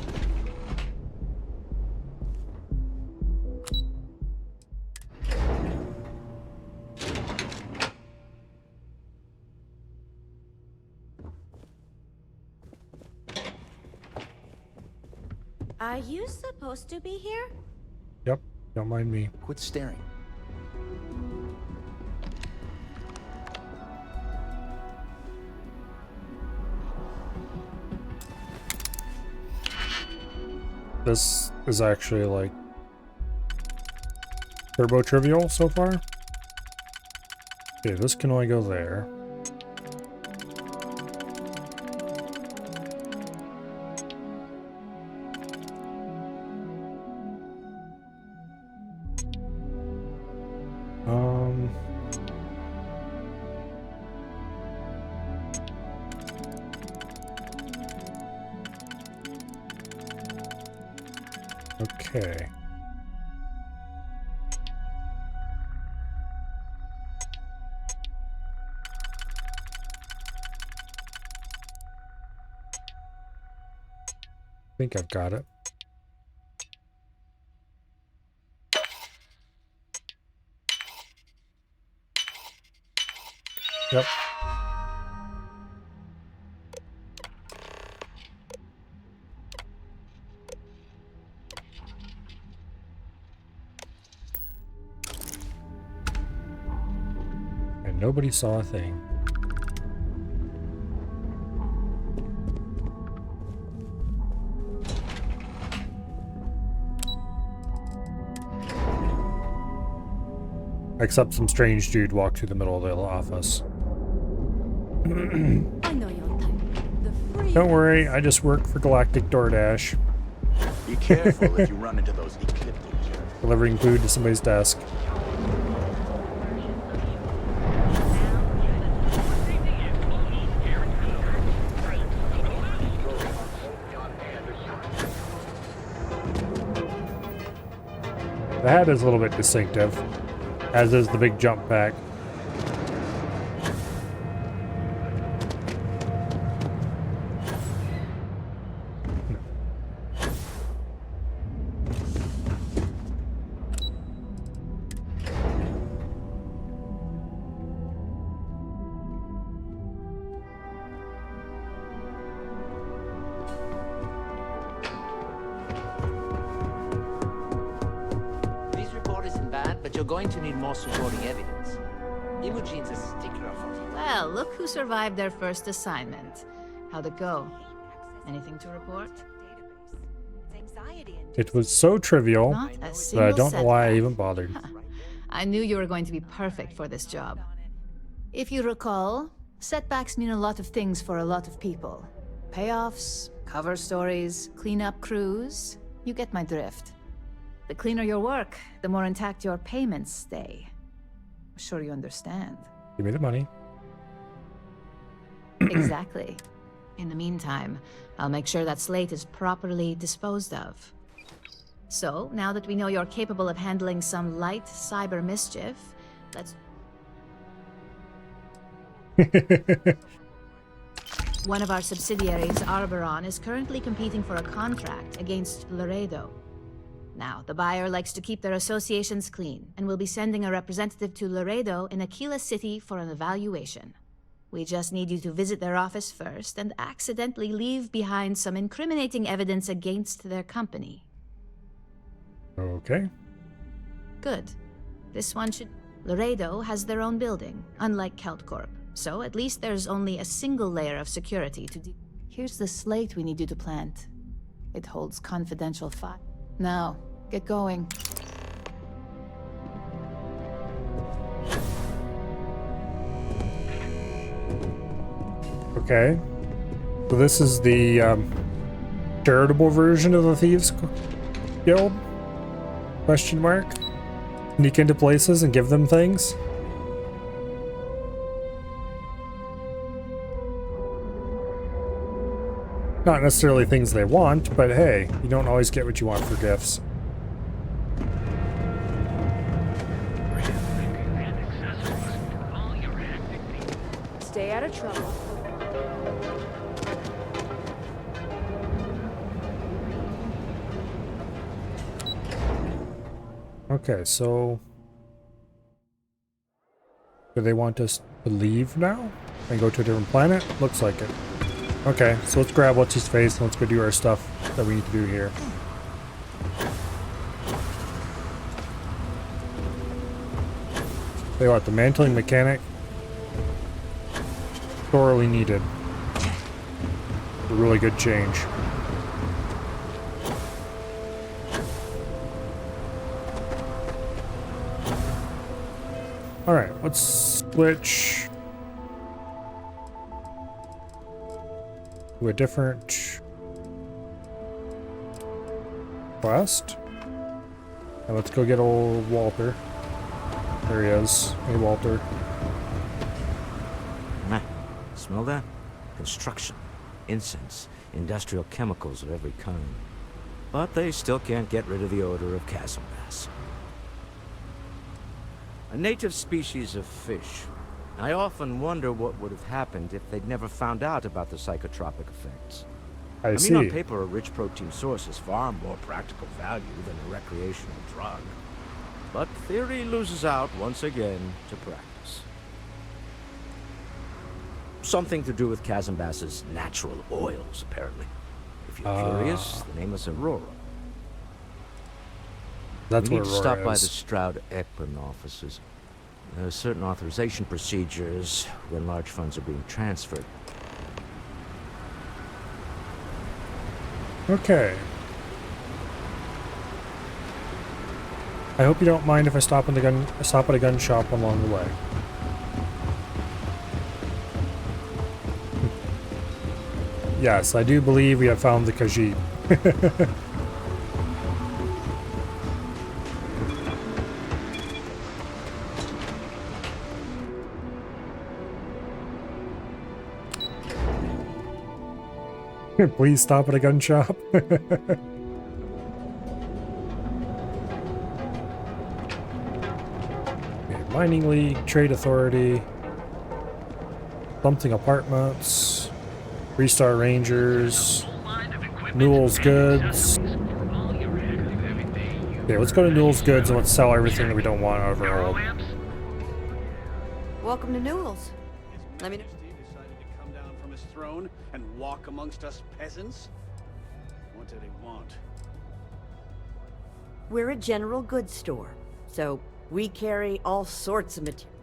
Are you supposed to be here? Yep, don't mind me. Quit staring. This is actually like turbo trivial so far. Okay, this can only go there. Okay. think I've got it. Yep. And nobody saw a thing. Except some strange dude walked through the middle of the office. I know your type. The free. Don't worry, I just work for Galactic DoorDash. Be careful if you run into those ecliptic jerks. Delivering food to somebody's desk. The hat is a little bit distinctive, as is the big jump pack. Supporting evidence. Imogene's a stickler for you. Well, look who survived their first assignment. How'd it go? Anything to report? It was so trivial Not a that I single don't know why I setback. even bothered. I knew you were going to be perfect for this job. If you recall, setbacks mean a lot of things for a lot of people. Payoffs, cover stories, cleanup crews. You get my drift. The cleaner your work, the more intact your payments stay. I'm sure you understand. Give me the money. Exactly. In the meantime, I'll make sure that slate is properly disposed of. So, now that we know you're capable of handling some light cyber mischief, let's... One of our subsidiaries, Arboron, is currently competing for a contract against Laredo. Now, the buyer likes to keep their associations clean, and will be sending a representative to Laredo in Aquila City for an evaluation. We just need you to visit their office first and accidentally leave behind some incriminating evidence against their company. Okay. Good. This one should... Laredo has their own building, unlike KeltCorp, so at least there's only a single layer of security to do. Here's the slate we need you to plant. It holds confidential files. Now, get going. Okay. So this is the charitable version of the Thieves Guild? Question mark? Sneak into places and give them things? Not necessarily things they want, but hey, you don't always get what you want for gifts. Stay out of trouble. Okay, so... do they want us to leave now? And go to a different planet? Looks like it. Okay, so let's grab what's his face and let's go do our stuff that we need to do here. Tell you what, the mantling mechanic, sorely needed. A really good change. Alright, let's switch to a different quest. And let's go get old Walter. There he is. Hey, Walter. Meh. Smell that? Construction, incense, industrial chemicals of every kind. But they still can't get rid of the odor of chasm gas. A native species of fish. I often wonder what would have happened if they'd never found out about the psychotropic effects. I see. mean, on paper, a rich protein source is far more practical value than a recreational drug. But theory loses out once again to practice. Something to do with Kazambas's natural oils, apparently. If you're curious, the name is Aurora. That's we where need to Aurora stop by is. the Stroud-Ekman offices. There are certain authorization procedures when large funds are being transferred. Okay. I hope you don't mind if I stop at a gun shop along the way. Yes, I do believe we have found the Khajiit. Please stop at a gun shop. Mining League, Trade Authority, Something Apartments, Three-Star Rangers, Newell's Goods. Okay, let's go to Newell's Goods and let's sell everything that we don't want overall. Welcome to Newell's. Let me know. Decided to come down from his throne and walk amongst us peasants? What did he want? We're a general goods store, so we carry all sorts of material.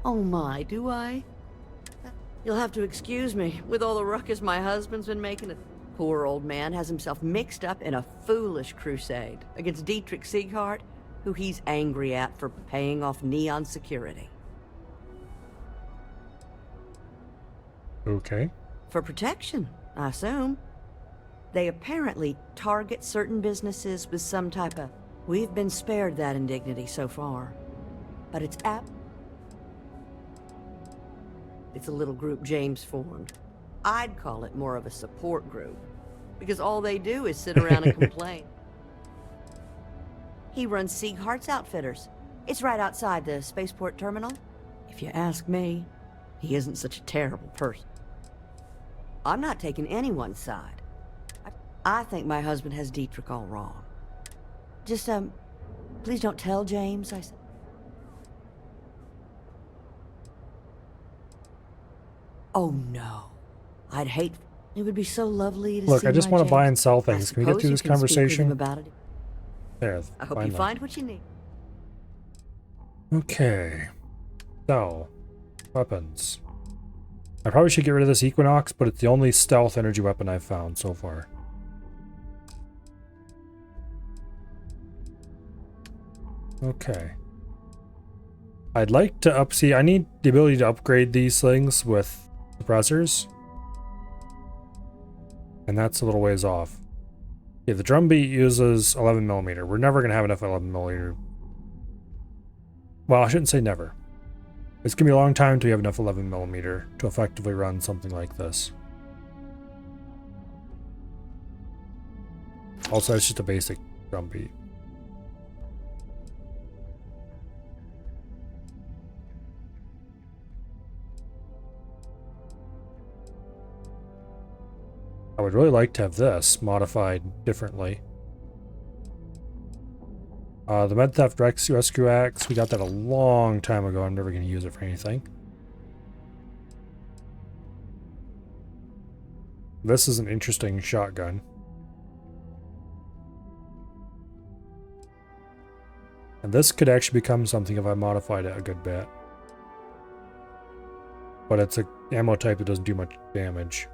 Oh my, do I? You'll have to excuse me. With all the ruckus my husband's been making, a poor old man has himself mixed up in a foolish crusade against Dietrich Sieghart, who he's angry at for paying off Neon Security. Okay. For protection, I assume. They apparently target certain businesses with some type of... We've been spared that indignity so far. But it's a little group James formed. I'd call it more of a support group, because all they do is sit around and complain. He runs Sieghart's Outfitters. It's right outside the spaceport terminal. If you ask me, he isn't such a terrible person. I'm not taking anyone's side. I think my husband has Dietrich all wrong. Just, please don't tell James, I said. Oh no. I'd hate... It would be so lovely to see. Look, I just my want to buy James. and sell I things. Can we get suppose through you this can speak with him conversation? about it. There. I hope finally. you find what you need. Okay. So, weapons. I probably should get rid of this Equinox, but it's the only stealth energy weapon I've found so far. Okay. I'd like to I need the ability to upgrade these things with suppressors. And that's a little ways off. Yeah, the drumbeat uses 11mm. We're never going to have enough 11mm. Well, I shouldn't say never. It's going to be a long time till you have enough 11mm to effectively run something like this. Also, it's just a basic drumbeat. I would really like to have this modified differently. The Med Theft Rescue Axe, we got that a long time ago. I'm never going to use it for anything. This is an interesting shotgun. And this could actually become something if I modified it a good bit. But it's an ammo type that doesn't do much damage.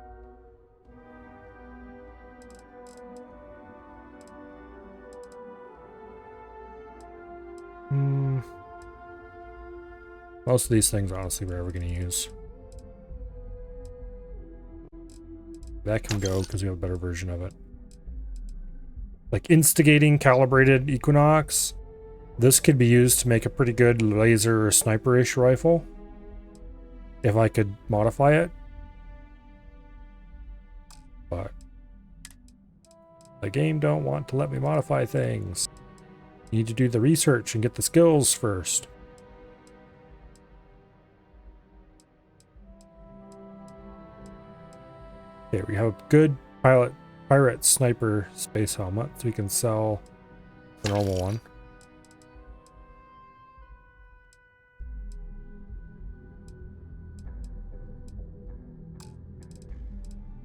Most of these things, honestly, we're ever going to use. That can go because we have a better version of it. Like instigating calibrated Equinox. This could be used to make a pretty good laser or sniper-ish rifle. If I could modify it. But the game don't want to let me modify things. You need to do the research and get the skills first. Okay, we have a good pirate sniper space helmet, so we can sell the normal one.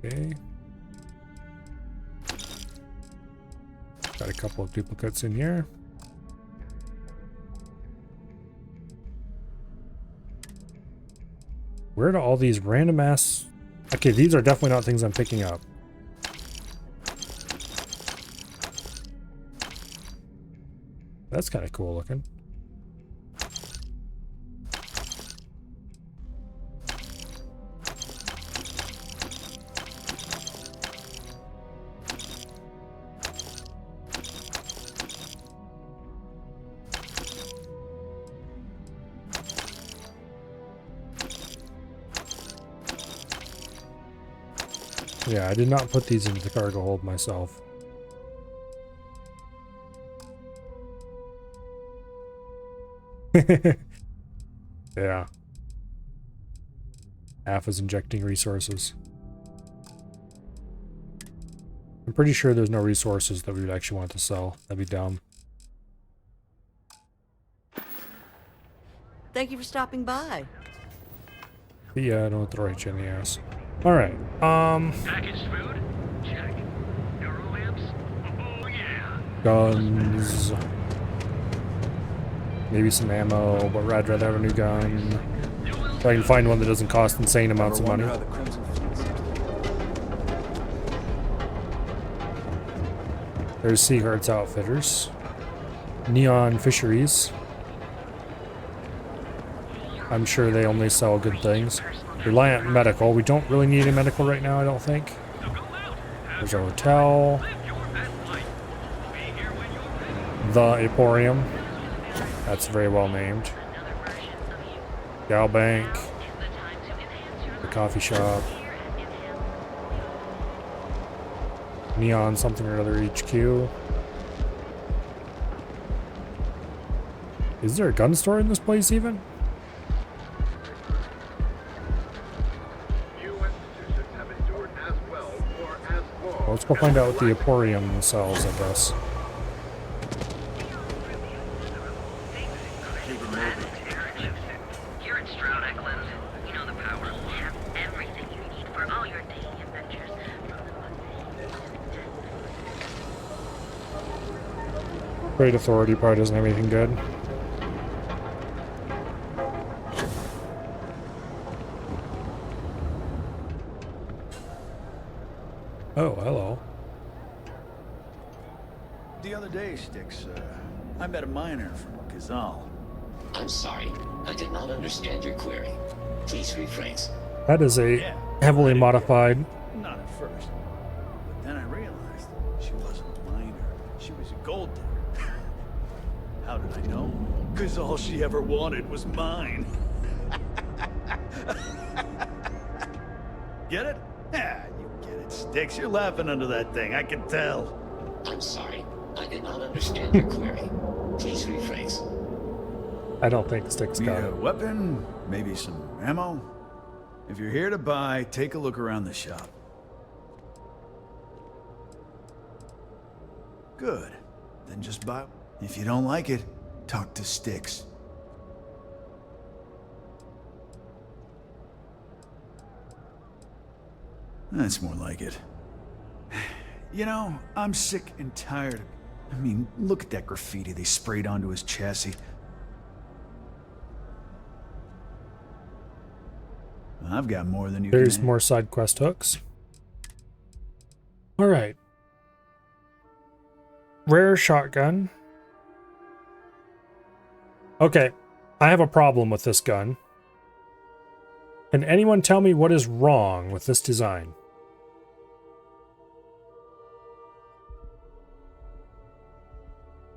Okay. Got a couple of duplicates in here. Where do all these random ass... Okay, these are definitely not things I'm picking up. That's kind of cool looking. Yeah, I did not put these into the cargo hold myself. Yeah. Half is injecting resources. I'm pretty sure there's no resources that we would actually want to sell. That'd be dumb. Thank you for stopping by. Yeah, I don't have to write you in the ass. Alright, Packaged food? Check. Neuro lamps? Oh yeah. guns. Maybe some ammo, but I'd rather have a new gun. If I can find one that doesn't cost insane amounts of money. There's Seahart's Outfitters. Neon Fisheries. I'm sure they only sell good things. Reliant Medical. We don't really need a medical right now, I don't think. There's a hotel. The Emporium. That's very well named. Gal Bank. The coffee shop. Neon something or other HQ. Is there a gun store in this place even? Well, let's go find out what the Emporium sells, I guess. Here at Stroud Eklund, you know the power. We have everything you need for all your daily adventures. Trade Authority probably doesn't have anything good. Oh, hello. The other day, Styx, I met a miner from Kazal. I'm sorry, I did not understand your query. Please rephrase. That is a heavily modified. Not at first. But then I realized she wasn't a miner. She was a gold digger. How did I know? Because all she ever wanted was mine. Get it? Yeah, you get it, Styx. You're laughing under that thing, I can tell. I'm sorry, I did not understand your query. Please rephrase. I don't think Styx got Need it. a weapon? Maybe some ammo? If you're here to buy, take a look around the shop. Good. Then just buy. If you don't like it, talk to Styx. That's more like it. You know, I'm sick and tired of it. I mean, look at that graffiti they sprayed onto his chassis. I've got more than you can. There's more side quest hooks. Alright. Rare shotgun. Okay, I have a problem with this gun. Can anyone tell me what is wrong with this design?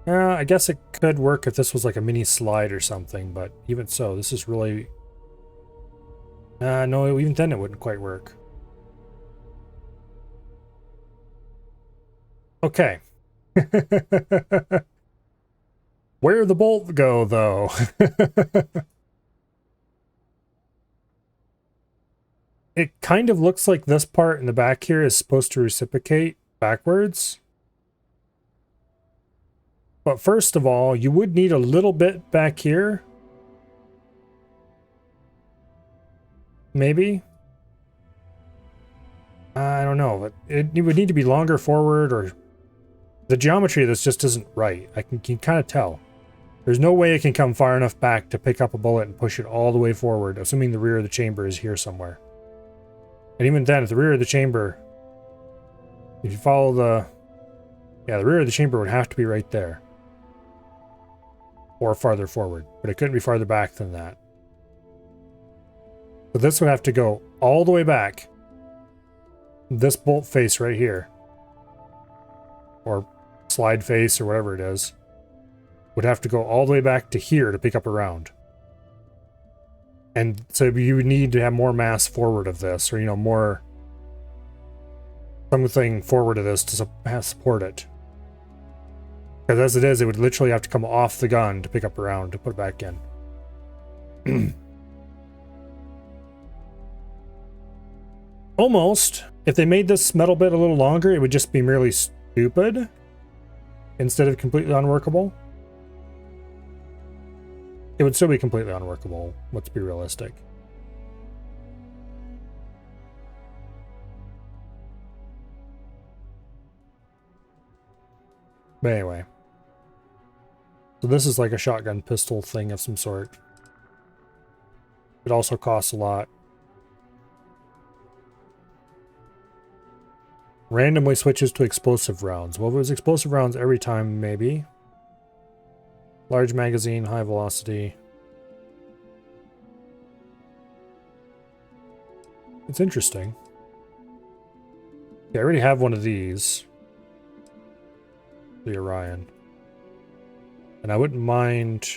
I guess it could work if this was like a mini slide or something, but even so, this is really... no, even then it wouldn't quite work. Okay. Where'd the bolt go, though? it kind of looks like this part in the back here is supposed to reciprocate backwards. But first of all, you would need a little bit back here. Maybe. I don't know, but it would need to be longer forward, or the geometry of this just isn't right. I can kind of tell. There's no way it can come far enough back to pick up a bullet and push it all the way forward, assuming the rear of the chamber is here somewhere. And even then, at the rear of the chamber, if you follow the rear of the chamber would have to be right there. Or farther forward, but it couldn't be farther back than that. So this would have to go all the way back. This bolt face right here, or slide face, or whatever it is, would have to go all the way back to here to pick up a round. And so you would need to have more mass forward of this, or, you know, more something forward of this to support it. Because as it is, it would literally have to come off the gun to pick up a round to put it back in. Almost. If they made this metal bit a little longer, it would just be merely stupid instead of completely unworkable. It would still be completely unworkable. Let's be realistic. But anyway. So this is like a shotgun pistol thing of some sort. It also costs a lot. Randomly switches to explosive rounds. Well, if it was explosive rounds every time, maybe. Large magazine, high velocity. It's interesting. Yeah, I already have one of these. The Orion. And I wouldn't mind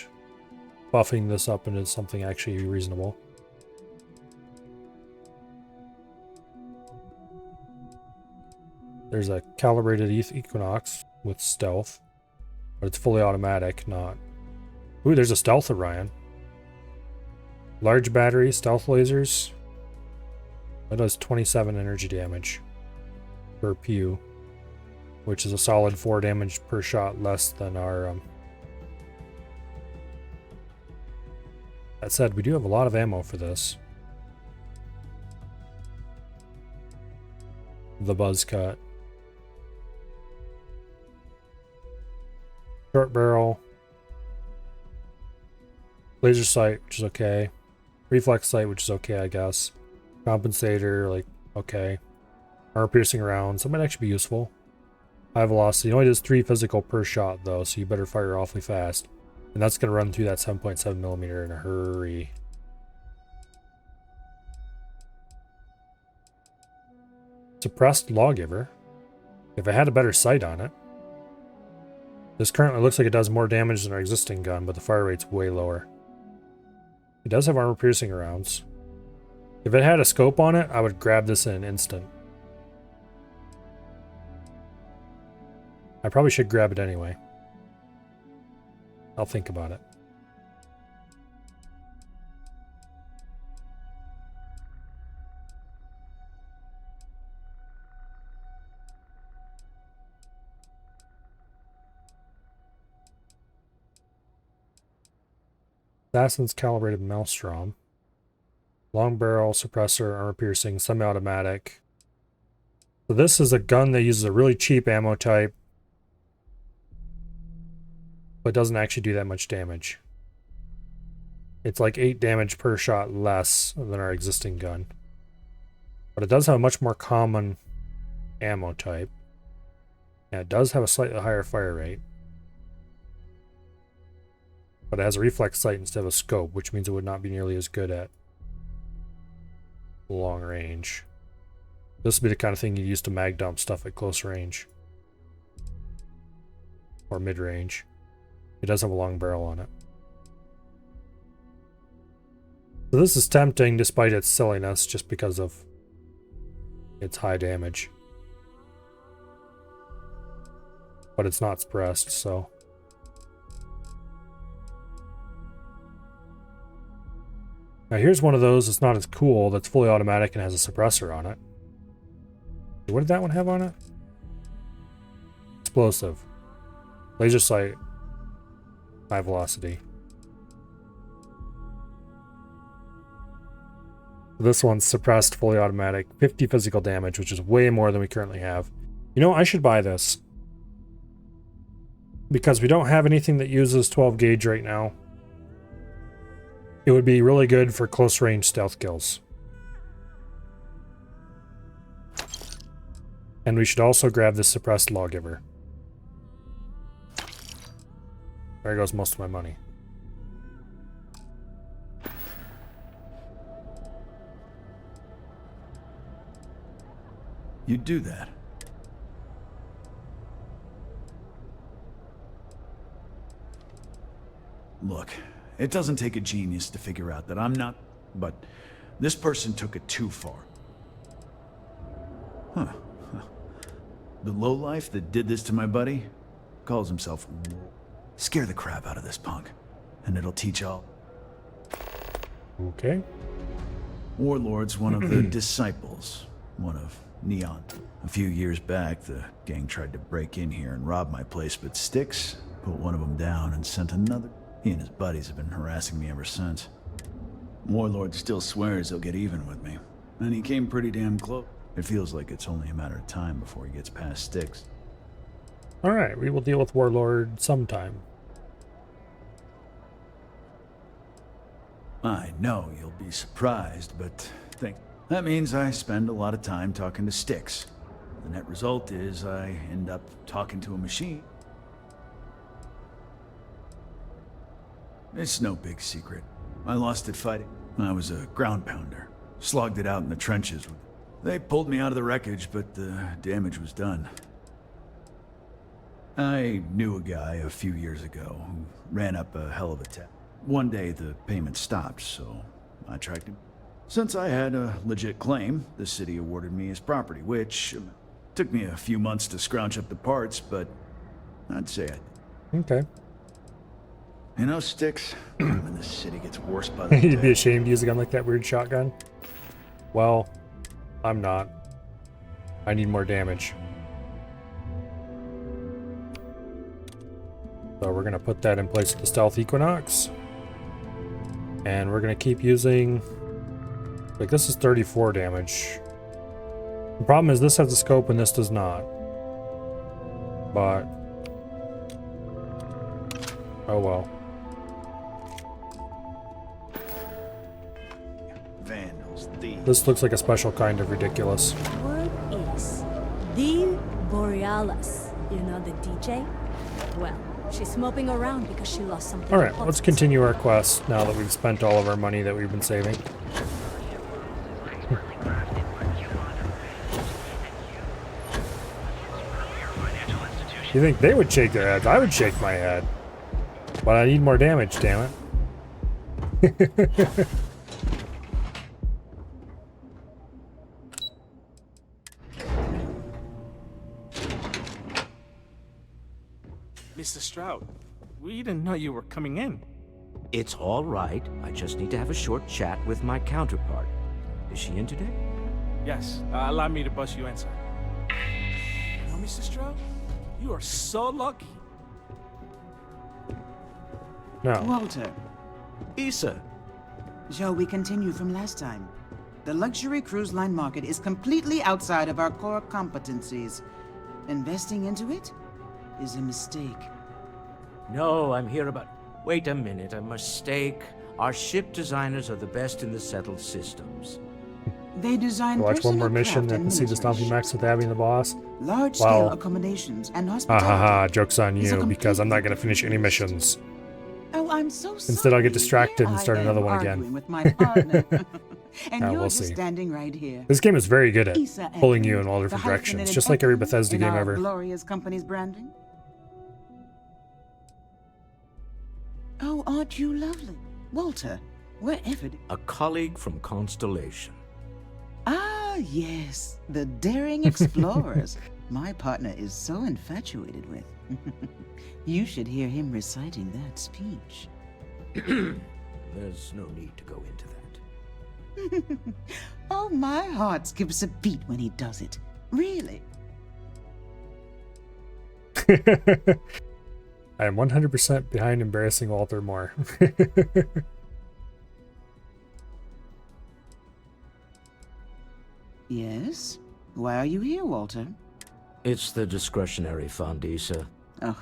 buffing this up into something actually reasonable. There's a calibrated Equinox with stealth, but it's fully automatic, not... Ooh, there's a stealth Orion. Large battery, stealth lasers. That does 27 energy damage per pew, which is a solid 4 damage per shot less than our... That said, we do have a lot of ammo for this. The buzz cut. Short barrel. Laser sight, which is okay. Reflex sight, which is okay, I guess. Compensator, like, okay. Armor piercing rounds, that might actually be useful. High velocity, it only does 3 physical per shot though, so you better fire awfully fast. And that's going to run through that 7.7mm in a hurry. Suppressed Lawgiver. If it had a better sight on it. This currently looks like it does more damage than our existing gun, but the fire rate's way lower. It does have armor piercing rounds. If it had a scope on it, I would grab this in an instant. I probably should grab it anyway. I'll think about it. Assassin's Calibrated Maelstrom. Long barrel, suppressor, armor piercing, semi-automatic. So this is a gun that uses a really cheap ammo type, but doesn't actually do that much damage. It's like 8 damage per shot less than our existing gun. But it does have a much more common ammo type. And it does have a slightly higher fire rate. But it has a reflex sight instead of a scope, which means it would not be nearly as good at long range. This would be the kind of thing you use to mag dump stuff at close range. Or mid range. It does have a long barrel on it. So this is tempting despite its silliness, just because of its high damage. But it's not suppressed, so... Now here's one of those that's not as cool, that's fully automatic and has a suppressor on it. What did that one have on it? Explosive. Laser sight. High velocity. This one's suppressed, fully automatic. 50 physical damage, which is way more than we currently have. You know, I should buy this. Because we don't have anything that uses 12 gauge right now. It would be really good for close range stealth kills. And we should also grab this suppressed lawgiver. There goes most of my money. You'd do that. Look, it doesn't take a genius to figure out that I'm not, but this person took it too far. Huh. The lowlife that did this to my buddy calls himself... Scare the crap out of this punk, and it'll teach all. Okay. Warlord's one of the disciples, one of Neon. A few years back, the gang tried to break in here and rob my place, but Styx put one of them down and sent another. He and his buddies have been harassing me ever since. Warlord still swears he'll get even with me, and he came pretty damn close. It feels like it's only a matter of time before he gets past Styx. Alright, we will deal with Warlord sometime. I know you'll be surprised, but that means I spend a lot of time talking to Styx. The net result is I end up talking to a machine. It's no big secret. I lost it fighting. I was a ground pounder. Slogged it out in the trenches. They pulled me out of the wreckage, but the damage was done. I knew a guy a few years ago who ran up a hell of a tab. One day the payment stopped, so I tracked him. Since I had a legit claim, the city awarded me his property, which took me a few months to scrounge up the parts, but I'd say I did. Okay. You know, Styx, when the city gets worse by the You'd be ashamed to use a gun like that weird shotgun? Well, I'm not. I need more damage. So we're going to put that in place with the Stealth Equinox. And we're going to keep using... Like, this is 34 damage. The problem is this has a scope and this does not. But... oh well. Vandals, thieves. This looks like a special kind of ridiculous. Word is the Borealis. You know the DJ? Well, she's moping around because she lost something. Alright, let's continue our quest now that we've spent all of our money that we've been saving. You think they would shake their heads? I would shake my head. But I need more damage, damn it. Mr. Stroud, we didn't know you were coming in. It's all right. I just need to have a short chat with my counterpart. Is she in today? Yes, allow me to bust you inside. You know, Mr. Stroud, you are so lucky. No. Walter. Issa. Shall we continue from last time? The luxury cruise line market is completely outside of our core competencies. Investing into it is a mistake. No, I'm here about... Wait a minute, a mistake. Our ship designers are the best in the settled systems. They design Watch one more personal mission craft and see the military Stomping Max with Abby and the boss. Large-scale Wow. accommodations and Ha hospitality. ha ha, joke's on is a you, because I'm not complete going to finish any missions. Oh, I'm so sorry. Instead, I'll get distracted and start I am another one arguing again. with my partner. And you're We'll just see. standing right here. This game is very good at Issa pulling you Ekman, in all the different directions, hyphenated just like every Ekman Bethesda in game our ever. glorious company's branding. Oh, aren't you lovely? Walter, wherever... A colleague from Constellation. Ah, yes, the daring explorers. My partner is so infatuated with. You should hear him reciting that speech. There's no need to go into that. Oh, my heart skips a beat when he does it. Really? I am 100% behind embarrassing Walter more. Yes? Why are you here, Walter? It's the discretionary fund, Issa. Oh,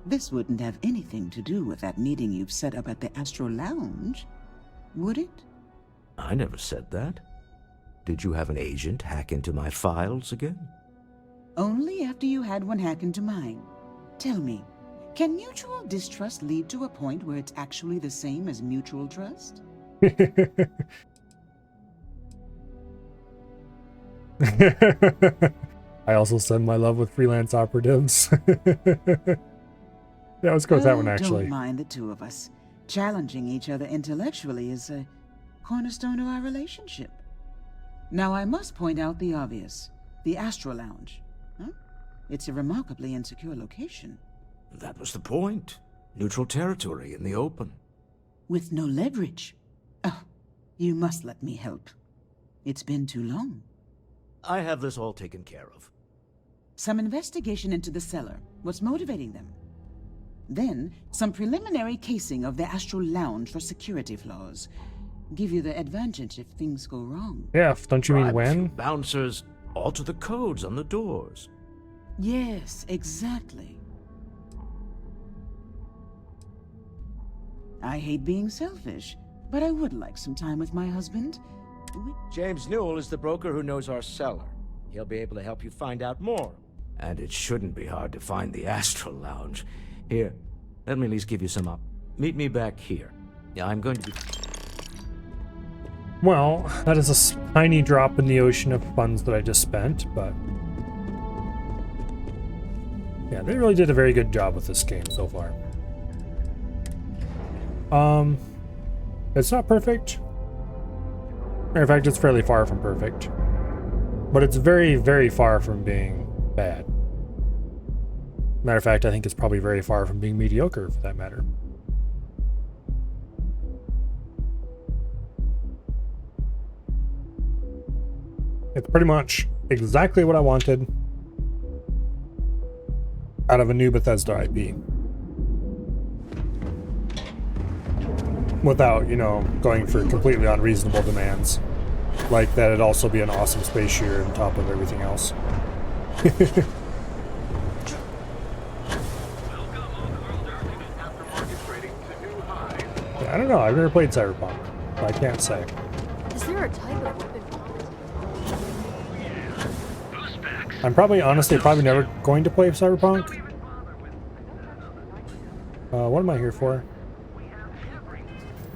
this wouldn't have anything to do with that meeting you've set up at the Astro Lounge, would it? I never said that. Did you have an agent hack into my files again? Only after you had one hack into mine. Tell me, can mutual distrust lead to a point where it's actually the same as mutual trust? I also send my love with freelance operatives. Yeah, let's go with that one, actually. Don't mind the two of us. Challenging each other intellectually is a cornerstone of our relationship. Now, I must point out the obvious. The Astro Lounge. Huh? It's a remarkably insecure location. That was the point. Neutral territory in the open. With no leverage. Oh, you must let me help. It's been too long. I have this all taken care of. Some investigation into the cellar. What's motivating them? Then, some preliminary casing of the Astral Lounge for security flaws. Give you the advantage if things go wrong. Yeah, don't you mean Bribe a few when? Bouncers, alter the codes on the doors. Yes, exactly. I hate being selfish, but I would like some time with my husband. James Newell is the broker who knows our cellar. He'll be able to help you find out more. And it shouldn't be hard to find the Astral Lounge. Here, let me at least give you some up. Meet me back here. Yeah, I'm going to be... Well, that is a tiny drop in the ocean of funds that I just spent, but... yeah, they really did a very good job with this game so far. It's not perfect. In fact, it's fairly far from perfect. But it's very, very far from being bad. Matter of fact, I think it's probably very far from being mediocre, for that matter. It's pretty much exactly what I wanted out of a new Bethesda IP. Without, you know, going for completely unreasonable demands. Like that it'd also be an awesome space shooter on top of everything else. I don't know, I've never played Cyberpunk, so I can't say. Is there a type of weapon? I'm probably, honestly, never going to play Cyberpunk. What am I here for?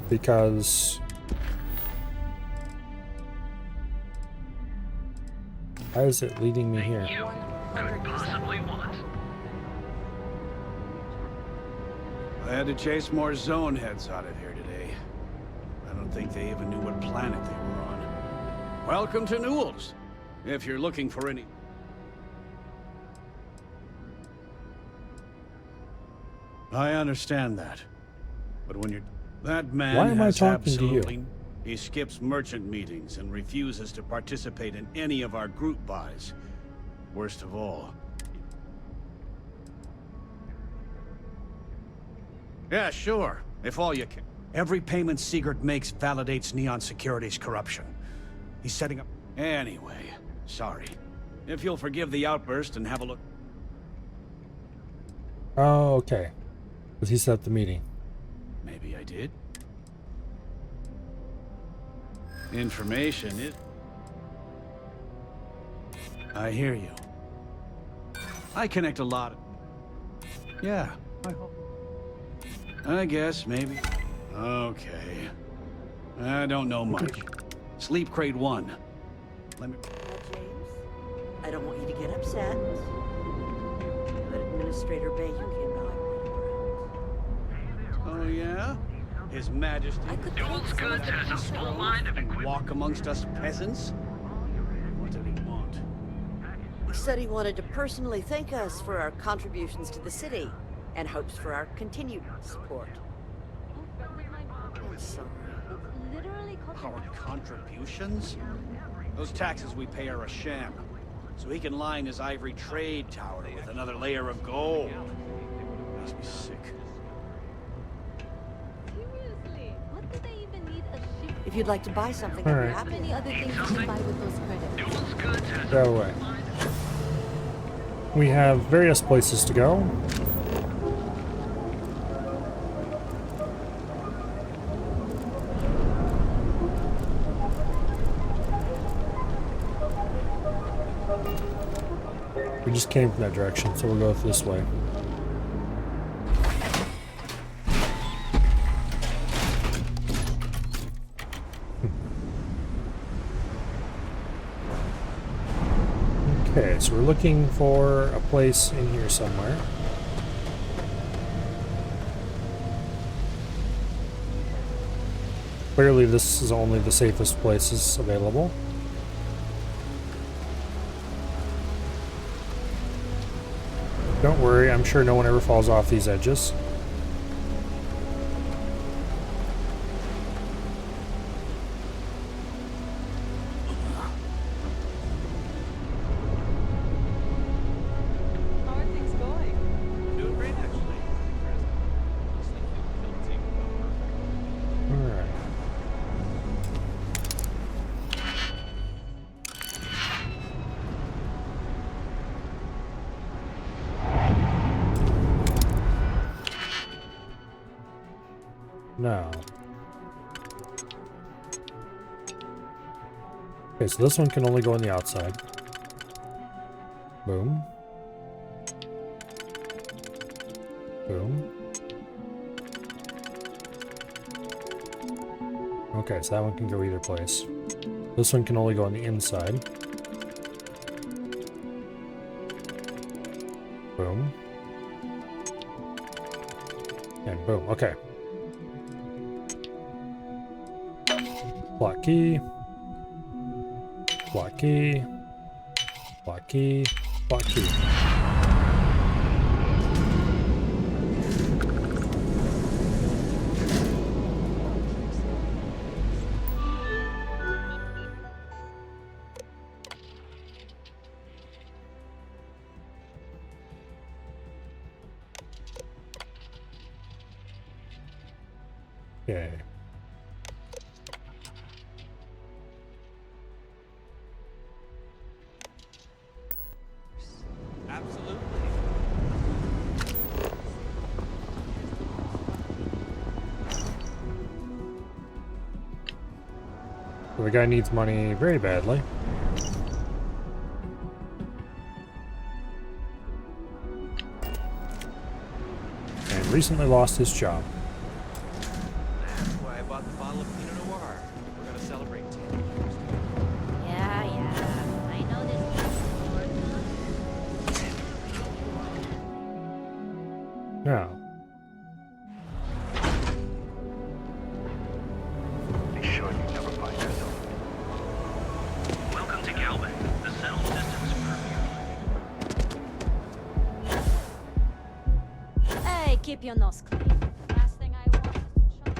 Because... why is it leading me here? I had to chase more zone heads out of here today. I don't think they even knew what planet they were on. Welcome to Newell's, if you're looking for any... I understand that. But when you're... that man Why am I has talking to you? absolutely... He skips merchant meetings and refuses to participate in any of our group buys. Worst of all... Yeah, sure. If all you can. Every payment Sigurd makes validates Neon Security's corruption. He's setting up... Anyway, sorry. If you'll forgive the outburst and have a look... Oh, okay. Because he set up the meeting. Maybe I did. Information is... I hear you. I connect a lot of... Yeah, I hope... I guess, maybe. Okay. I don't know much. Sleep Crate 1. Let me... James, I don't want you to get upset. But Administrator Bayham came by when you were out. Oh, yeah? His Majesty... Newell's Goods has a full line of equipment. Walk amongst us peasants? What did he want? He said he wanted to personally thank us for our contributions to the city, and hopes for our continued support. I'm sorry. It's literally Our contributions? Those taxes we pay are a sham. So he can line his ivory trade tower with another layer of gold. Makes me sick. If you'd like to buy something, All I'd be right. happy. Many other things you can buy with those credits. Go away. We have various places to go. We just came from that direction, so we'll go this way. Okay, so we're looking for a place in here somewhere. Clearly this is only the safest places available. Don't worry, I'm sure no one ever falls off these edges. How are things going? Doing great, actually. Alright. No. Okay, so this one can only go on the outside. Boom. Boom. Okay, so that one can go either place. This one can only go on the inside. Boom. And boom. Okay. Block key. Block key. Block key. Block key. Okay. Absolutely. So the guy needs money very badly. And recently lost his job. That's why I bought the bottle of Pinot Noir. We're gonna celebrate 10 years. Yeah, I know this. Now, Be sure you never find yourself. Welcome to Galvin. The sound system's perfect. Hey, keep your nose clean. Last thing I want is to shut.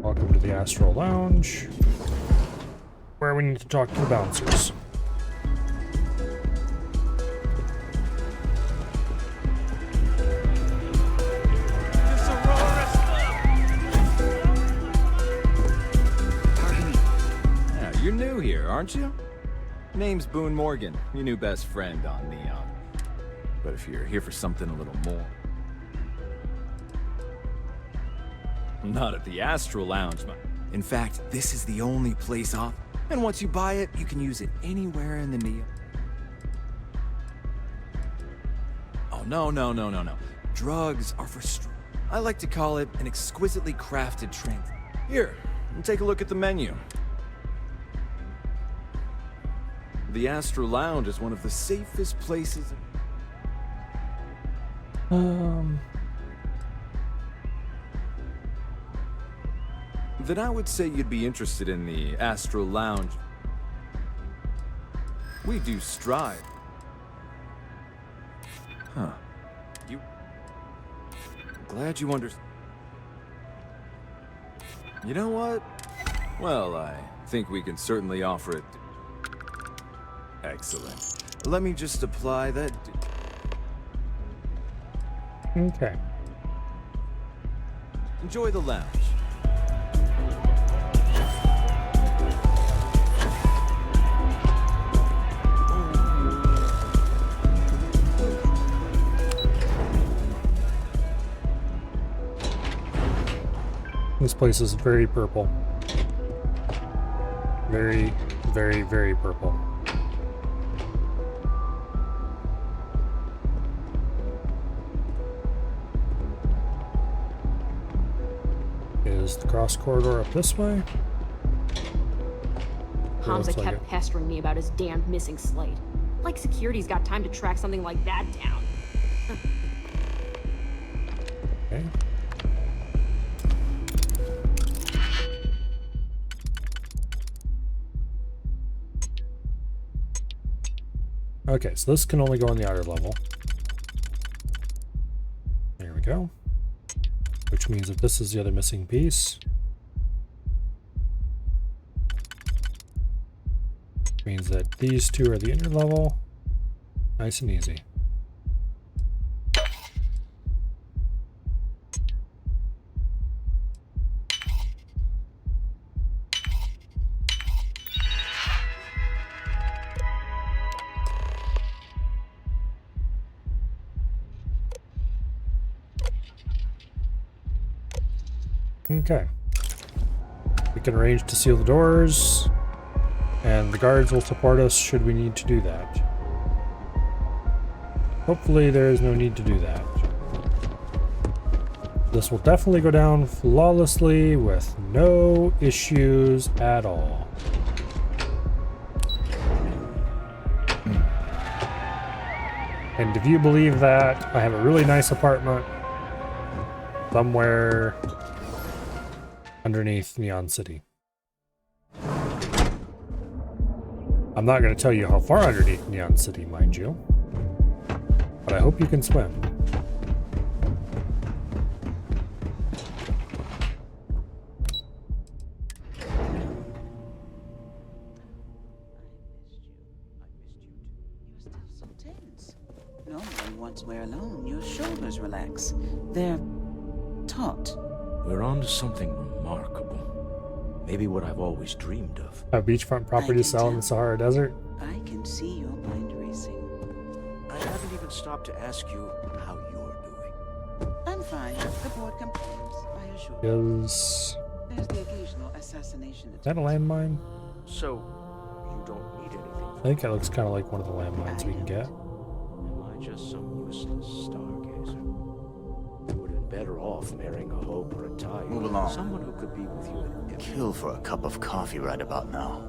welcome to the Astral Lounge, where we need to talk to the bouncers. Yeah, you're new here, aren't you? Name's Boone Morgan, your new best friend on Neon. But if you're here for something a little more... Not at the Astral Lounge, man. In fact, this is the only place off. And once you buy it, you can use it anywhere in the Neon. Oh, no. Drugs are for I like to call it an exquisitely crafted trend. Here, take a look at the menu. The Astral Lounge is one of the safest places. Then I would say you'd be interested in the Astral Lounge. We do strive. Huh. Glad you understand. You know what? Well, I think we can certainly offer it. Excellent. Let me just apply that. Okay. Enjoy the lounge. This place is very purple. Very, very, very purple. Is the cross corridor up this way? Hamza Looks like kept pestering me about his damned missing slate. Like security's got time to track something like that down. Okay. Okay, so this can only go on the outer level. There we go. Which means that this is the other missing piece. Means that these two are the inner level. Nice and easy. Okay. We can arrange to seal the doors, and the guards will support us should we need to do that. Hopefully there is no need to do that. This will definitely go down flawlessly with no issues at all. And if you believe that, I have a really nice apartment somewhere underneath Neon City. I'm not going to tell you how far underneath Neon City, mind you, but I hope you can swim. Normally, once we're alone, your shoulders relax. They're taut. We're on to something remarkable. Maybe what I've always dreamed of. A beachfront property to sell in the Sahara Desert. I can see your mind racing. I haven't even stopped to ask you how you're doing. I'm fine. The board complains, I assure you. Is There's the occasional assassination that a landmine? So, you don't need anything. I think it looks kind of like one of the landmines we can get. Am I just some useless stargazer? You would have been better off marrying a hope or a tie. Move along. Someone who could be with you at every... Kill for a cup of coffee right about now.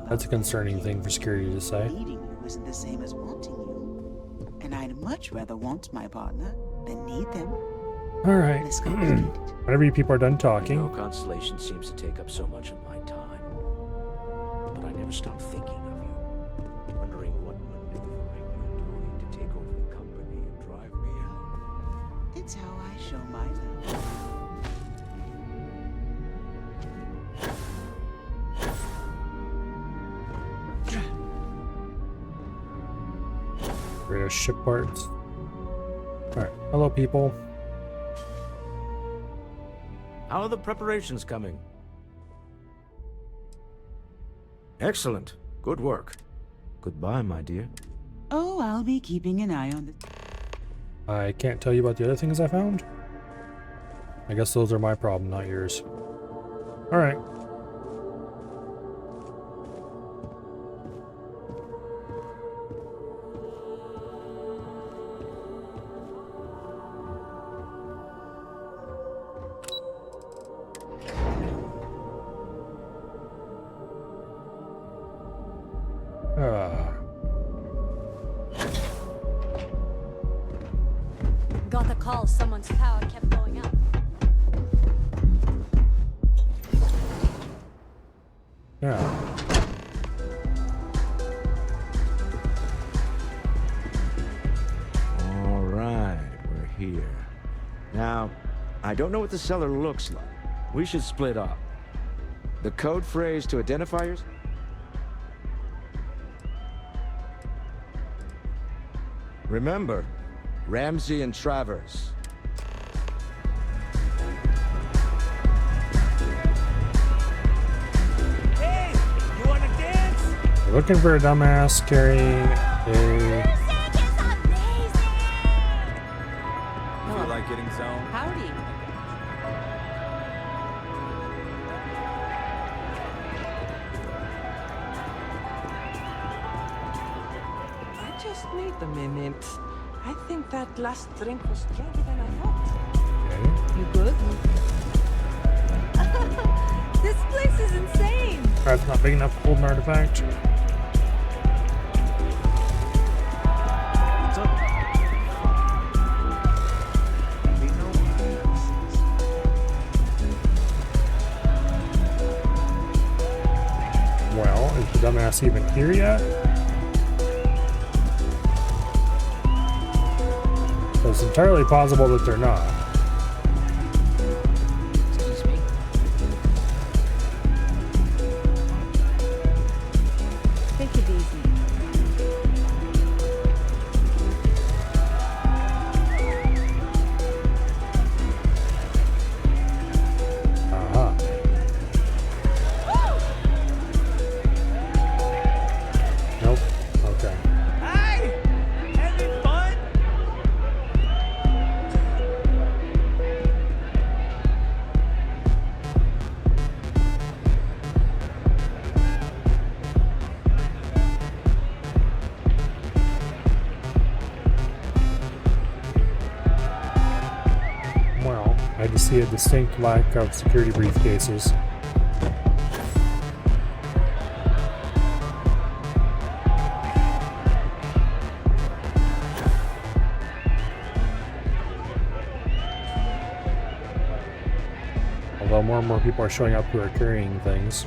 That's a concerning thing for security to say. Needing you isn't the same as wanting you. And I'd much rather want my partner than need them. Alright. Whenever you people are done talking. No constellation seems to take up so much of my time. But I never stop thinking of you. Wondering what maneuvering you're doing to take over the company and drive me out. It's how I show my love. Rare ship parts. Alright. Hello, people. How are the preparations coming? Excellent. Good work. Goodbye, my dear. Oh, I'll be keeping an eye on the... I can't tell you about the other things I found. I guess those are my problem, not yours. Alright. Got the call. Someone's power kept going up. Yeah. All right, we're here. Now, I don't know what the cellar looks like. We should split up. The code phrase to identify yours? Remember, Ramsey and Travers. Hey, you wanna dance? We're looking for a dumbass carrying a... You feel like getting zoned? Howdy. I just need a minute. I think that last drink was stronger than I thought. You good? This place is insane! That's not big enough to hold an artifact. What's up? We know Well, is the dumbass even here yet? So it's entirely possible that they're not. Excuse me. Take it easy. Uh-huh. Nope. Okay. Hey! Having fun? Well, I just see a distinct lack of security briefcases. Although more and more people are showing up who are carrying things.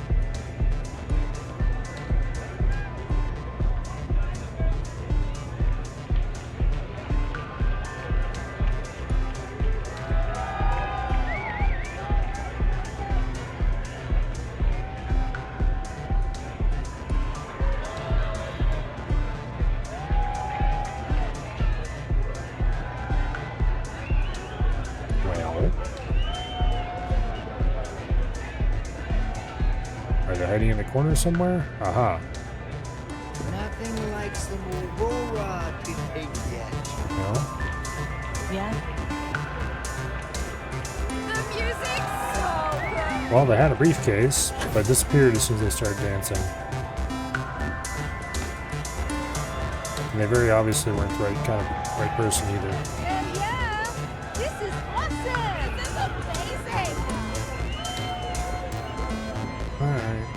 Well, are they hiding in the corner somewhere? Aha. Nothing like some Aurora to take yet. No? Yeah? The music's so good! Well, they had a briefcase, but disappeared as soon as they started dancing. And they very obviously weren't the right person either. Yeah! This is awesome! This is amazing! Alright.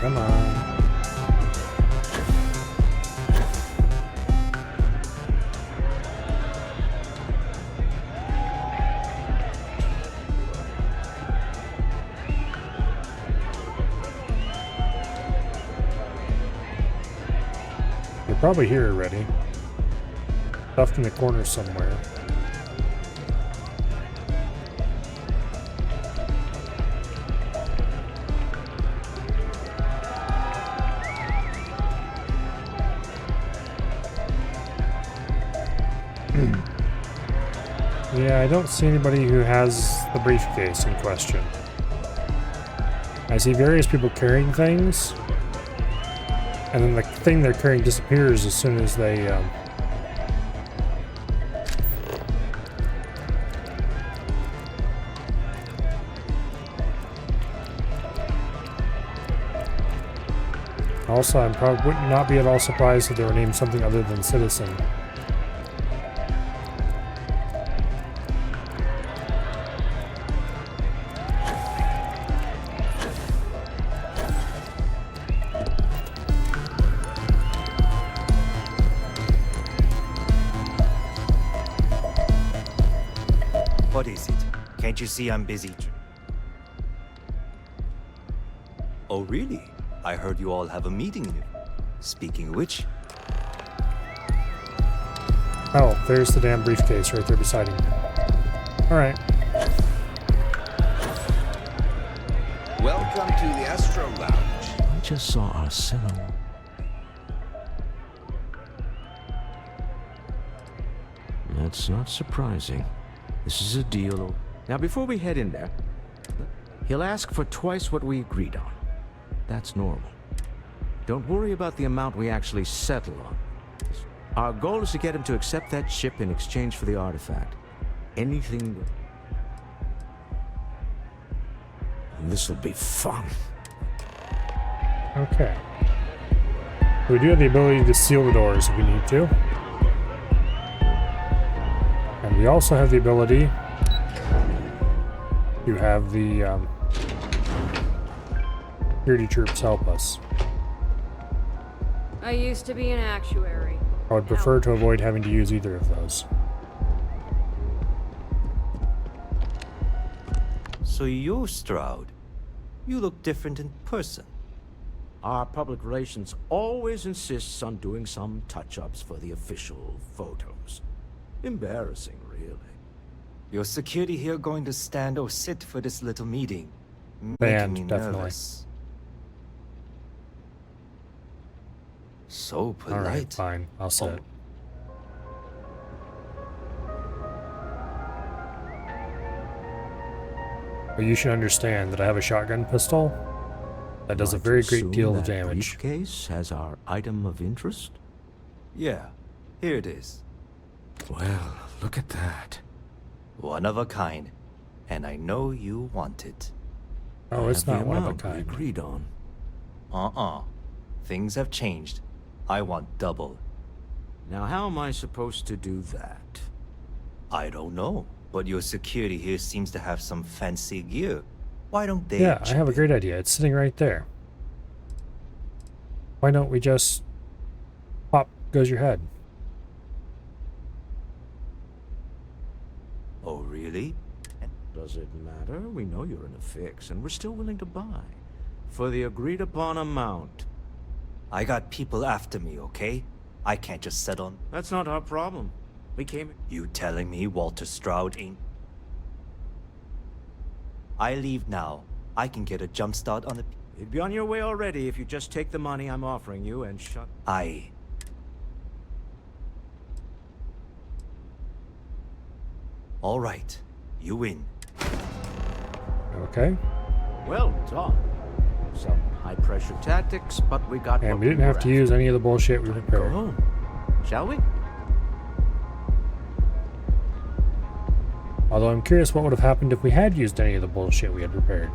Come on. They're probably here already. Stuffed in the corner somewhere. Yeah, I don't see anybody who has the briefcase in question. I see various people carrying things, and then the thing they're carrying disappears as soon as they Also, I would not be at all surprised if they were named something other than Citizen. What is it? Can't you see I'm busy? Oh, really? I heard you all have a meeting. Speaking of which... Oh, there's the damn briefcase right there beside him. Alright. Welcome to the Astro Lounge. I just saw our silhouette. That's not surprising. This is a deal. Now, before we head in there, he'll ask for twice what we agreed on. That's normal. Don't worry about the amount we actually settle on. Our goal is to get him to accept that ship in exchange for the artifact. Anything... This'll be fun. Okay. We do have the ability to seal the doors if we need to. And we also have the ability to have the security troops help us. I used to be an actuary. I would prefer to avoid having to use either of those. So you're Stroud. You look different in person. Our public relations always insists on doing some touch-ups for the official photos. Embarrassing, really. Your security here going to stand or sit for this little meeting? Making Stand, me definitely. nervous. So polite. Alright, fine. I'll sit. But you should understand that I have a shotgun pistol that does a very great deal of damage. Briefcase has our item of interest? Yeah, here it is. Well, look at that. One of a kind. And I know you want it. Oh, it's not one of a kind. Agreed on. Things have changed. I want double. Now, how am I supposed to do that? I don't know, but your security here seems to have some fancy gear. Why don't they? Yeah, I have a great idea. It's sitting right there. Why don't we just... Pop goes your head. Oh, really? Does it matter? We know you're in a fix, and we're still willing to buy. For the agreed-upon amount. I got people after me, okay? I can't just sit on... That's not our problem. We came... You telling me Walter Stroud ain't... I leave now. I can get a jump start on the... You'd be on your way already if you just take the money I'm offering you and shut... All right. You win. Okay. Well done. Some high-pressure tactics, but we got... And we didn't have to use any of the bullshit we prepared. Go home. Shall we? Although I'm curious what would have happened if we had used any of the bullshit we had prepared.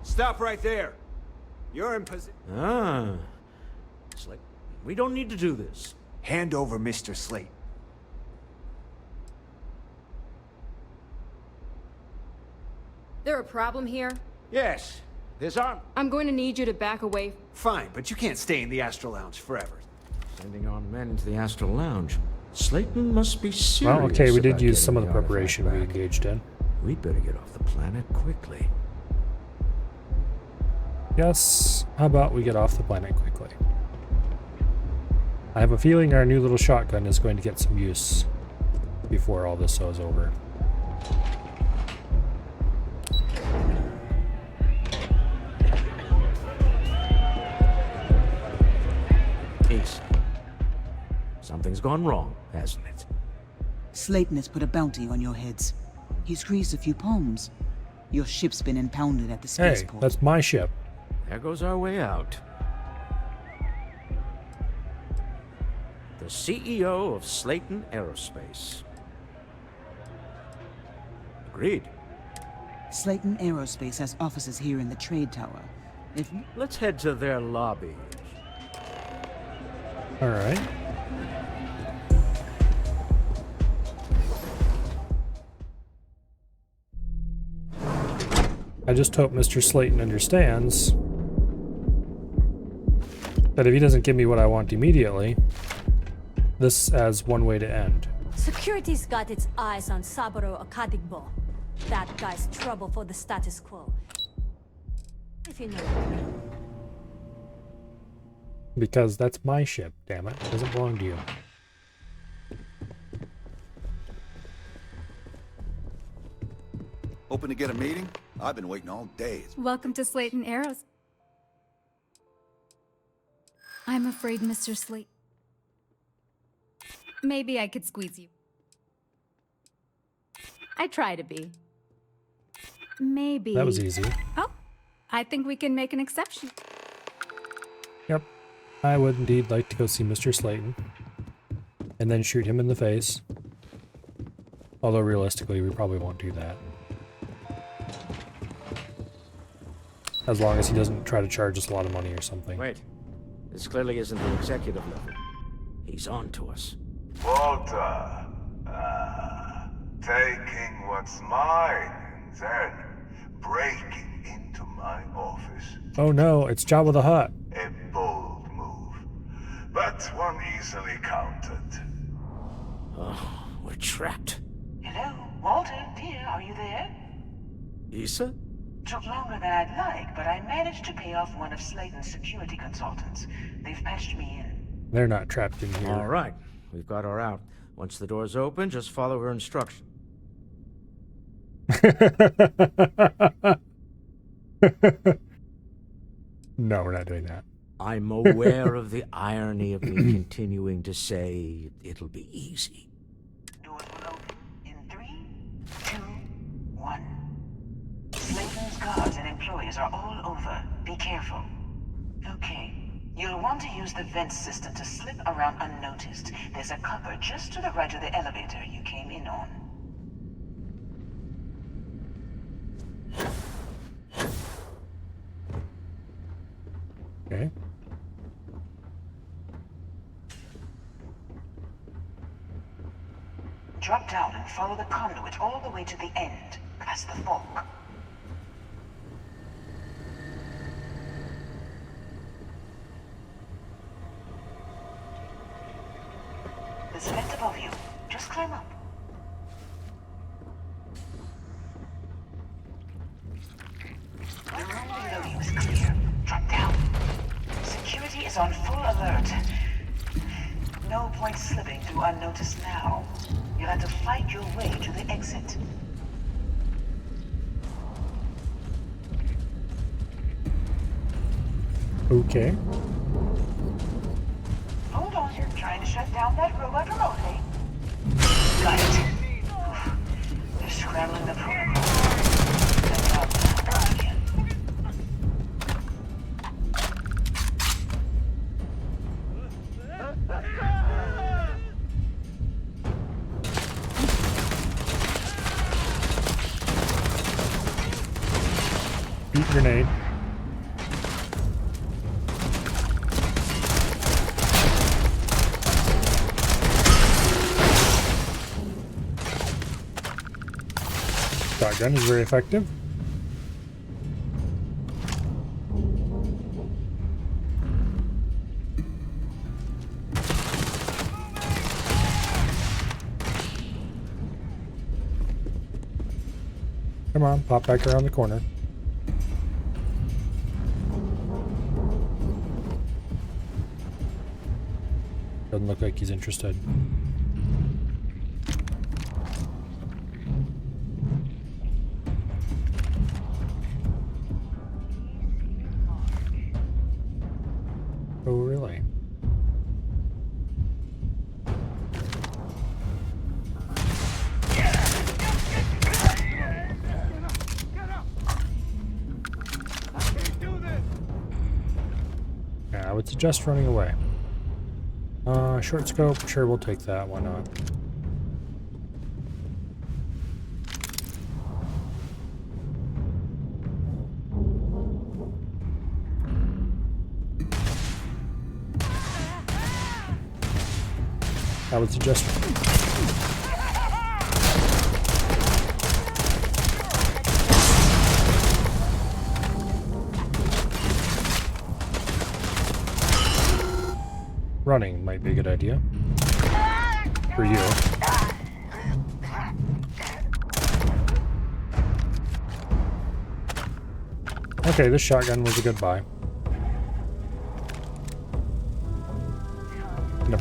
Stop right there. You're in position. It's like, we don't need to do this. Hand over Mr. Slate. There a problem here? Yes. There's our... I'm going to need you to back away. Fine, but you can't stay in the Astro Lounge forever. Sending our men into the Astral Lounge. Slayton must be serious. Well, okay, we did about use getting some of the artifact preparation we back. engaged in. We'd better get off the planet quickly. Yes, how about we get off the planet quickly? I have a feeling our new little shotgun is going to get some use before all this is over. Ace. Something's gone wrong, hasn't it? Slayton has put a bounty on your heads. He squeezed a few poems. Your ship's been impounded at the Hey, spaceport. that's my ship. There goes our way out. The CEO of Slayton Aerospace. Agreed. Slayton Aerospace has offices here in the trade tower. Let's head to their lobby. All right. I just hope Mr. Slayton understands that if he doesn't give me what I want immediately, this has one way to end. Security's got its eyes on Saburo Akadigbo. That guy's trouble for the status quo. If you know. Because that's my ship, damn it. It doesn't belong to you. Hoping to get a meeting? I've been waiting all day. Welcome to Slayton Arrows. I'm afraid, Mr. Slate. Maybe I could squeeze you. I try to be. Maybe. That was easy. Oh, I think we can make an exception. Yep. I would indeed like to go see Mr. Slayton. And then shoot him in the face. Although realistically, we probably won't do that. As long as he doesn't try to charge us a lot of money or something. Wait. This clearly isn't the executive level. He's on to us. Walter. Taking what's mine and then breaking into my office. Oh no, it's Jabba the Hutt. A bold move, but one easily countered. Oh, we're trapped. Hello, Walter, dear, are you there? Issa? Took longer than I'd like, but I managed to pay off one of Slayton's security consultants. They've patched me in. They're not trapped in here. All right, we've got her out. Once the door's open, just follow her instructions. No, we're not doing that. I'm aware of the irony of me continuing to say it'll be easy. Doors will open in 3, 2, 1. Slayton's guards and employees are all over. Be careful. Okay. You'll want to use the vent system to slip around unnoticed. There's a cupboard just to the right of the elevator you came in on. Okay. Drop down and follow the conduit all the way to the end, past the fork. There's a vent above you. Just climb up. The room below you is clear. Drop down. Security is on full alert. No point slipping through unnoticed now. You'll have to fight your way to the exit. Okay. Hold on, you're trying to shut down that robot remotely. Got it. They're scrambling the protocol. Beat grenade. Shotgun is very effective. Come on, pop back around the corner. Doesn't look like he's interested. Oh, really? Yeah, I would suggest running away. Short scope, sure, we'll take that, why not? I would suggest... running might be a good idea. For you. Okay, this shotgun was a good buy.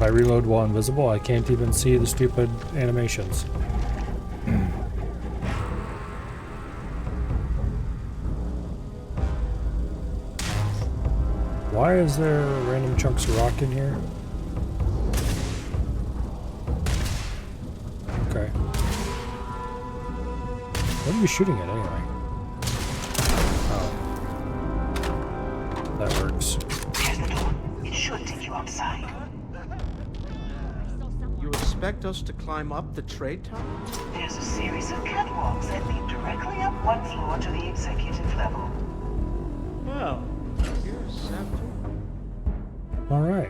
if I reload while invisible, I can't even see the stupid animations. Why is there random chunks of rock in here? Okay. What are you shooting at anyway? Oh. That works. Here's the door. It should take you outside. You expect us to climb up the trade tower? There's a series of catwalks that lead directly up one floor to the executive level. Well, here's Sam. Alright.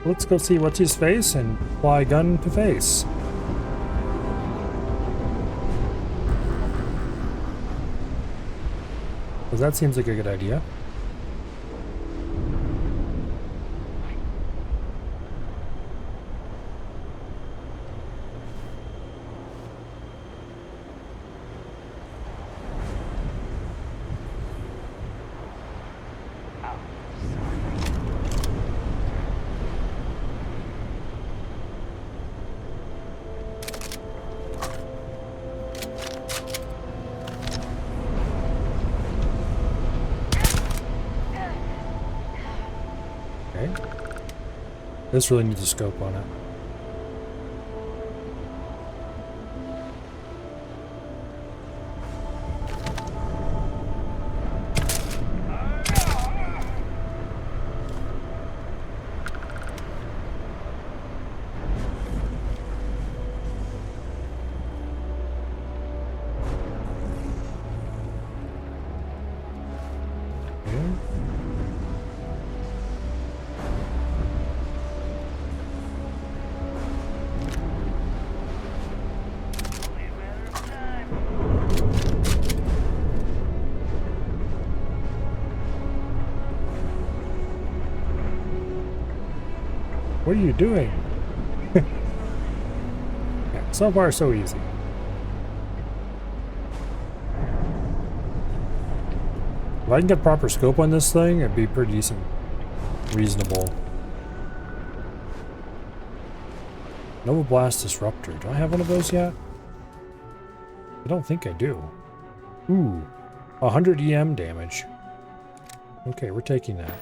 Let's go see what's his face and fly gun to face. Because that seems like a good idea. This really needs a scope on it. What are you doing? Yeah, so far, so easy. If I can get proper scope on this thing, it'd be pretty decent. Reasonable. Nova Blast Disruptor. Do I have one of those yet? I don't think I do. Ooh. 100 EM damage. Okay, we're taking that.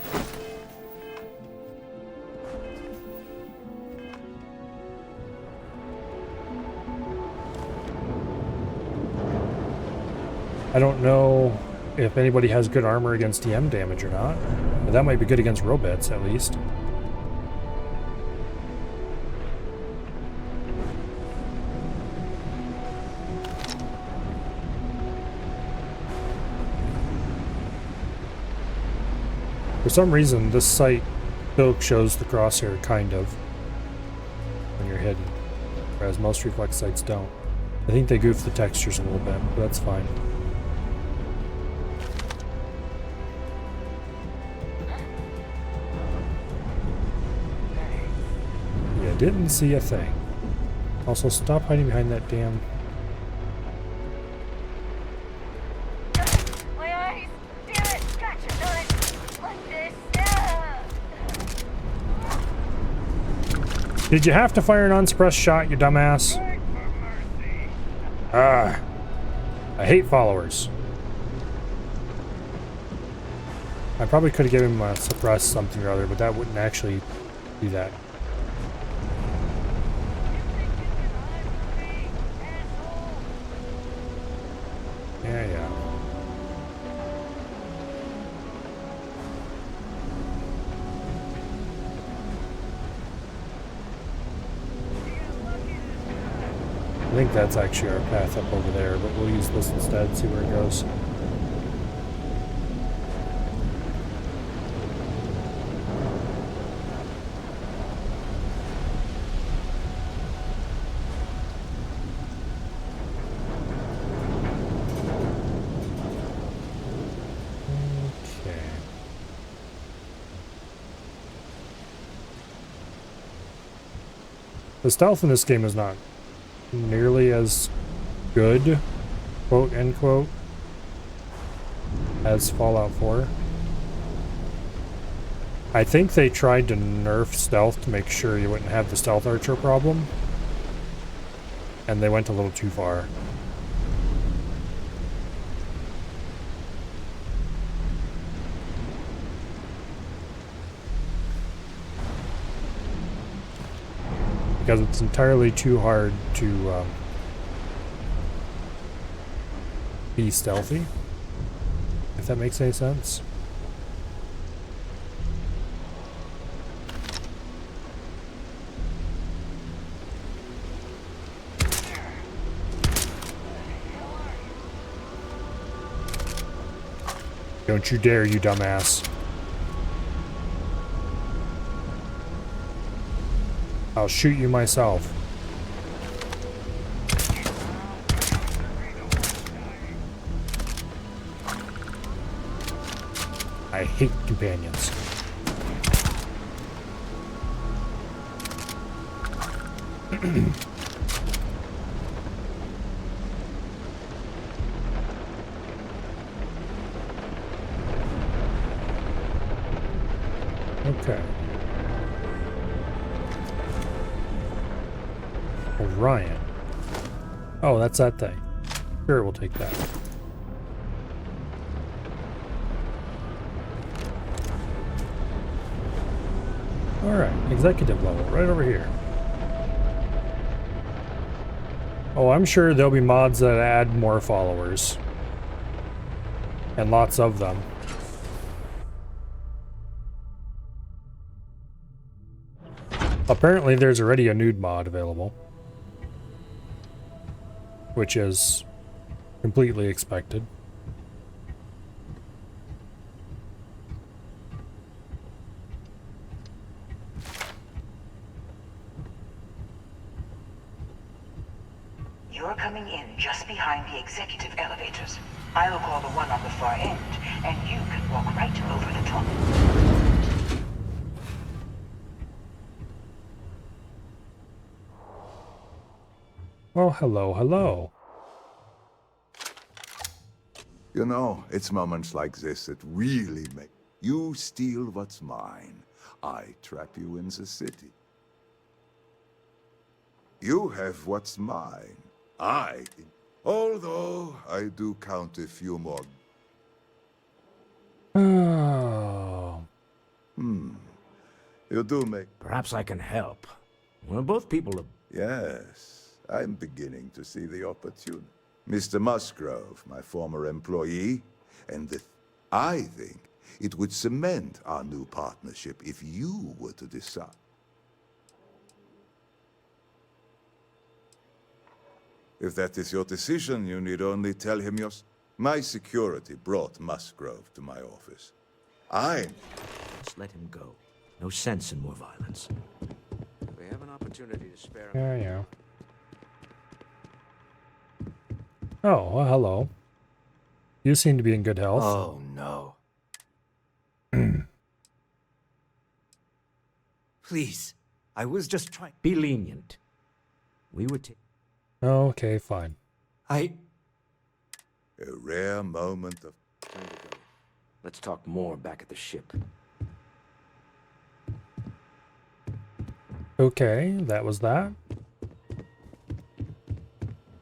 I don't know if anybody has good armor against EM damage or not, but that might be good against robots at least. For some reason, this sight still shows the crosshair, kind of, when you're hidden, whereas most reflex sights don't. I think they goof the textures a little bit, but that's fine. Yeah, didn't see a thing. Also, stop hiding behind that damn... My eyes! Damn it! Gotcha! Not like this! Did you have to fire an unsuppressed shot, you dumbass? Ah. I hate followers. I probably could have given him a suppress something or other, but that wouldn't actually do that. Yeah. I think that's actually our path up over there, but we'll use this instead, see where it goes. Okay. The stealth in this game is not nearly as good, quote unquote, as Fallout 4. I think they tried to nerf stealth to make sure you wouldn't have the stealth archer problem. And they went a little too far. Because it's entirely too hard to be stealthy, if that makes any sense. Don't you dare, you dumbass. I'll shoot you myself. I hate companions. Okay. Orion. Oh, that's that thing. Sure, we'll take that. Alright, executive level, right over here. Oh, I'm sure there'll be mods that add more followers. And lots of them. Apparently there's already a nude mod available. Which is completely expected. You're coming in just behind the executive elevators. I'll call the one on the far end, and you can walk right over the top. Well, hello, hello. You know, it's moments like this that really make you steal what's mine. I trap you in the city. You have what's mine. Although I do count a few more. Oh. You do make. Perhaps I can help. Well, both people are. Yes, I'm beginning to see the opportunity. Mr. Musgrove, my former employee, and I think it would cement our new partnership if you were to decide. If that is your decision, you need only tell him your... My security brought Musgrove to my office. Let's let him go. No sense in more violence. We have an opportunity to spare him. Yeah. Oh, well, hello. You seem to be in good health. Oh, no. Please, I was just trying... Be lenient. We would take... Okay, fine. A rare moment of... Time to go. Let's talk more back at the ship. Okay, that was that.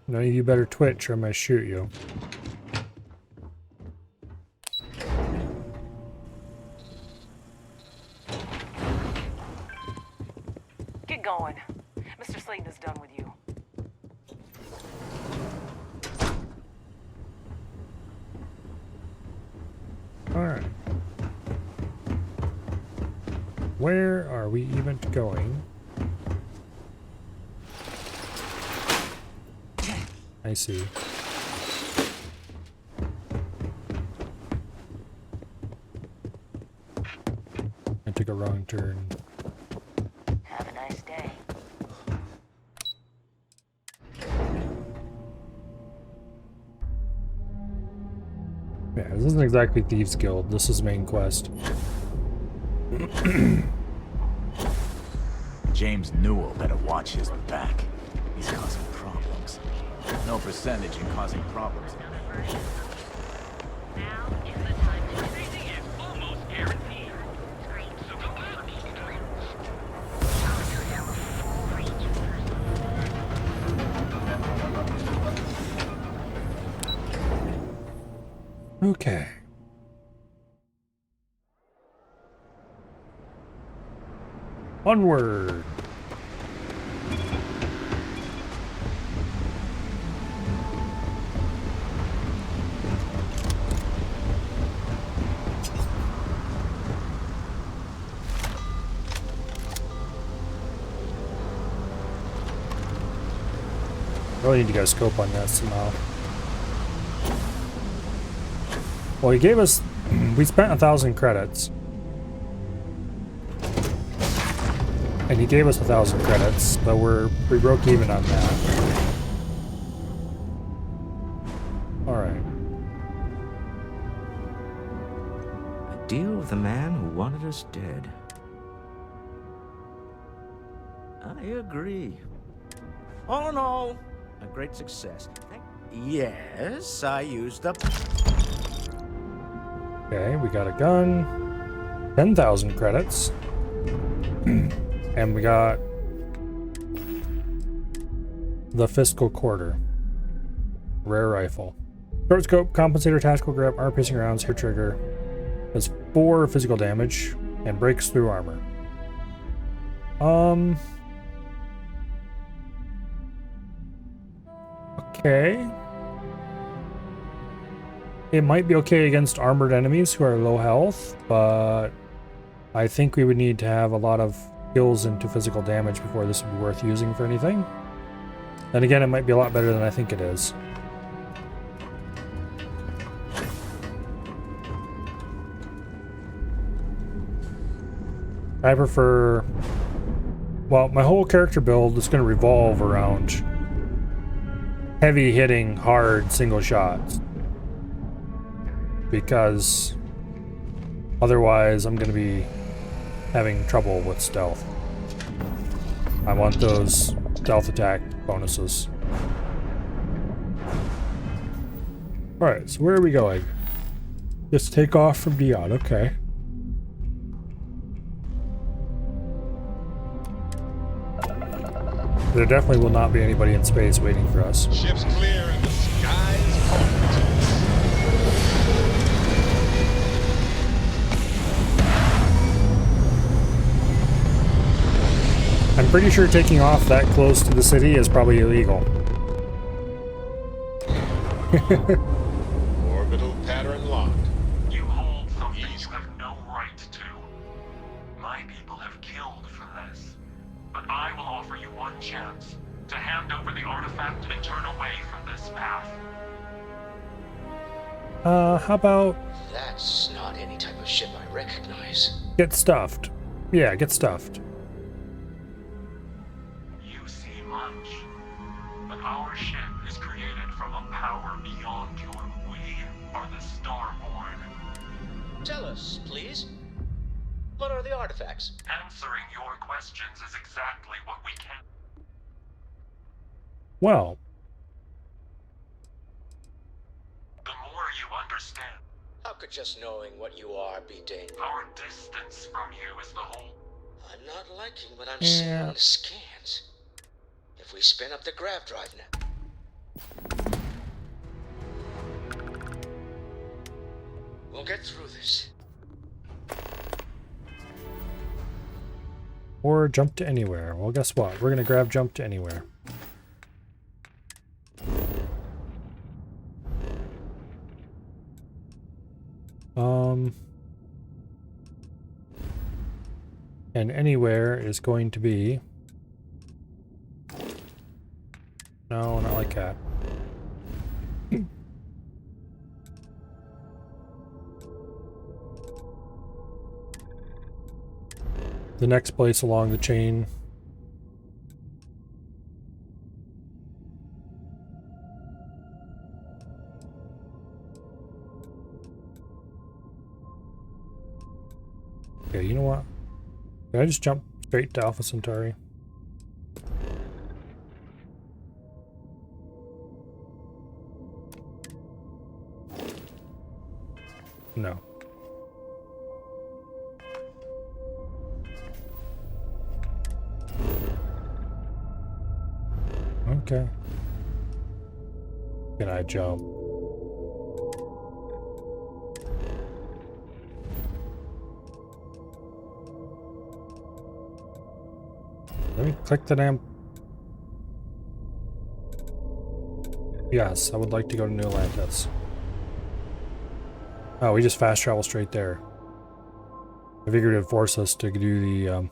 No, you better twitch or I'm gonna shoot you. Get going. Mr. Slayton is done with you. Alright. Where are we even going? I see. I took a wrong turn. Have a nice day. Yeah, this isn't exactly Thieves Guild. This is main quest. James Newell better watch his back. He's causing problems. No percentage in causing problems. Now is the time to crazy and almost guaranteed. So Okay. Onward. Really need to get a scope on that somehow. Well, he gave us, we spent 1,000 credits. And he gave us 1,000 credits, but we broke even on that. Alright. A deal with the man who wanted us dead. I agree. All in all, a great success. Yes, I used up. Okay, we got a gun. 10,000 credits. And we got the fiscal quarter. Rare rifle. Short scope, compensator, tactical grip, armor piercing rounds, hair trigger. Does 4 physical damage and breaks through armor. Okay. It might be okay against armored enemies who are low health, but I think we would need to have a lot of skills into physical damage before this would be worth using for anything. Then again, it might be a lot better than I think it is. I prefer... Well, my whole character build is going to revolve around heavy hitting, hard single shots. Because otherwise I'm going to be having trouble with stealth. I want those stealth attack bonuses. Alright, so where are we going? Just take off from Dion, okay. There definitely will not be anybody in space waiting for us. Ship's clear and the sky's hot. I'm pretty sure taking off that close to the city is probably illegal. Orbital pattern locked. You hold something you have no right to. My people have killed for this. But I will offer you one chance to hand over the artifact and turn away from this path. How about... That's not any type of ship I recognize. Get stuffed. Yeah, get stuffed. You see much, but our ship is created from a power beyond your... We are the Starborn. Tell us, please. What are the artifacts? Answering your questions is exactly what we can. Well. The more you understand. How could just knowing what you are be dangerous? Our distance from you is the whole... I'm not liking what I'm seeing on the scans. If we spin up the grav drive now... We'll get through this. Or jump to anywhere. Well, guess what? We're gonna grab jump to anywhere. And anywhere is going to be... No, not like that. The next place along the chain. Okay, you know what? Can I just jump straight to Alpha Centauri? No. Okay. Can I jump? Let me click the damn... Yes, I would like to go to New Atlantis. Oh, we just fast travel straight there. I figured it'd force us to do the,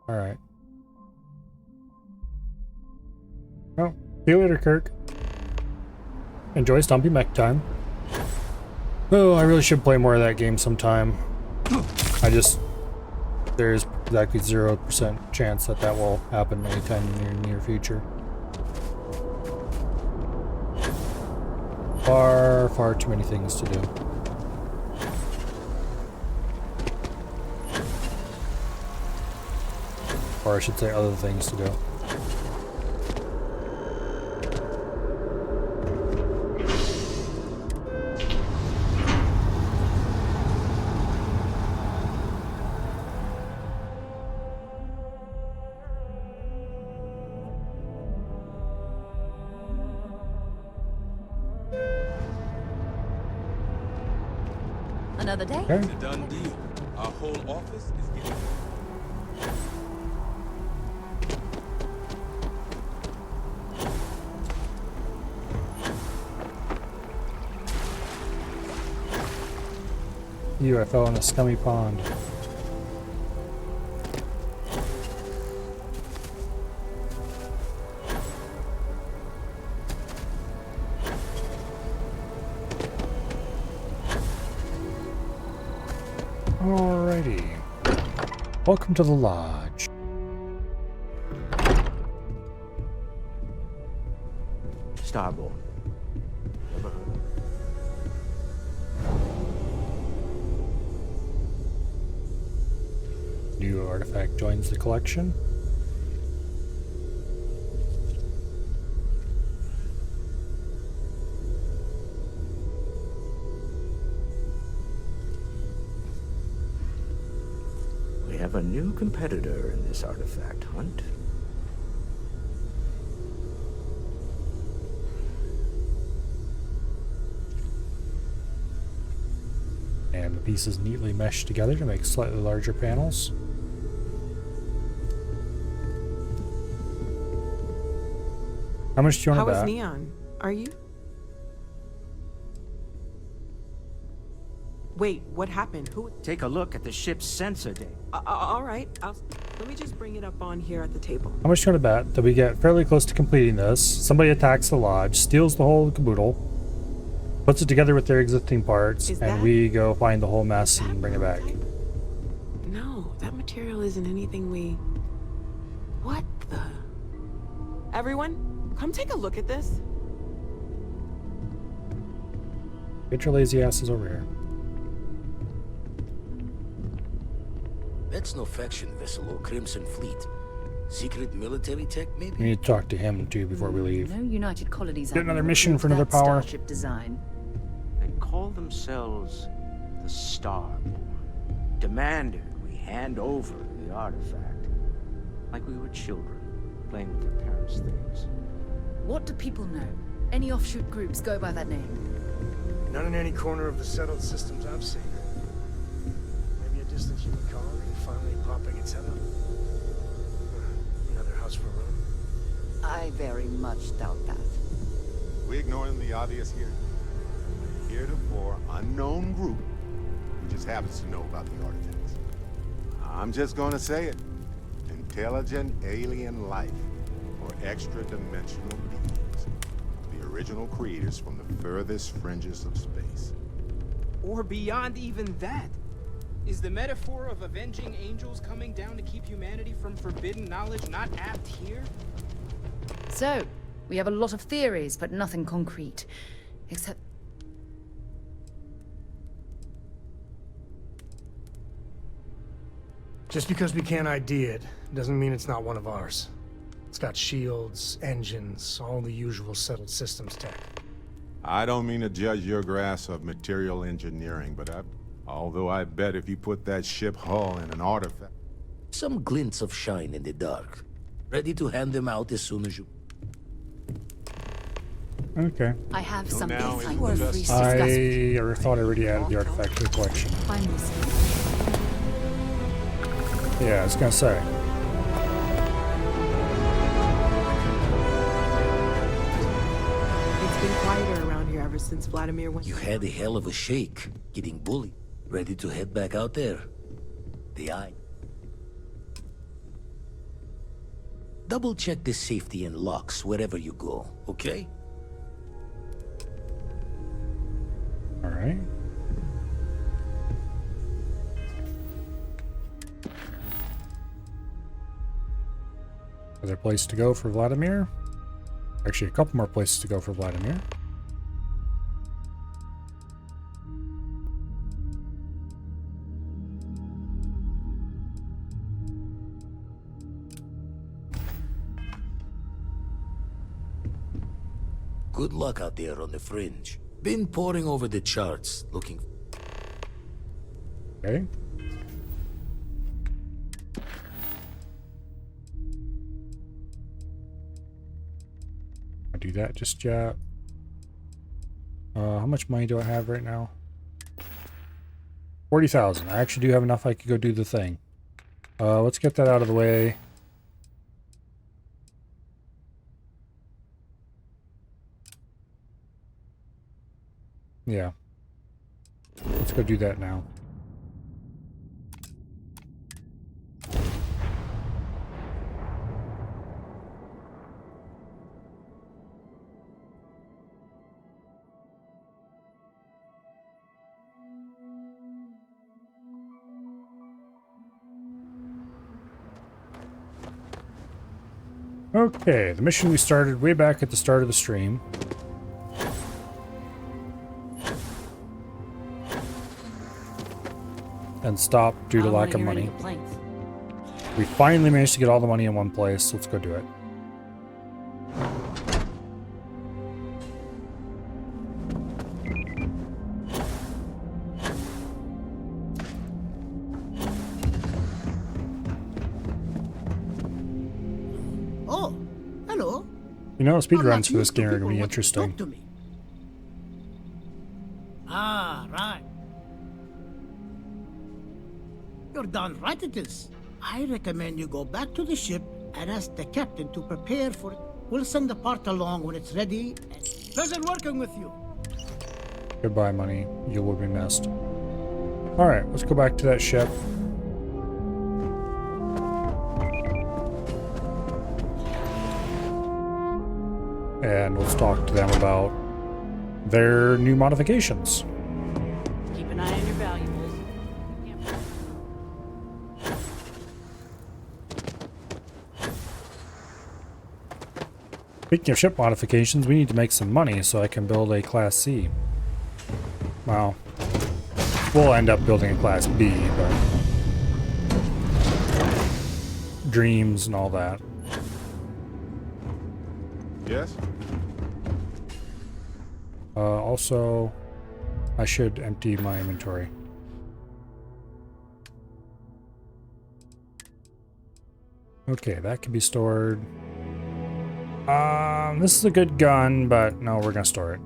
Alright. Oh, see you later, Kirk. Enjoy Stumpy Mech time. Oh, I really should play more of that game sometime. There's exactly 0% chance that that will happen anytime in the near future. Far, far too many things to do. Or I should say other things to do. Another day? Okay. It's a done deal. Our whole office is getting... I fell in a scummy pond. Alrighty. Welcome to the lodge. Starborn. Never heard of it. New artifact joins the collection. We have a new competitor in this artifact hunt. And the pieces neatly meshed together to make slightly larger panels. How much do you want to bet? How is Neon? Are you? Wait, what happened? Who? Take a look at the ship's sensor data. All right. Let me just bring it up on here at the table. How much do you want to bet that we get fairly close to completing this? Somebody attacks the lodge, steals the whole caboodle, puts it together with their existing parts, and we go find the whole mess and bring it back. No, that material isn't anything we... What the... Everyone, come take a look at this. Get your lazy asses over here. That's no faction vessel or Crimson Fleet. Secret military tech, maybe? We need to talk to him too before we leave. No United Colonies. Get another mission for another power. Starship design. They call themselves the Starborn. Demanded we hand over the artifact. Like we were children, playing with their parents' things. What do people know? Any offshoot groups go by that name? Not in any corner of the settled systems I've seen. Maybe a distant human colony finally popping its head up. Another house for Rome. I very much doubt that. We ignoring the obvious here. A heretofore unknown group who just happens to know about the artifacts. I'm just gonna say it. Intelligent alien life, or extra-dimensional beings. The original creators from the furthest fringes of space. Or beyond even that. Is the metaphor of avenging angels coming down to keep humanity from forbidden knowledge not apt here? So, we have a lot of theories, but nothing concrete. Except... Just because we can't ID it, doesn't mean it's not one of ours. It's got shields, engines, all the usual settled systems tech. I don't mean to judge your grasp of material engineering, but although I bet if you put that ship hull in an artifact... Some glints of shine in the dark. Ready to hand them out as soon as you... Okay. I have So something now I is were the free best- to discuss. I thought I already added the artifact to the collection. I'm listening. Yeah, I was gonna say. It's been quieter around here ever since Vladimir went. You had a hell of a shake, getting bullied. Ready to head back out there? The eye. Double check the safety and locks wherever you go, okay? All right. Other place to go for Vladimir? Actually, a couple more places to go for Vladimir. Good luck out there on the fringe. Been poring over the charts, looking... Okay. I'll do that just yet. How much money do I have right now? 40,000. I actually do have enough I could go do the thing. Let's get that out of the way. Yeah. Let's go do that now. Okay, the mission we started way back at the start of the stream. And stopped due to lack of money. We finally managed to get all the money in one place. Let's go do it. Oh, hello. You know, speedruns for this game are going to be interesting. Ah, right. You're done right it is. I recommend you go back to the ship and ask the captain to prepare for it. We'll send the part along when it's ready. Pleasure working with you. Goodbye, money. You will be missed. Alright, let's go back to that ship. And let's talk to them about their new modifications. Keep an eye on your valuables. Speaking of ship modifications, we need to make some money so I can build a Class C. Well, we'll end up building a Class B, but... dreams and all that. Yes? Also, I should empty my inventory. Okay, that can be stored. This is a good gun, but no, we're gonna store it.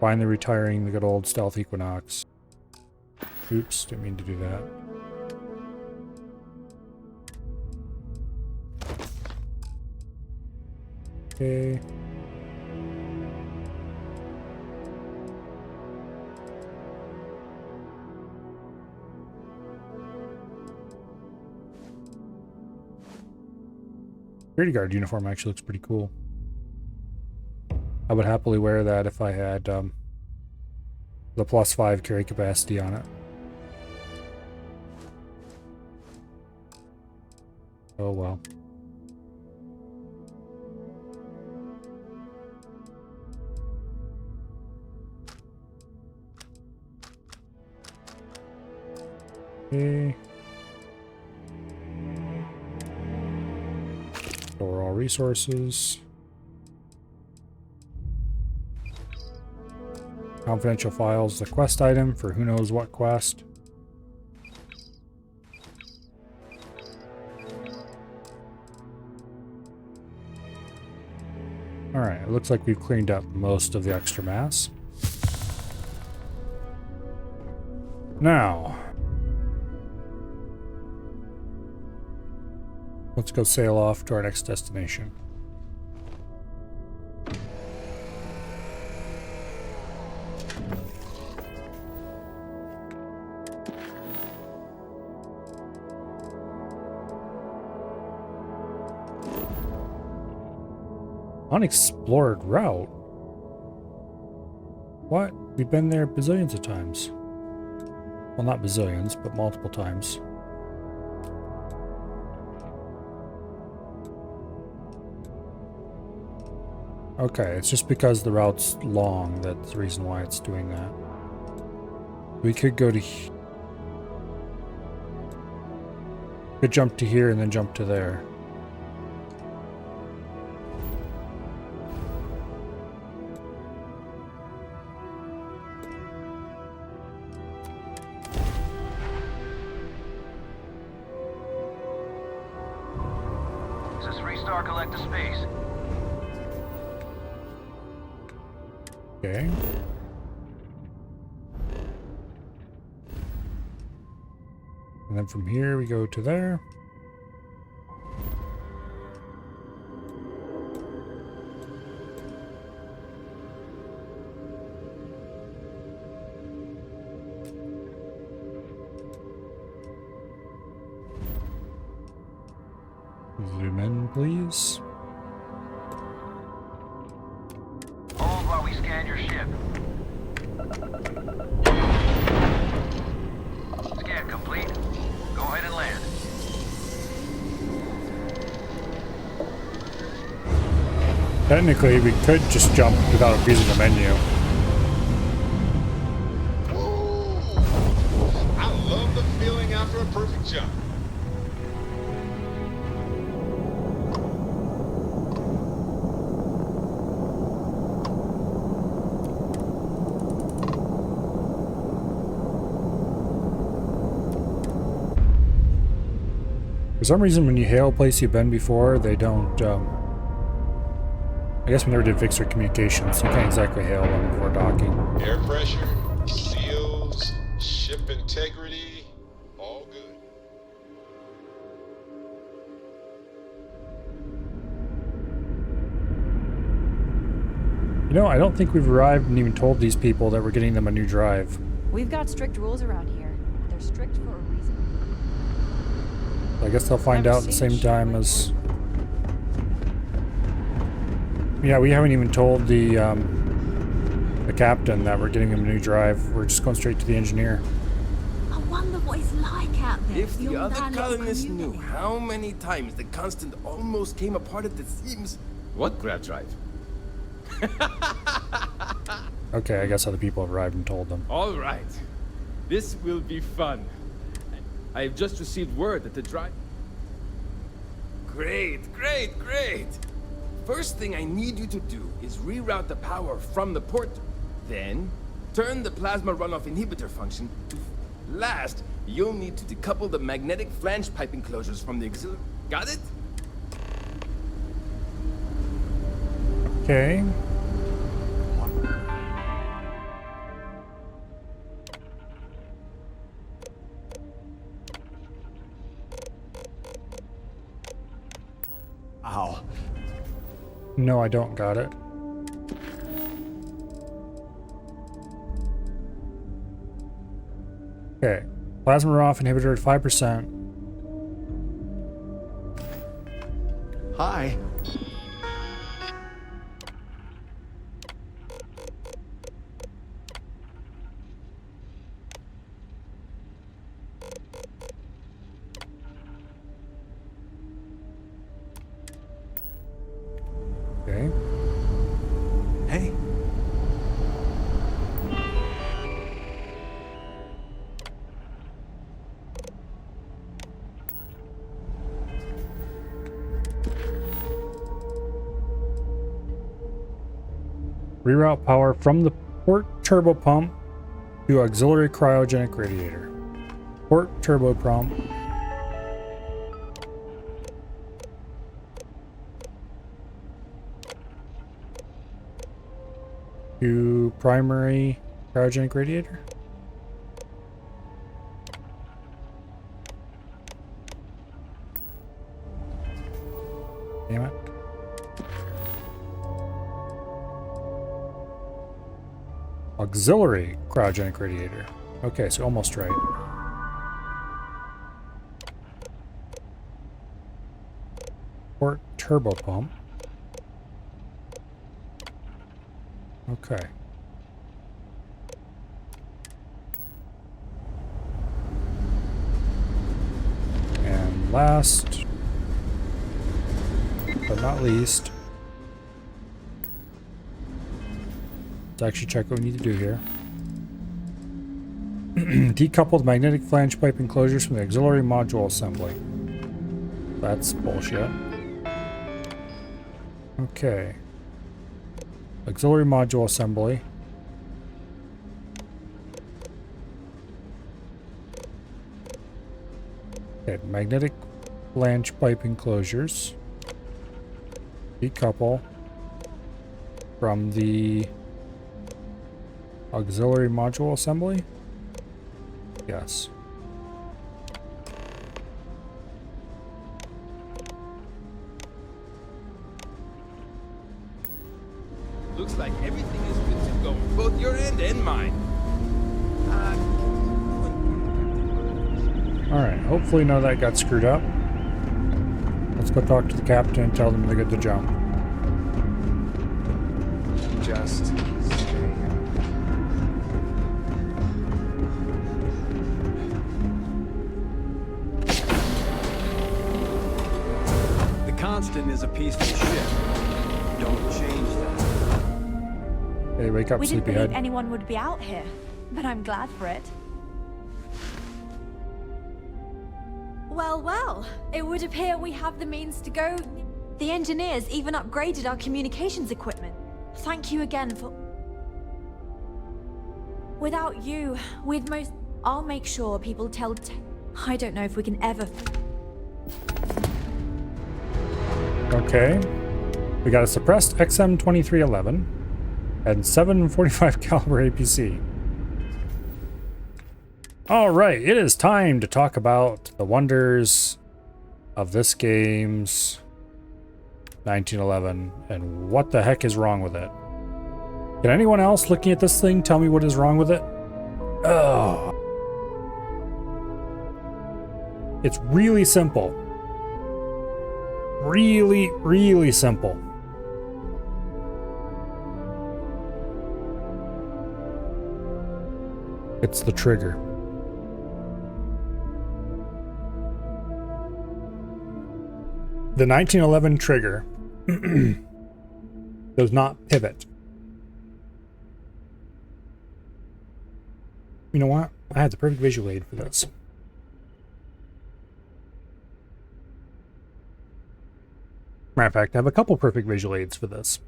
Finally retiring the good old Stealth Equinox. Oops, didn't mean to do that. Okay. Security guard uniform actually looks pretty cool. I would happily wear that if I had the +5 carry capacity on it. Oh well. Okay. Store all resources. Confidential files, the quest item for who knows what quest. Alright, it looks like we've cleaned up most of the extra mass. Now, let's go sail off to our next destination. Unexplored route? What? We've been there bazillions of times. Well, not bazillions, but multiple times. Okay, it's just because the route's long that's the reason why it's doing that. We could go to... Could jump to here and then jump to there. Collector space. Okay. And then from here we go to there. Zoom in, please. Hold while we scan your ship. Scan complete. Go ahead and land. Technically, we could just jump without using the menu. I love the feeling after a perfect jump. For some reason, when you hail a place you've been before, they don't, I guess we never did fix our communications, so you can't exactly hail them before docking. Air pressure, seals, ship integrity, all good. You know, I don't think we've arrived and even told these people that we're getting them a new drive. We've got strict rules around here. They're strict for a reason. I guess they'll find out at the same time as... Yeah, we haven't even told the captain that we're getting him a new drive. We're just going straight to the engineer. I wonder what it's like out there. If the other colonists knew how many times the Constant almost came apart at the seams... What grab drive? Okay, I guess other people have arrived and told them. All right. This will be fun. I have just received word that the drive... Great. First thing I need you to do is reroute the power from the port. Then, turn the plasma runoff inhibitor function to... Last, you'll need to decouple the magnetic flange pipe enclosures from the auxiliary... Got it? Okay. Ow. No, I don't got it. Okay. Plasma runoff inhibitor at 5%. Hi. Okay. Hey. Reroute power from the port turbo pump to auxiliary cryogenic radiator. Port turbo pump. to primary cryogenic radiator. Damn it. Auxiliary cryogenic radiator. Okay, so almost right. Port turbo pump. Okay. And last, but not least, let's actually check what we need to do here. Decoupled magnetic flange pipe enclosures from the auxiliary module assembly. That's bullshit. Okay. Auxiliary module assembly. Okay, magnetic flange pipe enclosures. Decouple from the auxiliary module assembly. Yes. Looks like everything is good to go, both your end and mine. Alright, hopefully none of that got screwed up. Let's go talk to the captain and tell them they're good to jump. Just stay The Constant is a peaceful ship. Don't change that. Hey, wake up, We didn't sleepyhead. believe anyone would be out here, but I'm glad for it. Well, well, it would appear we have the means to go. The engineers even upgraded our communications equipment. Thank you again for... Without you, we'd most... I'll make sure people tell... I don't know if we can ever... Okay. We got a suppressed XM2311 and 745 caliber APC. All right, it is time to talk about the wonders of this game's 1911 and what the heck is wrong with it. Can anyone else looking at this thing tell me what is wrong with it? Oh. It's really simple. Really, really simple. It's the trigger. The 1911 trigger does not pivot. You know what? I had the perfect visual aid for this. Matter of fact, I have a couple perfect visual aids for this.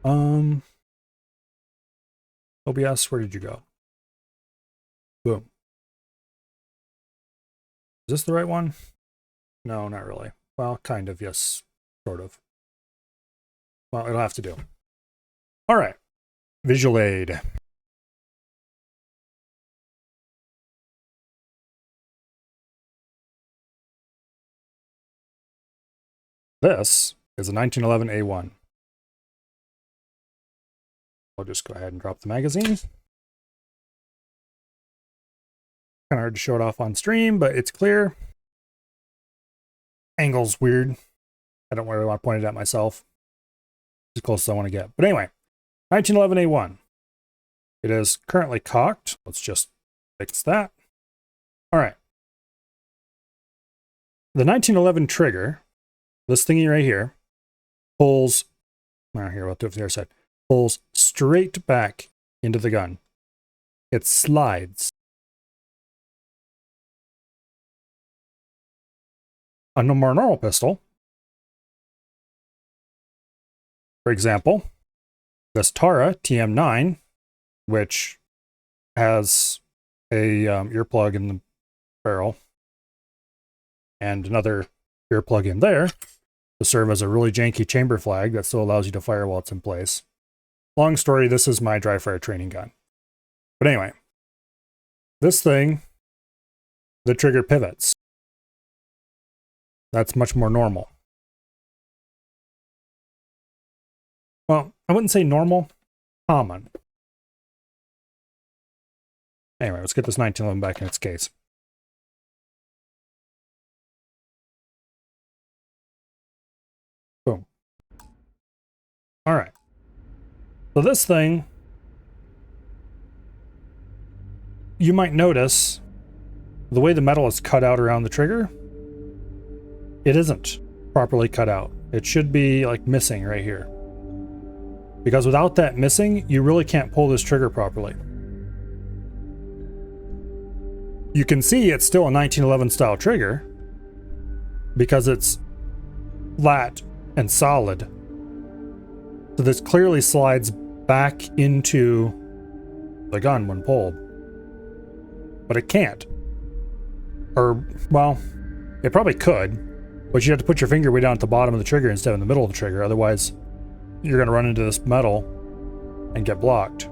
OBS, where did you go? Boom. Is this the right one? No, not really. Well, kind of, yes. Sort of. Well, it'll have to do. All right. Visual aid. This is a 1911 A1. I'll just go ahead and drop the magazine. Kind of hard to show it off on stream, but it's clear. Angle's weird. I don't really want to point it at myself. As close as I want to get. But anyway, 1911 A1. It is currently cocked. Let's just fix that. All right. The 1911 trigger, this thingy right here, pulls, here, we'll do it from the other side, pulls straight back into the gun. It slides. On a more normal pistol, for example, this Tara TM9, which has a earplug in the barrel and another earplug in there to serve as a really janky chamber flag that still allows you to fire while it's in place. long story, this is my dry fire training gun. But anyway, this thing, the trigger pivots. That's much more normal. Well, I wouldn't say normal, common. Anyway, let's get this 1911 back in its case. Boom. All right. So this thing, you might notice the way the metal is cut out around the trigger, it isn't properly cut out. It should be like missing right here. Because without that missing, you really can't pull this trigger properly. You can see it's still a 1911 style trigger because it's flat and solid. So this clearly slides back into the gun when pulled. But it can't. Or, well, it probably could, but you have to put your finger way down at the bottom of the trigger instead of in the middle of the trigger. Otherwise, you're going to run into this metal and get blocked.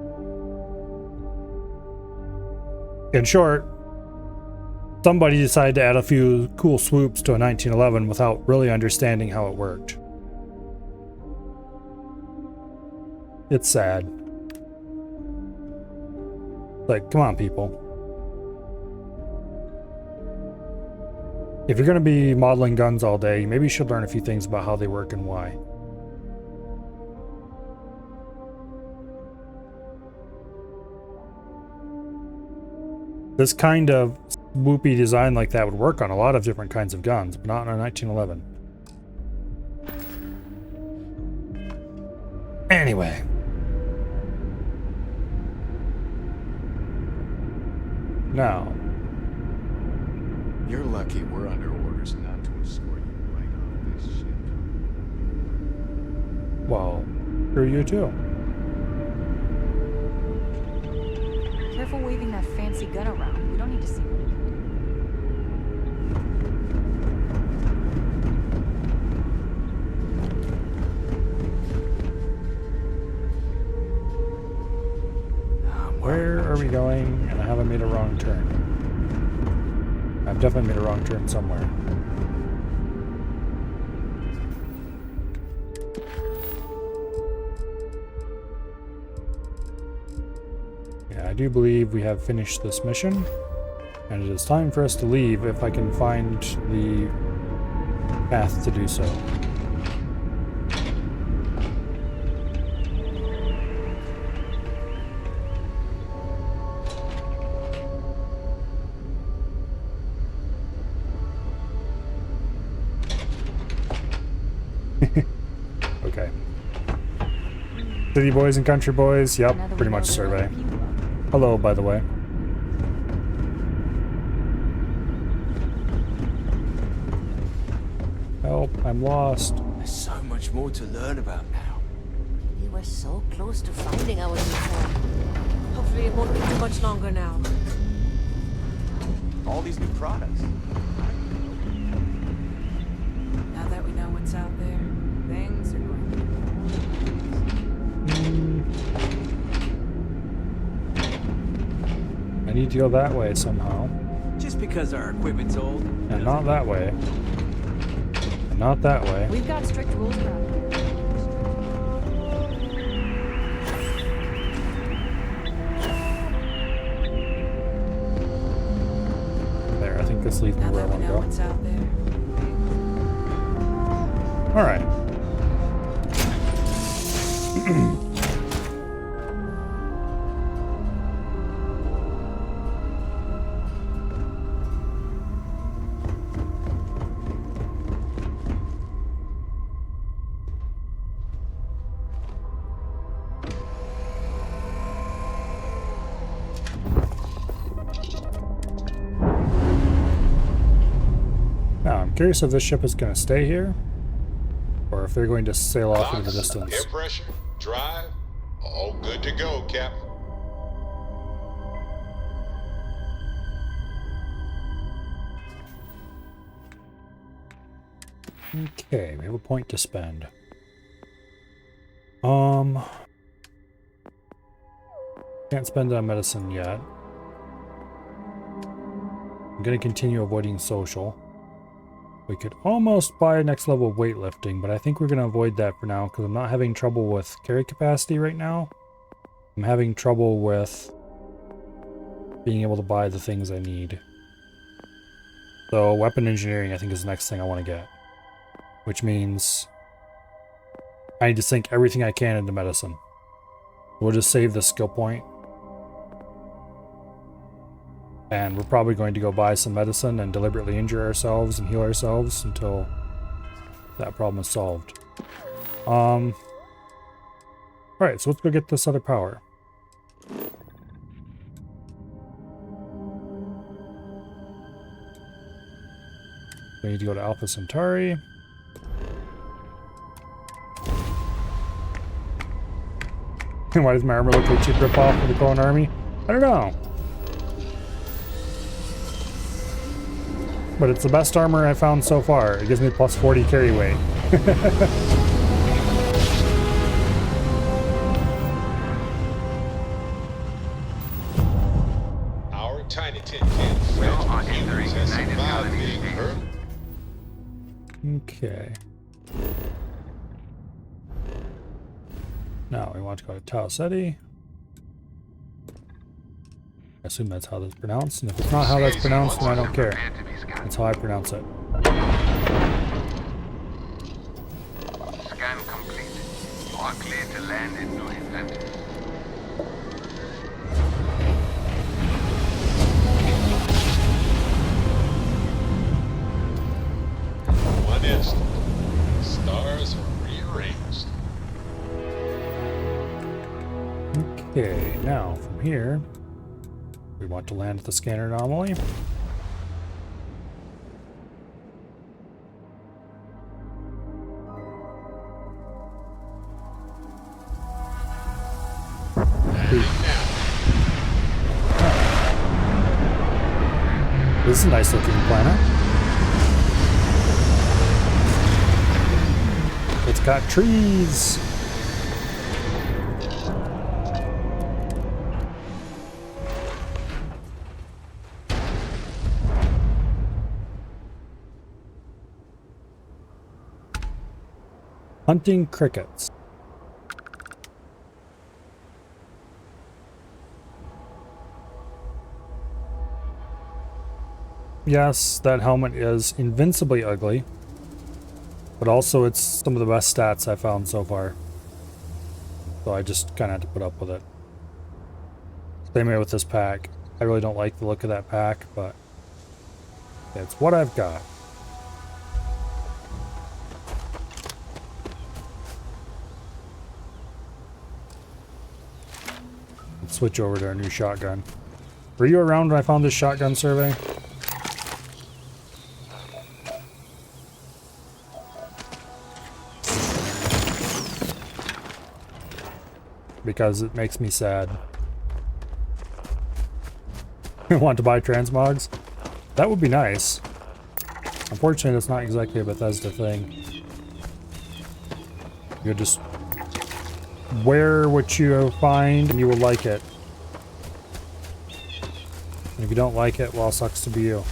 In short, somebody decided to add a few cool swoops to a 1911 without really understanding how it worked. It's sad. Like, come on, people. If you're going to be modeling guns all day, maybe you should learn a few things about how they work and why. This kind of swoopy design like that would work on a lot of different kinds of guns, but not on a 1911. Anyway. Now. You're lucky we're under orders not to escort you right off this ship. Well, screw you too. Careful waving that fancy gun around. We don't need to see. Where are we going? And I haven't made a wrong turn. I've definitely made a wrong turn somewhere. Yeah, I do believe we have finished this mission. And it is time for us to leave if I can find the path to do so. Okay. City boys and country boys, yep, pretty much survey. Hello, by the way. Help, I'm lost. There's so much more to learn about now. We were so close to finding our new home. Hopefully it won't be too much longer now. All these new products. Now that we know what's out there, things are going to I need to go that way somehow. Just because our equipment's old. And not that way. And not that way. We've got strict rules around here. There, I think this leads me where I want to go. what's out there. All right. Now, I'm curious if this ship is going to stay here, or if they're going to sail off into the distance. Air pressure, drive, all good to go, Captain. Okay, we have a point to spend. Can't spend it on medicine yet. I'm gonna continue avoiding social. We could almost buy next level of weightlifting, but I think we're gonna avoid that for now because I'm not having trouble with carry capacity right now. I'm having trouble with being able to buy the things I need. So weapon engineering I think is the next thing I want to get. Which means I need to sink everything I can into medicine. We'll just save the skill point. And we're probably going to go buy some medicine and deliberately injure ourselves and heal ourselves until that problem is solved. Alright, so let's go get this other power. We need to go to Alpha Centauri. Why does my armor look like a cheap ripoff of the Clone Army? I don't know. But it's the best armor I found so far. It gives me plus 40 carry weight. Our tiny tin can fragile humans has survived being hurt. Okay. Now we want to go to Tau Ceti. I assume that's how that's pronounced, and if it's not how that's pronounced, then I don't care. That's how I pronounce it. Scan complete. You are clear to land in New Atlantis. One instant, stars are rearranged. Okay, now from here, we want to land at the scanner anomaly. This is a nice looking planet. It's got trees. Hunting crickets. Yes, that helmet is invincibly ugly, but also it's some of the best stats I've found so far. So I just kind of had to put up with it. Same way with this pack. I really don't like the look of that pack, but it's what I've got. Let's switch over to our new shotgun. Were you around when I found this shotgun survey? Because it makes me sad. Want to buy transmogs? That would be nice. Unfortunately, that's not exactly a Bethesda thing. You just wear what you find and you will like it. And if you don't like it, well, sucks to be you.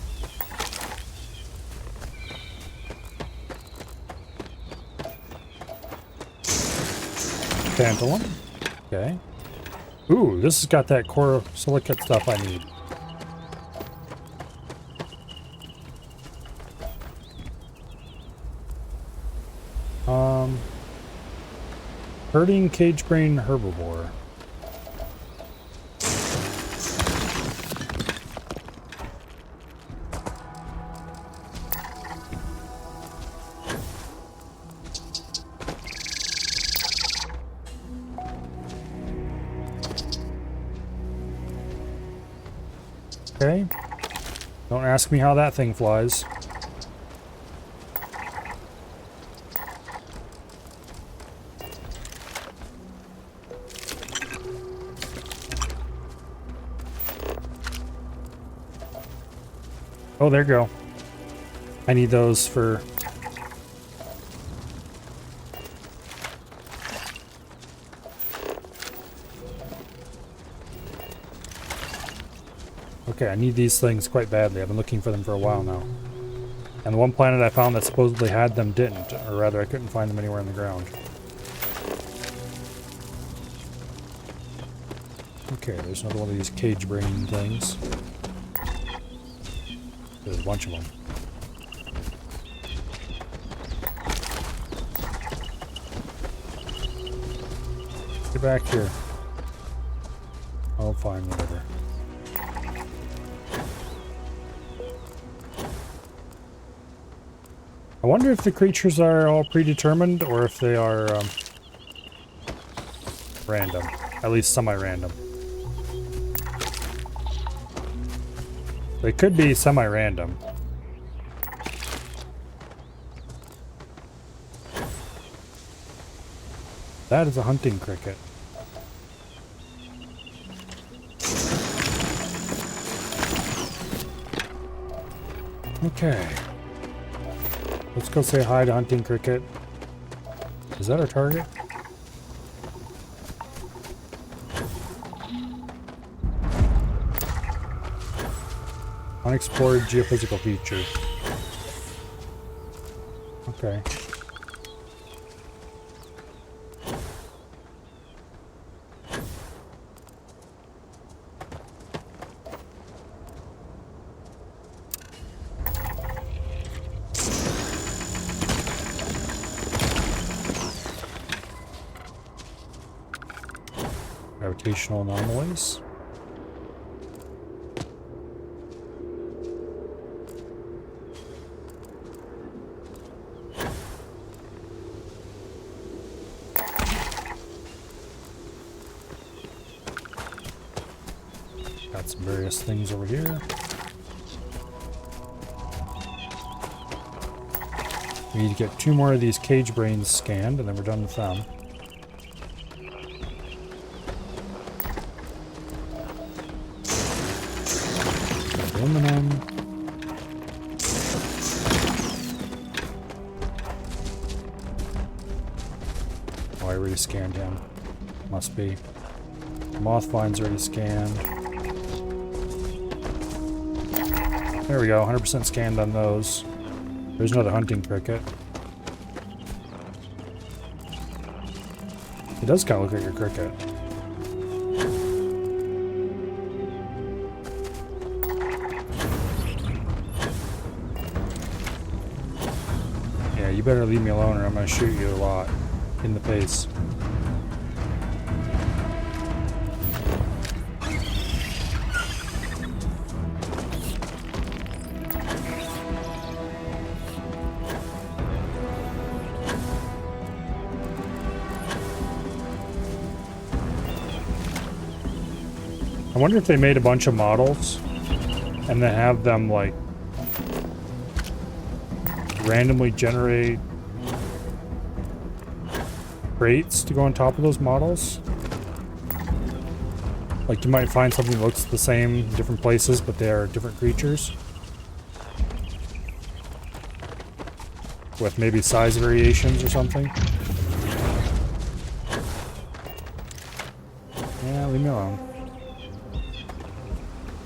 Tantalum. Okay. Ooh, this has got that core silicate stuff I need. Herding cage brain herbivore. Okay. Don't ask me how that thing flies. Oh, there you go. I need those for... Okay, I need these things quite badly. I've been looking for them for a while now. And the one planet I found that supposedly had them didn't, or rather I couldn't find them anywhere on the ground. Okay, there's another one of these cage brain things. There's a bunch of them. Get back here. Oh, fine, whatever. I wonder if the creatures are all predetermined or if they are random. At least semi-random. They could be semi-random. That is a hunting cricket. Okay. Let's go say hi to Hunting Cricket. Is that our target? Unexplored geophysical feature. Okay. Gravitational anomalies. Got some various things over here. We need to get 2 more of these cage brains scanned, and then we're done with them. Aluminum. Oh, I already scanned him. Must be. Mothvine's already scanned. There we go, 100% scanned on those. There's another hunting cricket. It does kind of look like a cricket. Yeah, you better leave me alone or I'm gonna shoot you a lot in the face. I wonder if they made a bunch of models and then have them like randomly generate crates to go on top of those models. Like you might find something that looks the same in different places, but they are different creatures. With maybe size variations or something. Yeah, leave me alone.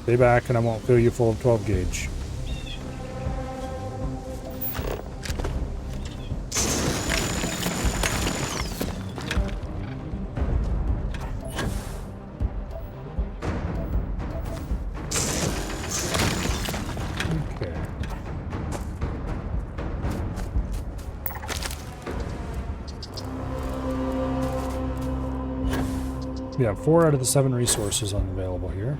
Stay back and I won't fill you full of 12 gauge. Okay. We have 4 out of the 7 resources unavailable here.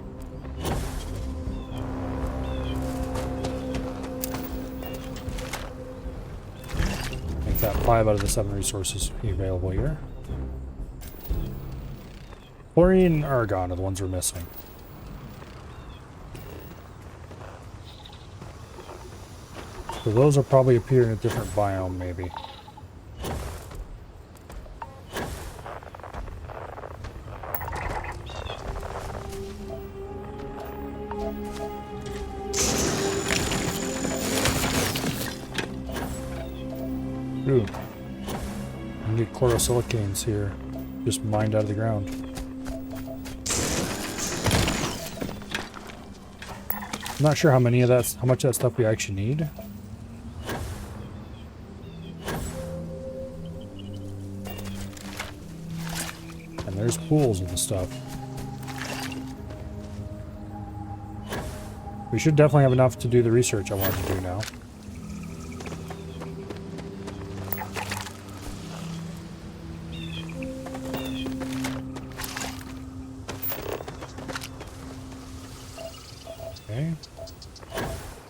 That 5 out of the 7 resources available here. Chlorine and argon are the ones we're missing. So those will probably appear in a different biome, maybe. Ooh. I can get chlorosilicanes here, just mined out of the ground. I'm not sure how much of that stuff we actually need. And there's pools and stuff. We should definitely have enough to do the research I want to do now. Okay.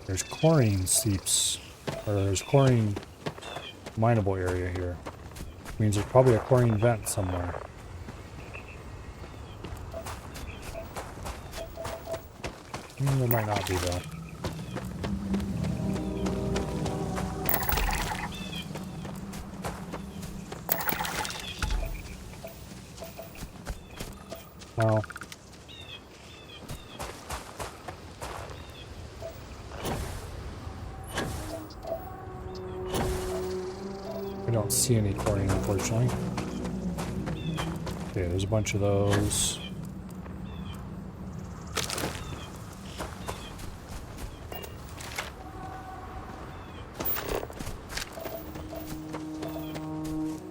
There's chlorine seeps, or there's chlorine mineable area here. Means there's probably a chlorine vent somewhere. There might not be though. Well. I don't see any chlorine, unfortunately. Okay, there's a bunch of those.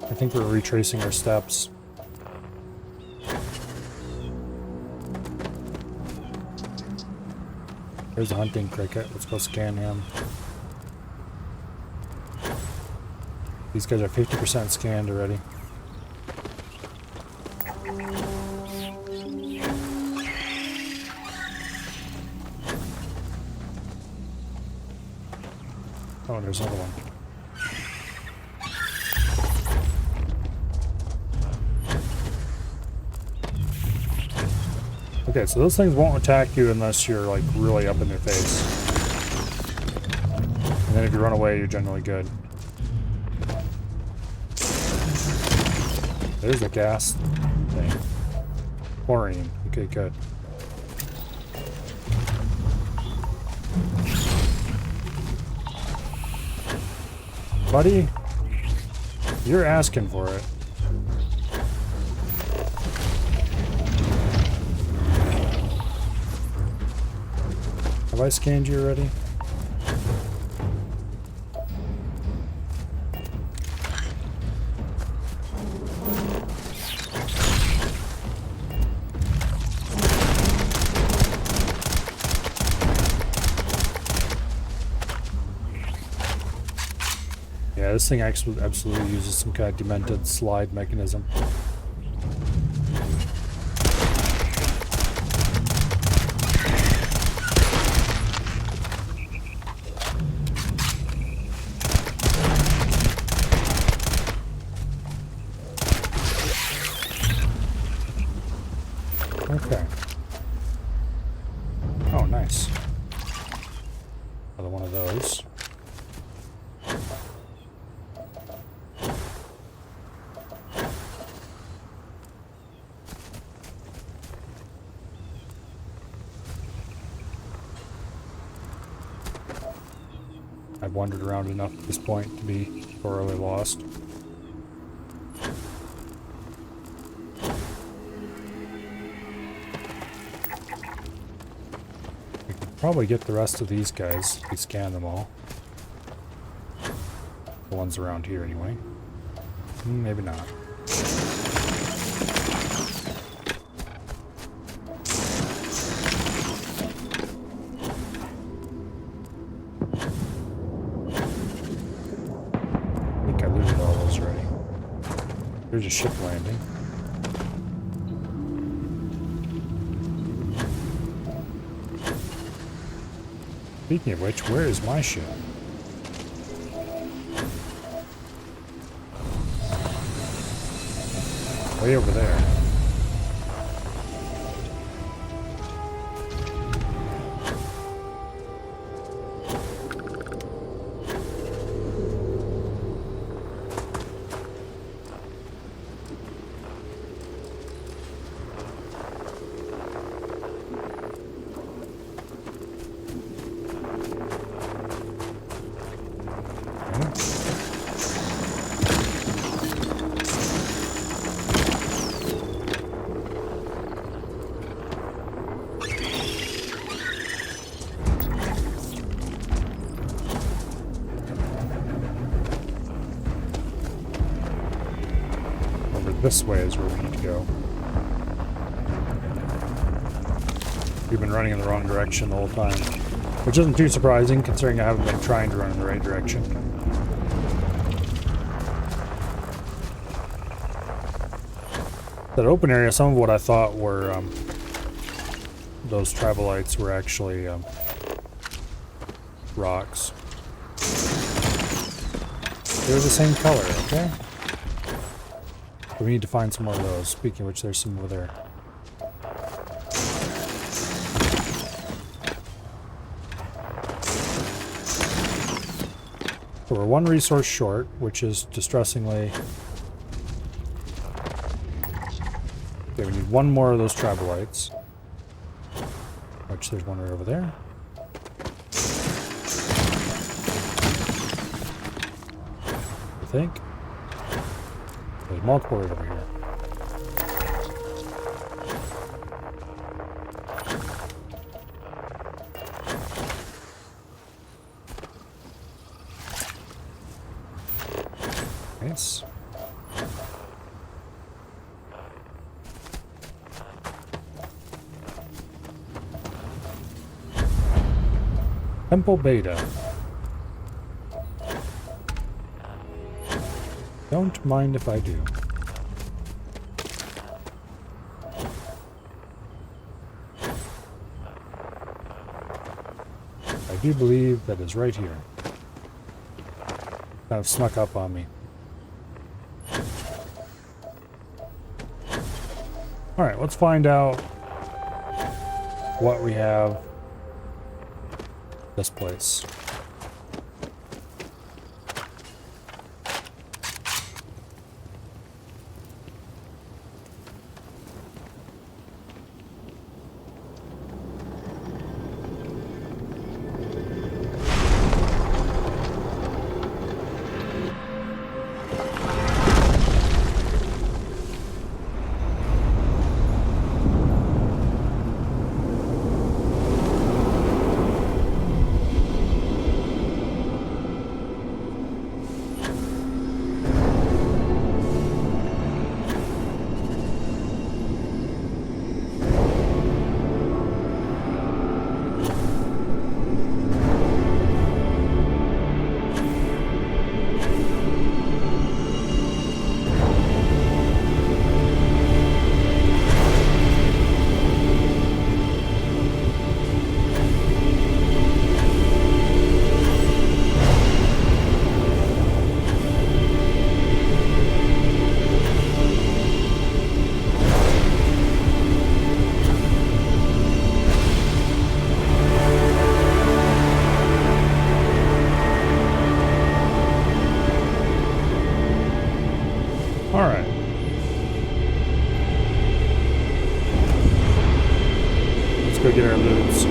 I think we're retracing our steps. There's a hunting cricket. Let's go scan him. These guys are 50% scanned already. Oh, there's another one. Okay, so those things won't attack you unless you're like really up in their face. And then if you run away, you're generally good. There's the gas thing. Chlorine. Okay, good. Buddy, you're asking for it. Have I scanned you already? Yeah, this thing actually absolutely uses some kind of demented slide mechanism. Okay. Oh, nice. Another one of those. I've wandered around enough at this point to be thoroughly lost. We could probably get the rest of these guys if we scan them all. The ones around here anyway. Maybe not. There's a ship landing. Speaking of which, where is my ship? Way over there. This way is where we need to go. We've been running in the wrong direction the whole time, which isn't too surprising considering I haven't been trying to run in the right direction. That open area, some of what I thought were those tribalites were actually rocks. They're the same color, okay? But we need to find some more of those. Speaking of which, there's some over there. So we're one resource short, which is distressingly... Okay, we need one more of those tribalites. Which there's one right over there. I think. There's multiple right over here. Nice. Temple Beta. Don't mind if I do. I do believe that is right here. Kind of snuck up on me. Alright, let's find out what we have this place. Go get our loots.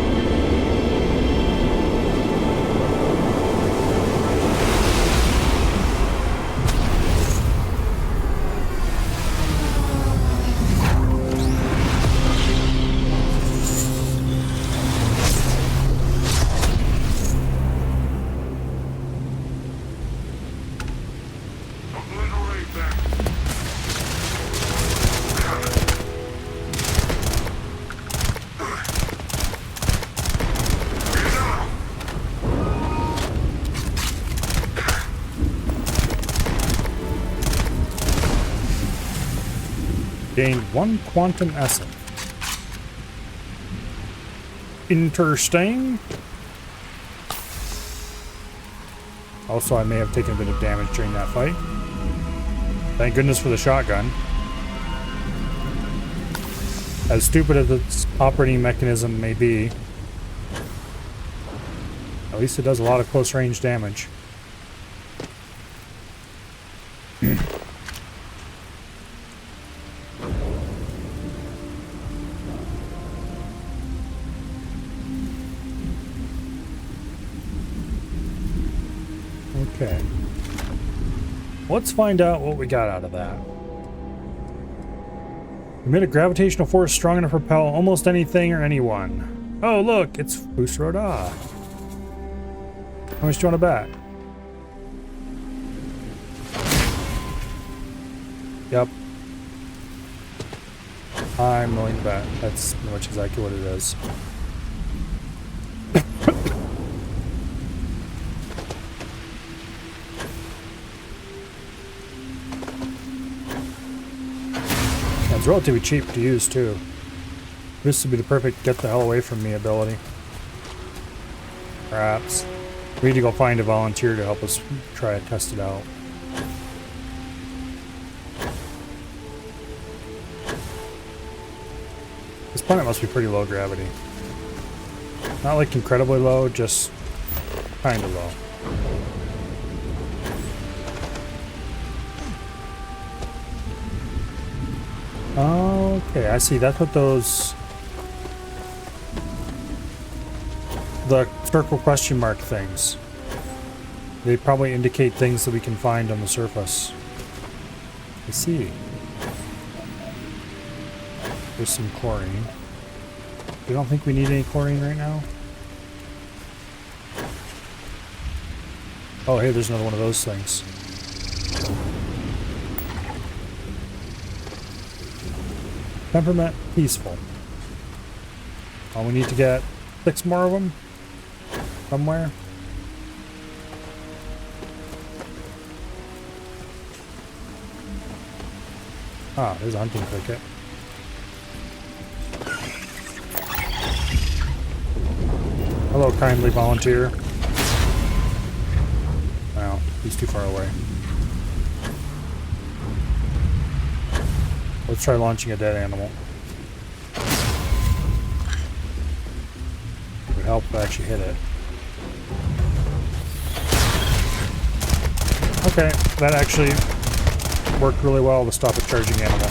Gained 1 quantum essence. Interesting. Also, I may have taken a bit of damage during that fight. Thank goodness for the shotgun. As stupid as its operating mechanism may be, at least it does a lot of close range damage. Okay. Let's find out what we got out of that. Emit a gravitational force strong enough to propel almost anything or anyone. Oh, look, it's Fus Ro Dah. How much do you want to bet? Yep. I'm willing to bet. That's pretty much exactly what it is. And it's relatively cheap to use too. This would be the perfect get the hell away from me ability. Perhaps. We need to go find a volunteer to help us try to test it out. This planet must be pretty low gravity. Not like incredibly low, just kind of low. Okay, I see. That's what those... the circle question mark things. They probably indicate things that we can find on the surface. I see. There's some chlorine. We don't think we need any chlorine right now. Oh, hey, there's another one of those things. Temperament, peaceful. Oh, we need to get 6 more of them somewhere. Ah, there's a hunting cricket. Hello, kindly volunteer. Wow, he's too far away. Let's try launching a dead animal. It would help if I actually hit it. Okay, that actually worked really well to stop a charging animal.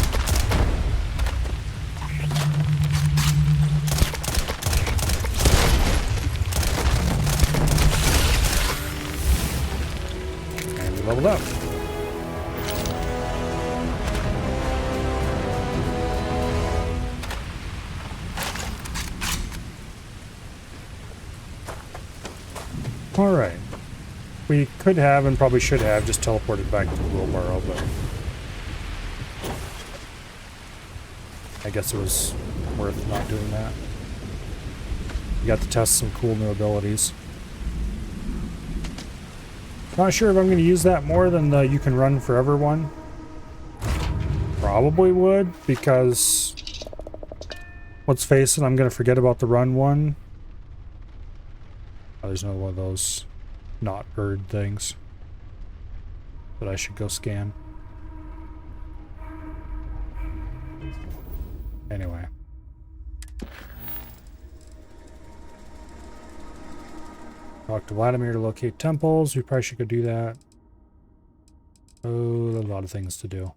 And we leveled up. Alright. We could have and probably should have just teleported back to Wheelbarrow, but I guess it was worth not doing that. We got to test some cool new abilities. Not sure if I'm going to use that more than the you can run forever one. Probably would, because let's face it, I'm going to forget about the run one. Oh, there's another one of those not bird things that I should go scan. Anyway. Talk to Vladimir to locate temples. We probably should go do that. Oh, there's a lot of things to do.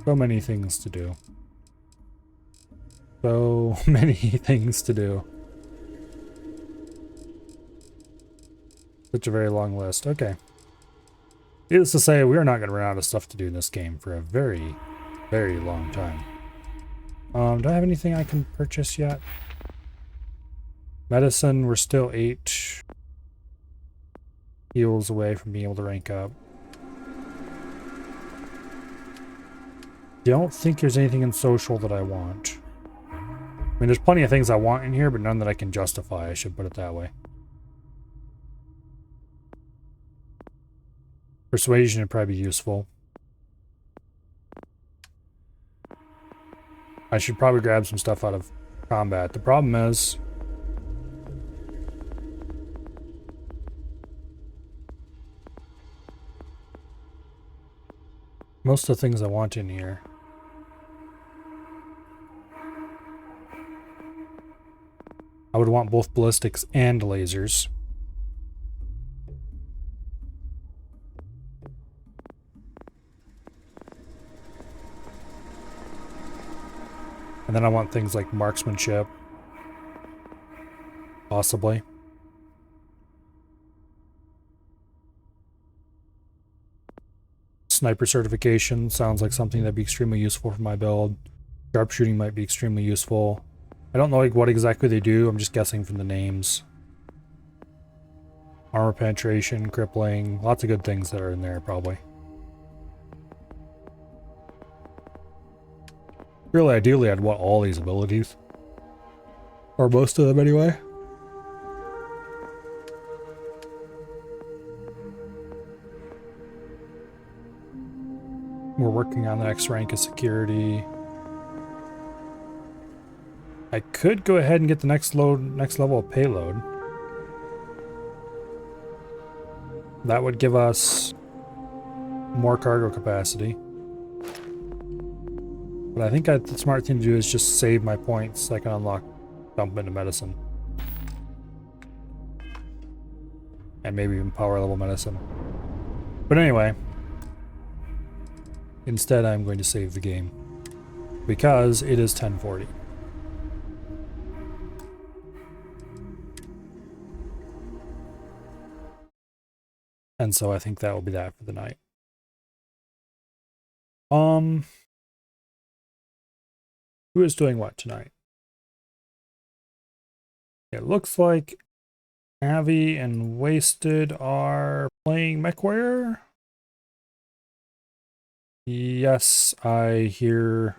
So many things to do. So many things to do. Such a very long list. Okay. Needless to say, we are not going to run out of stuff to do in this game for a very, very long time. Do I have anything I can purchase yet? Medicine, we're still 8 heals away from being able to rank up. Don't think there's anything in social that I want. I mean, there's plenty of things I want in here, but none that I can justify, I should put it that way. Persuasion would probably be useful. I should probably grab some stuff out of combat. The problem is... most of the things I want in here. I would want both ballistics and lasers. And then I want things like marksmanship. Possibly. Sniper certification sounds like something that'd be extremely useful for my build. Sharpshooting might be extremely useful. I don't know like what exactly they do, I'm just guessing from the names. Armor penetration, crippling, lots of good things that are in there probably. Really, ideally, I'd want all these abilities. Or most of them anyway. We're working on the next rank of security. I could go ahead and get the next level of payload. That would give us more cargo capacity. But I think the smart thing to do is just save my points so I can unlock dump into medicine. And maybe even power level medicine. But anyway, instead I'm going to save the game because it is 10:40. And so I think that will be that for the night. Who is doing what tonight? It looks like Avi and Wasted are playing MechWarrior. Yes, I hear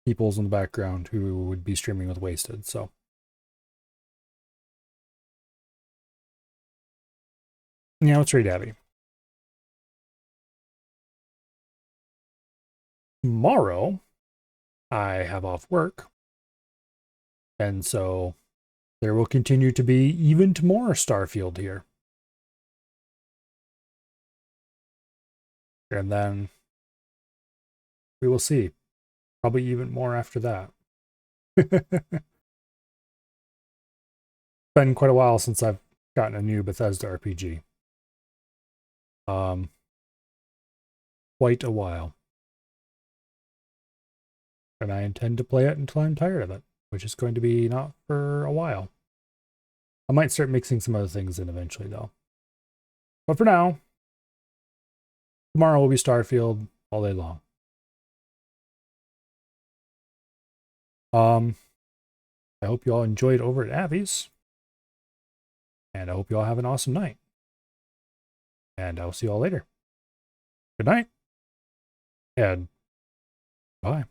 people's in the background who would be streaming with Wasted, so. Yeah, let's read Abby. Tomorrow, I have off work. And so there will continue to be even more Starfield here. And then we will see. Probably even more after that. Been quite a while since I've gotten a new Bethesda RPG. Quite a while. And I intend to play it until I'm tired of it, which is going to be not for a while. I might start mixing some other things in eventually, though. But for now, tomorrow will be Starfield all day long. I hope you all enjoyed over at Avi's. And I hope you all have an awesome night. And I'll see you all later. Good night. And bye.